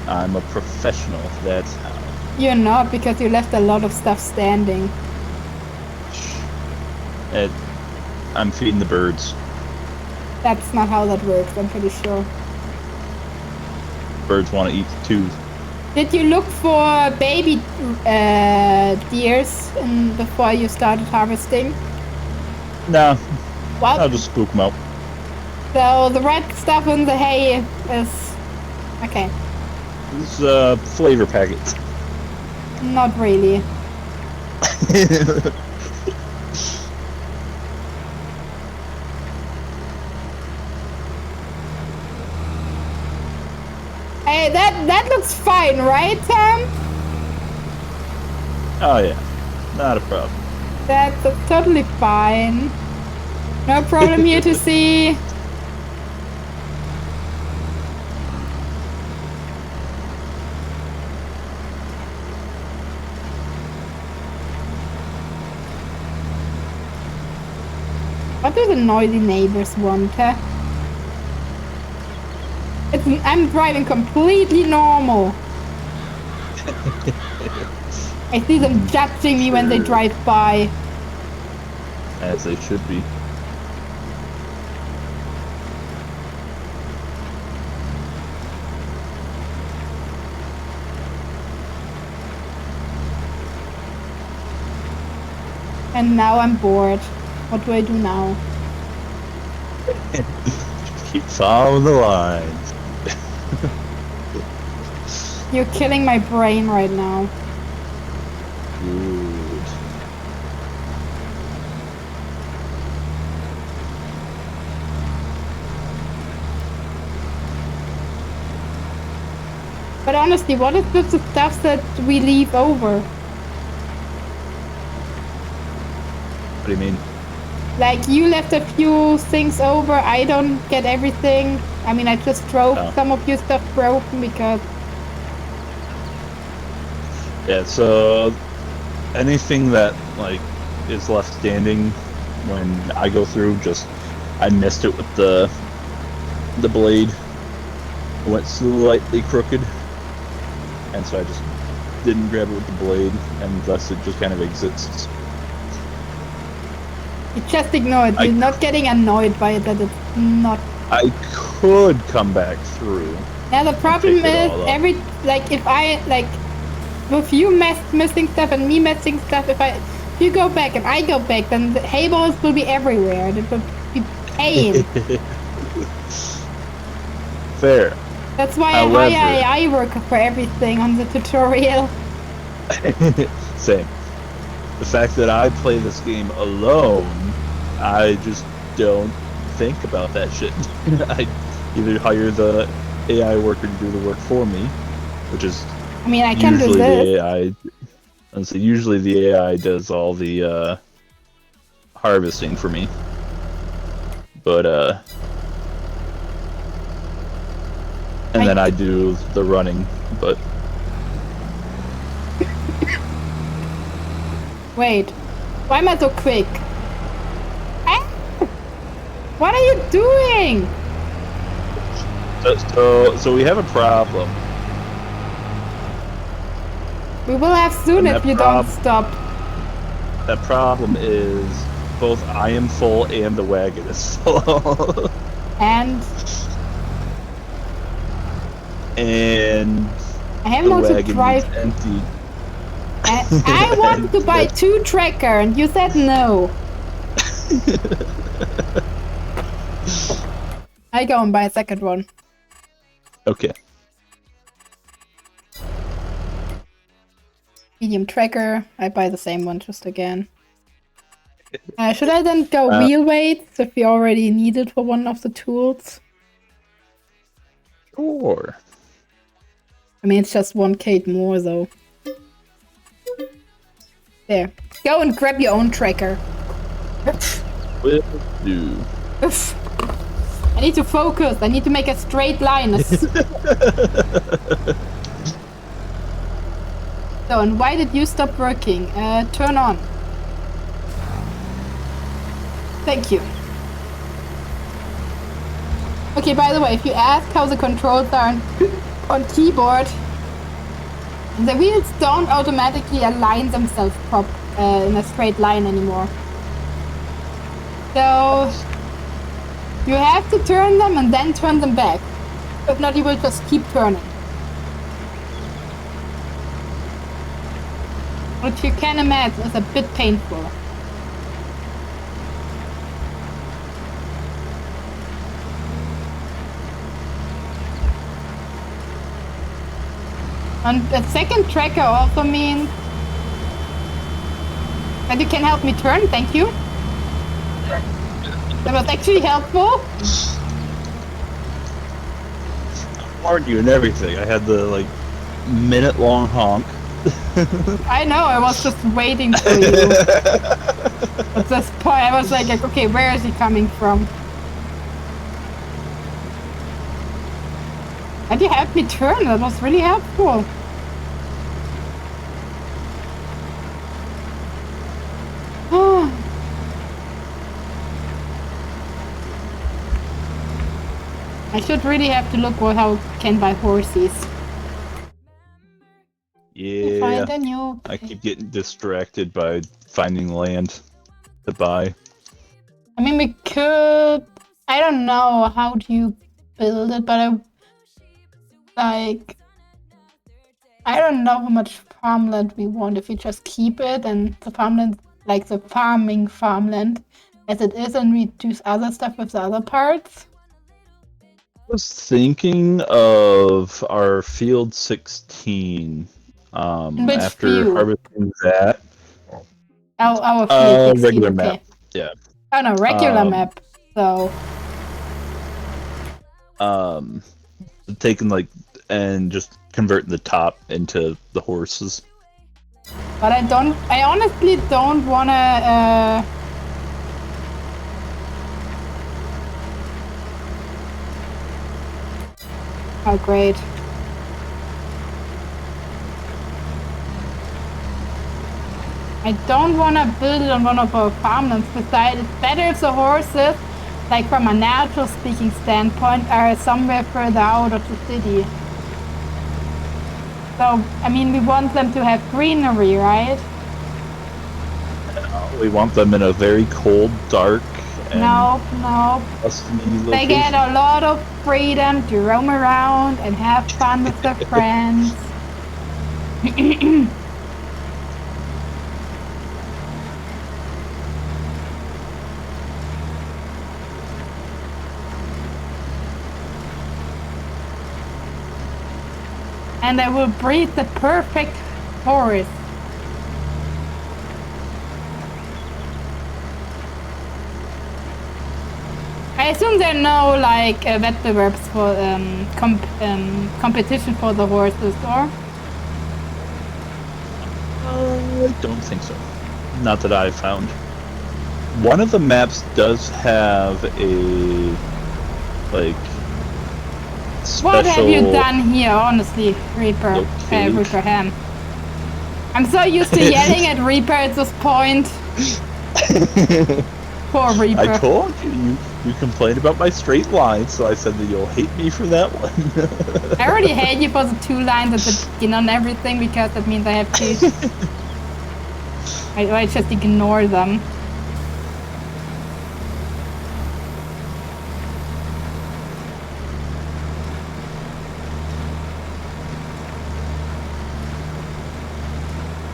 I'm a professional, that's how. You're not, because you left a lot of stuff standing. I'm feeding the birds. That's not how that works, I'm pretty sure. Birds want to eat too. Did you look for baby deers before you started harvesting? No, Well, I'll just spook them out. so the red stuff in the hay is... Okay, This flavor packets. not really. Hey, that looks fine, right, Tom? Oh yeah, not a problem. That's totally fine. No problem here to see. What do the noisy neighbors want, huh? I'm driving completely normal. I see them judging me when they drive by. As they should be. And now I'm bored. What do I do now? Keep following the lines. You're killing my brain right now. Good. But honestly, what is with the stuff that we leave over? What do you mean? Like, you left a few things over, I don't get everything. I mean, I just drove some of your stuff broken because... Yeah, so anything that like is left standing when I go through, I missed it with the blade. It went slightly crooked, and so I just didn't grab it with the blade, and thus it just kind of exists. You just ignore it. You're not getting annoyed by it that it's not... I could come back through. Now the problem is, if I, with you missing stuff and me missing stuff, if you go back and I go back, then the hayballs will be everywhere. It will be pain. Fair. That's why However, I work for everything on the tutorial. Same. The fact that I play this game alone, I just don't think about that shit. I either hire the AI worker to do the work for me, which is I mean, I can do usually this. the AI. And so usually the AI does all the harvesting for me. But and then I do the running, but Wait, why am I so quick? Ah! What are you doing? so we have a problem. We will have soon And if that you don't stop. That problem is both I am full and the wagon is full. And I haven't the also wagon drive. is empty. I wanted to buy 2 tracker and you said no. I go and buy a second one. Okay. Medium tracker. I buy the same one just again. Should I then go wheel weights if we already need it for one of the tools? Sure. I mean, it's just 1k more though. There. Go and grab your own tracker. Will do. Oof. I need to focus. I need to make a straight line. So, and why did you stop working? Turn on. Thank you. Okay, by the way, if you ask how the controls are on keyboard, the wheels don't automatically align themselves in a straight line anymore. So you have to turn them and then turn them back. If not, you will just keep turning. Which you can imagine is a bit painful. And the second tracker also means that you can help me turn, thank you. That was actually helpful. I warned you and everything. I had the minute-long honk. I know, I was just waiting for you. At this point, I was like, okay, where is he coming from? And you helped me turn, that was really helpful. I should really have to look how I can buy horses. Yeah. Find a new. I keep getting distracted by finding land to buy. I mean, we could. I don't know how do you build it, but I don't know how much farmland we want. If we just keep it and the farmland, like the farmland, as it is, and we do other stuff with the other parts. I was thinking of our field 16. Which After view? harvesting that. Our field 16, regular okay. map. Yeah. Oh no, regular map. So taking and just converting the top into the horses. but I honestly don't wanna oh great. I don't wanna build it on one of our farmlands. Besides, it's better if the horses, like from a natural speaking standpoint, are somewhere further out of the city. So, I mean, we want them to have greenery, right? We want them in a very cold, dark, and No. dusty They get location. a lot of freedom to roam around and have fun with their friends. And I will breed the perfect horse. I assume there are no Wettbewerbs for competition for the horses, or? I don't think so. Not that I've found. One of the maps does have a special. What have you done here, honestly, Reaper? Okay. Reaper Ham. I'm so used to yelling at Reaper at this point. Poor Reaper. I told you, you complained about my straight lines, so I said that you'll hate me for that one. I already hate you for the 2 lines at the beginning on everything, because that means I have to... I just ignore them.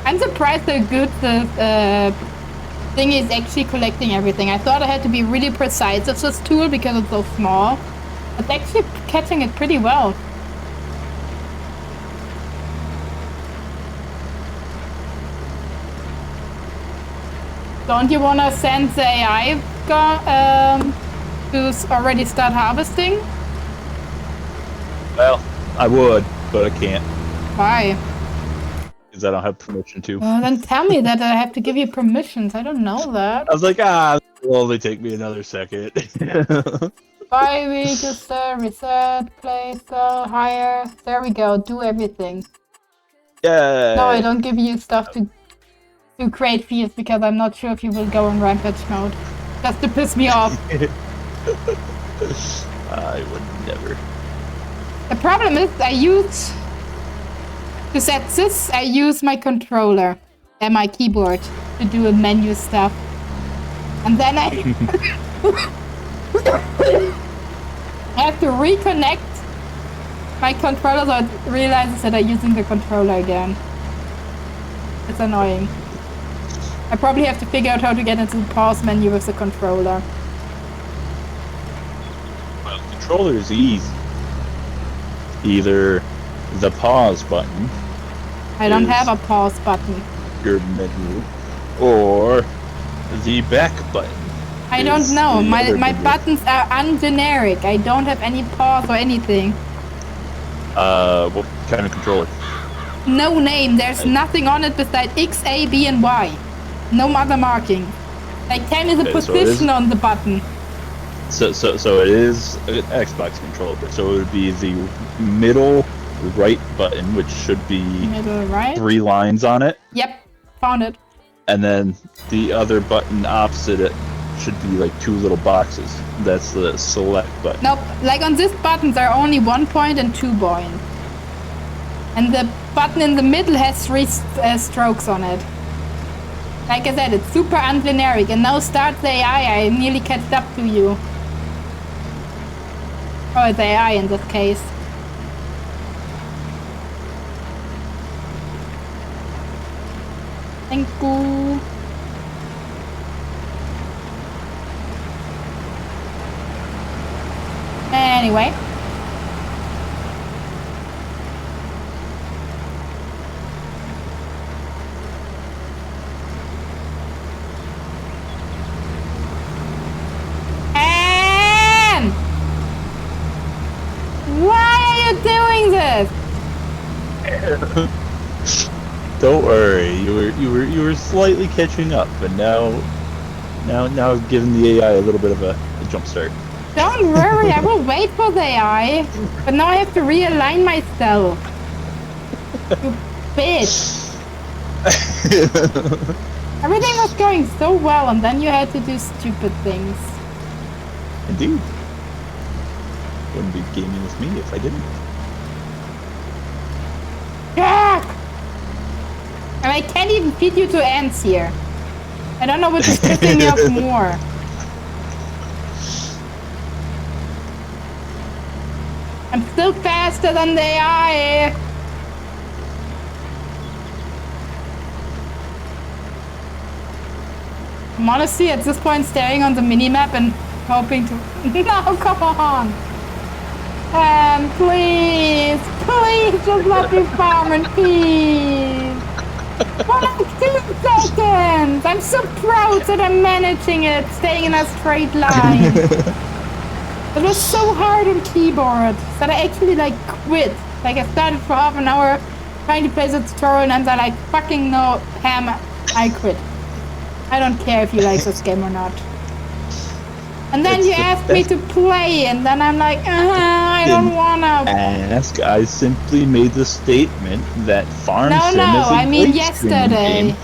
I'm surprised how good the thing is actually collecting everything. I thought I had to be really precise with this tool because it's so small. It's actually catching it pretty well. Don't you want to send the AI to already start harvesting? Well, I would, but I can't. Why? Because I don't have permission to. Well, then tell me that I have to give you permissions. I don't know that. I was like, it'll only take me another second. Buy, register, reset, place, hire. There we go. Do everything. Yeah. No, I don't give you stuff to create fields because I'm not sure if you will go in rampage mode. Just to piss me off. I would never. The problem is to set this, I use my controller and my keyboard to do menu stuff. And then I have to reconnect my controller so it realizes that I'm using the controller again. It's annoying. I probably have to figure out how to get into the pause menu with the controller. Well, the controller is easy. Either the pause button. I don't is have a pause button. Your menu, or the back button. I don't is know. the My other my menu. buttons are ungeneric. I don't have any pause or anything. What kind of controller? No name. There's nothing on it besides X, A, B, and Y. No other marking. Like 10 is a Okay, so it position is- on the button. So it is an Xbox controller. So it would be the middle right button, which should be Middle right. 3 lines on it, Yep. Found it. and then the other button opposite it should be like 2 little boxes. That's the select button. Nope, like on this button there are only 1 point and 2 points. And the button in the middle has 3 strokes on it. Like I said, it's super ungeneric. And now start the AI, I nearly catched up to you. Oh, it's AI in this case. Thank you. Anyway. And why are you doing this? Don't worry, you were slightly catching up, but now I've given the AI a little bit of a jump start. Don't worry, I will wait for the AI. But now I have to realign myself. You bitch. Everything was going so well and then you had to do stupid things. Indeed. Wouldn't be gaming with me if I didn't. Jack! And I can't even feed you to ants here. I don't know which is pissing me off more. I'm still faster than the AI. I'm honestly at this point staring on the minimap and hoping to... No, come on! And please just let me farm in peace! For like 2 seconds! I'm so proud that I'm managing it, staying in a straight line. It was so hard on keyboard that I actually like quit. Like I started for half an hour trying to play the tutorial and I'm like, fucking no, Pam, I quit. I don't care if you like this game or not. And then you asked me to play and then I'm like, I don't wanna. Ask. I simply made the statement that Farm Sim is a I mean great streaming yesterday. game.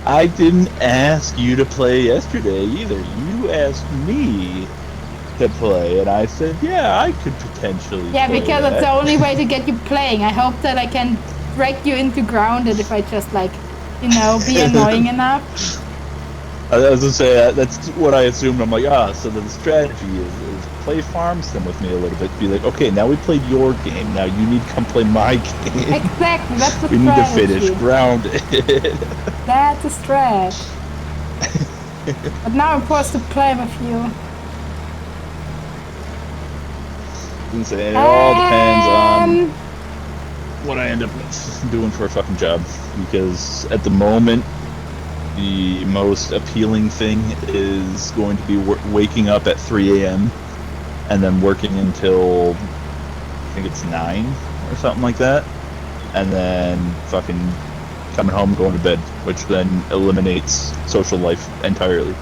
I didn't ask you to play yesterday either. You asked me to play, and I said, yeah, I could potentially Yeah, play because that. it's the only way to get you playing. I hope that I can drag you into Grounded if I just like, you know, be annoying enough. I was gonna say, that's what I assumed. I'm like, so the strategy is play Farm Sim with me a little bit. Be like, okay, now we played your game, now you need to come play my game. Exactly, that's the We need to finish strategy. Grounded. That's a stretch. But now I'm forced to play with you. It all depends on what I end up doing for a fucking job, because at the moment the most appealing thing is going to be waking up at 3 a.m. and then working until I think it's 9 or something like that, and then fucking coming home, going to bed, which then eliminates social life entirely.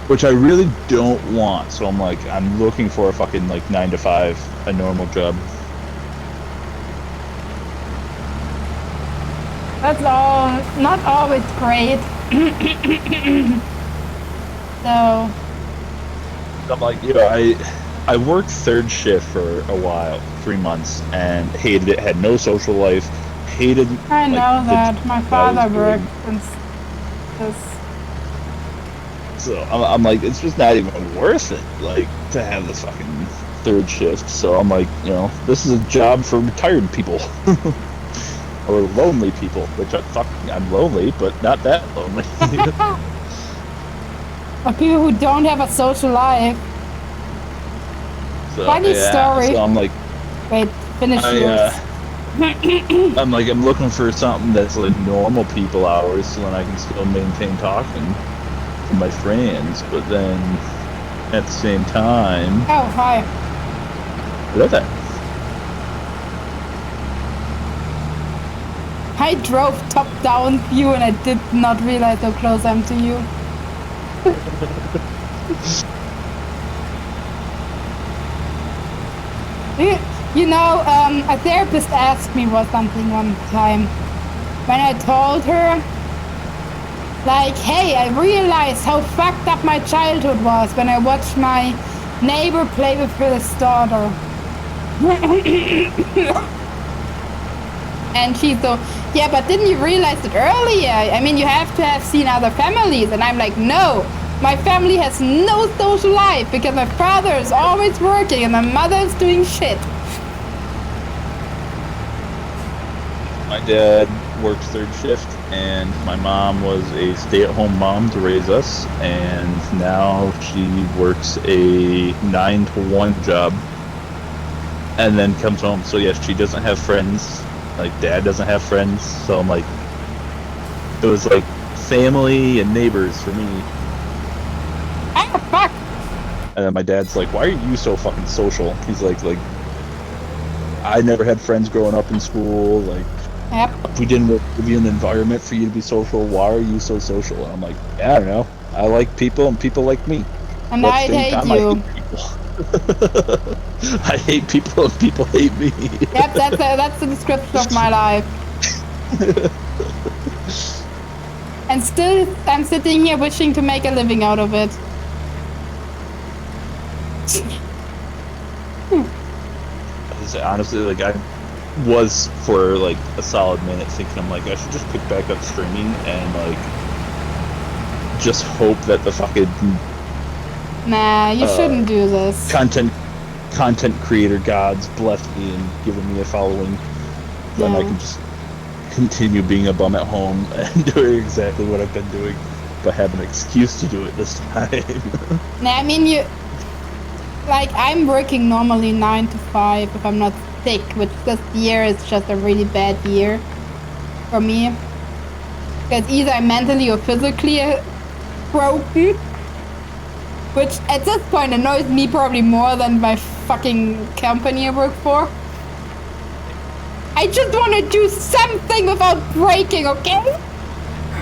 Which I really don't want, so I'm like, I'm looking for a fucking like 9 to 5, a normal job. That's all, not always great. So, I'm like, I worked third shift for a while, 3 months, and hated it, had no social life, hated... I know like, that. My I father was doing. worked since this. So I'm like, it's just not even worth it, like, to have this fucking third shift. So I'm like, this is a job for retired people. Or lonely people, which I'm lonely, but not that lonely. For people who don't have a social life. So, Funny story. So I'm like, Wait, finish yours. I'm like, I'm looking for something that's like normal people hours, so then I can still maintain talking to my friends, but then at the same time, Oh, hi. hello there. I drove top-down view and I did not realize how close I'm to you. You know, a therapist asked me for something one time. When I told her Like, hey, I realized how fucked up my childhood was when I watched my neighbor play with his daughter. And she's so, yeah, but didn't you realize it earlier? I mean, you have to have seen other families. And I'm like, no, my family has no social life because my father is always working and my mother is doing shit. My dad works third shift, and my mom was a stay-at-home mom to raise us, and now she works a 9 to 1 job, and then comes home. So yes, she doesn't have friends. Like, Dad doesn't have friends. So I'm like, it was like family and neighbors for me. Ah, fuck. And then my dad's like, "Why are you so fucking social?" He's like, I never had friends growing up in school. Like, Yep. if we didn't give you an environment for you to be social, why are you so social? And I'm like, yeah, I don't know. I like people and people like me. And But at I'd the same hate time, you. I hate people and people hate me. Yep, that's the description of my life. And still, I'm sitting here wishing to make a living out of it. Honestly, like, I was for like a solid minute thinking, I'm like, I should just pick back up streaming and like just hope that the fucking Nah, you shouldn't do this. content creator gods bless me and given me a following. Then I Yeah. can just continue being a bum at home and doing exactly what I've been doing, but have an excuse to do it this time. Nah, I mean, like, I'm working normally 9 to 5 if I'm not sick, which this year is just a really bad year for me. Because either I'm mentally or physically broken, which at this point annoys me probably more than my fucking company I work for. I just want to do something without breaking, okay?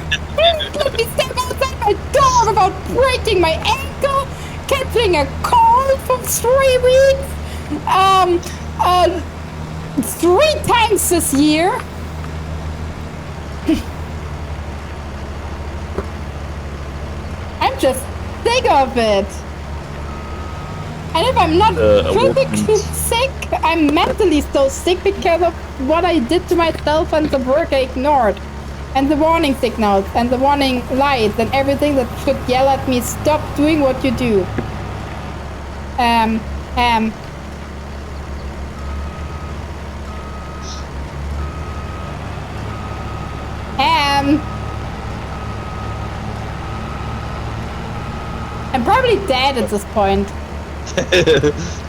Please let me step outside my door without breaking my ankle, catching a cold for 3 weeks, 3 times this year. I'm just sick of it. And if I'm not physically sick, I'm mentally so sick because of what I did to myself and the work I ignored. And the warning signals and the warning lights and everything that should yell at me, stop doing what you do. I'm probably dead at this point.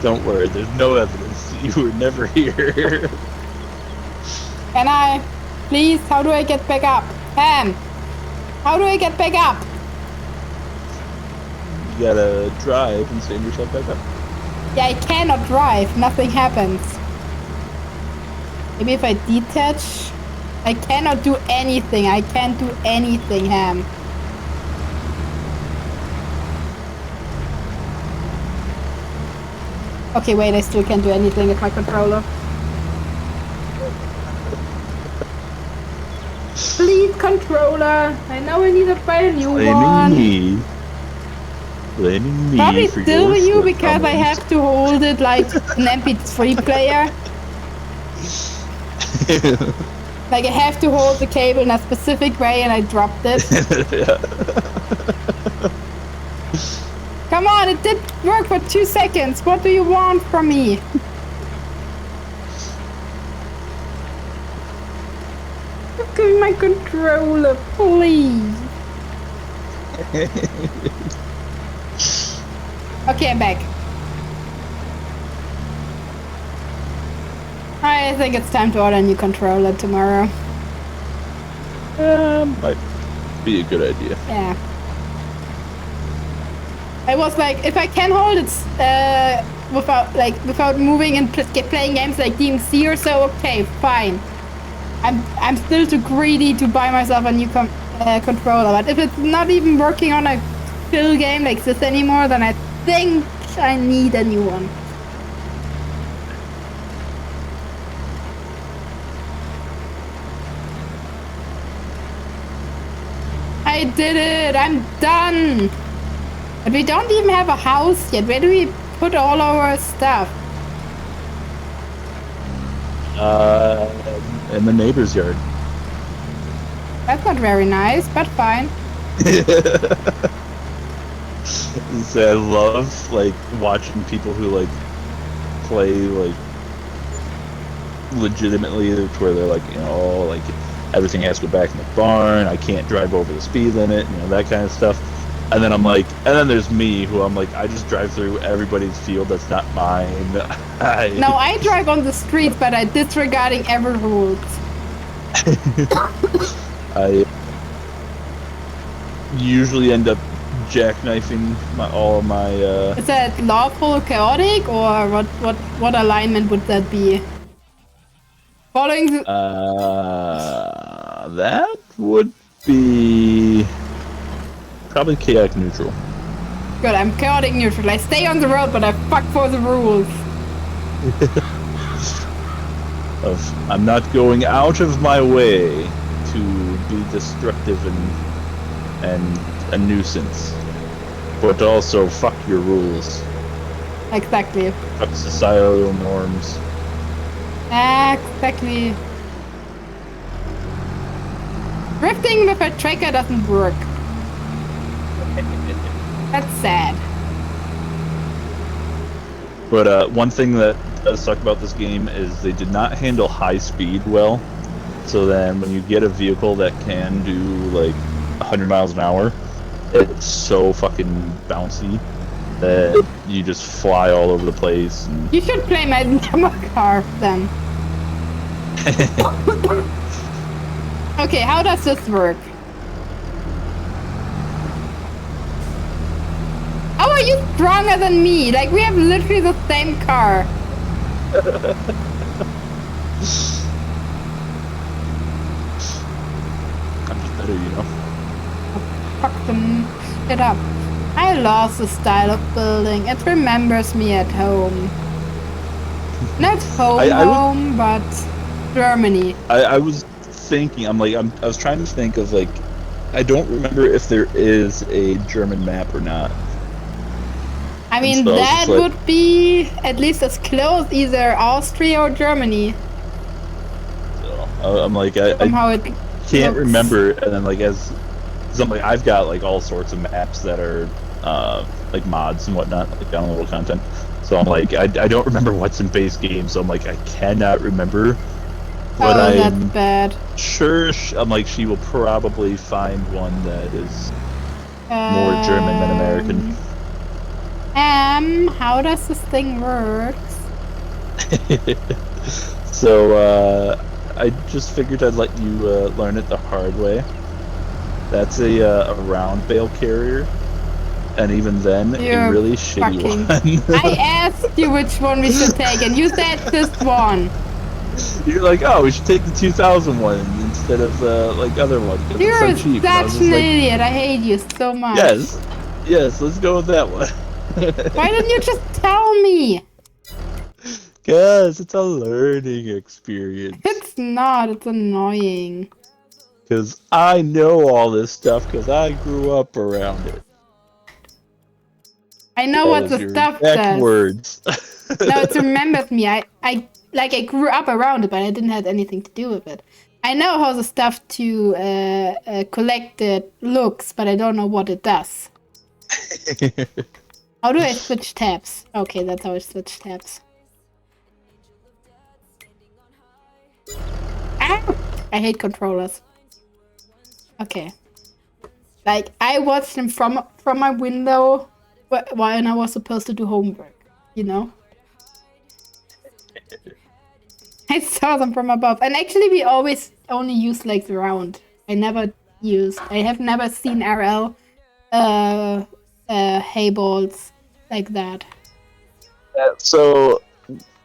Don't worry, there's no evidence. You were never here. Can I? Please, how do I get back up? How do I get back up? You gotta drive and stand yourself back up. Yeah, I cannot drive. Nothing happens. Maybe if I detach? I cannot do anything. I can't do anything, Ham. Okay, wait, I still can't do anything with my controller. Please, controller. I know I need to buy a new one. Blaming me Probably for still your you because I shortcomings. have to hold it like an MP3 player. Like I have to hold the cable in a specific way and I dropped it. Come on, it did work for 2 seconds. What do you want from me? Give me my controller, please. Okay, I'm back. I think it's time to order a new controller tomorrow. Might be a good idea. Yeah. I was like, if I can hold it without moving and playing games like DMC or so, okay, fine. I'm still too greedy to buy myself a new controller. But if it's not even working on a full game like this anymore, then I think I need a new one. I did it! I'm done! But we don't even have a house yet. Where do we put all our stuff? In the neighbor's yard. That's not very nice, but fine. So I love like watching people who like play like legitimately to where they're like, you know, oh, like everything has to go back in the barn. I can't drive over the speed limit, you know, that kind of stuff. And then I'm like, and then there's me who I'm like, I just drive through everybody's field that's not mine. No, I drive on the streets, but I disregarding every rules. I usually end up jackknifing all of my. Is that lawful chaotic, or what alignment would that be? Following the... That would be probably chaotic neutral. Good, I'm chaotic neutral. I stay on the road, but I fuck for the rules. I'm not going out of my way to be destructive and a nuisance, but also fuck your rules. Exactly. Fuck societal norms. Exactly. Drifting with a tracker doesn't work. That's sad. But one thing that does suck about this game is they did not handle high speed well. So then when you get a vehicle that can do like 100 miles an hour, it's so fucking bouncy that you just fly all over the place. And... You should play my demo car then. Okay, how does this work? How are you stronger than me? Like, we have literally the same car. I'm just better, you know? Fuck them shit up. I lost the style of building. It remembers me at home. Not home, but Germany. I was thinking, I was trying to think of like, I don't remember if there is a German map or not. I mean, so that like, would be at least as close either Austria or Germany. So, I'm like, I can't remember, and then like as I'm like, I've got like all sorts of maps that are like mods and whatnot, like downloadable content. So I'm like, I don't remember what's in base game, so I'm like, I cannot remember. But that's bad. Sure, I'm like, she will probably find one that is more German than American. How does this thing work? So, I just figured I'd let you learn it the hard way. That's a round bale carrier, and even then, You're a really shitty one. I asked you which one we should take, and you said this one. You're like, oh, we should take the 2000 one instead of the like other one. You're it's so cheap. such an idiot. I hate you so much. Yes, let's go with that one. Why didn't you just tell me? Cause it's a learning experience. It's not. It's annoying. Cause I know all this stuff because I grew up around it. I know what the stuff does. Words. No, it remembers me. I grew up around it, but I didn't have anything to do with it. I know how the stuff to collect it looks, but I don't know what it does. How do I switch tabs? Okay, that's how I switch tabs. Ah! I hate controllers. Okay. Like, I watched them from my window when I was supposed to do homework, you know? I saw them from above. And actually, we always only use, like, the round. I have never seen RL hayballs like that. So,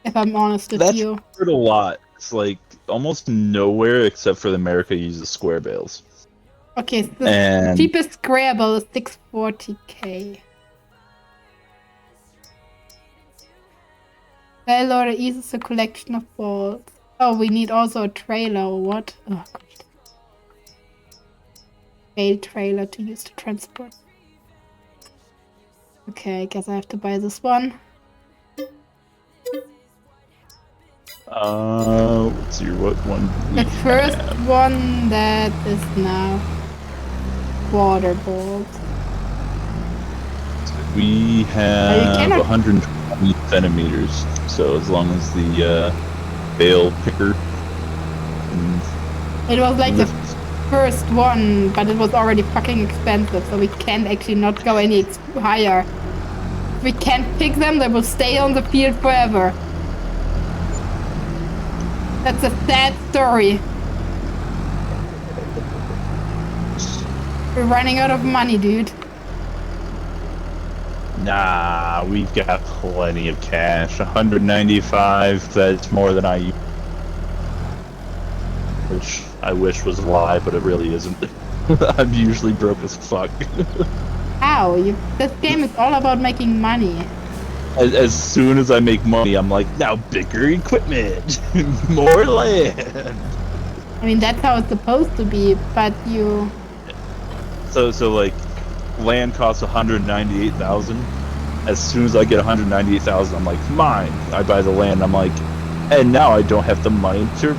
if I'm honest with you. That's heard a lot. It's like almost nowhere except for America uses square bales. Okay, so the cheapest square bale is 640k. Bale loader eases a collection of balls. Oh, we need also a trailer or what? Oh, God. bale trailer to use to transport. Okay, I guess I have to buy this one. Let's see what one. The first one that is now waterboard. We have cannot- 120 centimeters, so as long as the bale picker. It was like the first one, but it was already fucking expensive, so we can't actually not go any higher. If we can't pick them, they will stay on the field forever. That's a sad story. We're running out of money, dude. Nah, we've got plenty of cash. 195, that's more than I use. Which I wish was a lie, but it really isn't. I'm usually broke as fuck. Ow, this game is all about making money. As soon as I make money, I'm like, now bigger equipment, more land. I mean, that's how it's supposed to be, but you... So like, land costs 198,000. As soon as I get 198,000, I'm like, mine. I buy the land. I'm like, and now I don't have the money to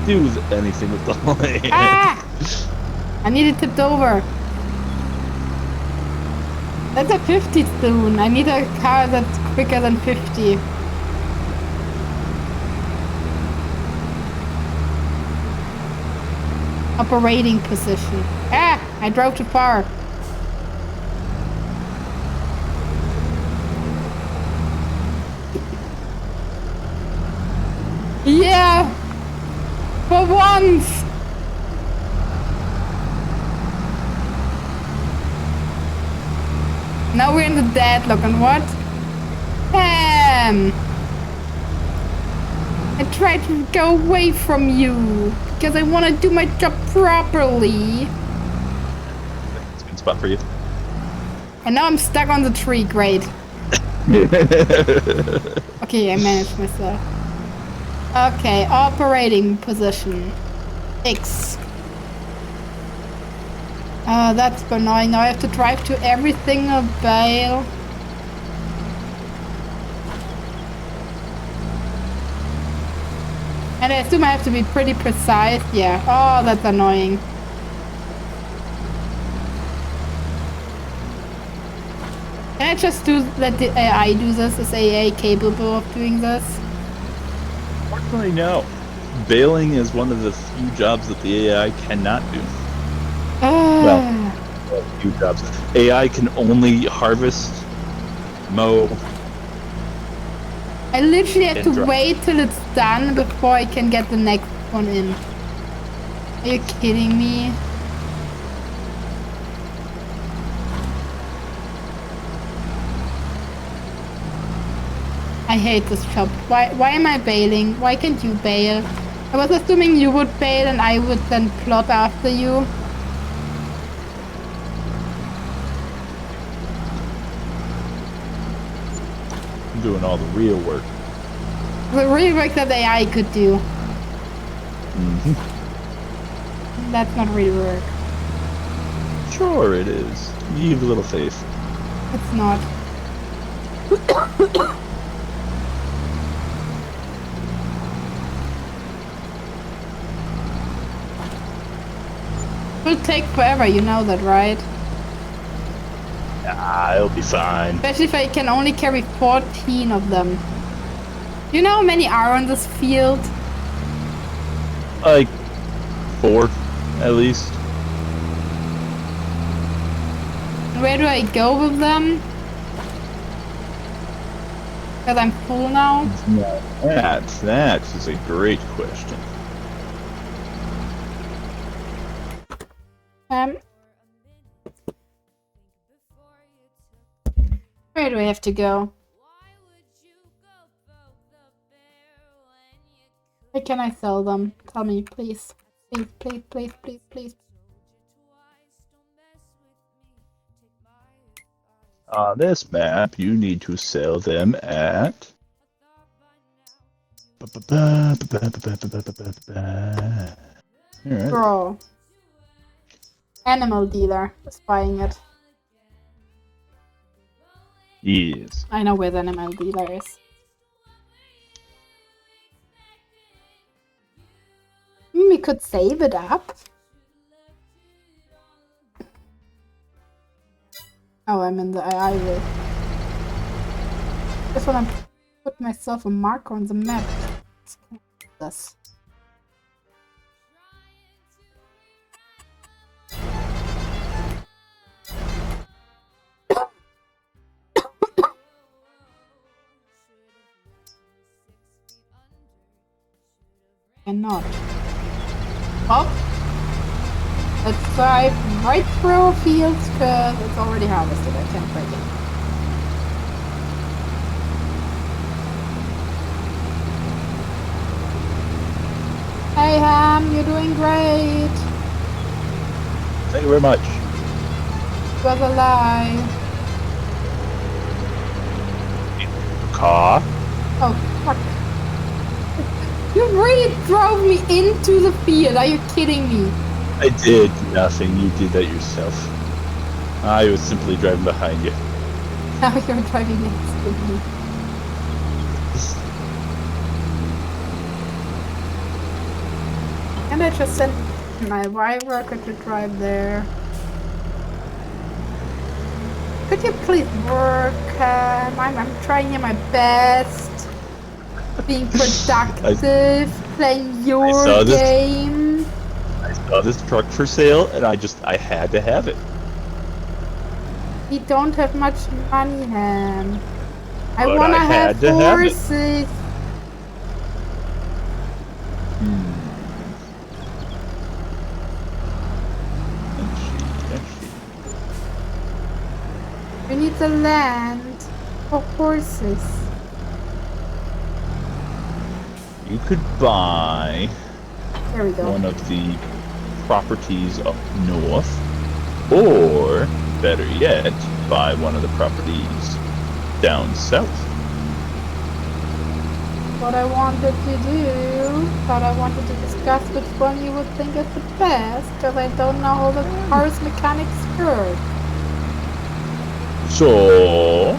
do anything with the land. Ah! I need it tipped over. That's a 50 soon. I need a car that's quicker than 50. Operating position. Ah! I drove too far. Yeah! For once! Now we're in the deadlock, and what? Damn! I tried to go away from you because I want to do my job properly. Sweet spot for you. And now I'm stuck on the tree. Great. Okay, I managed myself. Okay, operating position. X. That's annoying. Now I have to drive to every single bale. And I assume I have to be pretty precise. Yeah. Oh, that's annoying. Can I just let the AI do this? Is AI capable of doing this? Fortunately, no. Baling is one of the few jobs that the AI cannot do. Ah. Few jobs. AI can only harvest, mow. I literally have to And drive. wait till it's done before I can get the next one in. Are you kidding me? I hate this job. Why am I bailing? Why can't you bail? I was assuming you would bail and I would then plot after you. I'm doing all the real work. The real work that AI could do. Mm-hmm. That's not real work. Sure it is. You have a little faith. It's not. It'll take forever, you know that, right? Ah, it'll be fine. Especially if I can only carry 14 of them. You know how many are on this field? Like 4, at least. Where do I go with them? Because I'm full now. That is a great question. Where do I have to go? Where can I sell them? Tell me, please. Please, please, please, please, please. On this map, you need to sell them at. Alright. Bro. animal dealer is buying it. Yes. I know where the animal dealer is. We could save it up. Oh, I'm in the AI way. Just wanna put myself a marker on the map. This. Cannot. Well, let's drive right through fields because it's already harvested. I can't break it. Hey Ham, you're doing great. Thank you very much. It was a lie. Car. Oh, fuck. You really drove me into the field. Are you kidding me? I did nothing. You did that yourself. I was simply driving behind you. Now you're driving next to me. And I just sent my Y worker to drive there. Could you please work? I'm trying my best. Being productive, playing your saw this. game. I saw this truck for sale, and I had to have it. We don't have much money, Ham. I But wanna I have had to have it. horses. We need the land for horses. You could buy There we go. one of the properties up north, or better yet, buy one of the properties down south. What I wanted to do, thought I wanted to discuss which one you would think is the best, because I don't know how the car's mechanics work. So,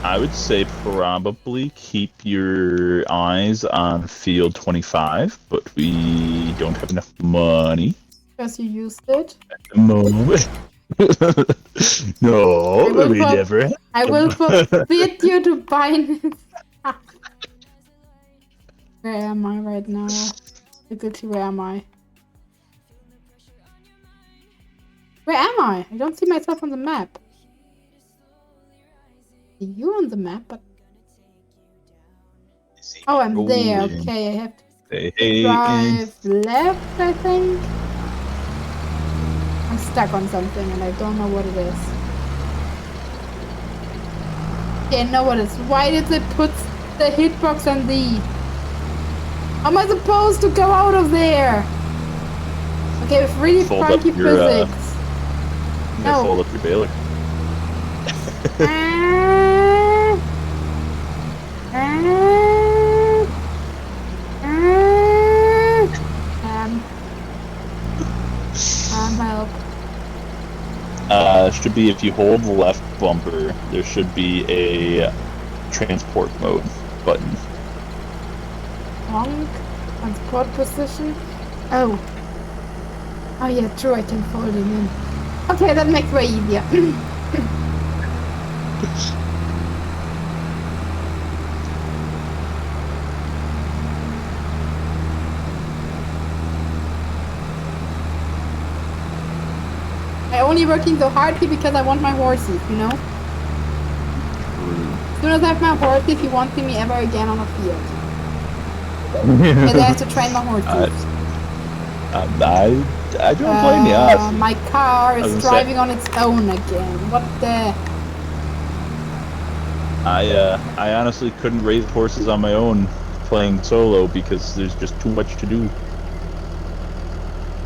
I would say probably keep your eyes on field 25, but we don't have enough money Because you used it. at the moment. No, I will we prob- never have. I will forbid you to buy this. Where am I right now? Exactly, where am I? Where am I? I don't see myself on the map. See you on the map, but... Oh, I'm there. Okay, I have to Hey, drive left, I think. I'm stuck on something and I don't know what it is. Okay, I know what it is. Why did they put the hitbox on the... How am I supposed to go out of there? Okay, with really Fold up funky your, physics. you No. fold up your baler. Help. Should be if you hold the left bumper, there should be a transport mode button. Honk. Transport position. Oh. Oh yeah, true, I can fold it in. Okay, that makes way easier. I'm only working so hard here because I want my horses, you know? As soon as I have my horses, you won't see me ever again on a field. Because I have to train my horses. I don't blame you. honestly. My car I was is gonna say- driving on its own again. What the... I honestly couldn't raise horses on my own playing solo because there's just too much to do.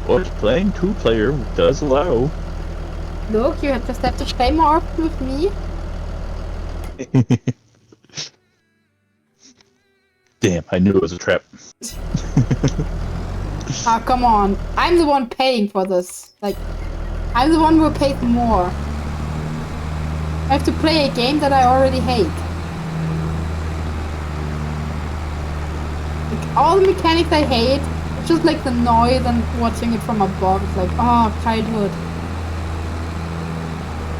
But playing two-player does allow. Look, you just have to play more often with me. Damn, I knew it was a trap. Ah, come on. I'm the one paying for this. Like, I'm the one who paid more. I have to play a game that I already hate. Like, all the mechanics I hate, it's just like the noise and watching it from above. It's like, oh, childhood.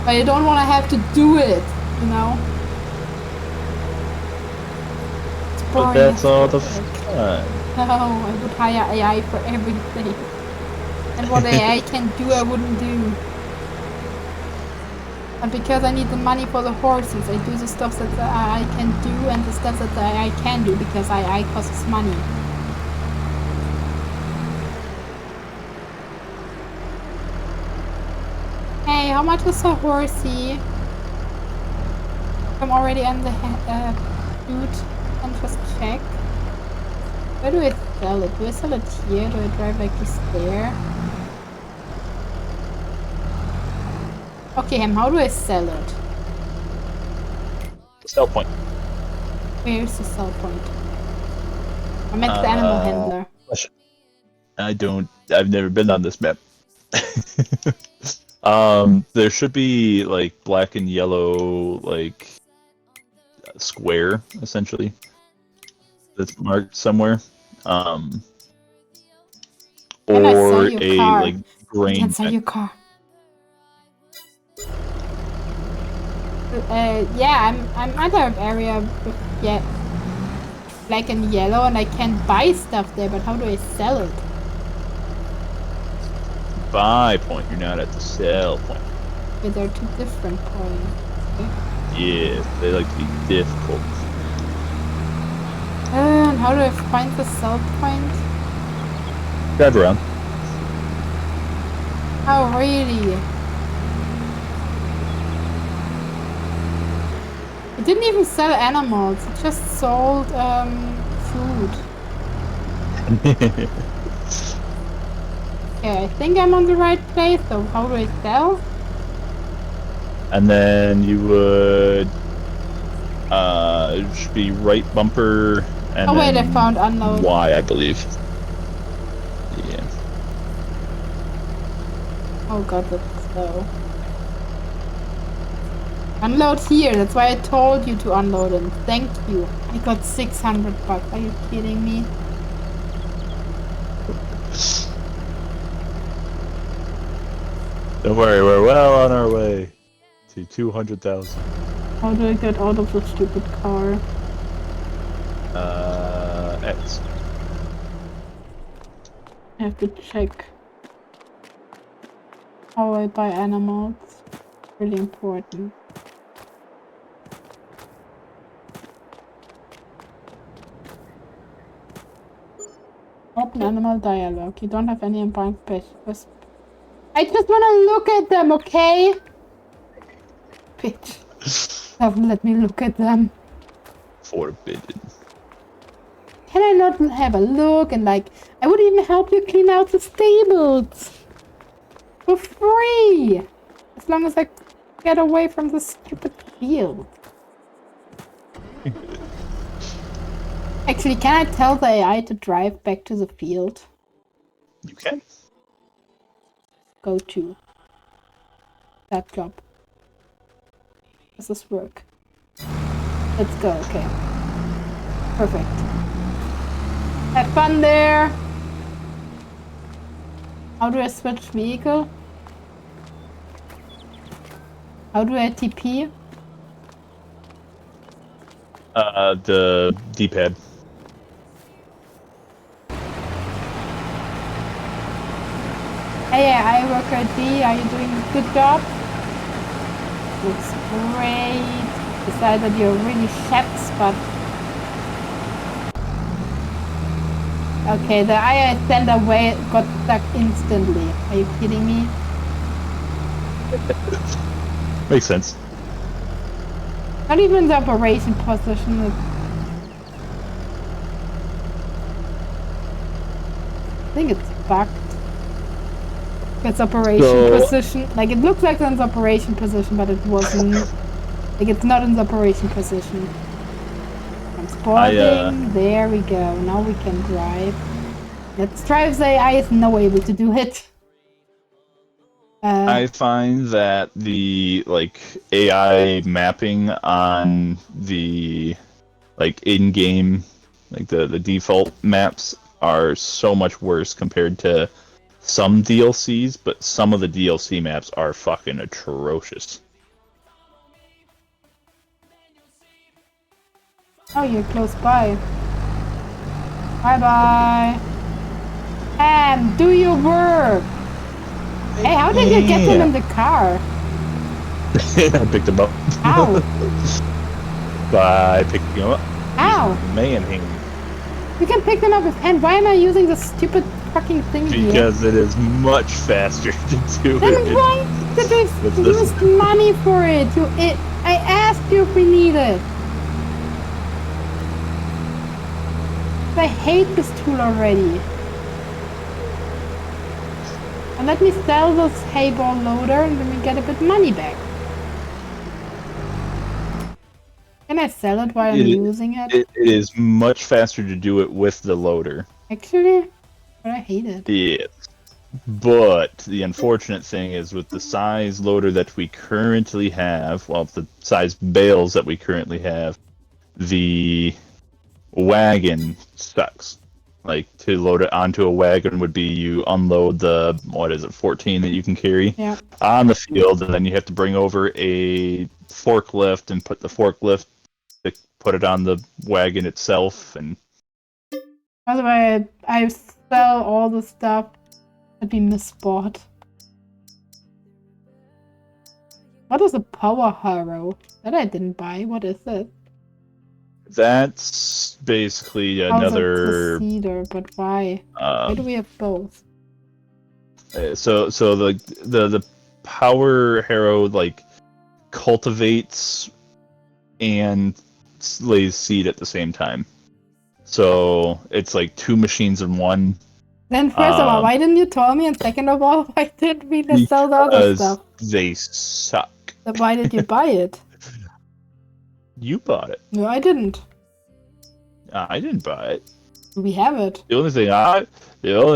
But I don't want to have to do it, you know? It's But boring that's as all the fuck. fun. No, I would hire AI for everything. And what AI can do, I wouldn't do. And because I need the money for the horses, I do the stuff that the AI can do and the stuff that the AI can do because AI costs money. Hey, how much is a horsey? I'm already on the dude and just check. Where do I sell it? Do I sell it here? Do I drive like this there? Okay, how do I sell it? Sell point. Where's the sell point? I'm at the animal handler. I've never been on this map. There should be like black and yellow like square essentially that's marked somewhere. Can I sell Or your a car? like I grain. can sell your car. Yeah, I'm other area with black and yellow, and I can buy stuff there. But how do I sell it? Buy point. You're not at the sell point. Yeah, they're two different points. Yeah, they like to be difficult. And how do I find the sell point? Drive around. Oh, really? It didn't even sell animals. It just sold food. Okay, I think I'm on the right place. So how do I sell? And then you would it should be right bumper and Oh wait, I then found unload. Y, I believe. Yeah. Oh god, that's slow. Unload here. That's why I told you to unload them. Thank you. I got $600. Are you kidding me? Don't worry, we're well on our way to 200,000. How do I get out of the stupid car? X. I have to check how I buy animals. Really important. Open animal dialogue. You don't have any important space. I just want to look at them, okay? Bitch. Haven't let me look at them. Forbidden. Can I not have a look and like, I would even help you clean out the stables. For free. As long as I get away from the stupid field. Actually, can I tell the AI to drive back to the field? You can. Go to that job. Does this work? Let's go, okay. Perfect. Have fun there! How do I switch vehicle? How do I TP? The D-pad. Hey, I work at D. Are you doing a good job? Looks great. Besides that you're really chefs, but... Okay, the AI sent away got stuck instantly. Are you kidding me? Makes sense. Not even in the operation position. I think it's bugged. It's operation position. Like, it looks like it's in the operation position, but it wasn't. Like, it's not in the operation position. Transporting. There we go. Now we can drive. Let's try if the AI is now able to do it. I find that the like AI mapping on the like in-game, like the default maps are so much worse compared to some DLCs, but some of the DLC maps are fucking atrocious. Oh, you're close by. Bye bye. And do your work. Hey, how did you get him in the car? I picked him up. Ow. By picking him up. Ow. Man hand. You can pick them up with hand. Why am I using this stupid fucking thing here? Because it is much faster to do Then it. why did we use money for it? I asked you if we need it. I hate this tool already. And let me sell this hay ball loader and then we get a bit money back. Can I sell it while I'm using it? It is much faster to do it with the loader. Actually, but I hate it. Yes. But the unfortunate thing is with the size loader that we currently have, well, the size bales that we currently have, the wagon sucks. Like, to load it onto a wagon would be you unload the, 14 that you can carry on the field, and then you have to bring over a forklift and put the forklift to put it on the wagon itself. And By the way, I sell all the stuff that we misbought. What is a power harrow? That I didn't buy. What is it? that's basically another. A cedar, but why? Why do we have both? So the power harrow like cultivates and lays seed at the same time. So it's like two machines in one. Then first of all, why didn't you tell me? And second of all, why didn't we just sell the other stuff? They suck. Then why did you buy it? You bought it. No, I didn't. I didn't buy it. We have it. The only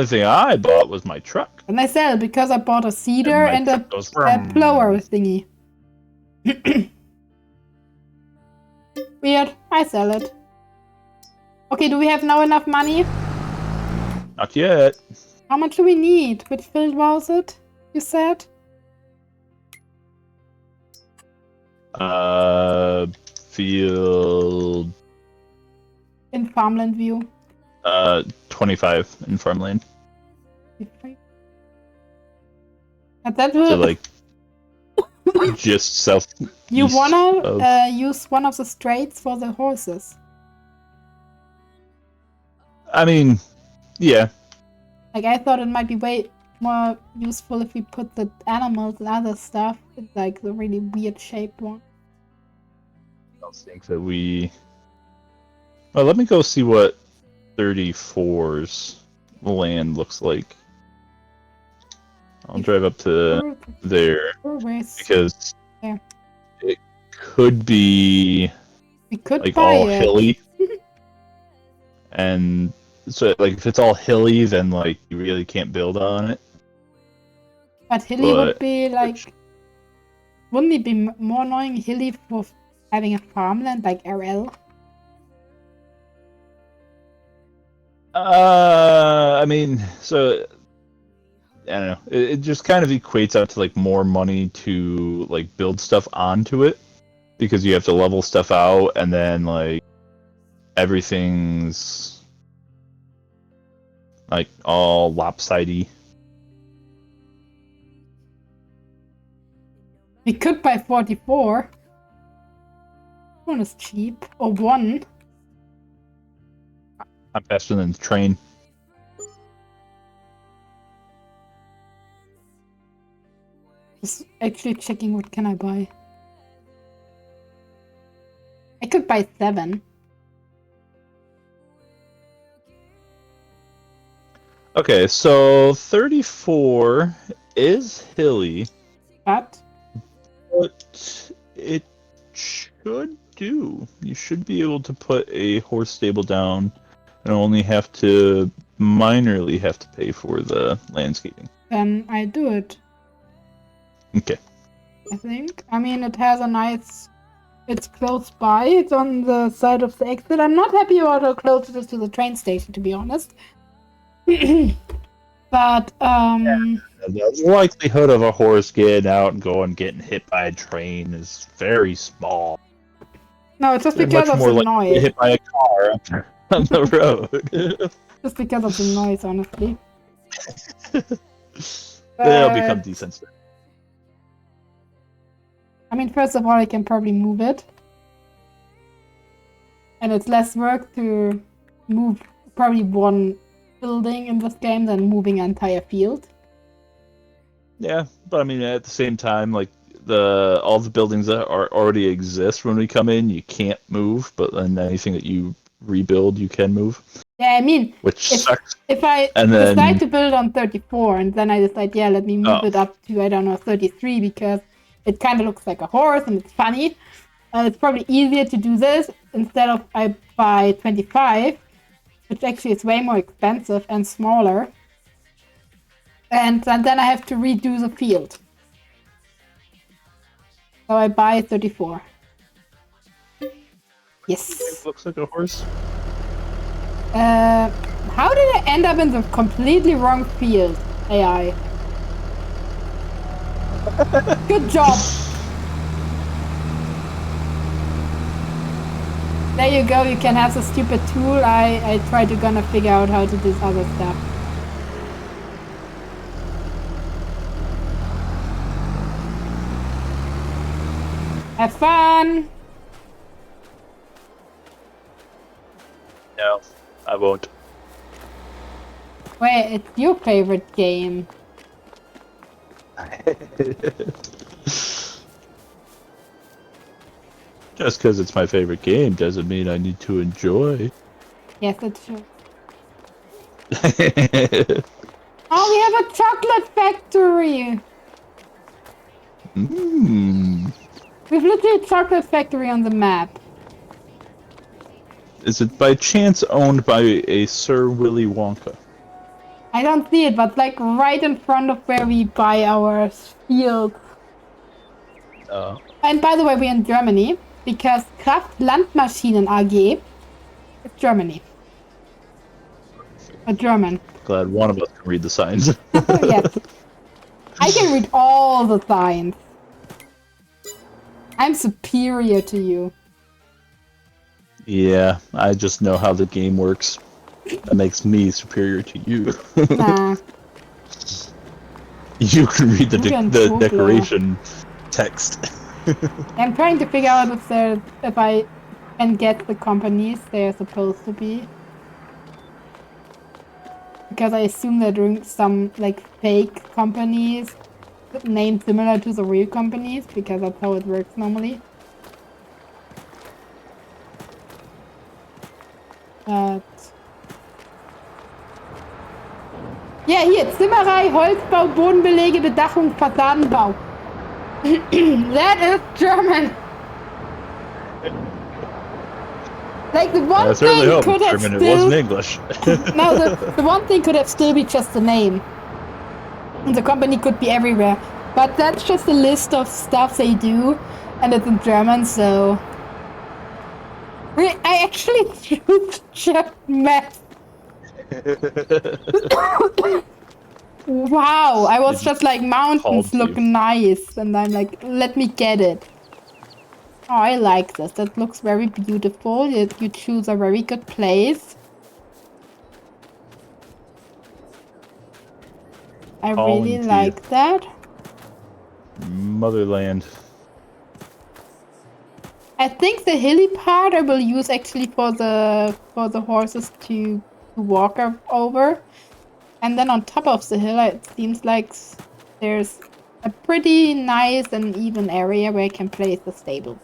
thing I bought was my truck. And I sell it because I bought a cedar and a blower thingy. Weird. I sell it. Okay, do we have now enough money? Not yet. How much do we need? Which field was it? You said? Field. In Farmland View. 25 in farmland. But that will... So like, just south. You wanna use one of the straights for the horses? I mean, yeah. Like, I thought it might be way more useful if we put the animals and other stuff in, like, the really weird shaped one. I don't think that we... Well, let me go see what 34's land looks like. I'll drive up to there, because it could be we could like buy all it. hilly. And so, like, if it's all hilly, then, like, you really can't build on it. But hilly would be, like... Wouldn't it be more annoying hilly for having a farmland, like RL? I mean, so... I don't know. It just kind of equates out to, like, more money to, like, build stuff onto it. Because you have to level stuff out, and then, like, everything's like all lopsidey. We could buy 44. One is cheap. Or one. I'm faster than the train. Just actually checking what can I buy. I could buy 7. Okay, so 34 is hilly, But it should do. You should be able to put a horse stable down and only have to minorly have to pay for the landscaping. Then I do it. Okay. I think. I mean, it has a nice. It's close by. It's on the side of the exit. I'm not happy about how close it is to the train station, to be honest. But The likelihood of a horse getting out and getting hit by a train is very small. no, it's just They're because much of more the likely to noise. hit by a car on the road. Just because of the noise, honestly. They'll But, become desensitive. I mean, first of all, I can probably move it. And it's less work to move probably one building in this game than moving an entire field. Yeah, but I mean, at the same time, like all the buildings that already exist when we come in, you can't move. But then anything that you rebuild, you can move, Yeah, I mean, which If- sucks. if I And then- decide to build on 34 and then I decide, yeah, let me move Oh. it up to, I don't know, 33 because it kind of looks like a horse and it's funny. It's probably easier to do this instead of I buy 25, which actually is way more expensive and smaller. And then I have to redo the field. So I buy 34. Yes. Looks like a horse. How did I end up in the completely wrong field, AI? Good job. There you go, you can have the stupid tool. I tried to gonna figure out how to do this other stuff. Have fun! No, I won't. Wait, it's your favorite game. Just because it's my favorite game doesn't mean I need to enjoy. Yes, it's true. Oh, we have a chocolate factory! Mm. We've literally a chocolate factory on the map. Is it by chance owned by a Sir Willy Wonka? I don't see it, but like right in front of where we buy our field. And by the way, we're in Germany because Kraft Landmaschinen AG is Germany. A German. Glad one of us can read the signs. Yes. I can read all the signs. I'm superior to you. Yeah, I just know how the game works. That makes me superior to you. Nah. You can read the, You can the Google. decoration text. I'm trying to figure out if I can get the companies they're supposed to be. Because I assume they're doing some like fake companies named similar to the real companies because that's how it works normally. But ja, hier, Zimmerei, Holzbau, Bodenbelege, Bedachung, Fassadenbau. That is German. Like the one I certainly thing hope could it's have German. still... It wasn't English. No, the one thing could have still be just the name. And the company could be everywhere. But that's just a list of stuff they do. And it's in German, so... I actually choose German math. Wow, I was just like, mountains Called you. look nice. And I'm like, let me get it. Oh, I like this. That looks very beautiful. You choose a very good place. I Calling really to you. like that. Motherland. I think the hilly part I will use actually for the horses to walk over. And then on top of the hill, it seems like there's a pretty nice and even area where I can place the stables.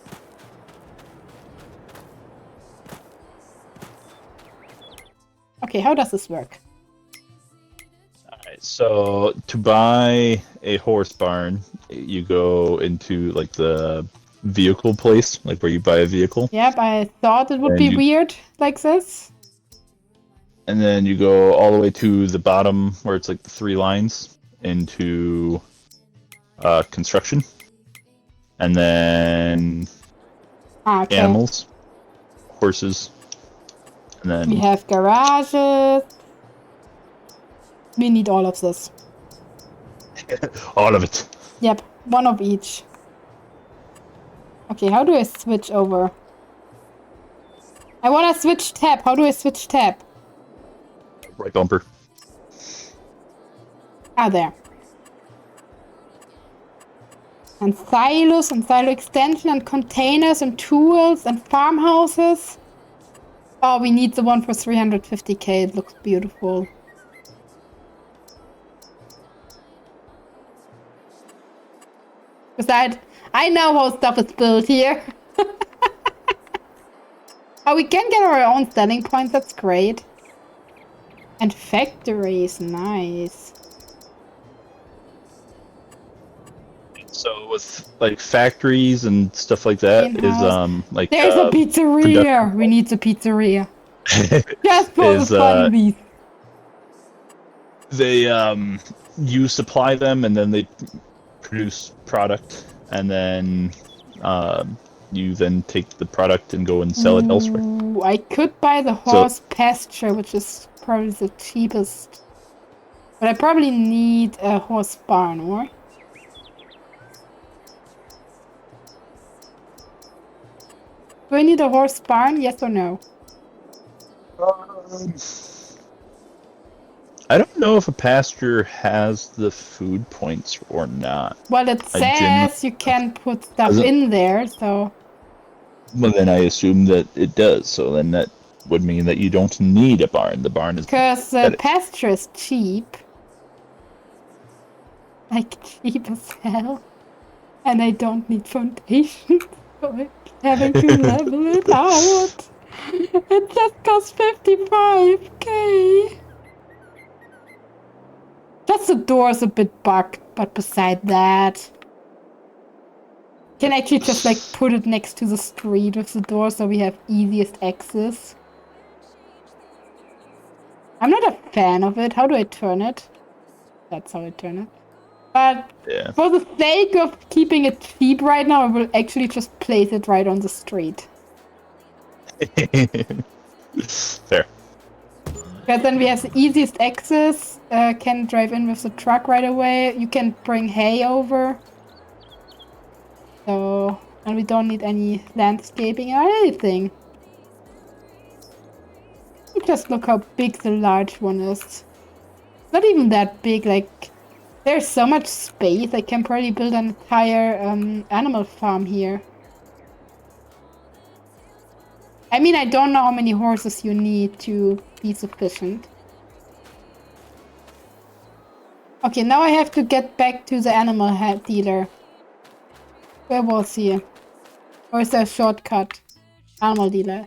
Okay, how does this work? Alright, so to buy a horse barn, you go into like the vehicle place, like where you buy a vehicle. Yep, I thought it would And be you- weird like this. and then you go all the way to the bottom where it's like the 3 lines into construction, and then Okay. animals, horses, and then We have garages. We need all of this. all of it. Yep, one of each. Okay, how do I switch over? I wanna switch tab. How do I switch tab? Right bumper. Ah, there. And silos and silo extension and containers and tools and farmhouses. Oh, we need the one for 350k. It looks beautiful. Besides, I know how stuff is built here. Oh, we can get our own selling points. That's great. And factories, nice. So with like factories and stuff like that is In-house. like There's a pizzeria. We need the pizzeria. Just for Is, the funsies. they you supply them and then they produce product, and then you then take the product and go and sell it elsewhere. Ooh, I could buy the horse pasture, which is probably the cheapest. But I probably need a horse barn, or? Do I need a horse barn? Yes or no? I don't know if a pasture has the food points or not. Well, it says you can put stuff Does it? in there, so... Well, then I assume that it does. So then that would mean that you don't need a barn. The barn is Because That is- pasture is cheap. Like, cheap as hell. And I don't need foundation. So I'm having to level it out. It just costs 55k. Just the door's a bit bugged, but beside that... Can actually just like put it next to the street with the door so we have easiest access. I'm not a fan of it. How do I turn it? That's how I turn it. But yeah. for the sake of keeping it cheap right now, I will actually just place it right on the street. Fair. Because then we have the easiest access. Can drive in with the truck right away. You can bring hay over. So, and we don't need any landscaping or anything. Just look how big the large one is. Not even that big, like, there's so much space. I can probably build an entire animal farm here. I mean, I don't know how many horses you need to be sufficient. Okay, now I have to get back to the animal head dealer. Where was he? Or is there a shortcut? Animal dealer.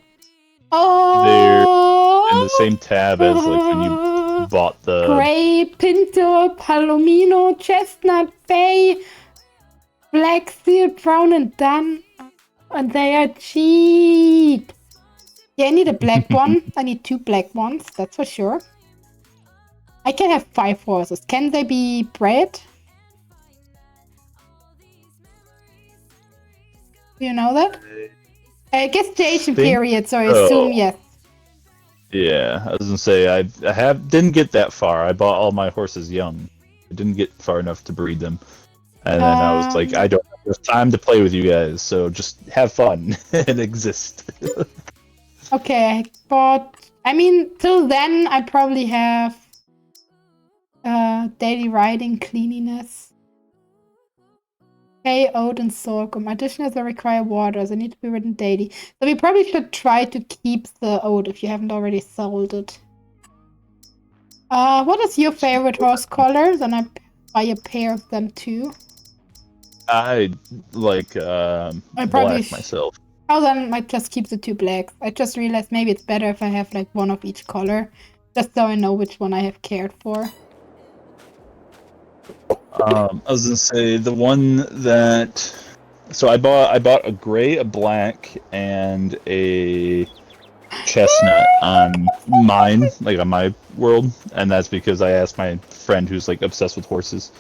Oh! In the same tab as like when you bought the Gray, Pinto, Palomino, Chestnut, Bay, Black Seal, Brown, and Dun. And they are cheap. Yeah, I need a black one. I need 2 black ones, that's for sure. I can have 5 horses. Can they be bred? Do you know that? I guess gestation Think period, so I so. assume yes. Yeah, I was gonna say I didn't get that far. I bought all my horses young. I didn't get far enough to breed them, and then I was like, I don't have time to play with you guys, so just have fun and exist. Okay, I bought... I mean, till then, I probably have... daily riding, cleanliness. Hay, oat, and sorghum. Additionals that require water, they need to be ridden daily. So we probably should try to keep the oat if you haven't already sold it. What is your favorite horse color? Then I buy a pair of them too. I like probably black myself. Oh, then I might just keep the 2 blacks. I just realized maybe it's better if I have like one of each color. Just so I know which one I have cared for. I was gonna say the one that. So I bought a gray, a black, and a chestnut on mine, like on my world, and that's because I asked my friend who's like obsessed with horses,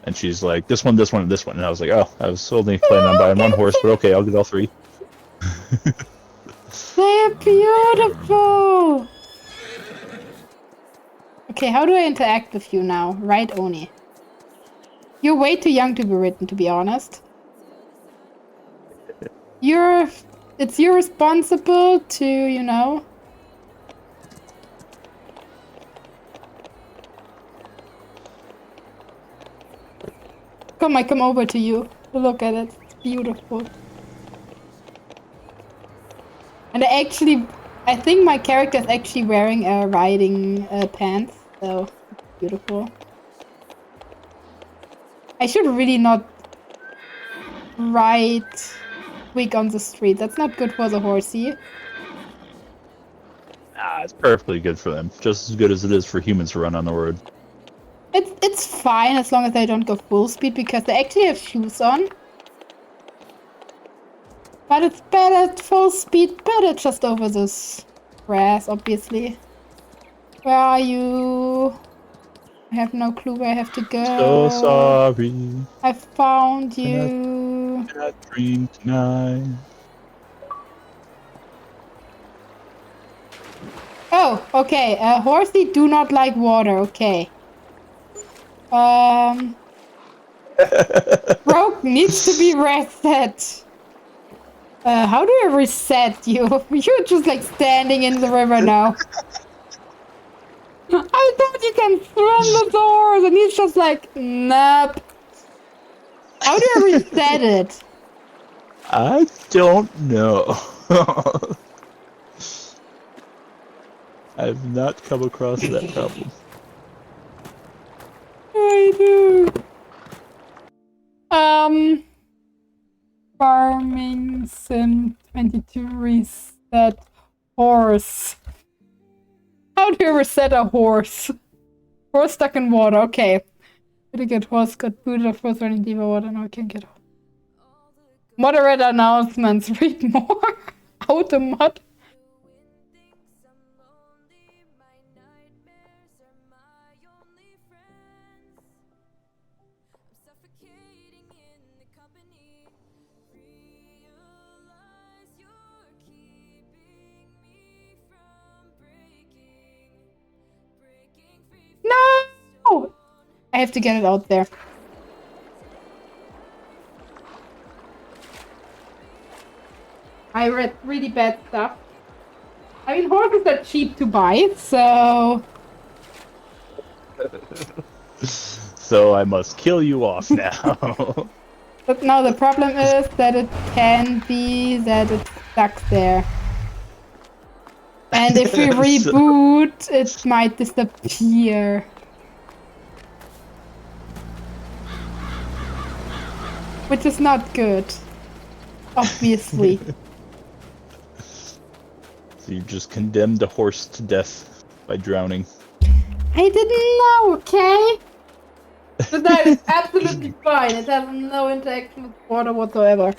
and she's like, this one, this one, and this one, and I was like, oh, I was only planning on buying one horse, but okay, I'll get all three. They're beautiful! Okay, how do I interact with you now? Right, Oni. You're way too young to be written, to be honest. It's your responsible to, you know... Come, I come over to you. Look at it. It's beautiful. And I think my character is actually wearing riding pants, so it's beautiful. I should really not ride weak on the street. That's not good for the horsey. Ah, it's perfectly good for them. Just as good as it is for humans to run on the road. It's fine as long as they don't go full speed because they actually have shoes on. But it's better at full speed, better just over this grass, obviously. Where are you? I have no clue where I have to go. So sorry. I found you. Cannot dream tonight. Oh, okay. Horsey do not like water. Okay. Broke needs to be reset. How do I reset you? You're just like standing in the river now. I thought you can swim the horse, and he's just like, nope. How do I reset it? I don't know. I've not come across that problem. I do. Farming Sim 22 reset horse. How do you reset a horse? Horse stuck in water, okay. Pretty good horse got booted off first running deeper water, now we can get moderate announcements, read more. Automod. No! I have to get it out there. I read really bad stuff. I mean, horses are cheap to buy, so... So I must kill you off now. But now the problem is that it can be that it's stuck there. And if we reboot, it might disappear. Which is not good. Obviously. So you just condemned a horse to death by drowning. I didn't know, okay? But that is absolutely fine. It has no interaction with water whatsoever.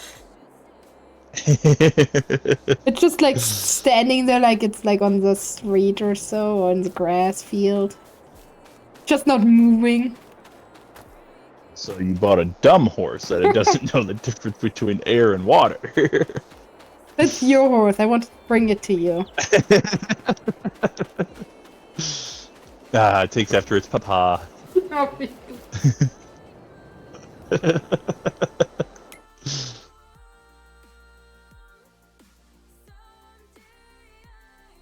It's just like standing there like it's like on the street or so, or in the grass field. Just not moving. So you bought a dumb horse that it doesn't know the difference between air and water. That's your horse. I want to bring it to you. It takes after its papa.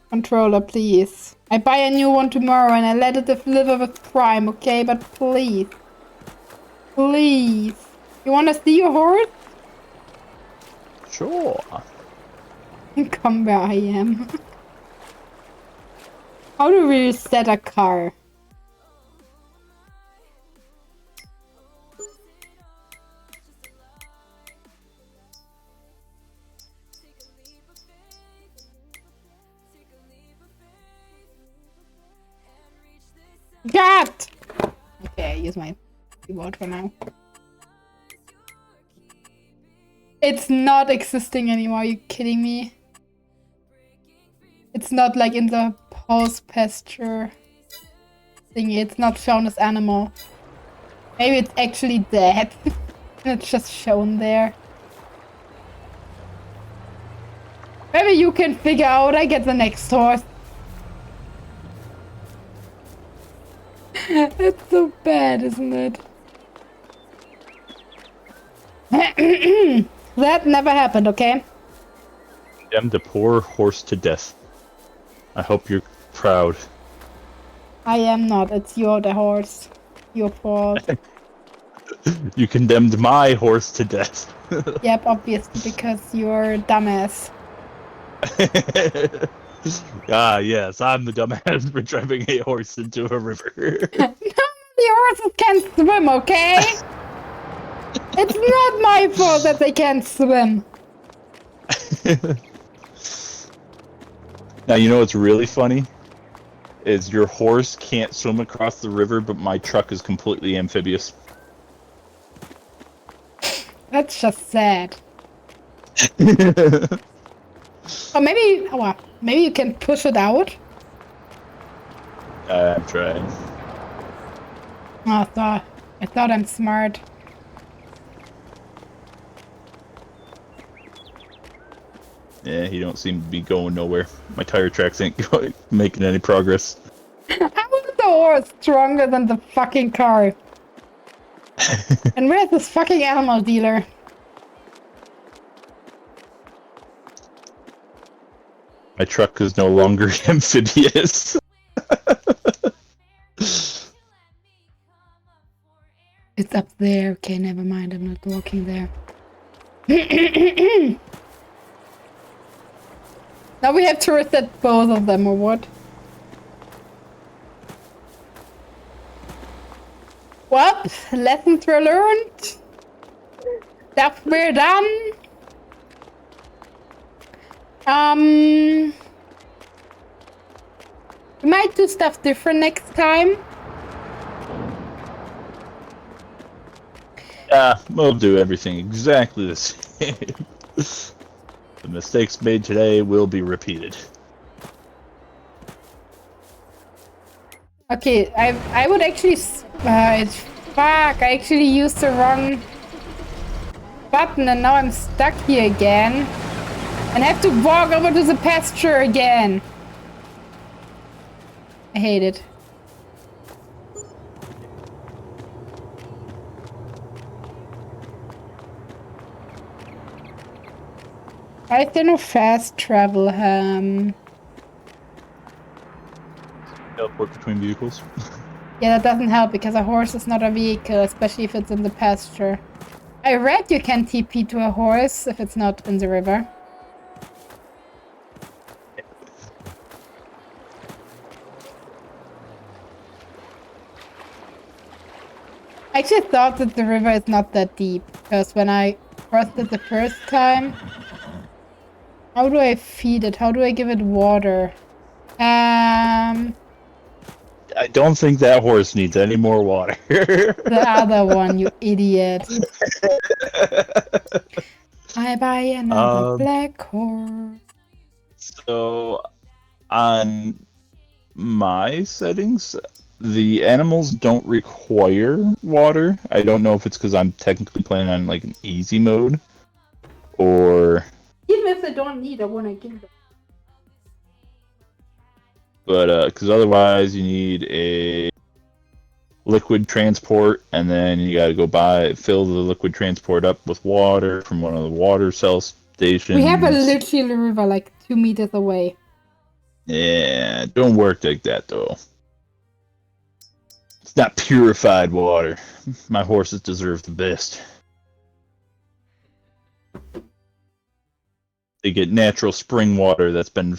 Controller, please. I buy a new one tomorrow and I let it live with Prime, okay? But please. Please. You wanna see your horse? Sure. Come where I am. How do we reset a car? God! Okay, I use my keyboard for now. It's not existing anymore, are you kidding me? It's not like in the post pasture thingy. It's not shown as animal. Maybe it's actually dead. And it's just shown there. Maybe you can figure out. I get the next horse. It's so bad, isn't it? That never happened, okay? Condemned a poor horse to death. I hope you're proud. I am not. It's the horse. Your fault. You condemned my horse to death. Yep, obviously, because you're a dumbass. Ah, yes, I'm the dumbass for driving a horse into a river. None of the horses can swim, okay? It's not my fault that they can't swim. Now, you know what's really funny? Is your horse can't swim across the river, but my truck is completely amphibious. That's just sad. Or maybe, well, maybe you can push it out. I'm trying. Oh, I thought I'm smart. Yeah, he don't seem to be going nowhere. My tire tracks ain't making any progress. How is the horse stronger than the fucking car? And where's this fucking animal dealer? My truck is no longer amphibious. It's up there. Okay, never mind. I'm not walking there. Now we have to reset both of them, or what? Well, lessons were learned. Stuff we're done. We might do stuff different next time. Yeah, we'll do everything exactly the same. The mistakes made today will be repeated. Okay, I would actually fuck, I actually used the wrong button and now I'm stuck here again. And have to walk over to the pasture again. I hate it. Why is there no fast travel? Teleport between vehicles. Yeah, that doesn't help because a horse is not a vehicle, especially if it's in the pasture. I read you can TP to a horse if it's not in the river. I actually thought that the river is not that deep because when I crossed it the first time... How do I feed it? How do I give it water? I don't think that horse needs any more water. The other one, you idiot. I buy another black horse. So, on my settings, the animals don't require water. I don't know if it's because I'm technically playing on like an easy mode, or... Even if they don't need, I want to give them. But, because otherwise you need a liquid transport, and then you gotta go fill the liquid transport up with water from one of the water cell stations. We have a literal river like 2 meters away. Yeah, don't work like that though. It's not purified water. My horses deserve the best. They get natural spring water that's been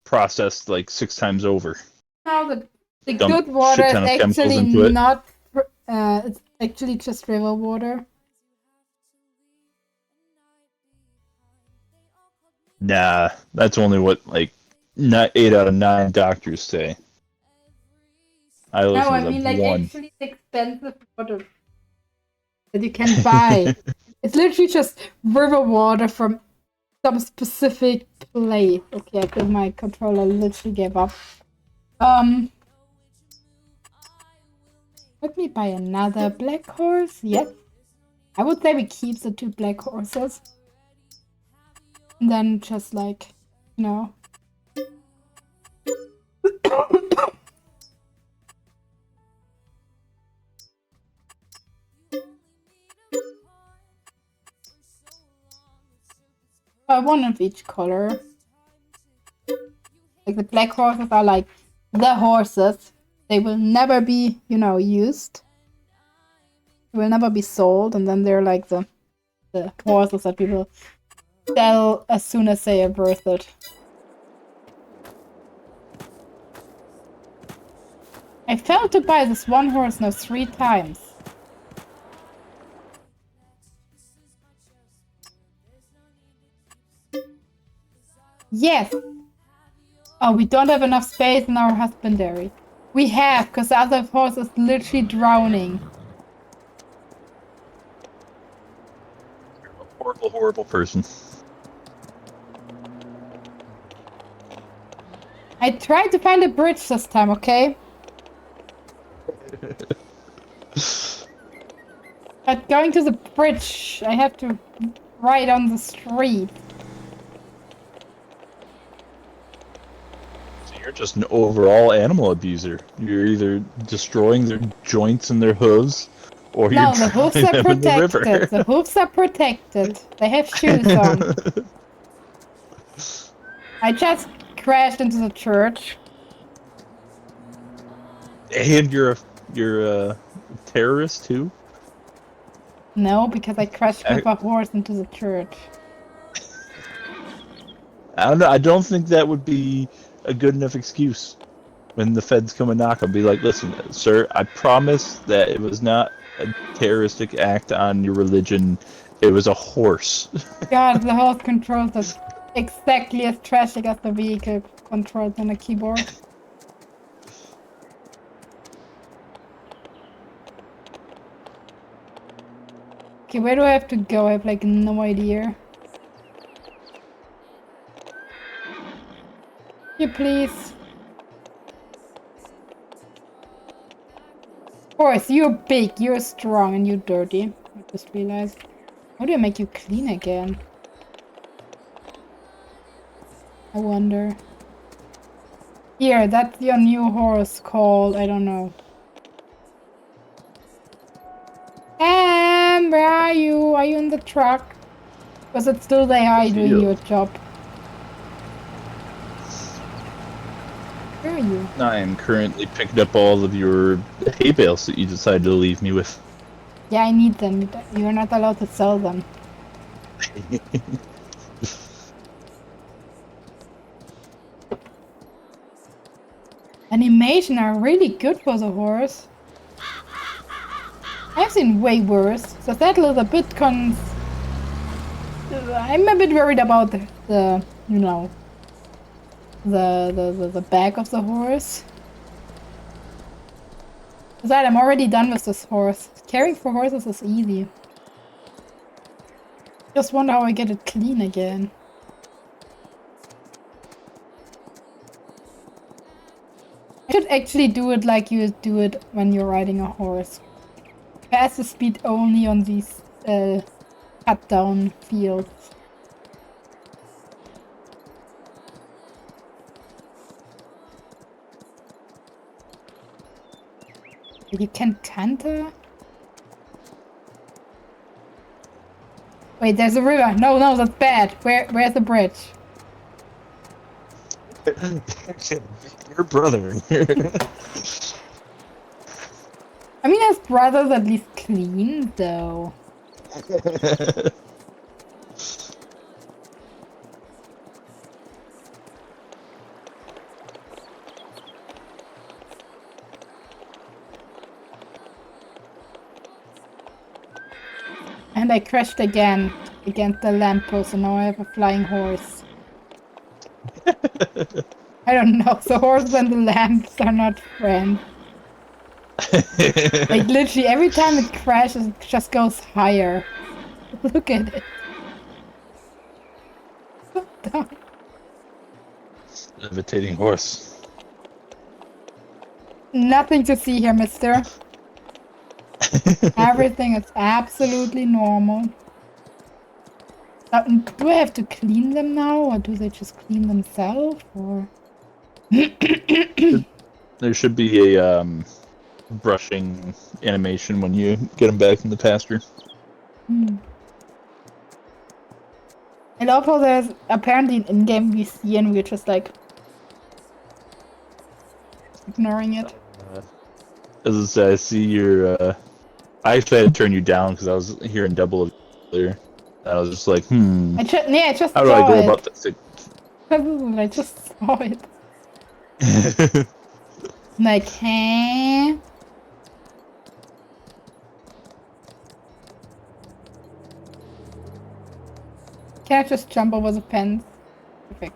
processed like 6 times over. No, the Dump good water shit is ton of chemicals actually into it. not... it's actually just river water. Nah, that's only what like 8 out of 9 doctors say. I listen No, I to mean like one. actually expensive water that you can buy. It's literally just river water from some specific place. Okay, I think my controller literally gave up. Let me buy another black horse. Yes. I would say we keep the 2 black horses. And then just like, you know. One of each color. Like the black horses are like the horses. They will never be, you know, used. They will never be sold, and then they're like the horses that people sell as soon as they are worth it. I failed to buy this one horse now 3 times. Yes! Oh, we don't have enough space in our husbandry. We have, because the other horse is literally drowning. You're a horrible, horrible person. I tried to find a bridge this time, okay? But going to the bridge, I have to ride on the street. You're just an overall animal abuser. You're either destroying their joints and their hooves, or No, you're the hooves drowning are them in the river. protected. The hooves are protected. They have shoes on. I just crashed into the church. And you're a terrorist too? No, because I crashed with a horse into the church. I don't know. I don't think that would be a good enough excuse when the feds come and knock. I'll be like, listen, sir, I promise that it was not a terroristic act on your religion. It was a horse. God, the horse controls is exactly as trashy as the vehicle controls on a keyboard. Okay, where do I have to go? I have like no idea. You please. Horse, you're big, you're strong, and you're dirty. I just realized. How do I make you clean again? I wonder. Here, that's your new horse called, I don't know. Where are you? Are you in the truck? Was it still there doing your job? Where are you? I am currently picking up all of your hay bales that you decided to leave me with. Yeah, I need them. You're not allowed to sell them. Animation are really good for the horse. I've seen way worse. So that little bit I'm a bit worried about the you know, the back of the horse. Besides, I'm already done with this horse. Caring for horses is easy. Just wonder how I get it clean again. I should actually do it like you do it when you're riding a horse. Fast the speed only on these cut down fields. You can canter? Wait, there's a river. No, that's bad. Where's the bridge? Your brother. I mean, his brother's at least clean, though. And I crashed again against the lamppost, and now I have a flying horse. I don't know, the horse and the lamps are not friends. Like, literally, every time it crashes, it just goes higher. Look at it. Levitating horse. Nothing to see here, mister. Everything is absolutely normal. Do I have to clean them now, or do they just clean themselves, or? There should be a brushing animation when you get them back in the pasture. I love how there's apparently an in-game VC and we're just like ignoring it. As I said, I see your. I actually had to turn you down because I was hearing double earlier. I was just like, I just how do saw I go it. about this? I just saw it. Like, huh? Can I just jump over the fence? Perfect.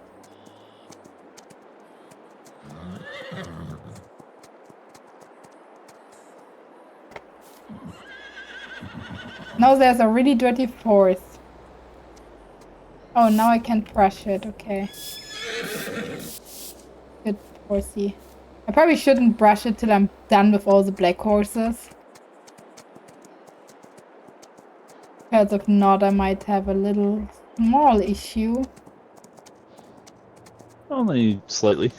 Now there's a really dirty forest. Oh, now I can brush it. Okay. Good horsey. I probably shouldn't brush it till I'm done with all the black horses. Because if not, I might have a little small issue. Only slightly.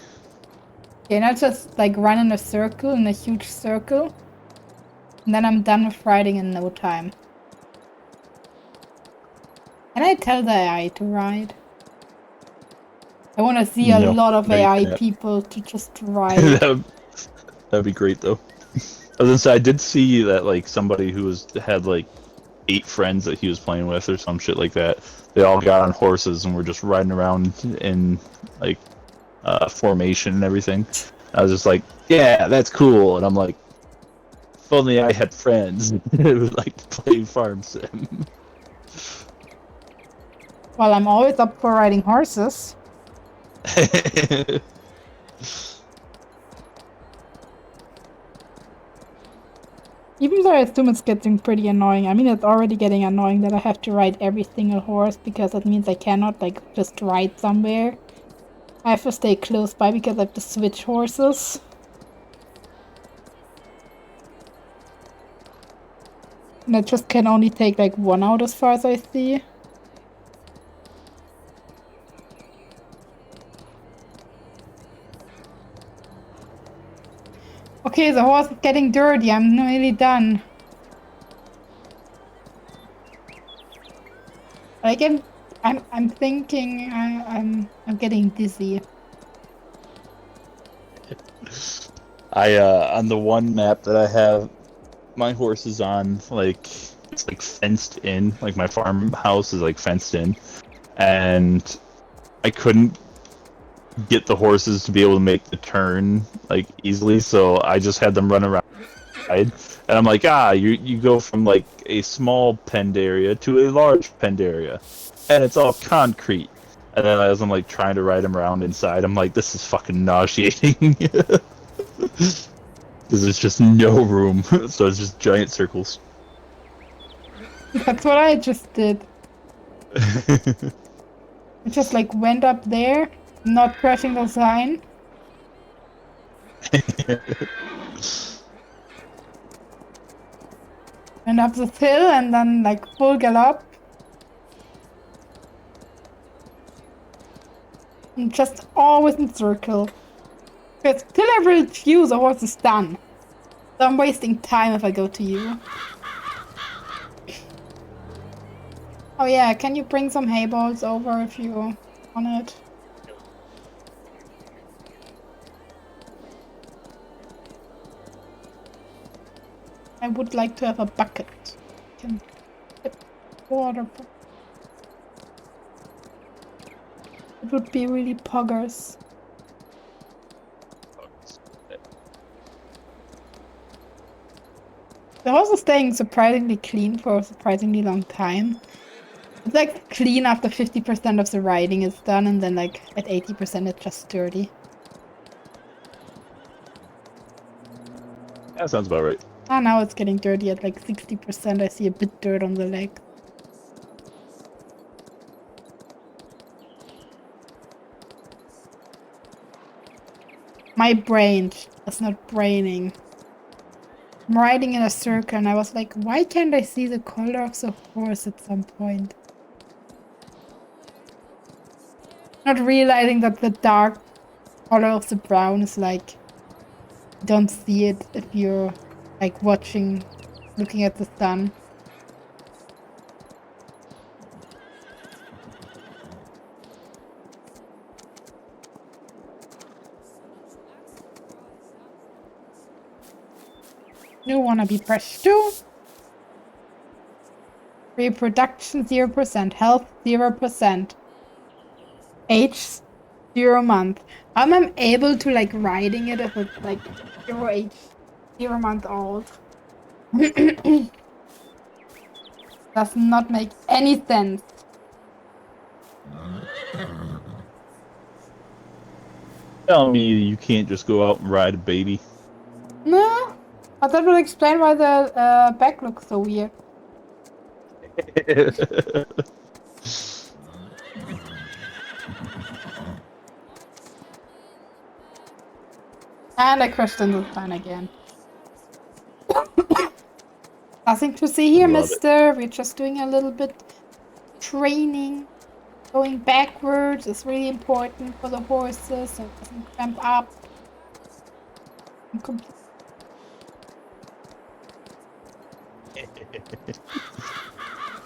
Okay, now just like run in a circle, in a huge circle. And then I'm done with riding in no time. Can I tell the AI to ride? I want to see a lot of No, you AI can't. people to just ride. That'd be great though. I was gonna say I did see that like somebody who had like 8 friends that he was playing with or some shit like that. They all got on horses and were just riding around in like formation and everything. I was just like, yeah, that's cool. And I'm like, if only I had friends who would like to play Farm Sim. Well, I'm always up for riding horses. Even though I assume it's getting pretty annoying. I mean, it's already getting annoying that I have to ride every single horse because that means I cannot, like, just ride somewhere. I have to stay close by because I have to switch horses. And I just can only take, like, one out as far as I see. Okay, the horse is getting dirty. I'm nearly done. Like I'm thinking I'm getting dizzy. On the one map that I have my horse is on, like it's like fenced in, like my farmhouse is like fenced in, and I couldn't get the horses to be able to make the turn like easily, so I just had them run around. And I'm like, you go from like a small penned area to a large penned area, and it's all concrete. And then as I'm like trying to ride them around inside, I'm like, this is fucking nauseating. Because there's just no room, so it's just giant circles. That's what I just did. I just like went up there, not pressing the sign. Went up the hill and then like full gallop. And just always in circle. Because till I reach you, the horse is done. So I'm wasting time if I go to you. Oh yeah, can you bring some hay balls over if you want it? I would like to have a bucket. Can get water. It would be really poggers. The house is staying surprisingly clean for a surprisingly long time. It's like clean after 50% of the riding is done, and then like at 80% it's just dirty. That sounds about right. Ah, now it's getting dirty at like 60%. I see a bit dirt on the leg. My brain is not braining. I'm riding in a circle and I was like, why can't I see the color of the horse at some point? Not realizing that the dark color of the brown is like, you don't see it if you're like watching, looking at the sun. You wanna be fresh too? Reproduction 0%, health 0%, age 0 month. I'm able to like riding it if it's like 0 age, 0 month old. Does not make any sense. Tell me you can't just go out and ride a baby. No, but that would explain why the back looks so weird. And I crashed into the sign again. Nothing to see here, Love it. mister. We're just doing a little bit training. Going backwards is really important for the horses so it doesn't cramp up.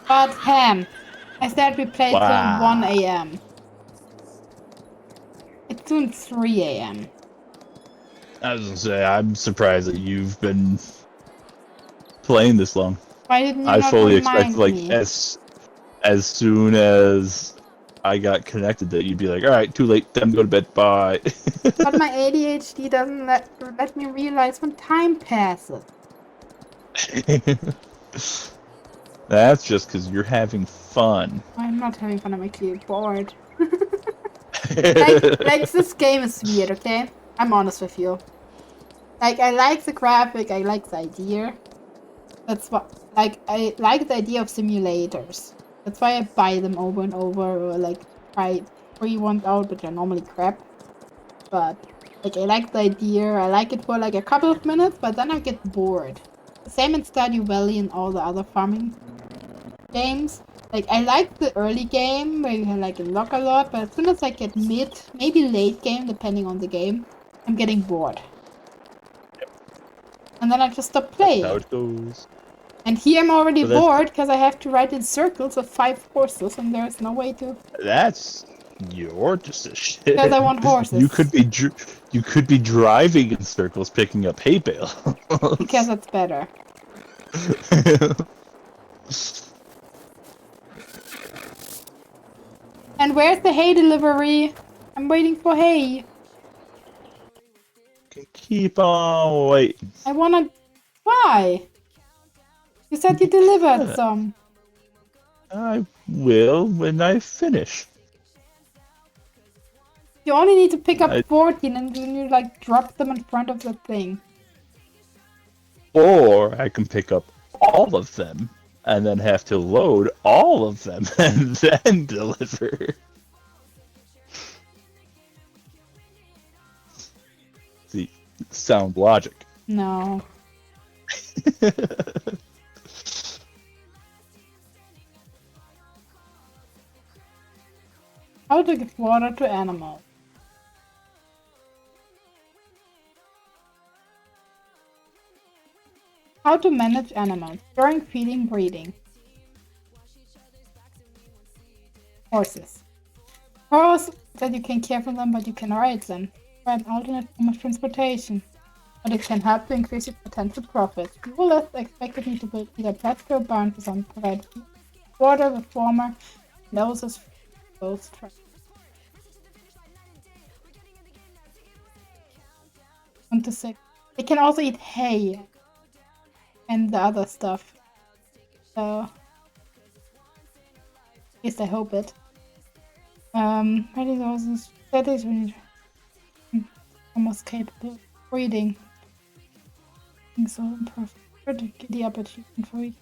But Ham, I said we played till Wow. 1 a.m. It's soon 3 a.m. I was gonna say, I'm surprised that you've been playing this long. Why didn't you I not fully remind expect, like, me? as soon as I got connected, that you'd be like, all right, too late, time to go to bed, bye. But my ADHD doesn't let me realize when time passes. That's just because you're having fun. I'm not having fun, I'm actually bored. like this game is weird, okay? I'm honest with you. Like, I like the graphic, I like the idea. That's what, like, I like the idea of simulators. That's why I buy them over and over, or like, try free ones out, which are normally crap. But, like, I like the idea, I like it for like a couple of minutes, but then I get bored. Same in Stardew Valley and all the other farming games. Like, I like the early game, where you can like unlock a lot, but as soon as I get mid, maybe late game, depending on the game, I'm getting bored. And then I just stop playing. How it goes. And here I'm already So that's- bored because I have to ride in circles of 5 horses and there's no way to. That's your decision. Because I want horses. You could be driving in circles, picking up hay bales. Because that's better. And where's the hay delivery? I'm waiting for hay. Keep on waiting. I wanna. Why? You said you delivered some. I will when I finish. You only need to pick up I- 14 and then you like drop them in front of the thing. Or I can pick up all of them and then have to load all of them and then deliver. See, sound logic. No. How to give water to animals. How to manage animals during feeding, breeding. Horses. Horses that you can care for them, but you can ride them. Try an alternate form of transportation. But it can help to increase your potential profit. You will thus expected me to build either plateau or barn for some provide water with warmer noses for both tracks. 1 to 6. They can also eat hay and the other stuff. So, at least I hope it. Ready those that is really almost capable of breeding. I think so imperfect. Try to giddy up achievement for it.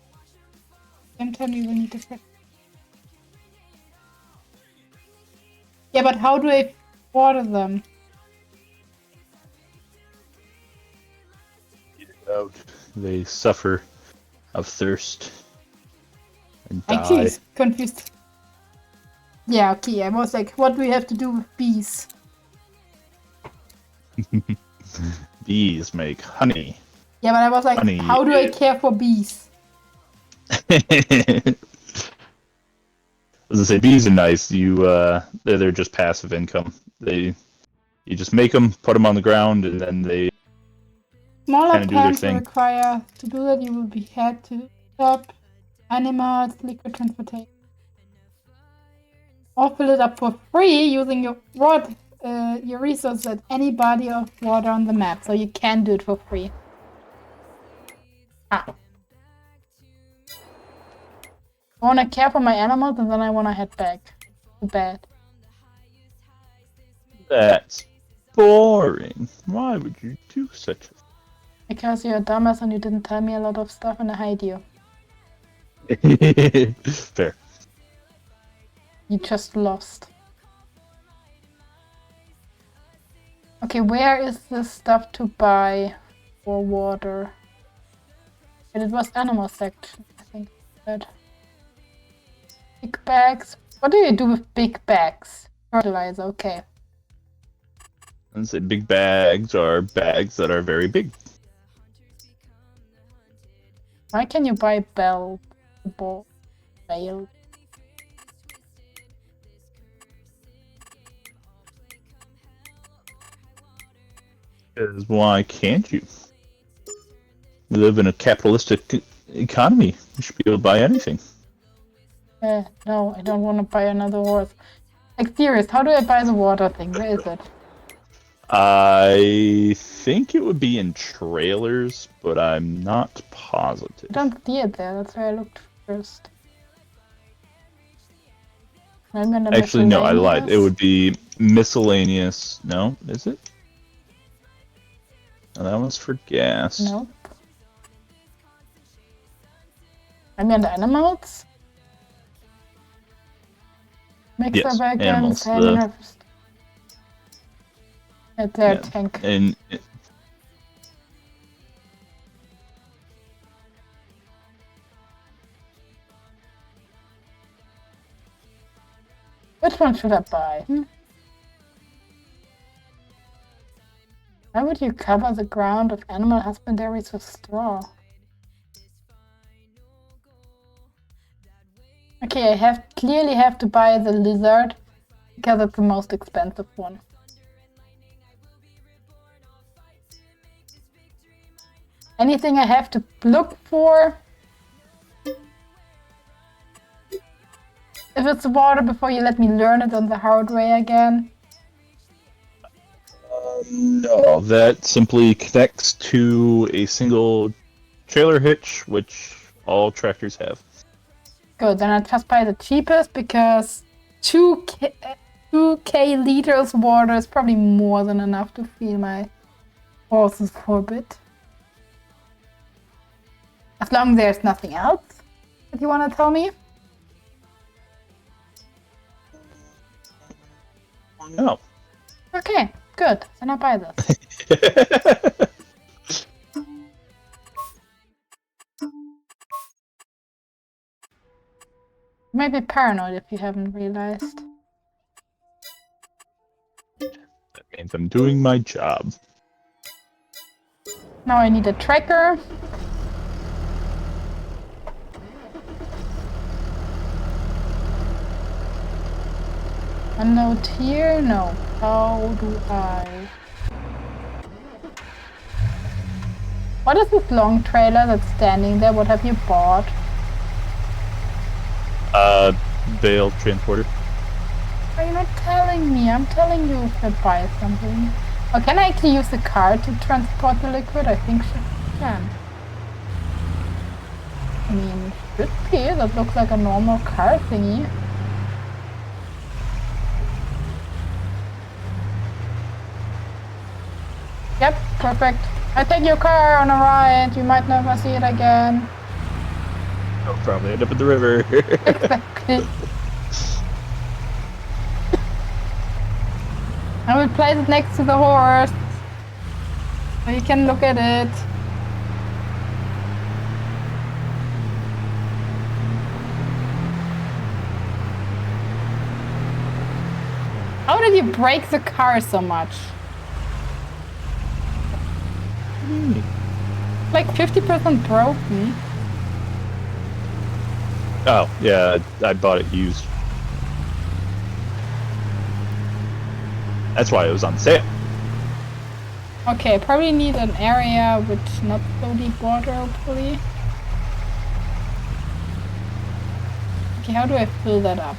Same time you will need to practice. Yeah, but how do I water them? they suffer of thirst and Actually, die. it's confused. Yeah, okay. I was like, what do we have to do with bees? Bees make honey. Yeah, but I was like, Honey how do I is- care for bees? As I say, bees are nice. They're just passive income. You just make them, put them on the ground, and then they Smaller kinda do their plants thing. require to do that. You will be had to stop animals, liquid transportation, or fill it up for free using your resources at any body of water on the map. So you can do it for free. Ah. I wanna care for my animals, and then I wanna head back to bed. That's boring. Why would you do such a Because you're a dumbass and you didn't tell me a lot of stuff, and I hate you. thing? Fair. You just lost. Okay, where is this stuff to buy for water? And it was animal section, I think. But big bags. What do you do with big bags? Fertilizer, okay. And say big bags are bags that are very big. Why can you buy bale? Because why can't you? We live in a capitalistic economy. You should be able to buy anything. No, I don't want to buy another horse. Like, serious, how do I buy the water thing? Where is it? I think it would be in trailers, but I'm not positive. I don't see it there. That's where I looked first. Maybe under Actually, no, I lied. It miscellaneous? would be miscellaneous. No, is it? No, that one's for gas. Nope. Maybe under animals? Mixer Yes, wagons, animals, hay the- harvest. At their Yeah, tank. And Which one should I buy? Why would you cover the ground of animal husbandries with straw? Okay, I clearly have to buy the lizard because it's the most expensive one. Anything I have to look for? If it's water, before you let me learn it on the hard way again. no, that simply connects to a single trailer hitch, which all tractors have. Good, then I just buy the cheapest because 2k liters water is probably more than enough to feed my horses for a bit. As long as there's nothing else that you want to tell me. No. Okay, good. Then I buy this. You might be paranoid if you haven't realized. That means I'm doing my job. Now I need a tracker. A note here? No. How do I... What is this long trailer that's standing there? What have you bought? Bale transporter. Are you not telling me? I'm telling you if I buy something. Or can I actually use the car to transport the liquid? I think she can. I mean, should be. That looks like a normal car thingy. Yep, perfect. I take your car on a ride. You might never see it again. I'll probably end up in the river. Exactly. I will place it next to the horse. So you can look at it. How did you break the car so much? Like 50% broken. Oh, yeah, I bought it used. That's why it was on sale. Okay, I probably need an area with not so deep water, hopefully. Okay, how do I fill that up?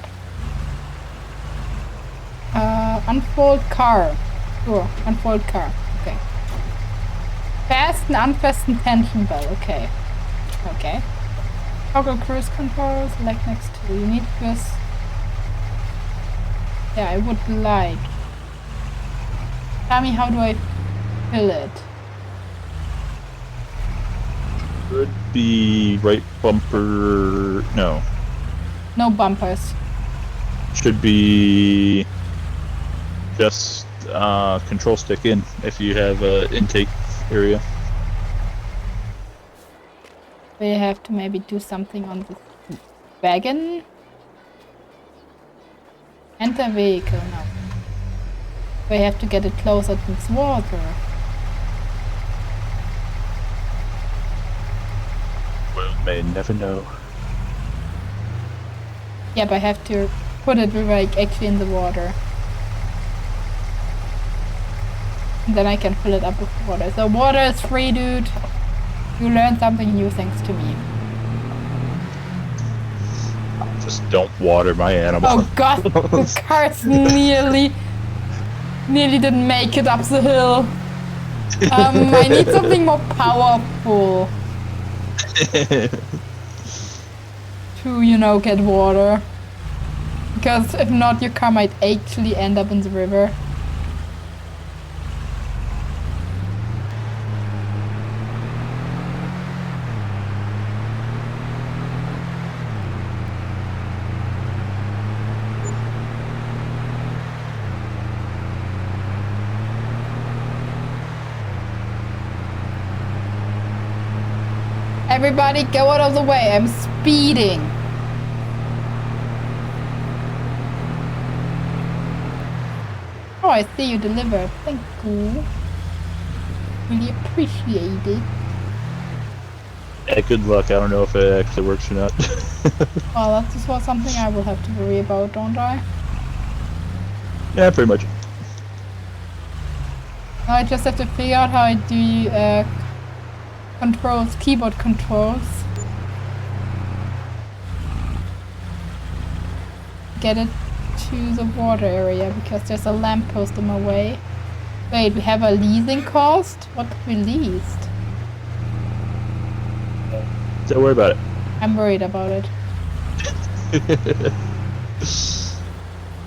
Unfold car. Sure, unfold car. Okay. Fasten, unfasten tension bell. Okay. Okay. Toggle cruise control, select next to. You need this. Yeah, I would like. Tell me, how do I fill it? Could be right bumper. No. No bumpers. Should be just control stick in if you have an intake area. We have to maybe do something on the wagon. Enter vehicle now. We have to get it closer to its water. Well, may never know. Yeah, but I have to put it like actually in the water. And then I can fill it up with water. So water is free, dude. You learned something new thanks to me. Just don't water my animal. Oh god, the car's nearly didn't make it up the hill. I need something more powerful to, you know, get water. Because if not, your car might actually end up in the river. Everybody go out of the way, I'm speeding. Oh, I see you delivered. Thank you. Really appreciate it. Yeah, good luck. I don't know if it actually works or not. Well, that's just something I will have to worry about, don't I? Yeah, pretty much. I just have to figure out how I do controls, keyboard controls. Get it to the water area because there's a lamppost in my way. Wait, we have a leasing cost? What we leased? Don't worry about it. I'm worried about it.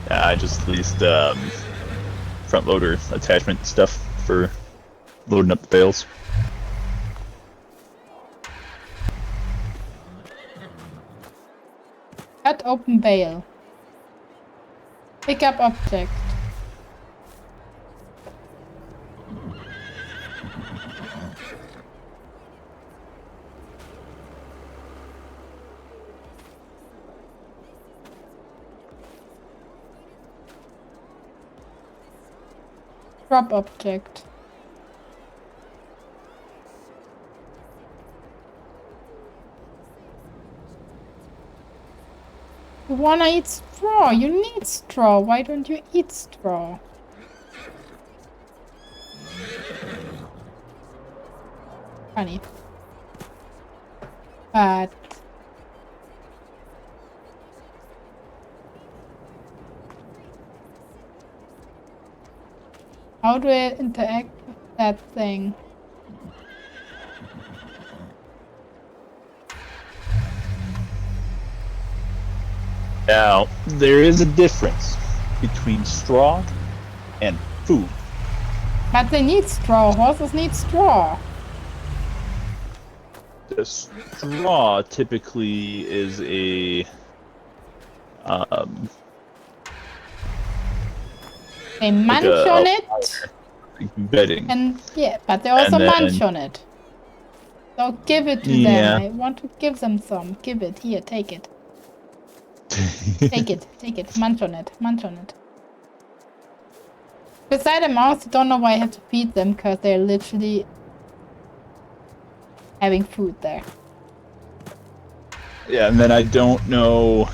Yeah, I just leased front loader attachment stuff for loading up the bales. Cut open bale. Pick up object. Drop object. You wanna eat straw? You need straw. Why don't you eat straw? Funny. But how do I interact with that thing? Now, there is a difference between straw and food. But they need straw. Horses need straw. The straw typically is a They munch like on a it. bedding. And yeah, but they also And then- munch on it. So give it to Yeah. them. I want to give them some. Give it. Here, take it. Take it. Take it. Munch on it. Munch on it. Beside the mouse, I don't know why I have to feed them, because they're literally having food there. Yeah, and then I don't know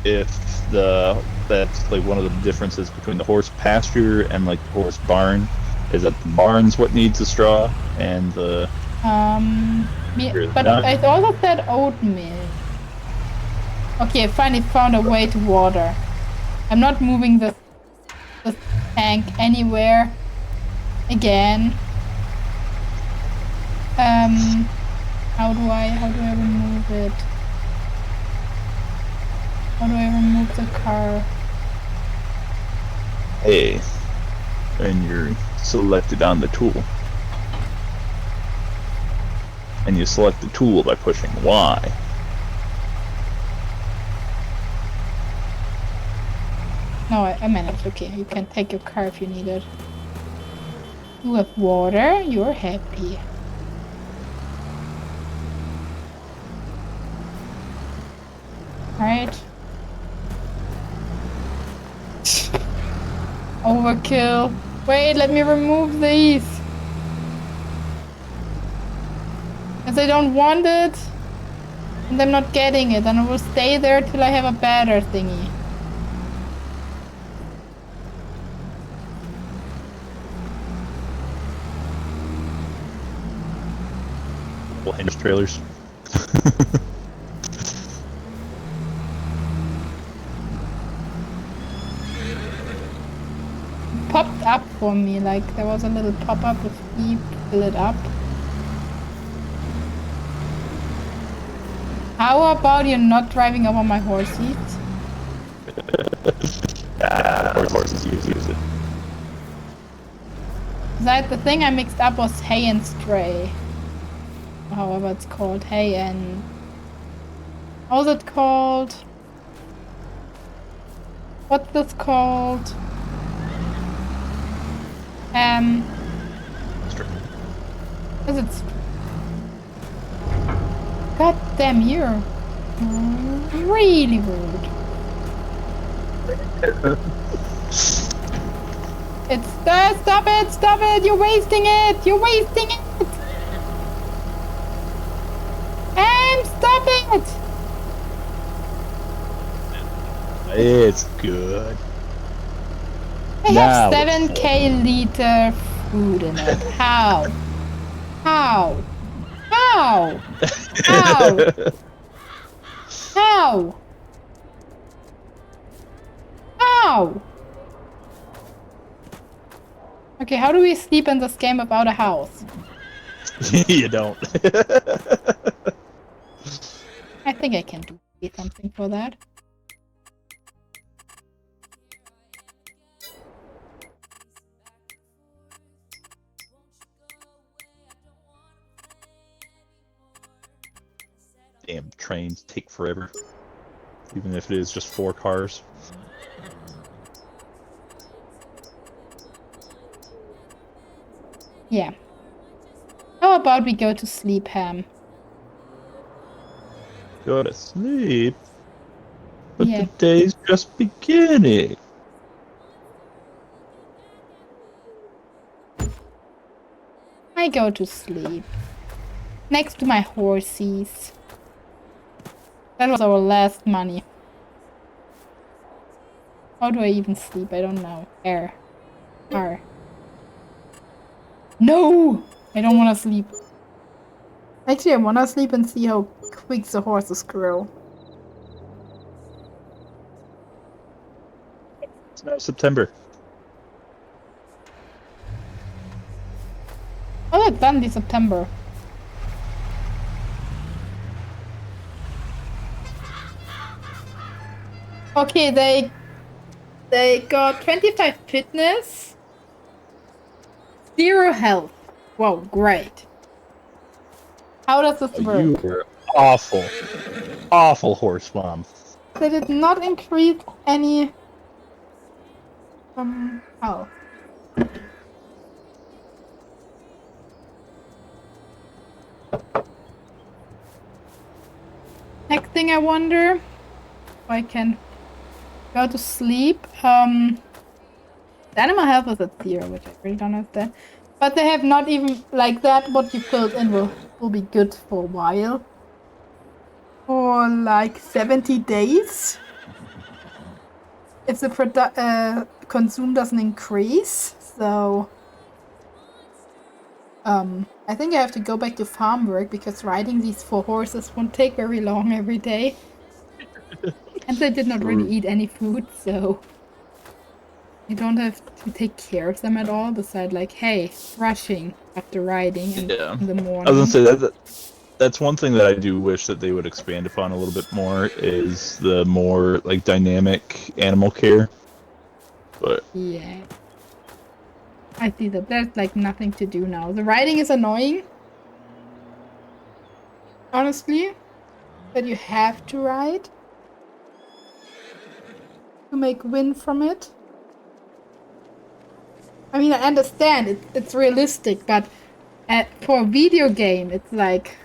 if that's like one of the differences between the horse pasture and like the horse barn. Is that the barn's what needs the straw and the Yeah, but I also said oatmeal. Okay, I finally found a way to water. I'm not moving the tank anywhere again. How do I remove it? How do I remove the car? A, and you're selected on the tool. And you select the tool by pushing Y. No, I managed. Okay, you can take your car if you need it. You have water, you're happy. Alright. Overkill. Wait, let me remove these. Because I don't want it. And I'm not getting it. And I will stay there till I have a better thingy. Hinge trailers. Popped up for me, like there was a little pop-up with E, fill it up. How about you not driving over my horses? Horses use it. That the thing I mixed up was hay and stray. However it's called, hay and... How's it called? What's this called? Is it... God damn, you're really rude. It's... stop it! Stop it! You're wasting it! You're wasting it! Stop it! It's good. I Now have 7k liter food in it. How? How? How? How? How? How? Okay, how do we sleep in this game without a house? You don't. I think I can do something for that. Damn trains take forever. Even if it is just 4 cars. Yeah. How about we go to sleep, Ham? Go to sleep. But Yeah. the day's just beginning. I go to sleep. Next to my horsies. That was our last money. How do I even sleep? I don't know. Air. R. No! I don't want to sleep. Actually, I want to sleep and see how quick the horses grow. It's now September. Oh, it's done this September. Okay, they got 25 fitness, 0 health. Wow, great. How does this work? You were awful. Awful horse mom. They did not increase any health. Next thing I wonder if I can go to sleep. The animal health was at 0, which I really don't understand. But they have not even, like that, what you filled in will be good for a while. For like 70 days. If the consume doesn't increase. So... I think I have to go back to farm work because riding these 4 horses won't take very long every day. And they did not really eat any food, so... You don't have to take care of them at all, besides like, hey, brushing after riding in the morning. I was gonna say that's one thing that I do wish that they would expand upon a little bit more is the more like dynamic animal care. But yeah. I see that there's like nothing to do now. The riding is annoying. Honestly. That you have to ride. To make win from it. I mean, I understand, it's realistic, but for a video game, it's like...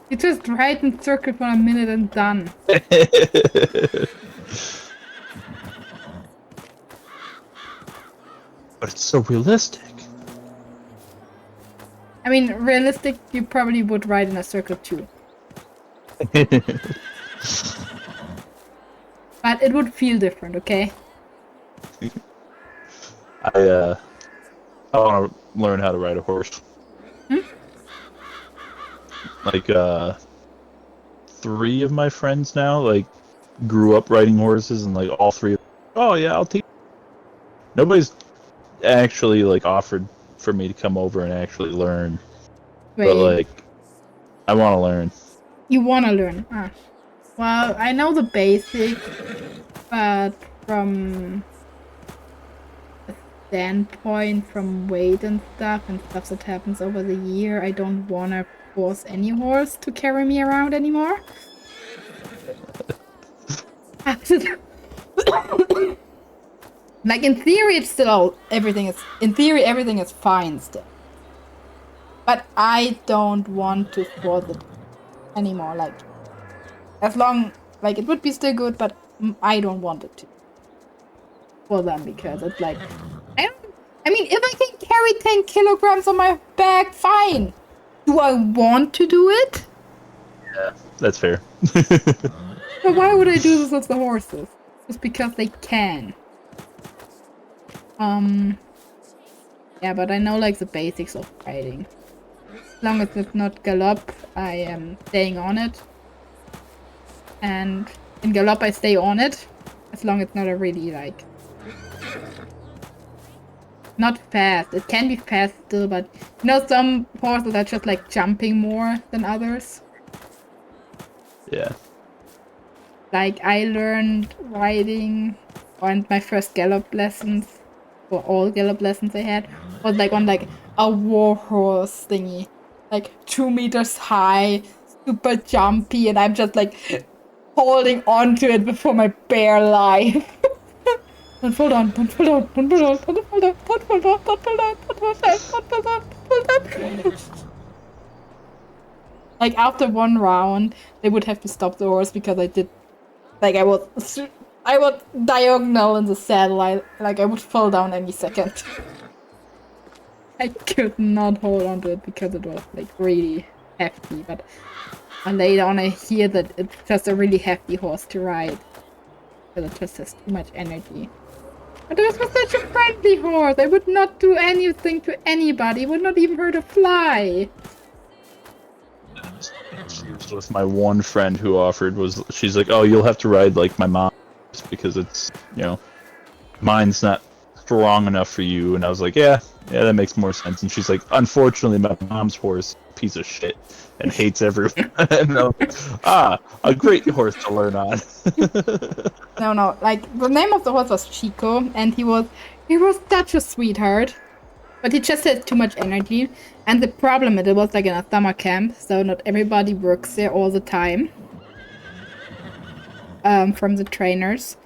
You just ride in circle for a minute and done. but it's so realistic. I mean, realistic, you probably would ride in a circle too. But it would feel different, okay? I want to learn how to ride a horse. Like, 3 of my friends now, like, grew up riding horses, and, like, all 3 oh, yeah, I'll teach. Nobody's actually, like, offered for me to come over and actually learn. Wait, But, like, I want to learn. you wanna learn? Ah. Well, I know the basics, but from a standpoint, from weight and stuff that happens over the year, I don't wanna force any horse to carry me around anymore. Like in theory, it's still everything is fine still. But I don't want to force it anymore. Like as long like it would be still good, but I don't want it to for them because it's like I mean, if I can carry 10 kilograms on my back, fine. Do I want to do it? Yeah, that's fair. But why would I do this with the horses? Just because they can. Yeah, but I know like the basics of riding. As long as it's not gallop, I am staying on it. And in gallop I stay on it. As long as it's not a really like... Not fast. It can be fast still, but you know some horses are just like jumping more than others. Yeah. Like I learned riding on my first gallop lessons, or all gallop lessons I had, was like on like a war horse thingy. Like 2 meters high, super jumpy, and I'm just like holding on to it before my bare life. Don't fall down, don't fall down, don't fall down, don't fall down, don't fall down, don't fall down, don't fall down, don't fall down, don't fall down. Like after one round, they would have to stop the horse because I did, like I was diagonal in the saddle. I would fall down any second. I could not hold on to it because it was like really hefty. But later on, I hear that it's just a really hefty horse to ride because it just has too much energy. But it was such a friendly horse. I would not do anything to anybody. It would not even hurt a fly. With my one friend who offered she's like, oh, you'll have to ride like my mom because it's, you know, mine's not strong enough for you. And I was like, yeah, that makes more sense. And she's like, unfortunately, my mom's horse is a piece of shit and hates everyone. And I'm like, a great horse to learn on. No, like the name of the horse was Chico, and he was such a sweetheart. But he just had too much energy. And the problem is it was like in a summer camp, so not everybody works there all the time. From the trainers.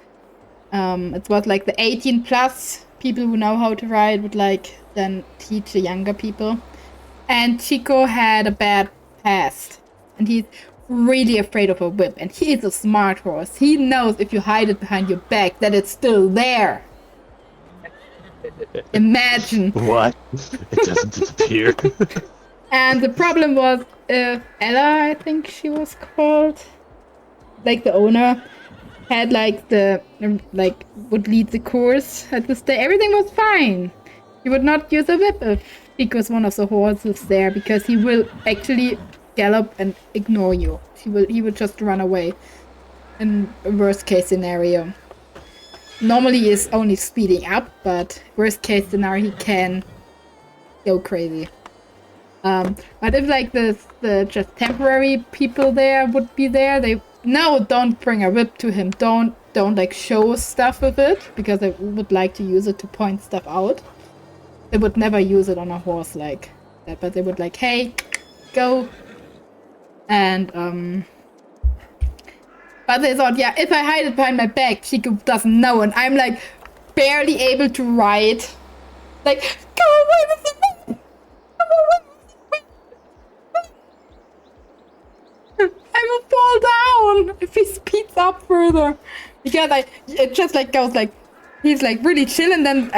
It was like the 18 plus people who know how to ride would like then teach the younger people. And Chico had a bad past. And he's really afraid of a whip. And he is a smart horse. He knows if you hide it behind your back that it's still there. Imagine. What? It doesn't disappear. And the problem was, Ella, I think she was called, like the owner, had like would lead the course at this day. Everything was fine. He would not use a whip if because one of the horses there, because he will actually gallop and ignore you. He would just run away in a worst case scenario. Normally he is only speeding up, but worst case scenario he can go crazy. But if like the just temporary people there would be there, don't bring a whip to him. Don't like show stuff with it, because they would like to use it to point stuff out. They would never use it on a horse like that, but they would like, hey, go. And but they thought, yeah, if I hide it behind my back, Chico doesn't know, and I'm like barely able to ride. Like, go away with the whip! Go away! I will fall down if he speeds up further, because it just like goes like he's like really chill, and then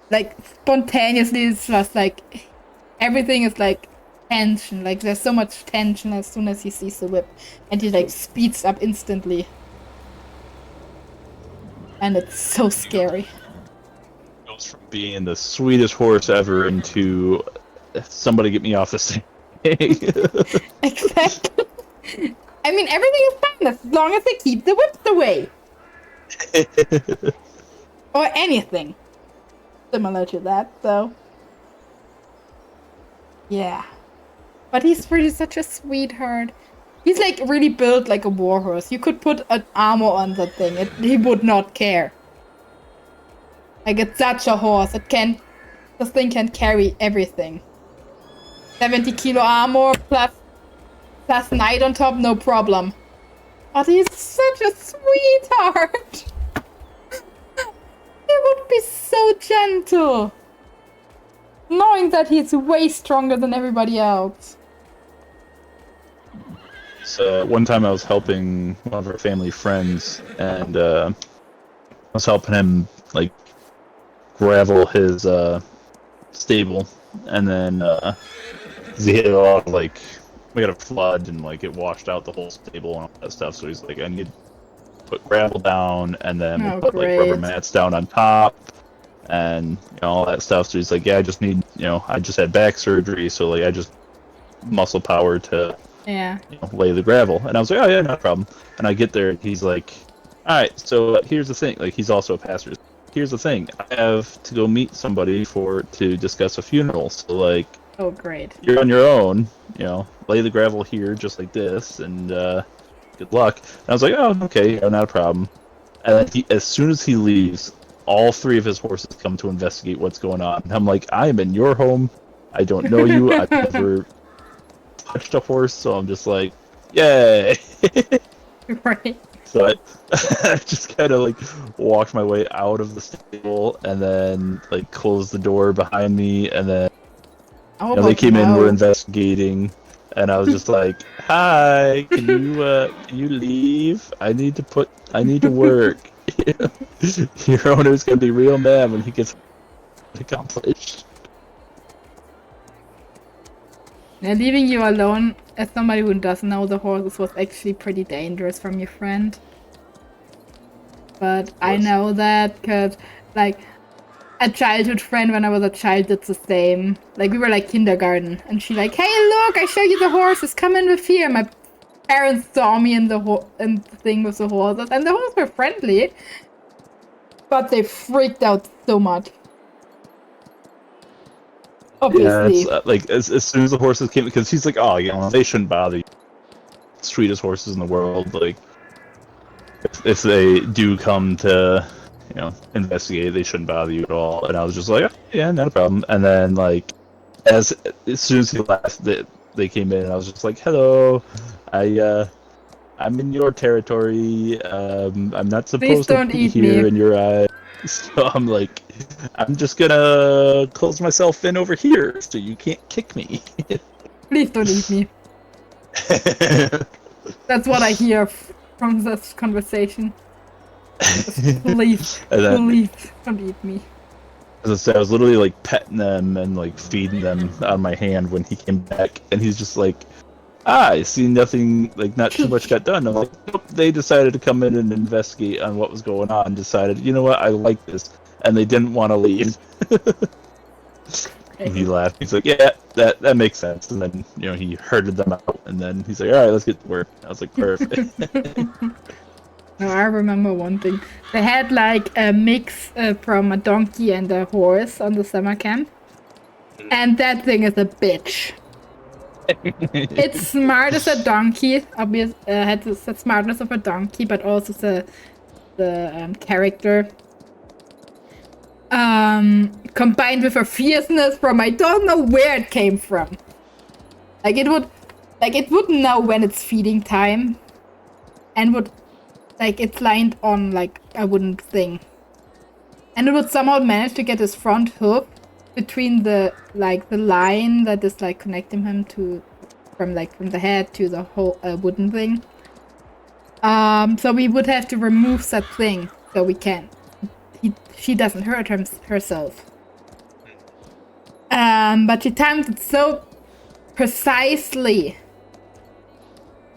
like spontaneously it's just like everything is like tension, like there's so much tension as soon as he sees the whip, and he like speeds up instantly, and it's so scary. Goes from being the sweetest horse ever into somebody get me off this thing. Exactly. I mean, everything is fine as long as they keep the whips away. Or anything similar to that, so. Yeah. But he's really such a sweetheart. He's like really built like a warhorse. You could put an armor on that thing. He would not care. Like, it's such a horse. This thing can carry everything. 70 kilo armor plus knight on top, no problem. But he's such a sweetheart. He would be so gentle, knowing that he's way stronger than everybody else. So one time I was helping one of our family friends, and I was helping him like gravel his stable, and then he hit a lot of like, we got a flood and like it washed out the whole stable and all that stuff. So he's like, I need to put gravel down, and then we'll put like rubber mats down on top, and all that stuff. So he's like, yeah, I just need, I just had back surgery, so like I just muscle power to lay the gravel. And I was like, oh yeah, no problem. And I get there and he's like, all right, so here's the thing. Like, he's also a pastor. Here's the thing. I have to go meet somebody to discuss a funeral. So like, oh great, you're on your own. Lay the gravel here just like this, and good luck. And I was like, oh, okay, not a problem. And then as soon as he leaves, all three of his horses come to investigate what's going on. And I'm like, I am in your home. I don't know you. I've never touched a horse, so I'm just like, yay! Right. So I just kind of like walked my way out of the stable, and then like closed the door behind me, and then they came in, were investigating, and I was just like, hi, can you leave? I need to work. Your owner's gonna be real mad when he gets accomplished. Now, leaving you alone as somebody who doesn't know the horses was actually pretty dangerous from your friend. But I know that because, like, a childhood friend when I was a child did the same. Like, we were like kindergarten, and she like, hey, look, I show you the horses, come in with here. My parents saw me in the thing with the horses, and the horses were friendly, but they freaked out so much. Obviously. Yeah, it's like as soon as the horses came, because he's like, oh, they shouldn't bother you. Sweetest horses in the world. Like, if they do come to, investigate, they shouldn't bother you at all. And I was just like, oh, yeah, not a problem. And then like, as soon as he left, they came in, and I was just like, hello, I'm in your territory. I'm not supposed to be here in your eyes. So I'm like, I'm just gonna close myself in over here so you can't kick me. Please don't eat me. That's what I hear from this conversation. Please don't eat me. As I said, I was literally like petting them and like feeding them out of my hand when he came back, and he's just like, I see nothing, like not too much got done. I'm like, nope, they decided to come in and investigate on what was going on, and decided, you know what, I like this, and they didn't want to leave. And he laughed. He's like, yeah, that makes sense. And then, you know, he herded them out, and then he's like, all right, let's get to work. I was like, perfect. No, I remember one thing. They had like a mix from a donkey and a horse on the summer camp. And that thing is a bitch. It's smart as a donkey. Obviously, had the smartness of a donkey, but also the character. Combined with a fierceness from I don't know where it came from. It wouldn't know when it's feeding time, and would it's lined on like a wooden thing, and it would somehow manage to get his front hoof between the line that is like connecting him to from the head to the whole wooden thing. So we would have to remove that thing so we can. She doesn't hurt herself. But she timed it so precisely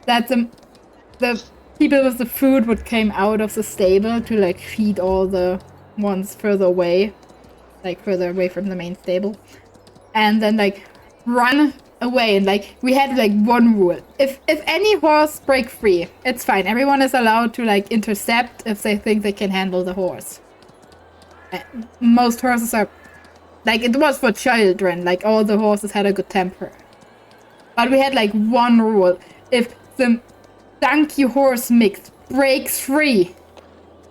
that the people with the food would came out of the stable to like feed all the ones further away, like further away from the main stable, and then like run away. And like we had like one rule: if any horse break free, it's fine. Everyone is allowed to like intercept if they think they can handle the horse. Most horses are like, it was for children, like all the horses had a good temper. But we had like one rule: if the donkey horse mix breaks free,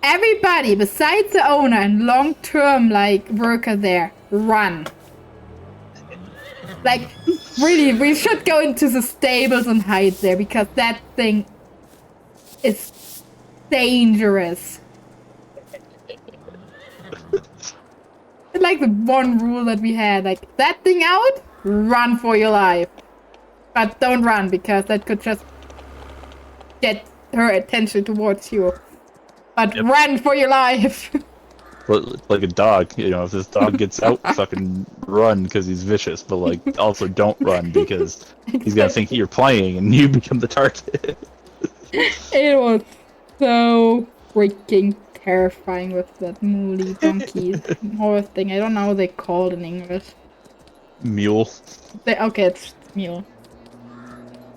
everybody besides the owner and long-term like worker there run. Like really, we should go into the stables and hide there, because that thing is dangerous. Like the one rule that we had, like that thing out, run for your life, but don't run, because that could just get her attention towards you. But run for your life. Like a dog, you know, if this dog gets out, fucking run because he's vicious, but like also don't run because he's gonna think you're playing and you become the target. It was so freaking terrifying with that mooly donkey horse thing. I don't know what they called in English. Mule. Okay, it's mule.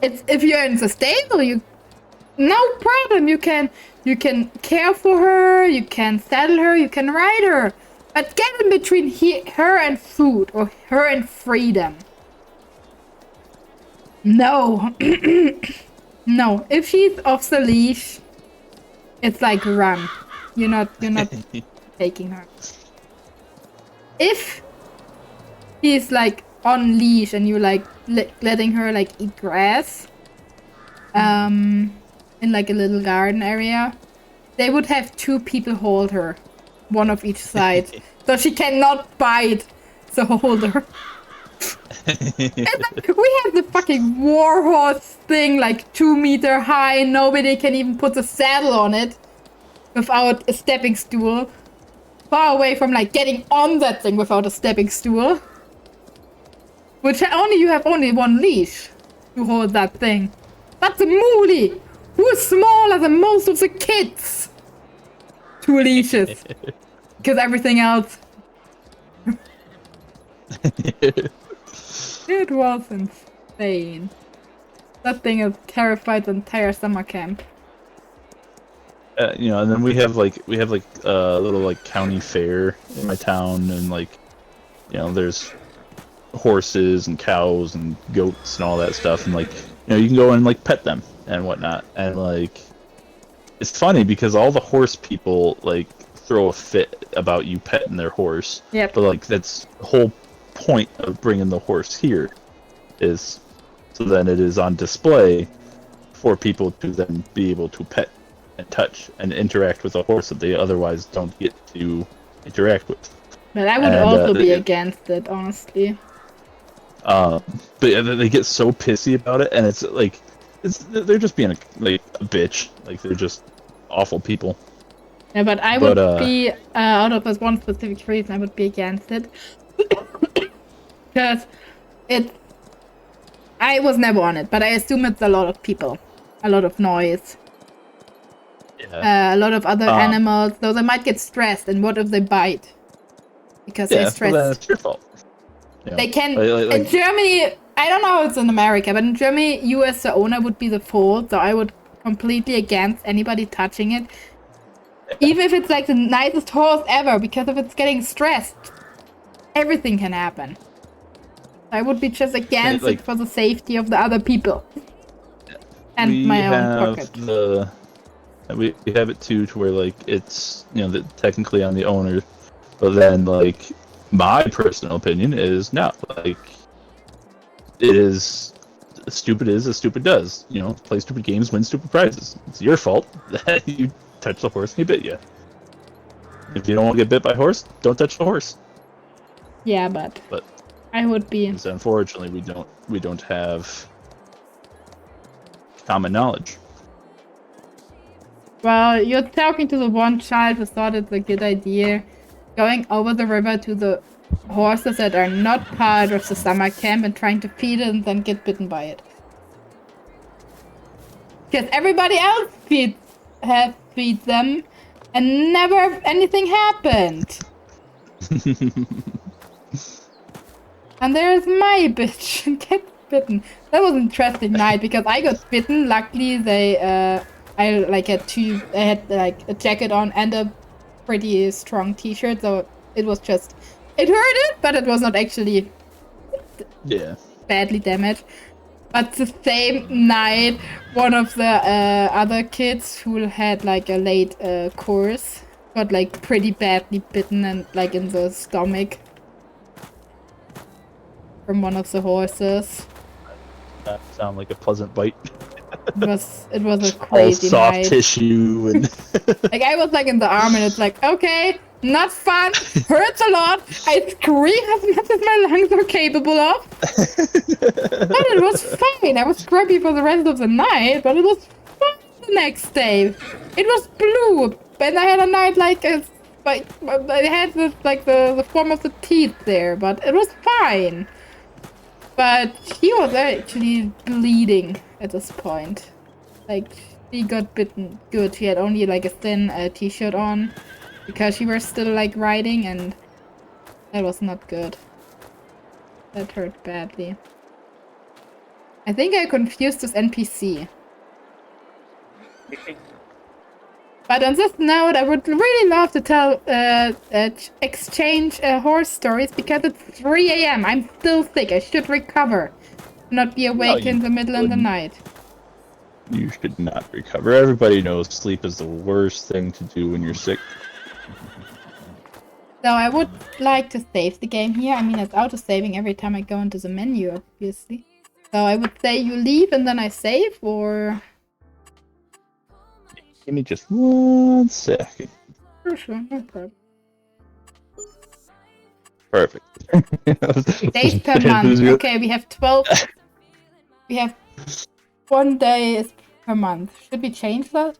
It's if you're in the stable, no problem. You can care for her, you can saddle her, you can ride her, but get in between her and food or her and freedom. No, no. If she's off the leash, it's like run. You're not taking her. If she's like on leash and you like letting her like eat grass, in like a little garden area, they would have two people hold her, one of each side, so she cannot bite the holder. Like, we have the fucking war horse thing, like 2 meter high. Nobody can even put a saddle on it without a stepping stool. Far away from like getting on that thing without a stepping stool. Which you have only one leash to hold that thing. But the mooly, who is smaller than most of the kids, 2 leashes. Because everything else. It was insane. That thing has terrified the entire summer camp. You know, and then we have like a little like county fair in my town, and like, you know, there's horses and cows and goats and all that stuff, and like, you know, you can go and like pet them and whatnot, and like, it's funny because all the horse people like throw a fit about you petting their horse. Yep. But like, that's the whole point of bringing the horse here, is so then it is on display for people to then be able to pet and touch and interact with a horse that they otherwise don't get to interact with. But I would also be against it, honestly. But yeah, they get so pissy about it, and it's like, they're just being like a bitch. Like, they're just awful people. Yeah, but I would be out of this one specific reason. I would be against it because I was never on it, but I assume it's a lot of people, a lot of noise, a lot of other animals. So they might get stressed, and what if they bite? Because they're stressed. Well, that's your fault. You know, They can in Germany. I don't know how it's in America, but in Germany, you as the owner would be the fault. So I would completely against anybody touching it, even if it's like the nicest horse ever. Because if it's getting stressed, everything can happen. I would be just against it for the safety of the other people and my own pocket. We have it too, to where like it's technically on the owner, but then like my personal opinion is not like it is. Stupid is as stupid does. Play stupid games, win stupid prizes. It's your fault that you touch the horse and he bit you. If you don't want to get bit by a horse, don't touch the horse. Yeah, but I would be. Unfortunately, we don't have common knowledge. Well, you're talking to the one child who thought it's a good idea, going over the river to the horses that are not part of the summer camp and trying to feed it and then get bitten by it. Because everybody else feeds them and never anything happened. And there's my bitch and gets bitten. That was an interesting night because I got bitten. Luckily I had like a jacket on and a pretty strong t-shirt, so it was just, it hurted, but it was not actually badly damaged. But the same night, one of the other kids who had like a late course got like pretty badly bitten and like in the stomach from one of the horses. That sound like a pleasant bite. It was a crazy all soft night. Tissue and like I was like in the arm and it's like, okay, not fun, hurts a lot. I scream as much as my lungs are capable of. But it was fine. I was scrubby for the rest of the night, but it was fun the next day. It was blue, and I had a night like I had this, like the form of the teeth there, but it was fine. But she was actually bleeding at this point. Like, she got bitten good. She had only like a thin t-shirt on because she was still like riding, and that was not good. That hurt badly. I think I confused this NPC. But on this note, I would really love to tell, exchange horse stories because it's 3 a.m. I'm still sick. I should recover, not be awake in the middle of the night. You should not recover. Everybody knows sleep is the worst thing to do when you're sick. So I would like to save the game here. I mean, it's auto-saving every time I go into the menu, obviously. So I would say you leave and then I save, or... Give me just 1 second. Sure, no problem. Perfect. Days per month. Okay, we have 12. We have 1 day is per month. Should we change that?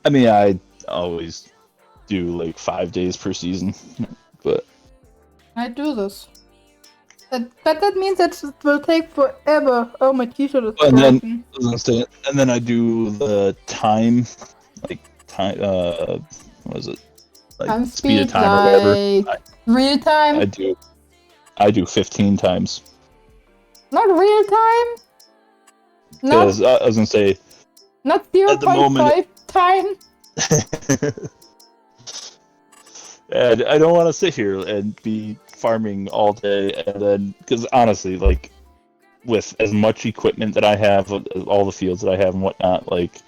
I mean, I always do like 5 days per season, but I do this. But that means that it will take forever. Oh, my t-shirt is broken. And then I do the time, like time. What is it? Like time speed of time like or whatever. Real time. I do 15 times. Not real time. Because I was gonna say. Not 0.5 time. And I don't want to sit here and be farming all day, and then because honestly, like with as much equipment that I have, all the fields that I have and whatnot, like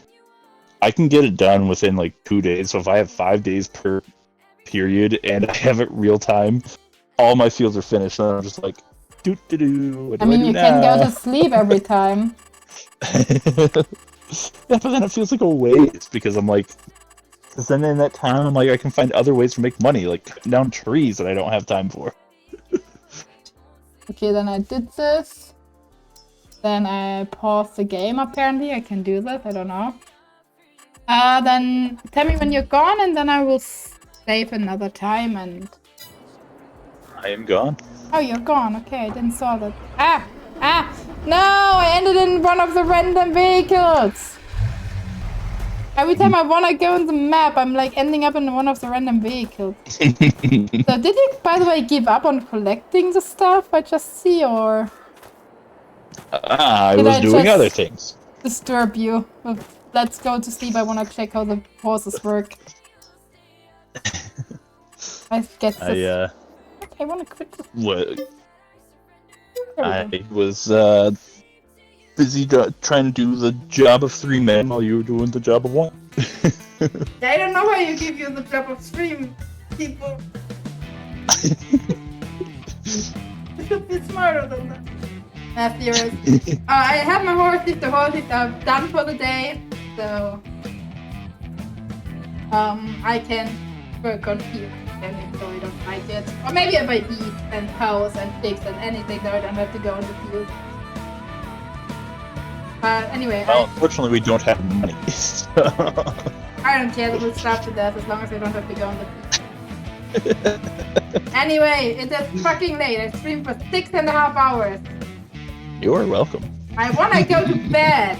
I can get it done within like 2 days. So if I have 5 days per period and I have it real time, all my fields are finished, and I'm just like, do. I mean, you can go to sleep every time. Yeah, but then it feels like a waste because I'm like. Because then in that time, I'm like, I can find other ways to make money, like cutting down trees that I don't have time for. Okay, then I did this. Then I paused the game, apparently. I can do that, I don't know. Then tell me when you're gone, and then I will save another time. And I am gone. oh, you're gone. Okay, I didn't saw that. No! I ended in one of the random vehicles. Every time I wanna go on the map, I'm like ending up in one of the random vehicles. So did you, by the way, give up on collecting the stuff I just see, or I Did was I doing just- other things. disturb you? Let's go to sleep. I wanna check how the horses work. I guess this. I wanna quit this. What? There we go. I was busy trying to do the job of 3 men while you were doing the job of 1. I don't know why you give you the job of stream people. You should be smarter than that. Serious. I have my horses. The horses are done for the day, so I can work on here. And so I don't like it. Or maybe if I eat and cows and pigs and anything that I don't have to go in the field. Anyway, Well, unfortunately, we don't have money. So. I don't care. We'll starve to death as long as I don't have to go on the field. Anyway, it is fucking late. I streamed for 6.5 hours. You're welcome. I wanna go to bed.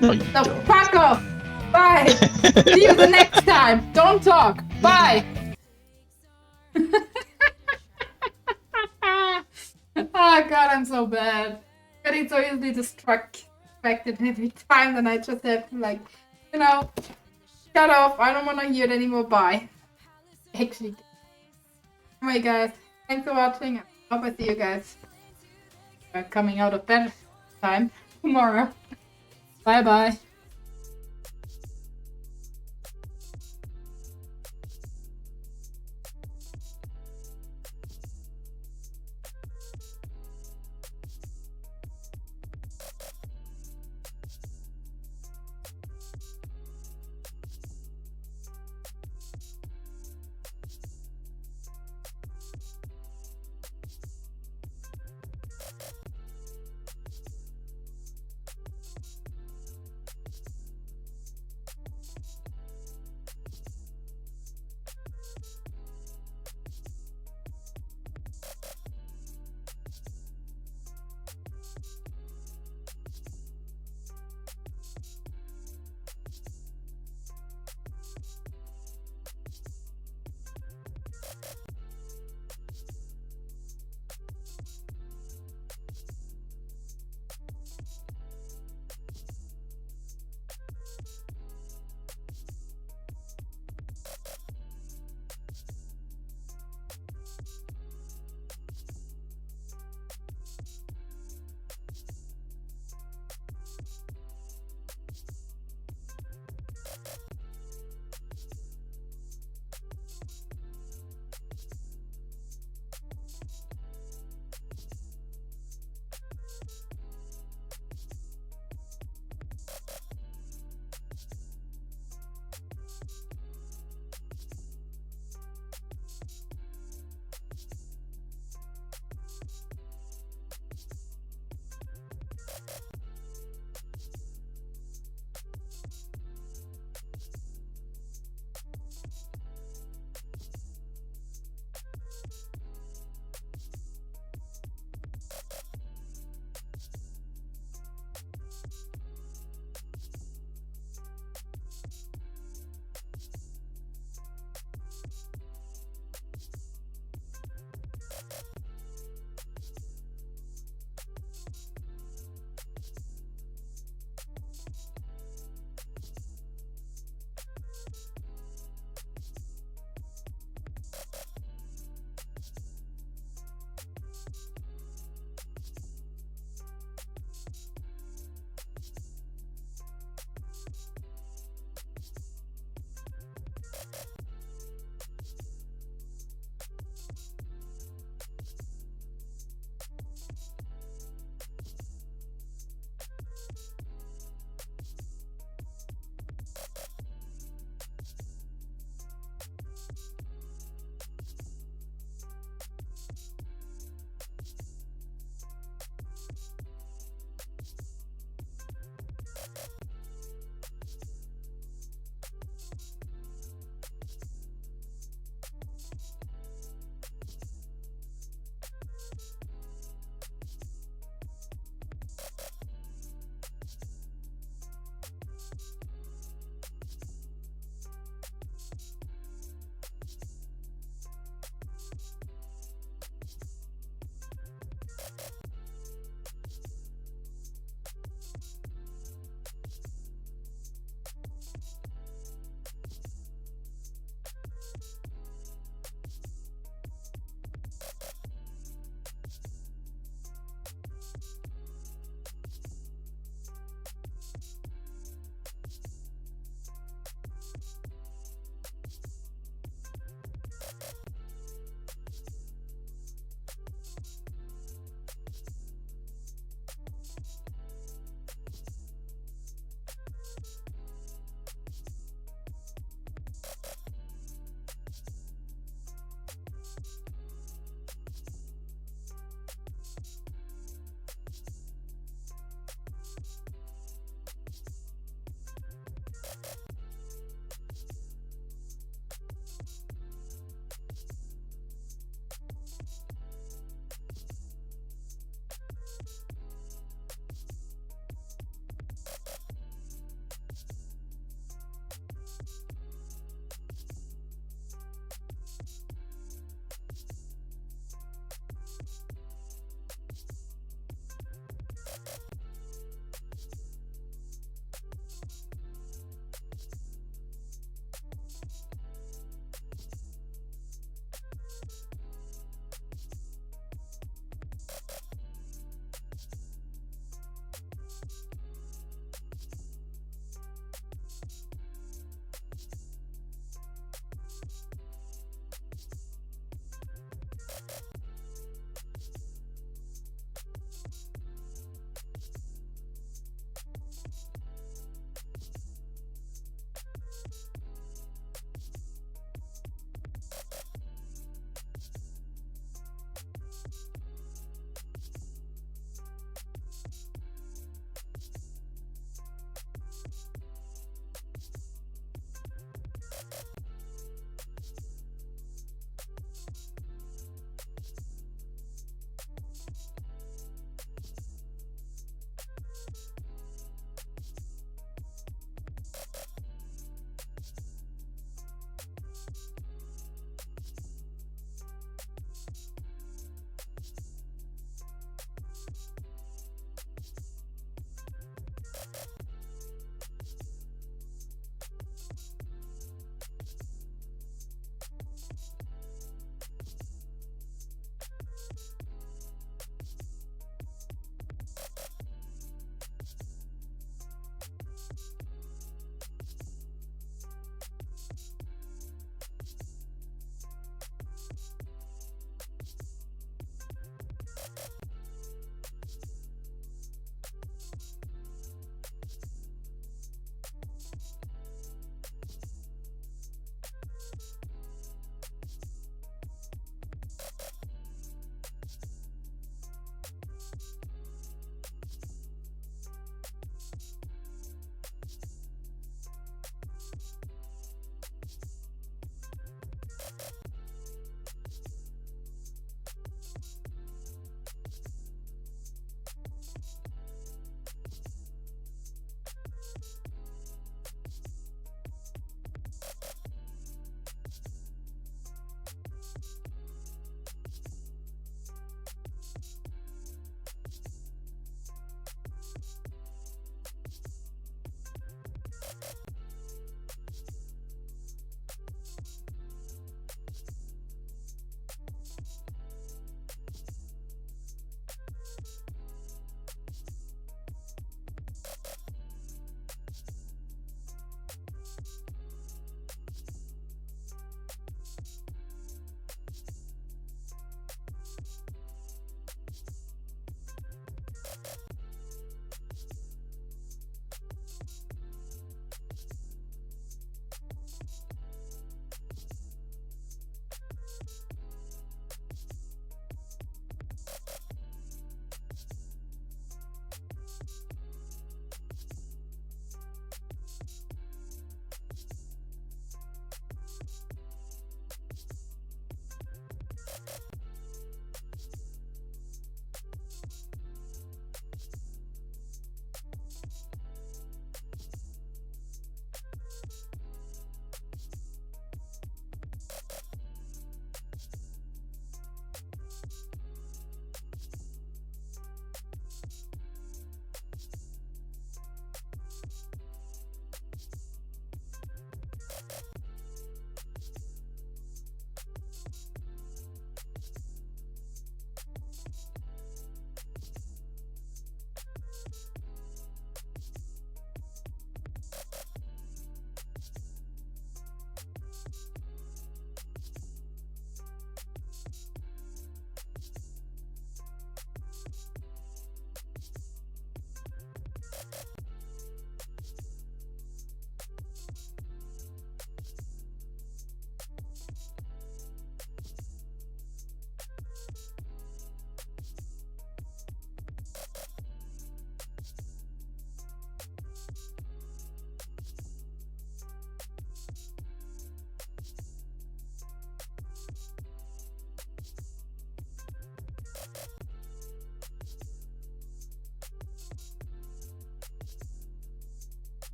No, you So don't. fuck off. Bye. See you the next time. Don't talk. Bye. Oh god, I'm so bad. Getting so easily distracted every time, then I just have to, like, you know, shut off. I don't want to hear it anymore. Bye. Actually. Anyway, guys, thanks for watching. I hope I see you guys coming out of bed time tomorrow. Bye bye.